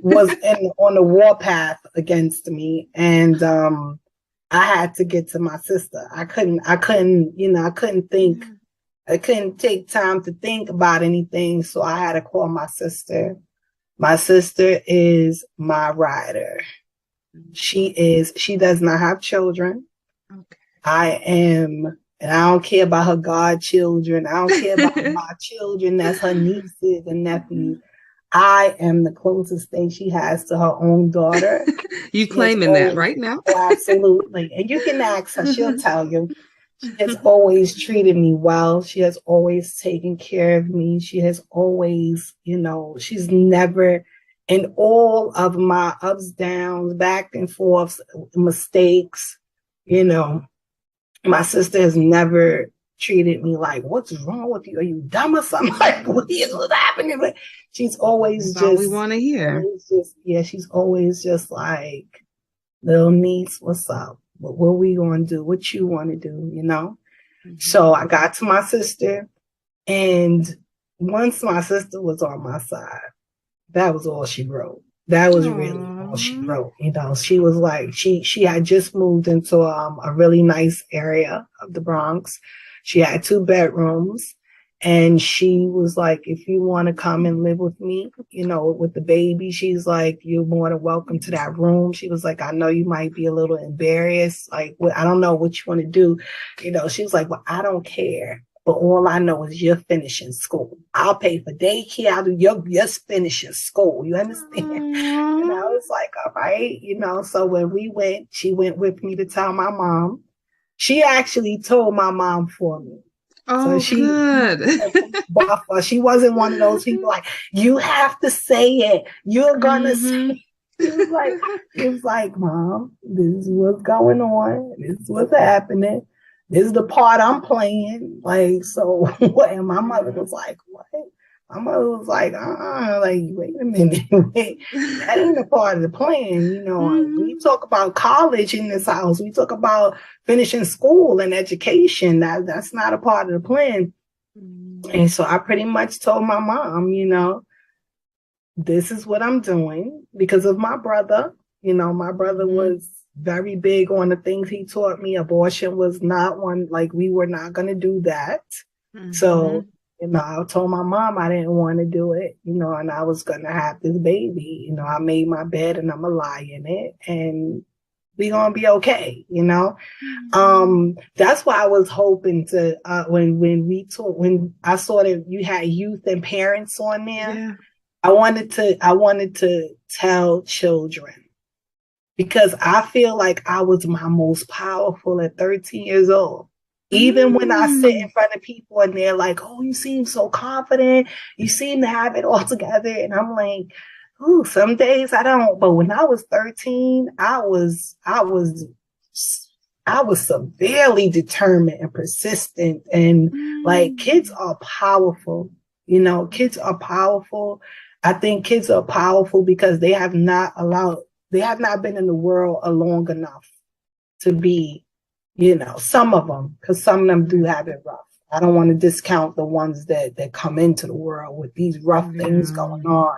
was on the warpath against me, and I had to get to my sister. I couldn't think. I couldn't take time to think about anything, so I had to call my sister. My sister is my rider. She does not have children. Okay. And I don't care about her godchildren. I don't care about my children. That's her nieces and nephews. I am the closest thing she has to her own daughter. You claiming that right now? Oh, absolutely. And you can ask her. She'll tell you. She has always treated me well. She has always taken care of me. She has always, she's never, in all of my ups, downs, back and forth, mistakes, my sister has never treated me like, what's wrong with you? Are you dumb or something? Like, what's happening? But she's always That's all we want to hear. She's always just like, little niece, what's up? What we going to do? What you want to do? So I got to my sister, and once my sister was on my side, that was all she wrote. That was really all she wrote. You know, she was like, she had just moved into a really nice area of the Bronx. She had 2 bedrooms. And she was like, if you want to come and live with me, you know, with the baby, she's like, you're more than welcome to that room. She was like, I know you might be a little embarrassed. Like, I don't know what you want to do. You know, she was like, well, I don't care. But all I know is you're finishing school. I'll pay for daycare. You're finishing school. You understand? And I was like, all right. You know, so when we went, she went with me to tell my mom. She actually told my mom for me. Oh, so good. She wasn't one of those people like, you have to say it. You're gonna say it. It was like, Mom, this is what's going on. This is what's happening. This is the part I'm playing. Like, so what? And my mother was like, what? My mother was like, like, wait a minute. That ain't a part of the plan. You know, we talk about college in this house. We talk about finishing school and education. That's not a part of the plan. And so I pretty much told my mom, you know, this is what I'm doing because of my brother. You know, my brother was very big on the things he taught me. Abortion was not one, like, we were not going to do that. So, you know, I told my mom I didn't want to do it, you know, and I was going to have this baby. You know, I made my bed and I'm going to lie in it and we going to be okay, you know. That's why I was hoping to, when I saw that you had youth and parents on there, I wanted to tell children. Because I feel like I was my most powerful at 13 years old. Even when I sit in front of people and they're like, oh, you seem so confident. You seem to have it all together. And I'm like, ooh, some days I don't. But when I was 13, I was severely determined and persistent. And like, kids are powerful. You know, kids are powerful. I think kids are powerful because they have not been in the world long enough to be, you know, some of them, because some of them do have it rough. I don't want to discount the ones that come into the world with these rough things going on.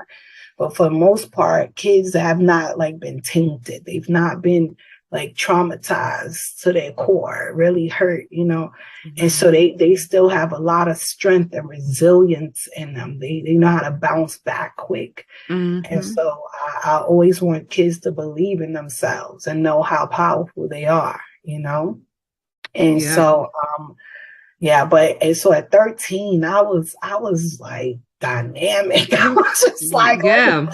But for the most part, kids have not like been tainted. They've not been like traumatized to their core, really hurt, you know. And so they still have a lot of strength and resilience in them. They know how to bounce back quick. And so I always want kids to believe in themselves and know how powerful they are, you know. And so so at 13 I was like dynamic. I was just like, I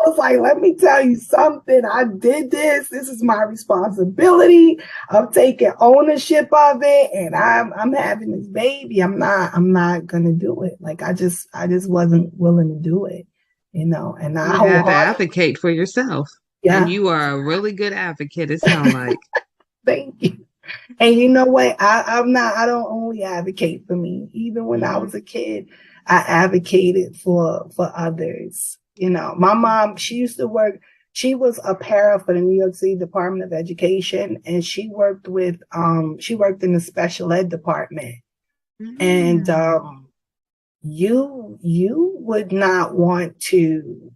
was like, let me tell you something. I did this. This is my responsibility. I'm taking ownership of it, and I'm having this baby. I'm not gonna do it. Like I just wasn't willing to do it, you know. And I had to advocate for yourself. Yeah, and you are a really good advocate. It sounds like. Thank you. And you know what? I don't only advocate for me. Even when I was a kid, I advocated for others. You know, my mom, she used to work, she was a para for the New York City Department of Education, and she worked in the special ed department. And you would not want to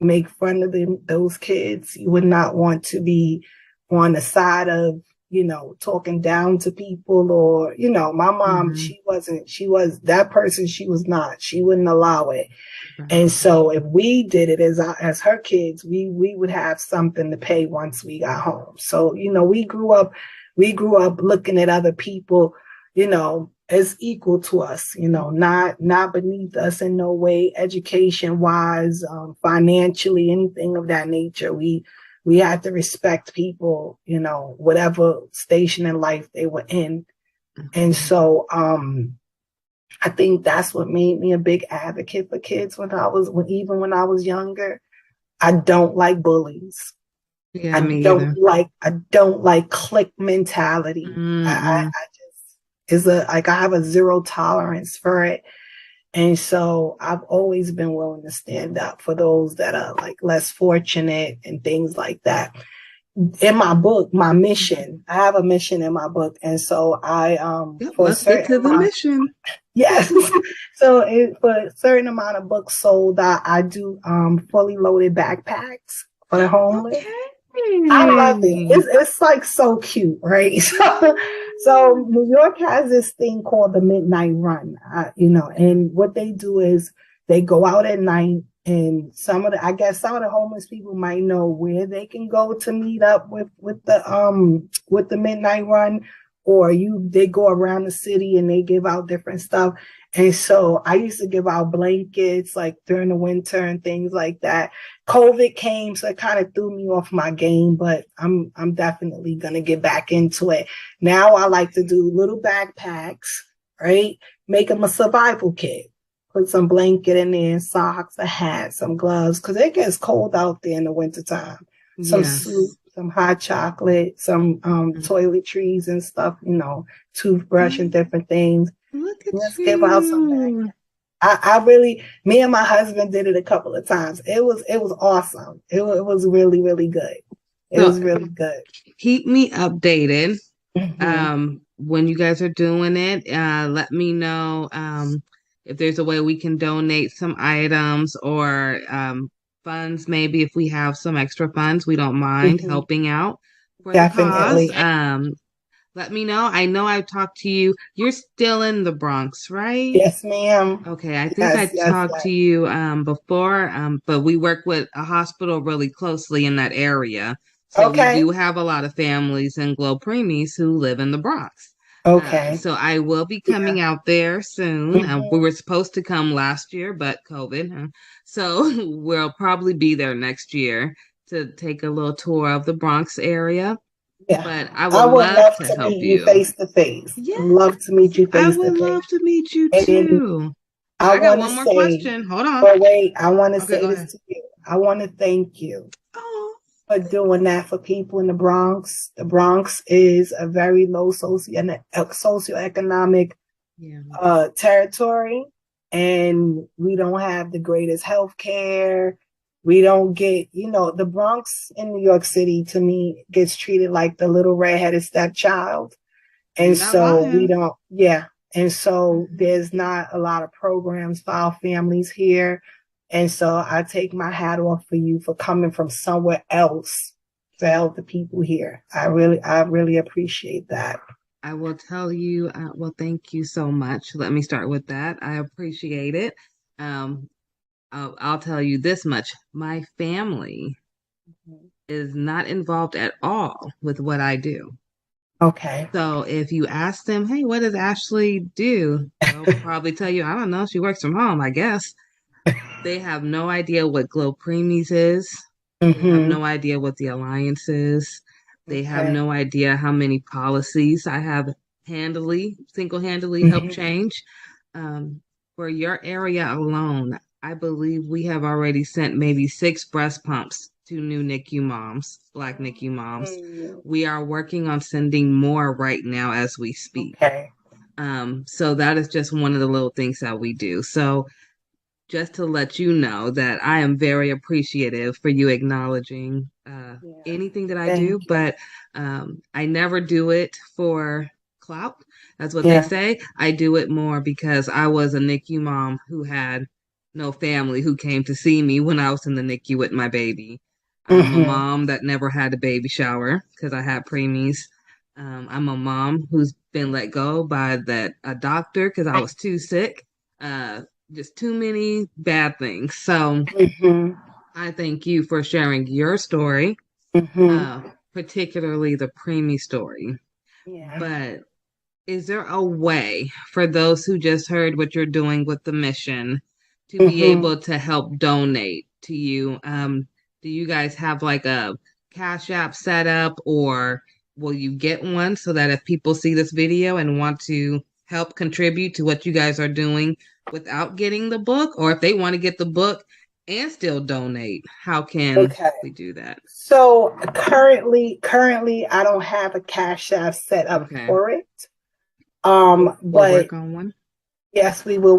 make fun of those kids. You would not want to be on the side of, you know, talking down to people, or, you know, my mom, she was that person. She was not, she wouldn't allow it. And so if we did it as her kids, we would have something to pay once we got home. So, you know, we grew up looking at other people, you know, as equal to us, you know, not beneath us in no way, education wise, financially, anything of that nature. We had to respect people, you know, whatever station in life they were in. And so, I think that's what made me a big advocate for kids when I was younger. I don't like bullies. Yeah, I don't like clique mentality. I have a zero tolerance for it. And so I've always been willing to stand up for those that are like less fortunate and things like that. in my book, my mission, I have a mission in my book. And so let's get to the mission. Yes. So for a certain amount of books sold, I do fully loaded backpacks for the homeless. Okay. I love it. It's like so cute, right? So New York has this thing called the Midnight Run, and what they do is they go out at night, and some of the homeless people might know where they can go to meet up with the Midnight Run, or they go around the city and they give out different stuff. And so I used to give out blankets like during the winter and things like that. COVID came, so it kind of threw me off my game, but I'm definitely gonna get back into it. Now I like to do little backpacks, right? Make them a survival kit. Put some blanket in there, socks, a hat, some gloves, because it gets cold out there in the wintertime. Some soup, some hot chocolate, some toiletries and stuff, toothbrush and different things. Look at Let's give out some back. I really, me and my husband did it a couple of times. It was awesome. It was really, really good. It was really good. Keep me updated. When you guys are doing it, let me know if there's a way we can donate some items or funds. Maybe if we have some extra funds, we don't mind helping out for Definitely. the cause. Let me know. I know I've talked to you. You're still in the Bronx, right? Yes, ma'am. Okay, I think I talked to you before, but we work with a hospital really closely in that area. So we do have a lot of families in Glo Preemies who live in the Bronx. Okay. So I will be coming out there soon. We were supposed to come last year, but COVID. So we'll probably be there next year to take a little tour of the Bronx area. Yeah. But I would love to help meet you face to face. Yeah. Love to meet you face to face. I would love to meet you too. I got one more question. Hold on. But wait, I want to say this to you. I want to thank you for doing that for people in the Bronx. The Bronx is a very low socioeconomic territory, and we don't have the greatest health care. We don't get, the Bronx in New York City, to me, gets treated like the little redheaded stepchild. And so And so there's not a lot of programs for our families here. And so I take my hat off for you for coming from somewhere else to help the people here. I really appreciate that. I will tell you, well, thank you so much. Let me start with that. I appreciate it. I'll tell you this much. My family is not involved at all with what I do. Okay. So if you ask them, hey, what does Ashley do? They'll probably tell you, I don't know. She works from home, I guess. They have no idea what Glo Preemies is. They have no idea what the Alliance is. They have no idea how many policies I have single-handedly helped change. For your area alone, I believe we have already sent maybe 6 breast pumps to new NICU moms, Black NICU moms. We are working on sending more right now as we speak. Okay. So that is just one of the little things that we do. So just to let you know that I am very appreciative for you acknowledging anything that I do, but I never do it for clout. That's what they say. I do it more because I was a NICU mom who had no family who came to see me when I was in the NICU with my baby. I'm a mom that never had a baby shower because I had preemies. I'm a mom who's been let go by a doctor because I was too sick. Just too many bad things. So I thank you for sharing your story, particularly the preemie story. Yeah. But is there a way for those who just heard what you're doing with the mission to be able to help donate to you? Do you guys have like a Cash App set up, or will you get one so that if people see this video and want to help contribute to what you guys are doing without getting the book, or if they want to get the book and still donate, how can we do that? So currently I don't have a Cash App set up for it. We'll but work on one. Yes, we will.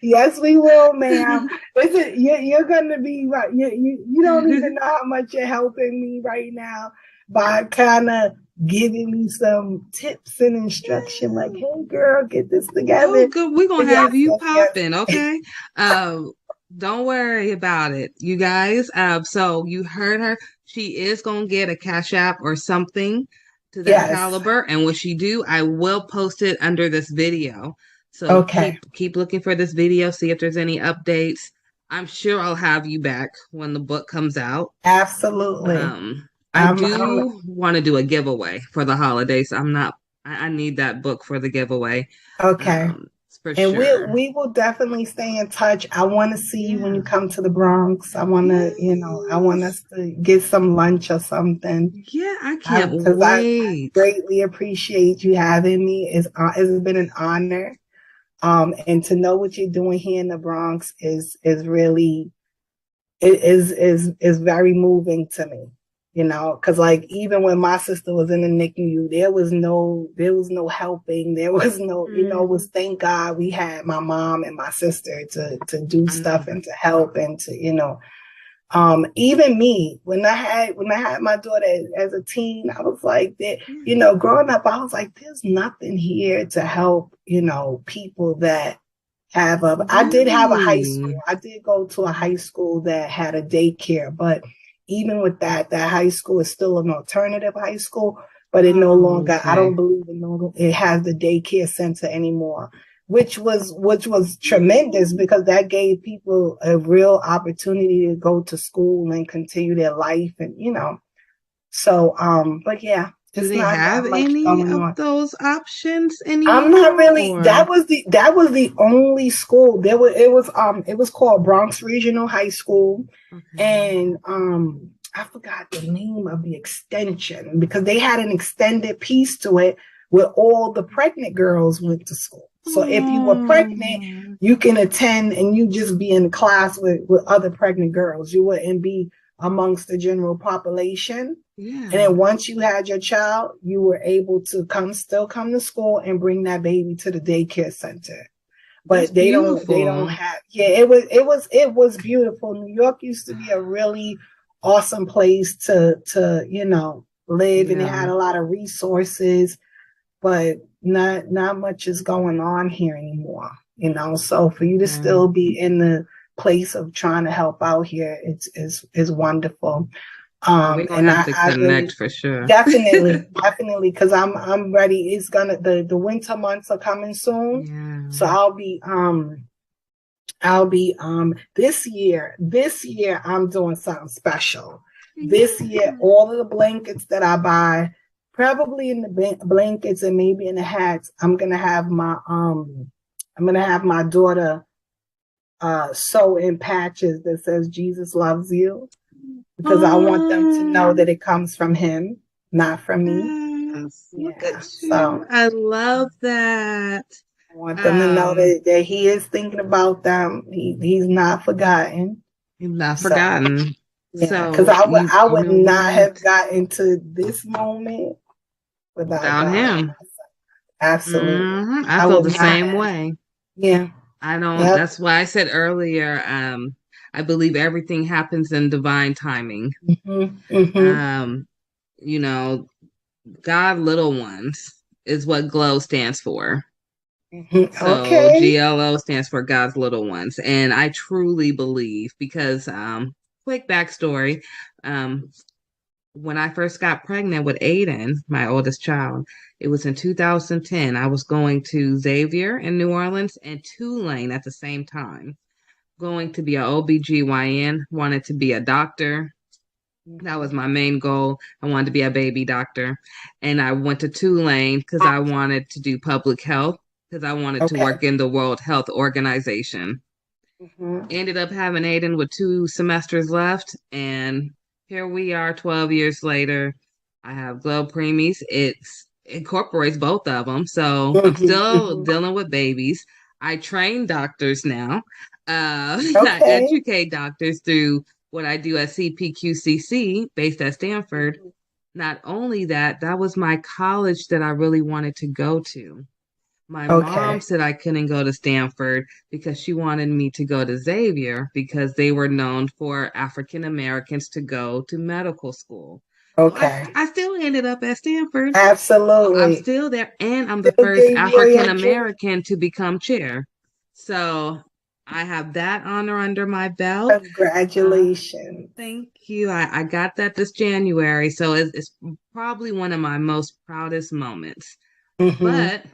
Yes, we will, ma'am. Listen, you're gonna be right. You don't even know how much you're helping me right now by kind of giving me some tips and instruction. Like, hey, girl, get this together. Oh, good. We're gonna have you popping, okay? Don't worry about it, you guys. So you heard her. She is gonna get a Cash App or something to that caliber, and when she do, I will post it under this video. So keep looking for this video, see if there's any updates. I'm sure I'll have you back when the book comes out. Absolutely. I want to do a giveaway for the holidays. I need that book for the giveaway. Okay. For and sure. we will definitely stay in touch. I want to see you when you come to the Bronx. I want to, I want us to get some lunch or something. Yeah, I can't wait. I greatly appreciate you having me. It's been an honor. And to know what you're doing here in the Bronx is really, is very moving to me. Because like even when my sister was in the NICU, there was no helping. There was no, it was thank God we had my mom and my sister to do stuff and to help and to, even me when I had my daughter as a teen, I was like that, growing up, I was like, there's nothing here to help, people that have I did have a high school. I did go to a high school that had a daycare, but even with that high school is still an alternative high school, but it no longer, I don't believe it has the daycare center anymore, which was tremendous because that gave people a real opportunity to go to school and continue their life and, so, but yeah. Do they have any of those options anymore? I'm not really. Or? That was the only school. It was called Bronx Regional High School, and I forgot the name of the extension because they had an extended piece to it where all the pregnant girls went to school. So if you were pregnant, you can attend and you just be in class with other pregnant girls. You wouldn't be amongst the general population. Yeah. And then once you had your child, you were able to still come to school and bring that baby to the daycare center. But they don't have, it was beautiful. New York used to be a really awesome place to live, and it had a lot of resources, but not much is going on here anymore, so for you to still be in the place of trying to help out here, it's wonderful. We're gonna have to connect for sure. Definitely, because I'm ready. It's gonna the winter months are coming soon, so I'll be this year I'm doing something special. This year, all of the blankets that I buy, probably in the blankets and maybe in the hats, I'm gonna have my daughter sew in patches that says Jesus loves you. Because I want them to know that it comes from him, not from me. Look at you. So, I love that. I want them to know that he is thinking about them. He's not forgotten. He's not forgotten. Yeah, because I would not have gotten to this moment without him. Absolutely. I feel the same way. Yeah. I don't. Yep. That's why I said earlier. I believe everything happens in divine timing. God little ones is what GLO stands for. So GLO stands for God's little ones. And I truly believe because, quick backstory, when I first got pregnant with Aiden, my oldest child, it was in 2010. I was going to Xavier in New Orleans and Tulane at the same time. Going to be an OBGYN, wanted to be a doctor. That was my main goal. I wanted to be a baby doctor. And I went to Tulane because I wanted to do public health, because I wanted to work in the World Health Organization. Ended up having Aiden with 2 semesters left. And here we are 12 years later. I have Glo Preemies. It incorporates both of them. So I'm still dealing with babies. I train doctors now. I educate doctors through what I do at CPQCC based at Stanford. Not only that, that was my college that I really wanted to go to. My Okay. mom said I couldn't go to Stanford because she wanted me to go to Xavier because they were known for African Americans to go to medical school. Okay. So I still ended up at Stanford. Absolutely. I'm still there, and I'm the Still first gave you your African American to become chair. So I have that honor under my belt. Congratulations. Thank you. I got that this January, so it's probably one of my most proudest moments. But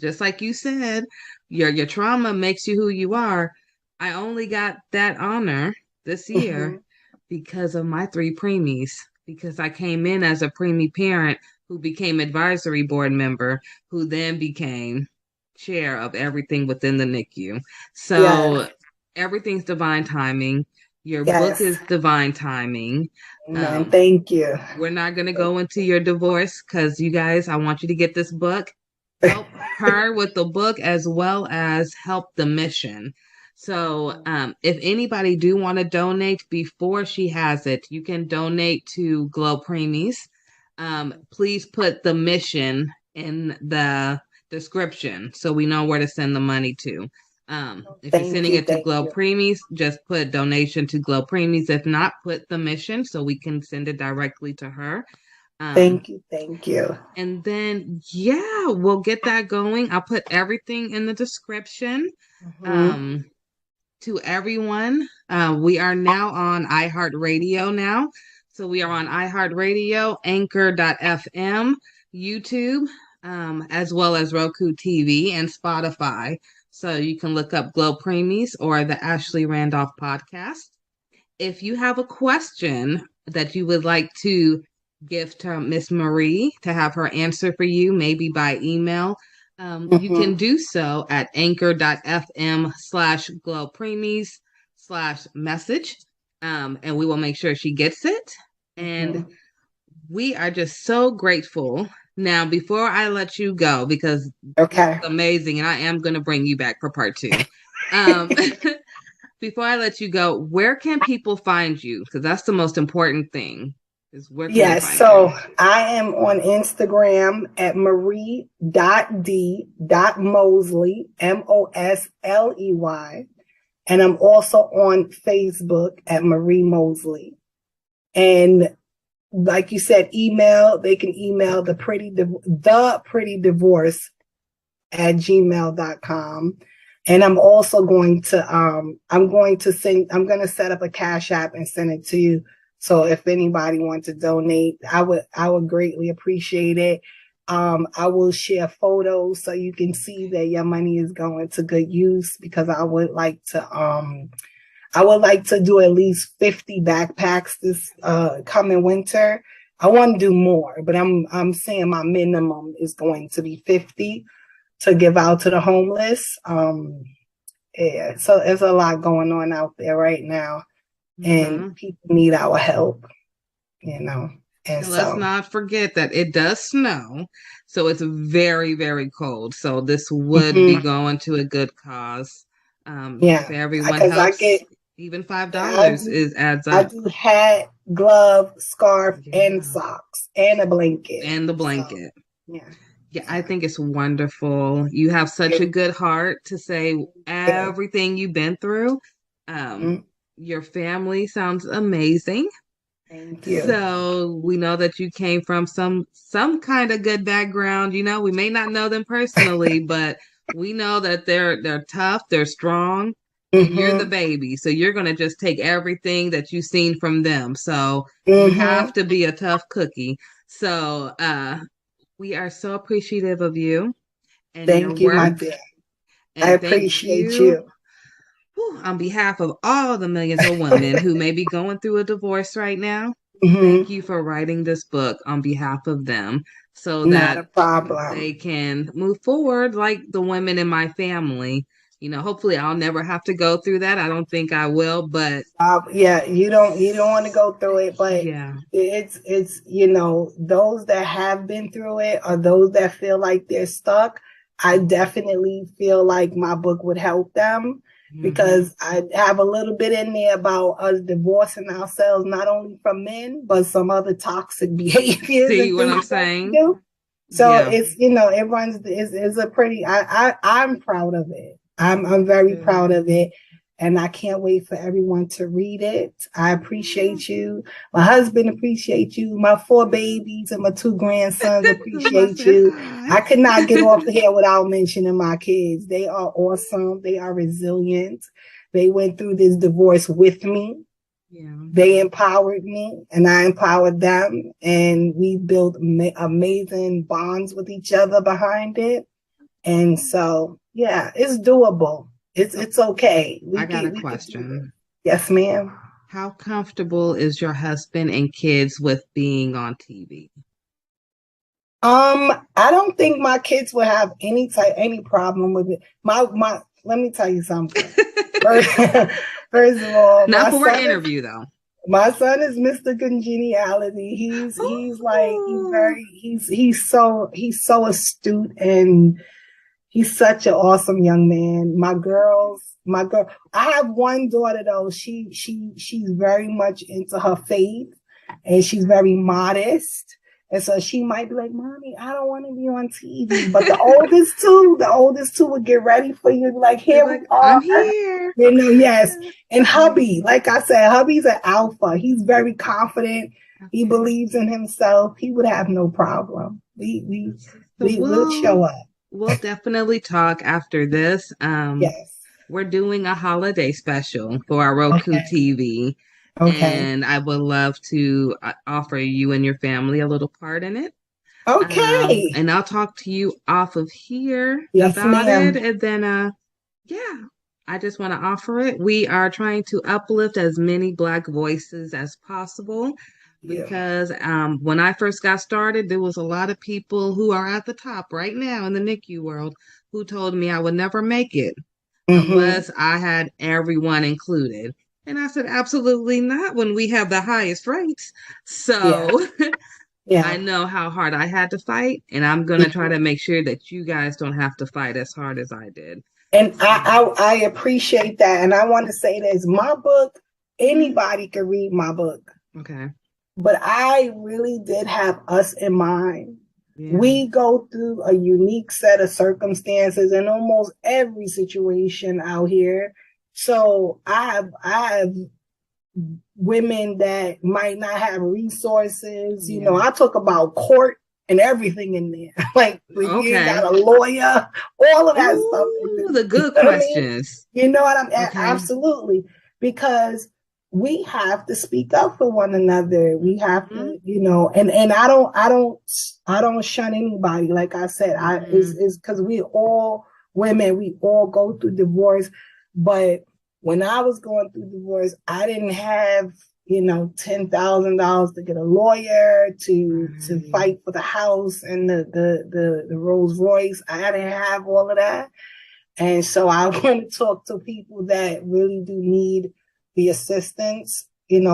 just like you said, your trauma makes you who you are. I only got that honor this year because of my 3 preemies, because I came in as a preemie parent who became advisory board member, who then became chair of everything within the NICU. So everything's divine timing. Your book is divine timing. Man, thank you. We're not going to go into your divorce because you guys, I want you to get this book. Help her with the book as well as help the mission. So if anybody do want to donate before she has it, you can donate to Glo Preemies. Please put the mission in the description so we know where to send the money to. If you're sending it to Glo Preemies, just put donation to Glo Preemies. If not, put the mission so we can send it directly to her. Thank you. Thank you. And then, yeah, we'll get that going. I'll put everything in the description. To everyone, we are now on iHeartRadio now. So we are on iHeartRadio, Anchor.fm, YouTube, as well as Roku TV and Spotify. So you can look up Glo Preemies or the Ashley Randolph podcast. If you have a question that you would like to give to Miss Marie to have her answer for you, maybe by email, you can do so at anchor.fm/Glo Preemies/message. And we will make sure she gets it. And we are just so grateful. Now, before I let you go, because it's amazing, and I am going to bring you back for part 2. Before I let you go, where can people find you? Because that's the most important thing. Is where can they find you? I am on Instagram at marie.d.mosley, Mosley. And I'm also on Facebook at Marie Mosley. And like you said, they can email the pretty divorce at gmail.com. And I'm also going to set up a Cash App and send it to you. So if anybody wants to donate, I would greatly appreciate it. I will share photos so you can see that your money is going to good use, because I would like to do at least 50 backpacks this coming winter. I want to do more, but I'm saying my minimum is going to be 50 to give out to the homeless. So there's a lot going on out there right now, and people need our help, And let's not forget that it does snow, so it's very, very cold. So this would be going to a good cause. If everyone helps, even $5 adds up. I do hat, glove, scarf, and socks, and a blanket. And the blanket. So, yeah, I think it's wonderful. You have such a good heart to say everything you've been through. Your family sounds amazing. Thank you. So we know that you came from some kind of good background. We may not know them personally, but we know that they're tough, they're strong, and you're the baby. So you're gonna just take everything that you've seen from them. So you have to be a tough cookie. So we are so appreciative of you and thank your you, my work. dear. I appreciate you. On behalf of all the millions of women who may be going through a divorce right now, thank you for writing this book on behalf of them, so that they can move forward like the women in my family. Hopefully I'll never have to go through that. I don't think I will, but you don't want to go through it, but it's those that have been through it, or those that feel like they're stuck, I definitely feel like my book would help them. Because I have a little bit in there about us divorcing ourselves, not only from men, but some other toxic behaviors. See what I'm saying? So it's, it runs, it's a pretty, I'm proud of it. I'm very proud of it. And I can't wait for everyone to read it. I appreciate you. My husband appreciates you. My 4 babies and my 2 grandsons appreciate you. I could not get off the here without mentioning my kids. They are awesome. They are resilient. They went through this divorce with me. Yeah. They empowered me and I empowered them. And we built amazing bonds with each other behind it. And so, yeah, it's doable. It's okay. I got a question. Yes, ma'am. How comfortable is your husband and kids with being on TV? I don't think my kids will have any problem with it. Let me tell you something. First of all, not for our interview though. My son is Mr. Congeniality. He's so astute, and he's such an awesome young man. My girl, I have one daughter though. She's very much into her faith, and she's very modest. And so she might be like, Mommy, I don't want to be on TV. But the oldest two would get ready for you. Like, here we are. I'm here. Yes. And hubby, like I said, hubby's an alpha. He's very confident. He believes in himself. He would have no problem. We'll show up. We'll definitely talk after this. Yes. We're doing a holiday special for our Roku TV. Okay. And I would love to offer you and your family a little part in it. Okay. And I'll talk to you off of here about it. And then, I just want to offer it. We are trying to uplift as many Black voices as possible because when I first got started, there was a lot of people who are at the top right now in the NICU world who told me I would never make it unless I had everyone included. And I said, absolutely not when we have the highest rates. So I know how hard I had to fight, and I'm going to try to make sure that you guys don't have to fight as hard as I did. And I appreciate that. And I want to say this, my book, anybody can read my book. Okay. But I really did have us in mind. Yeah. We go through a unique set of circumstances in almost every situation out here. So I have women that might not have resources. You know, I talk about court and everything in there. Like, you got a lawyer, all of that stuff. The good questions. You know what I'm absolutely. Because we have to speak up for one another. We have to, and I don't shun anybody. Like I said, it's because we all women, we all go through divorce. But when I was going through divorce, I didn't have, $10,000 to get a lawyer to fight for the house and the Rolls Royce. I didn't have all of that. And so I want to talk to people that really do need the assistance, and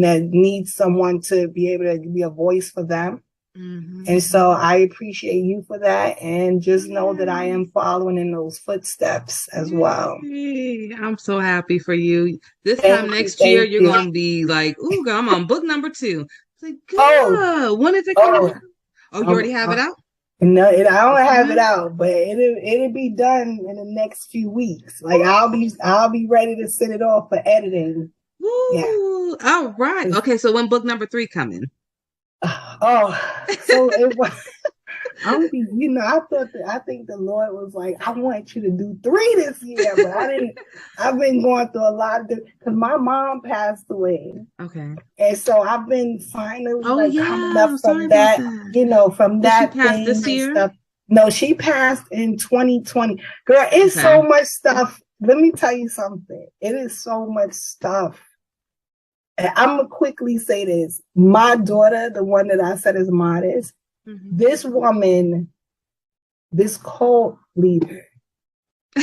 that need someone to be able to be a voice for them. And so I appreciate you for that, and just know that I am following in those footsteps as well. I'm so happy for you. This time next year, you're going to be like, ooh, girl, I'm on book number 2. It's like, girl, when is it coming out? Oh, you already have it out? No, I don't have it out, but it'll be done in the next few weeks. Like, I'll be ready to send it off for editing. Ooh, all right. Okay, so when book number 3 coming? So it was. I think the Lord was like, I want you to do 3 this year, but I didn't. I've been going through a lot of because my mom passed away. Okay. And so I've been finally coming up from that, from that she passed thing this year? Stuff. No, she passed in 2020. Girl, it's so much stuff. Let me tell you something. It is so much stuff. And I'm going to quickly say this. My daughter, the one that I said is modest, this woman, this cult leader,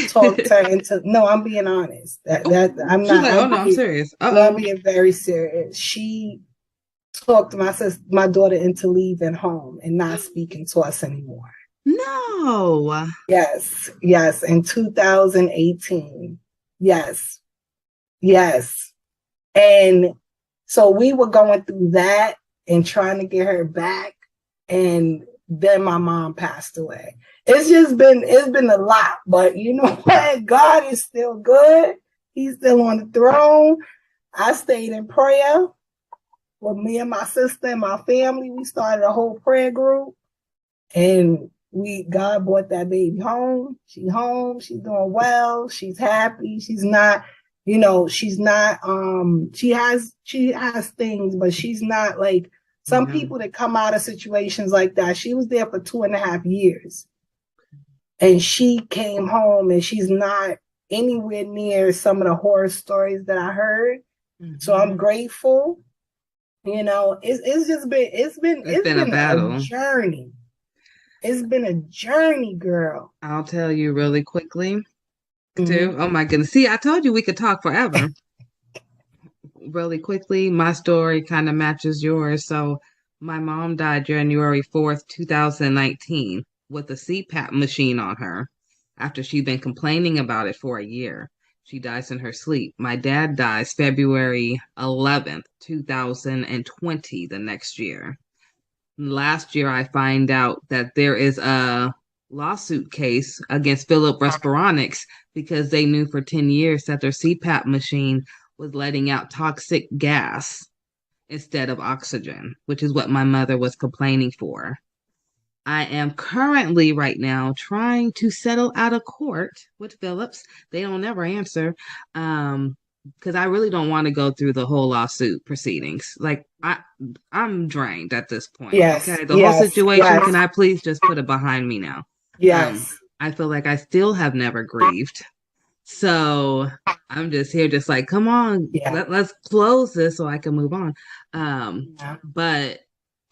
talked her into, no, I'm being honest. I'm not. Like, I'm serious. I'm being very serious. She talked my daughter into leaving home and not speaking to us anymore. No. Yes, in 2018. Yes. And so we were going through that and trying to get her back. And then my mom passed away. It's been a lot, but you know what? God is still good. He's still on the throne. I stayed in prayer with me and my sister and my family. We started a whole prayer group, and God brought that baby home. She's home. She's doing well. She's happy. She's not, she's not, she has things, but she's not like some people that come out of situations like that. She was there for 2.5 years, and she came home, and she's not anywhere near some of the horror stories that I heard. So I'm grateful. It's been a battle. Journey. It's been a journey, girl. I'll tell you really quickly, too. Oh my goodness. See, I told you we could talk forever. Really quickly, my story kind of matches yours. So my mom died January 4th, 2019 with a CPAP machine on her after she'd been complaining about it for a year. She dies in her sleep. My dad dies February 11th, 2020, the next year. Last year, I find out that there is a lawsuit case against Philip Respironics because they knew for 10 years that their CPAP machine was letting out toxic gas instead of oxygen, which is what my mother was complaining for. I am currently right now trying to settle out of court with Phillips. They don't ever answer. Because I really don't want to go through the whole lawsuit proceedings. Like I'm drained at this point. Yes. Okay. The whole situation, can I please just put it behind me now? Yes. I feel like I still have never grieved. So I'm just here, just like, come on, let's close this so I can move on. But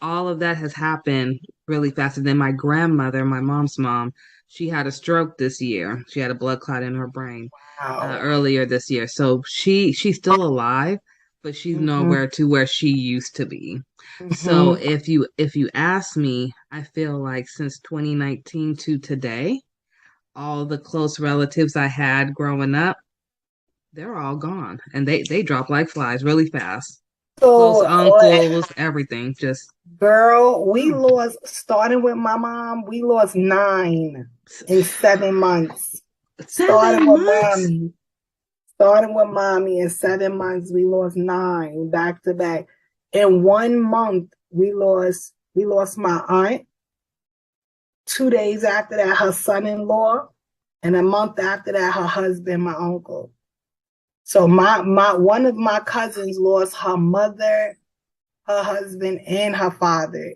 all of that has happened really fast. And then my grandmother, my mom's mom, she had a stroke this year. She had a blood clot in her brain earlier this year. So she's still alive, but she's nowhere to where she used to be. So if you ask me, I feel like since 2019 to today, all the close relatives I had growing up, they're all gone, and they drop like flies really fast. So, close uncles, everything, just girl, we lost, starting with my mom, we lost 9 in 7 months. Starting with mommy in 7 months, we lost 9 back to back. In 1 month, we lost my aunt. 2 days after that, her son-in-law, and a month after that, her husband, my uncle. So one of my cousins lost her mother, her husband, and her father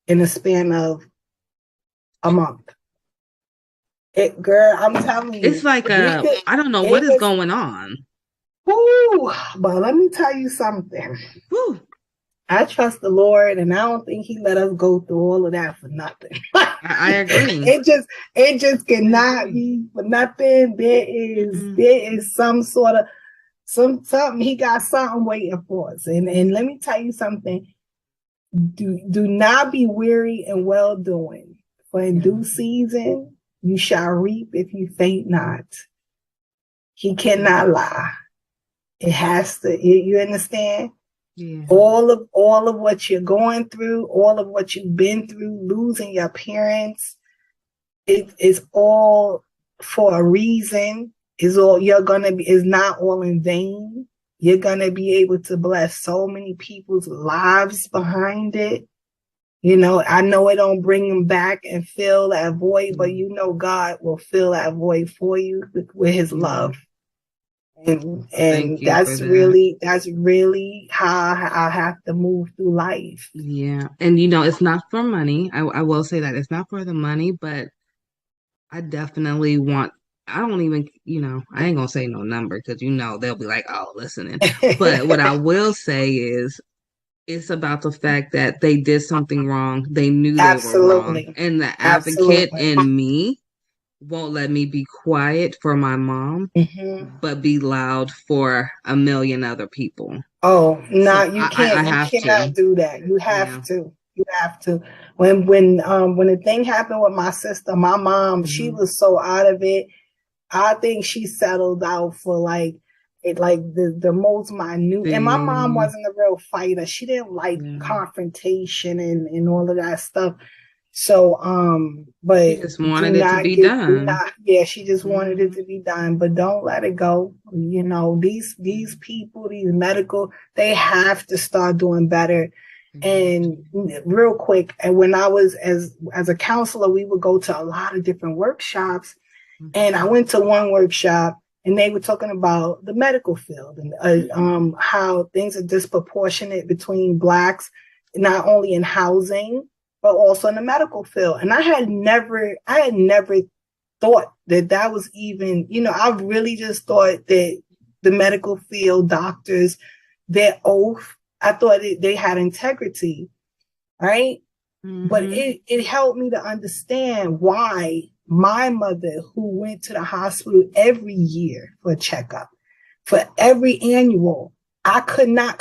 in the span of a month. Girl, I'm telling you, it's like I don't know what is going on. Woo, but let me tell you something. Woo. I trust the Lord, and I don't think He let us go through all of that for nothing. I agree. It just cannot be for nothing. There is some sort of something. He got something waiting for us. And let me tell you something. Do not be weary in well doing, for in due season you shall reap if you faint not. He cannot lie. It has to. You understand? Yeah. All of what you're going through, all of what you've been through, losing your parents, it is all for a reason. Is not all in vain. You're gonna be able to bless so many people's lives behind it. I know it don't bring them back and fill that void, but God will fill that void for you with His love. And that's really how I have to move through life. Yeah. And it's not for money. I will say that it's not for the money, but I definitely want, I don't even, I ain't gonna say no number because they'll be like, oh, listening. But what I will say is it's about the fact that they did something wrong. They knew they were wrong. And the advocate in me won't let me be quiet for my mom, but be loud for a million other people. Oh, no, you can't. You cannot do that. You have to. You have to. When the thing happened with my sister, my mom, she was so out of it. I think she settled out for the most minute. And my mom wasn't a real fighter. She didn't like confrontation and all of that stuff. So, but she just wanted it to be done. She just wanted it to be done, but don't let it go. You know, these people, these medical, they have to start doing better. And real quick, and when I was as a counselor, we would go to a lot of different workshops, and I went to one workshop, and they were talking about the medical field and how things are disproportionate between Blacks, not only in housing, but also in the medical field. And I had never thought that was even, you know, I really just thought that the medical field, doctors, their oath, I thought they had integrity, right? But it helped me to understand why my mother, who went to the hospital every year for a checkup, for every annual, I could not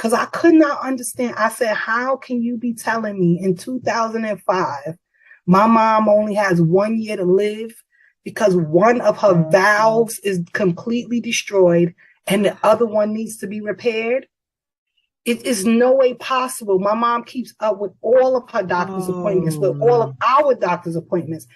understand. I said, how can you be telling me in 2005, my mom only has 1 year to live because one of her valves is completely destroyed and the other one needs to be repaired? It is no way possible. My mom keeps up with all of her doctor's appointments, with all of our doctor's appointments.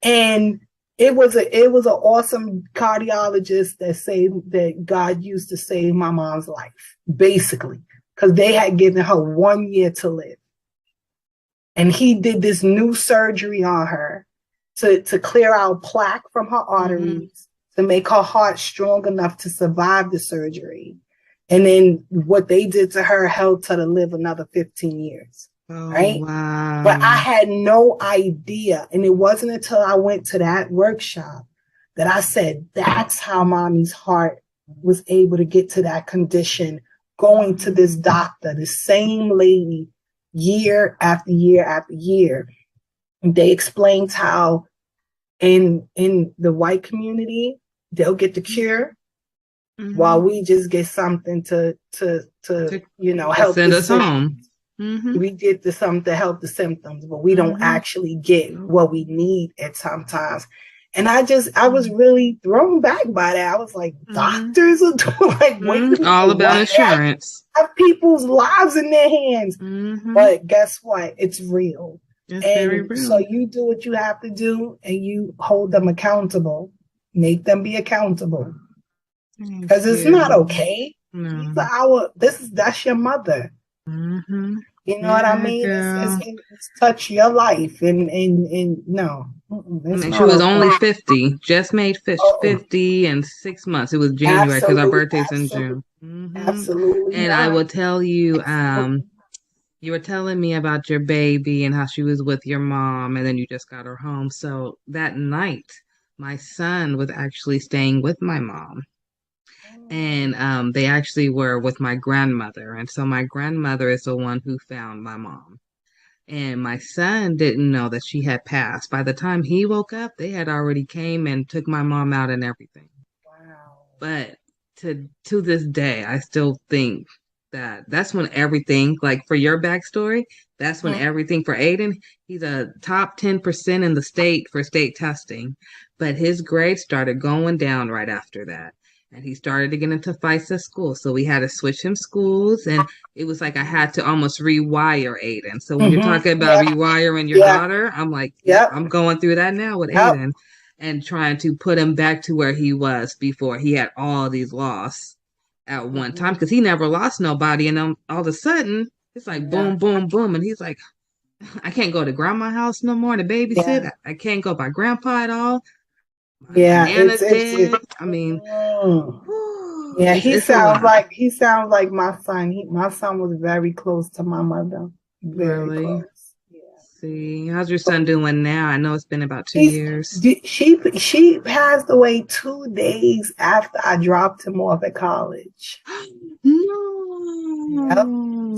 And it was an awesome cardiologist that God used to save my mom's life, basically, because they had given her 1 year to live. And he did this new surgery on her to clear out plaque from her arteries, to make her heart strong enough to survive the surgery. And then what they did to her helped her to live another 15 years. Right? Wow. But I had no idea. And it wasn't until I went to that workshop that I said, that's how mommy's heart was able to get to that condition, going to this doctor, the same lady, year after year after year. And they explained how in the white community, they'll get the cure, while we just get something to help send us home. We get something to help the symptoms, but we don't actually get what we need at sometimes. And I was really thrown back by that. I was like, doctors are doing like all about insurance. Have people's lives in their hands. But guess what? It's real. It's very real. So you do what you have to do, and you hold them accountable. Make them be accountable. Because it's not okay. That's your mother. You know what I mean? It's touch your life, and no. She was only 50, just made 50 in 6 months. It was January because our birthday's in June. Absolutely. And I will tell you, you were telling me about your baby and how she was with your mom, and then you just got her home. So that night, my son was actually staying with my mom. And they actually were with my grandmother. And so my grandmother is the one who found my mom. And my son didn't know that she had passed. By the time he woke up, they had already came and took my mom out and everything. Wow. But to this day, I still think that's when everything, like for your backstory, that's when everything for Aiden, he's a top 10% in the state for state testing. But his grades started going down right after that. And he started to get into fights at school. So we had to switch him schools. And it was like I had to almost rewire Aiden. So when you're talking about rewiring your daughter, I'm like, I'm going through that now with Aiden and trying to put him back to where he was before he had all these losses at one time. Because he never lost nobody. And then all of a sudden, it's like boom, boom, boom. And he's like, I can't go to grandma's house no more to babysit. I can't go by grandpa at all. I mean, he sounds like my son. My son was very close to my mother. Very close. See, how's your son doing now? I know it's been about 2 years. She passed away 2 days after I dropped him off at college. No. Yep.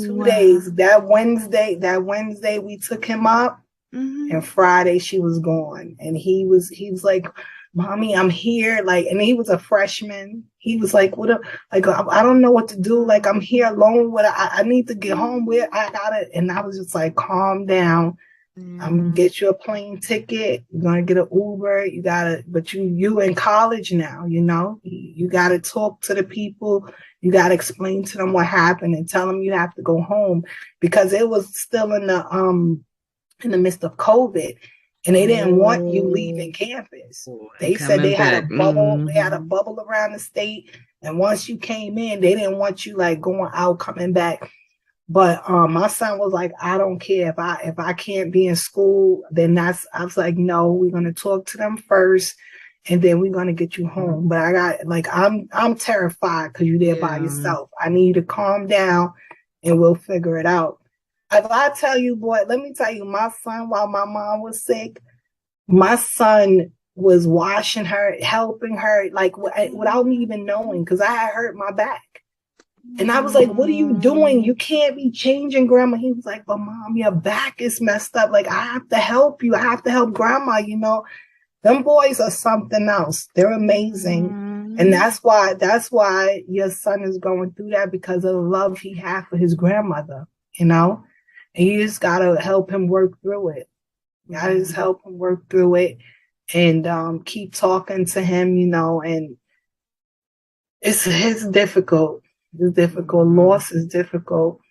2 days. That Wednesday we took him up, and Friday she was gone. And he was like, Mommy, I'm here. Like, and he was a freshman. He was like, I don't know what to do. Like, I'm here alone. I need to get home with. I gotta. And I was just like, calm down. I'm gonna get you a plane ticket. You're gonna get an Uber. You gotta, but you in college now, you know? You gotta talk to the people. You gotta explain to them what happened and tell them you have to go home, because it was still in the in the midst of COVID, and they didn't want you leaving campus. They said they had a bubble. They had a bubble around the state, and once you came in, they didn't want you like going out, coming back. But my son was like, I don't care if I can't be in school, then I was like, no, we're gonna talk to them first, and then we're gonna get you home. But I got like I'm terrified because you're there by yourself. I need you to calm down, and we'll figure it out. If I tell you, boy, let me tell you, my son, while my mom was sick, my son was washing her, helping her, like without me even knowing, because I had hurt my back. And I was like, what are you doing? You can't be changing, Grandma. He was like, but Mom, your back is messed up. Like, I have to help you. I have to help Grandma, you know. Them boys are something else. They're amazing. And that's why your son is going through that, because of the love he had for his grandmother, you know. And you just got to help him work through it. You got to just help him work through it and keep talking to him, you know. And it's difficult. It's difficult. Loss is difficult.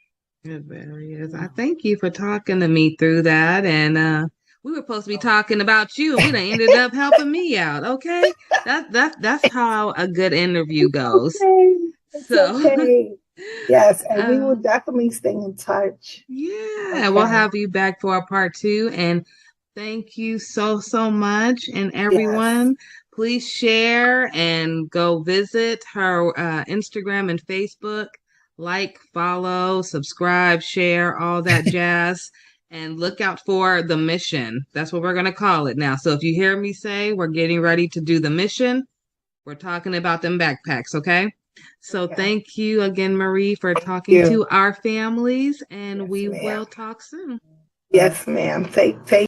It very is. I thank you for talking to me through that. And we were supposed to be talking about you, and we done ended up helping me out. Okay, that's how a good interview goes. Okay. Yes, and we will definitely stay in touch. Yeah, we'll have you back for a part 2. And thank you so much. And everyone. Yes. Please share and go visit her Instagram and Facebook. Like, follow, subscribe, share, all that jazz. And look out for the mission. That's what we're going to call it now. So if you hear me say we're getting ready to do the mission, we're talking about them backpacks, okay? So thank you again, Marie, for talking to our families. And we will talk soon. Yes, ma'am. Take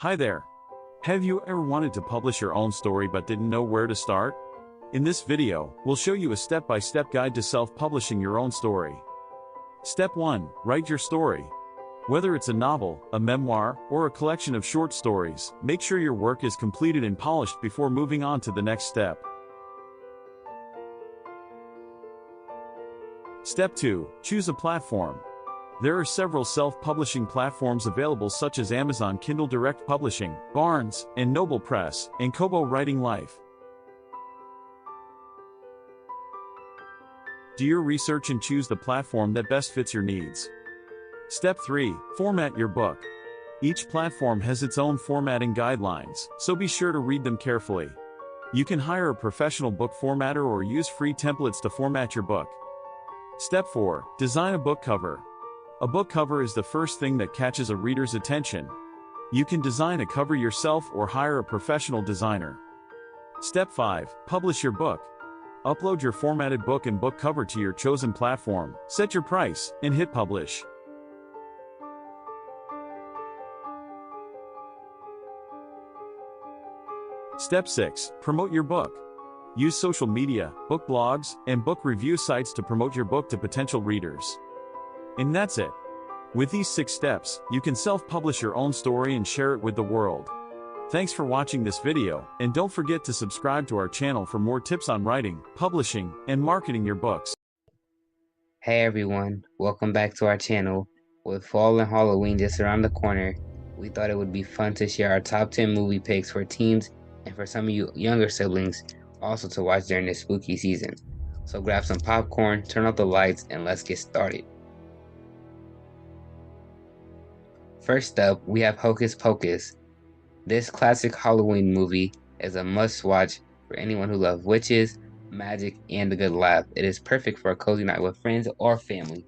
Hi there. Have you ever wanted to publish your own story but didn't know where to start? In this video, we'll show you a step-by-step guide to self-publishing your own story. Step 1. Write your story. Whether it's a novel, a memoir, or a collection of short stories, make sure your work is completed and polished before moving on to the next step. Step 2. Choose a platform. There are several self-publishing platforms available such as Amazon Kindle Direct Publishing, Barnes & Noble Press, and Kobo Writing Life. Do your research and choose the platform that best fits your needs. Step 3. Format your book. Each platform has its own formatting guidelines, so be sure to read them carefully. You can hire a professional book formatter or use free templates to format your book. Step 4. Design a book cover. A book cover is the first thing that catches a reader's attention. You can design a cover yourself or hire a professional designer. Step 5. Publish your book. Upload your formatted book and book cover to your chosen platform, set your price, and hit publish. Step 6. Promote your book. Use social media, book blogs, and book review sites to promote your book to potential readers. And that's it. With these 6 steps, you can self-publish your own story and share it with the world. Thanks for watching this video, and don't forget to subscribe to our channel for more tips on writing, publishing, and marketing your books. Hey everyone, welcome back to our channel. With fall and Halloween just around the corner, we thought it would be fun to share our top 10 movie picks for teens and for some of you younger siblings also to watch during this spooky season. So grab some popcorn, turn off the lights, and let's get started. First up, we have Hocus Pocus. This classic Halloween movie is a must-watch for anyone who loves witches, magic, and a good laugh. It is perfect for a cozy night with friends or family.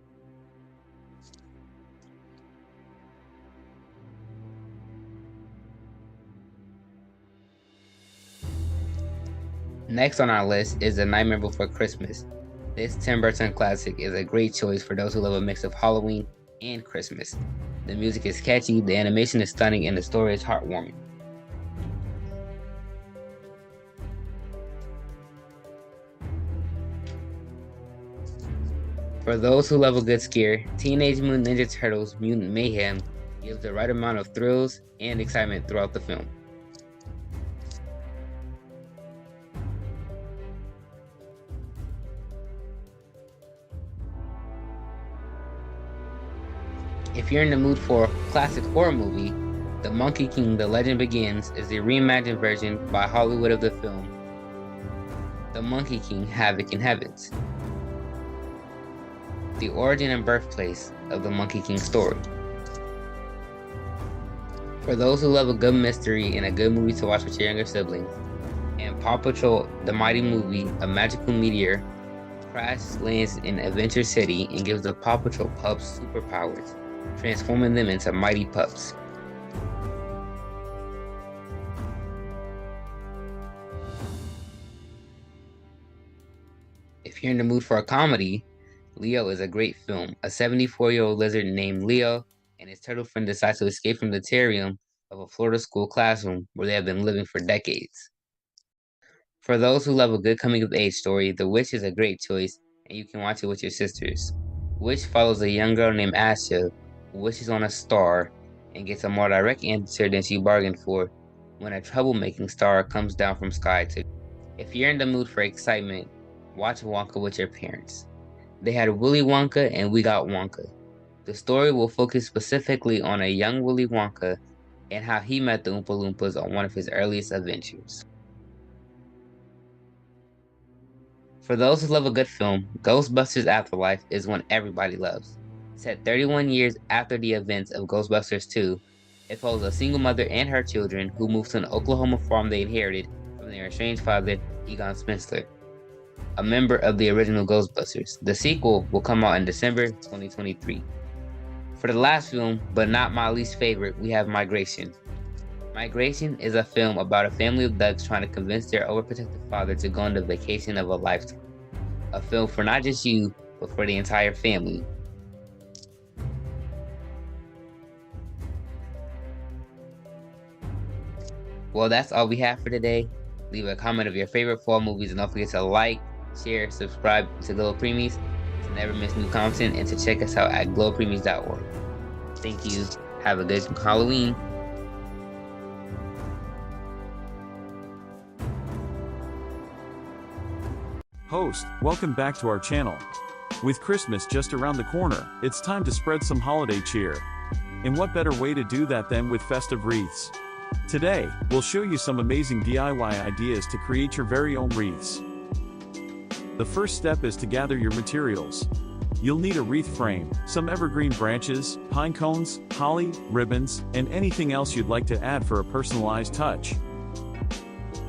Next on our list is The Nightmare Before Christmas. This Tim Burton classic is a great choice for those who love a mix of Halloween and Christmas. The music is catchy, the animation is stunning, and the story is heartwarming. For those who love a good scare, Teenage Mutant Ninja Turtles Mutant Mayhem gives the right amount of thrills and excitement throughout the film. If you're in the mood for a classic horror movie, The Monkey King: The Legend Begins is the reimagined version by Hollywood of the film The Monkey King: Havoc in Heavens, the origin and birthplace of the Monkey King story. For those who love a good mystery and a good movie to watch with your younger siblings, and Paw Patrol: The Mighty Movie, a magical meteor crashes lands in Adventure City and gives the Paw Patrol pups superpowers, transforming them into mighty pups. If you're in the mood for a comedy, Leo is a great film. A 74-year-old lizard named Leo and his turtle friend decide to escape from the terrarium of a Florida school classroom where they have been living for decades. For those who love a good coming-of-age story, The Witch is a great choice, and you can watch it with your sisters. Witch follows a young girl named Asha who wishes on a star and gets a more direct answer than she bargained for when a troublemaking star comes down from sky to. If you're in the mood for excitement, watch Wonka with your parents. They had Willy Wonka and We Got Wonka. The story will focus specifically on a young Willy Wonka and how he met the Oompa Loompas on one of his earliest adventures. For those who love a good film, Ghostbusters Afterlife is one everybody loves. Set 31 years after the events of Ghostbusters 2, it follows a single mother and her children who move to an Oklahoma farm they inherited from their estranged father, Egon Spencer, a member of the original Ghostbusters. The sequel will come out in December 2023. For the last film, but not my least favorite, we have Migration. Migration is a film about a family of ducks trying to convince their overprotective father to go on the vacation of a lifetime. A film for not just you, but for the entire family. Well, that's all we have for today. Leave a comment of your favorite fall movies and don't forget to like, share, subscribe to GLO Preemies. to never miss new content and to check us out at glopreemies.org. Thank you. Have a good Halloween. Host, welcome back to our channel. With Christmas just around the corner, it's time to spread some holiday cheer. And what better way to do that than with festive wreaths? Today, we'll show you some amazing DIY ideas to create your very own wreaths. The first step is to gather your materials. You'll need a wreath frame, some evergreen branches, pine cones, holly, ribbons, and anything else you'd like to add for a personalized touch.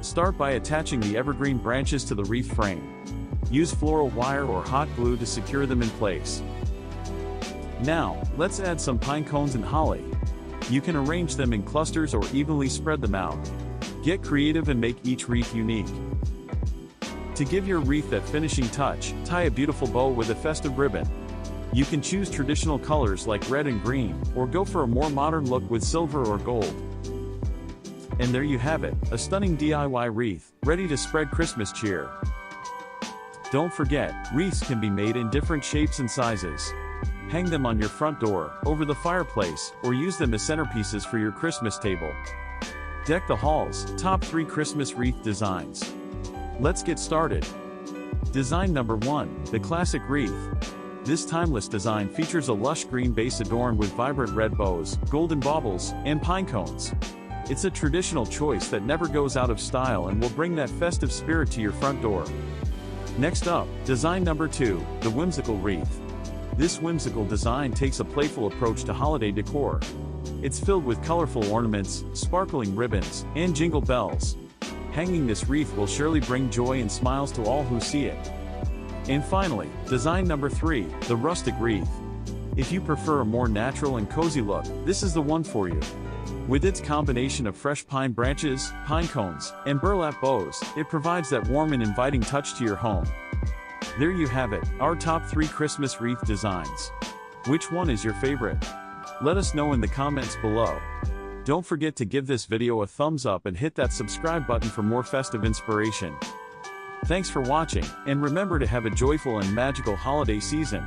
Start by attaching the evergreen branches to the wreath frame. Use floral wire or hot glue to secure them in place. Now, let's add some pine cones and holly. You can arrange them in clusters or evenly spread them out. Get creative and make each wreath unique. To give your wreath that finishing touch, tie a beautiful bow with a festive ribbon. You can choose traditional colors like red and green, or go for a more modern look with silver or gold. And there you have it, a stunning DIY wreath, ready to spread Christmas cheer. Don't forget, wreaths can be made in different shapes and sizes. Hang them on your front door, over the fireplace, or use them as centerpieces for your Christmas table. Deck the halls, top 3 Christmas wreath designs. Let's get started. Design number 1, the classic wreath. This timeless design features a lush green base adorned with vibrant red bows, golden baubles, and pine cones. It's a traditional choice that never goes out of style and will bring that festive spirit to your front door. Next up, design number 2, the whimsical wreath. This whimsical design takes a playful approach to holiday decor. It's filled with colorful ornaments, sparkling ribbons, and jingle bells. Hanging this wreath will surely bring joy and smiles to all who see it. And finally, design number 3, the rustic wreath. If you prefer a more natural and cozy look, this is the one for you. With its combination of fresh pine branches, pine cones, and burlap bows, it provides that warm and inviting touch to your home. There you have it, our top 3 Christmas wreath designs. Which one is your favorite? Let us know in the comments below. Don't forget to give this video a thumbs up and hit that subscribe button for more festive inspiration. Thanks for watching, and remember to have a joyful and magical holiday season.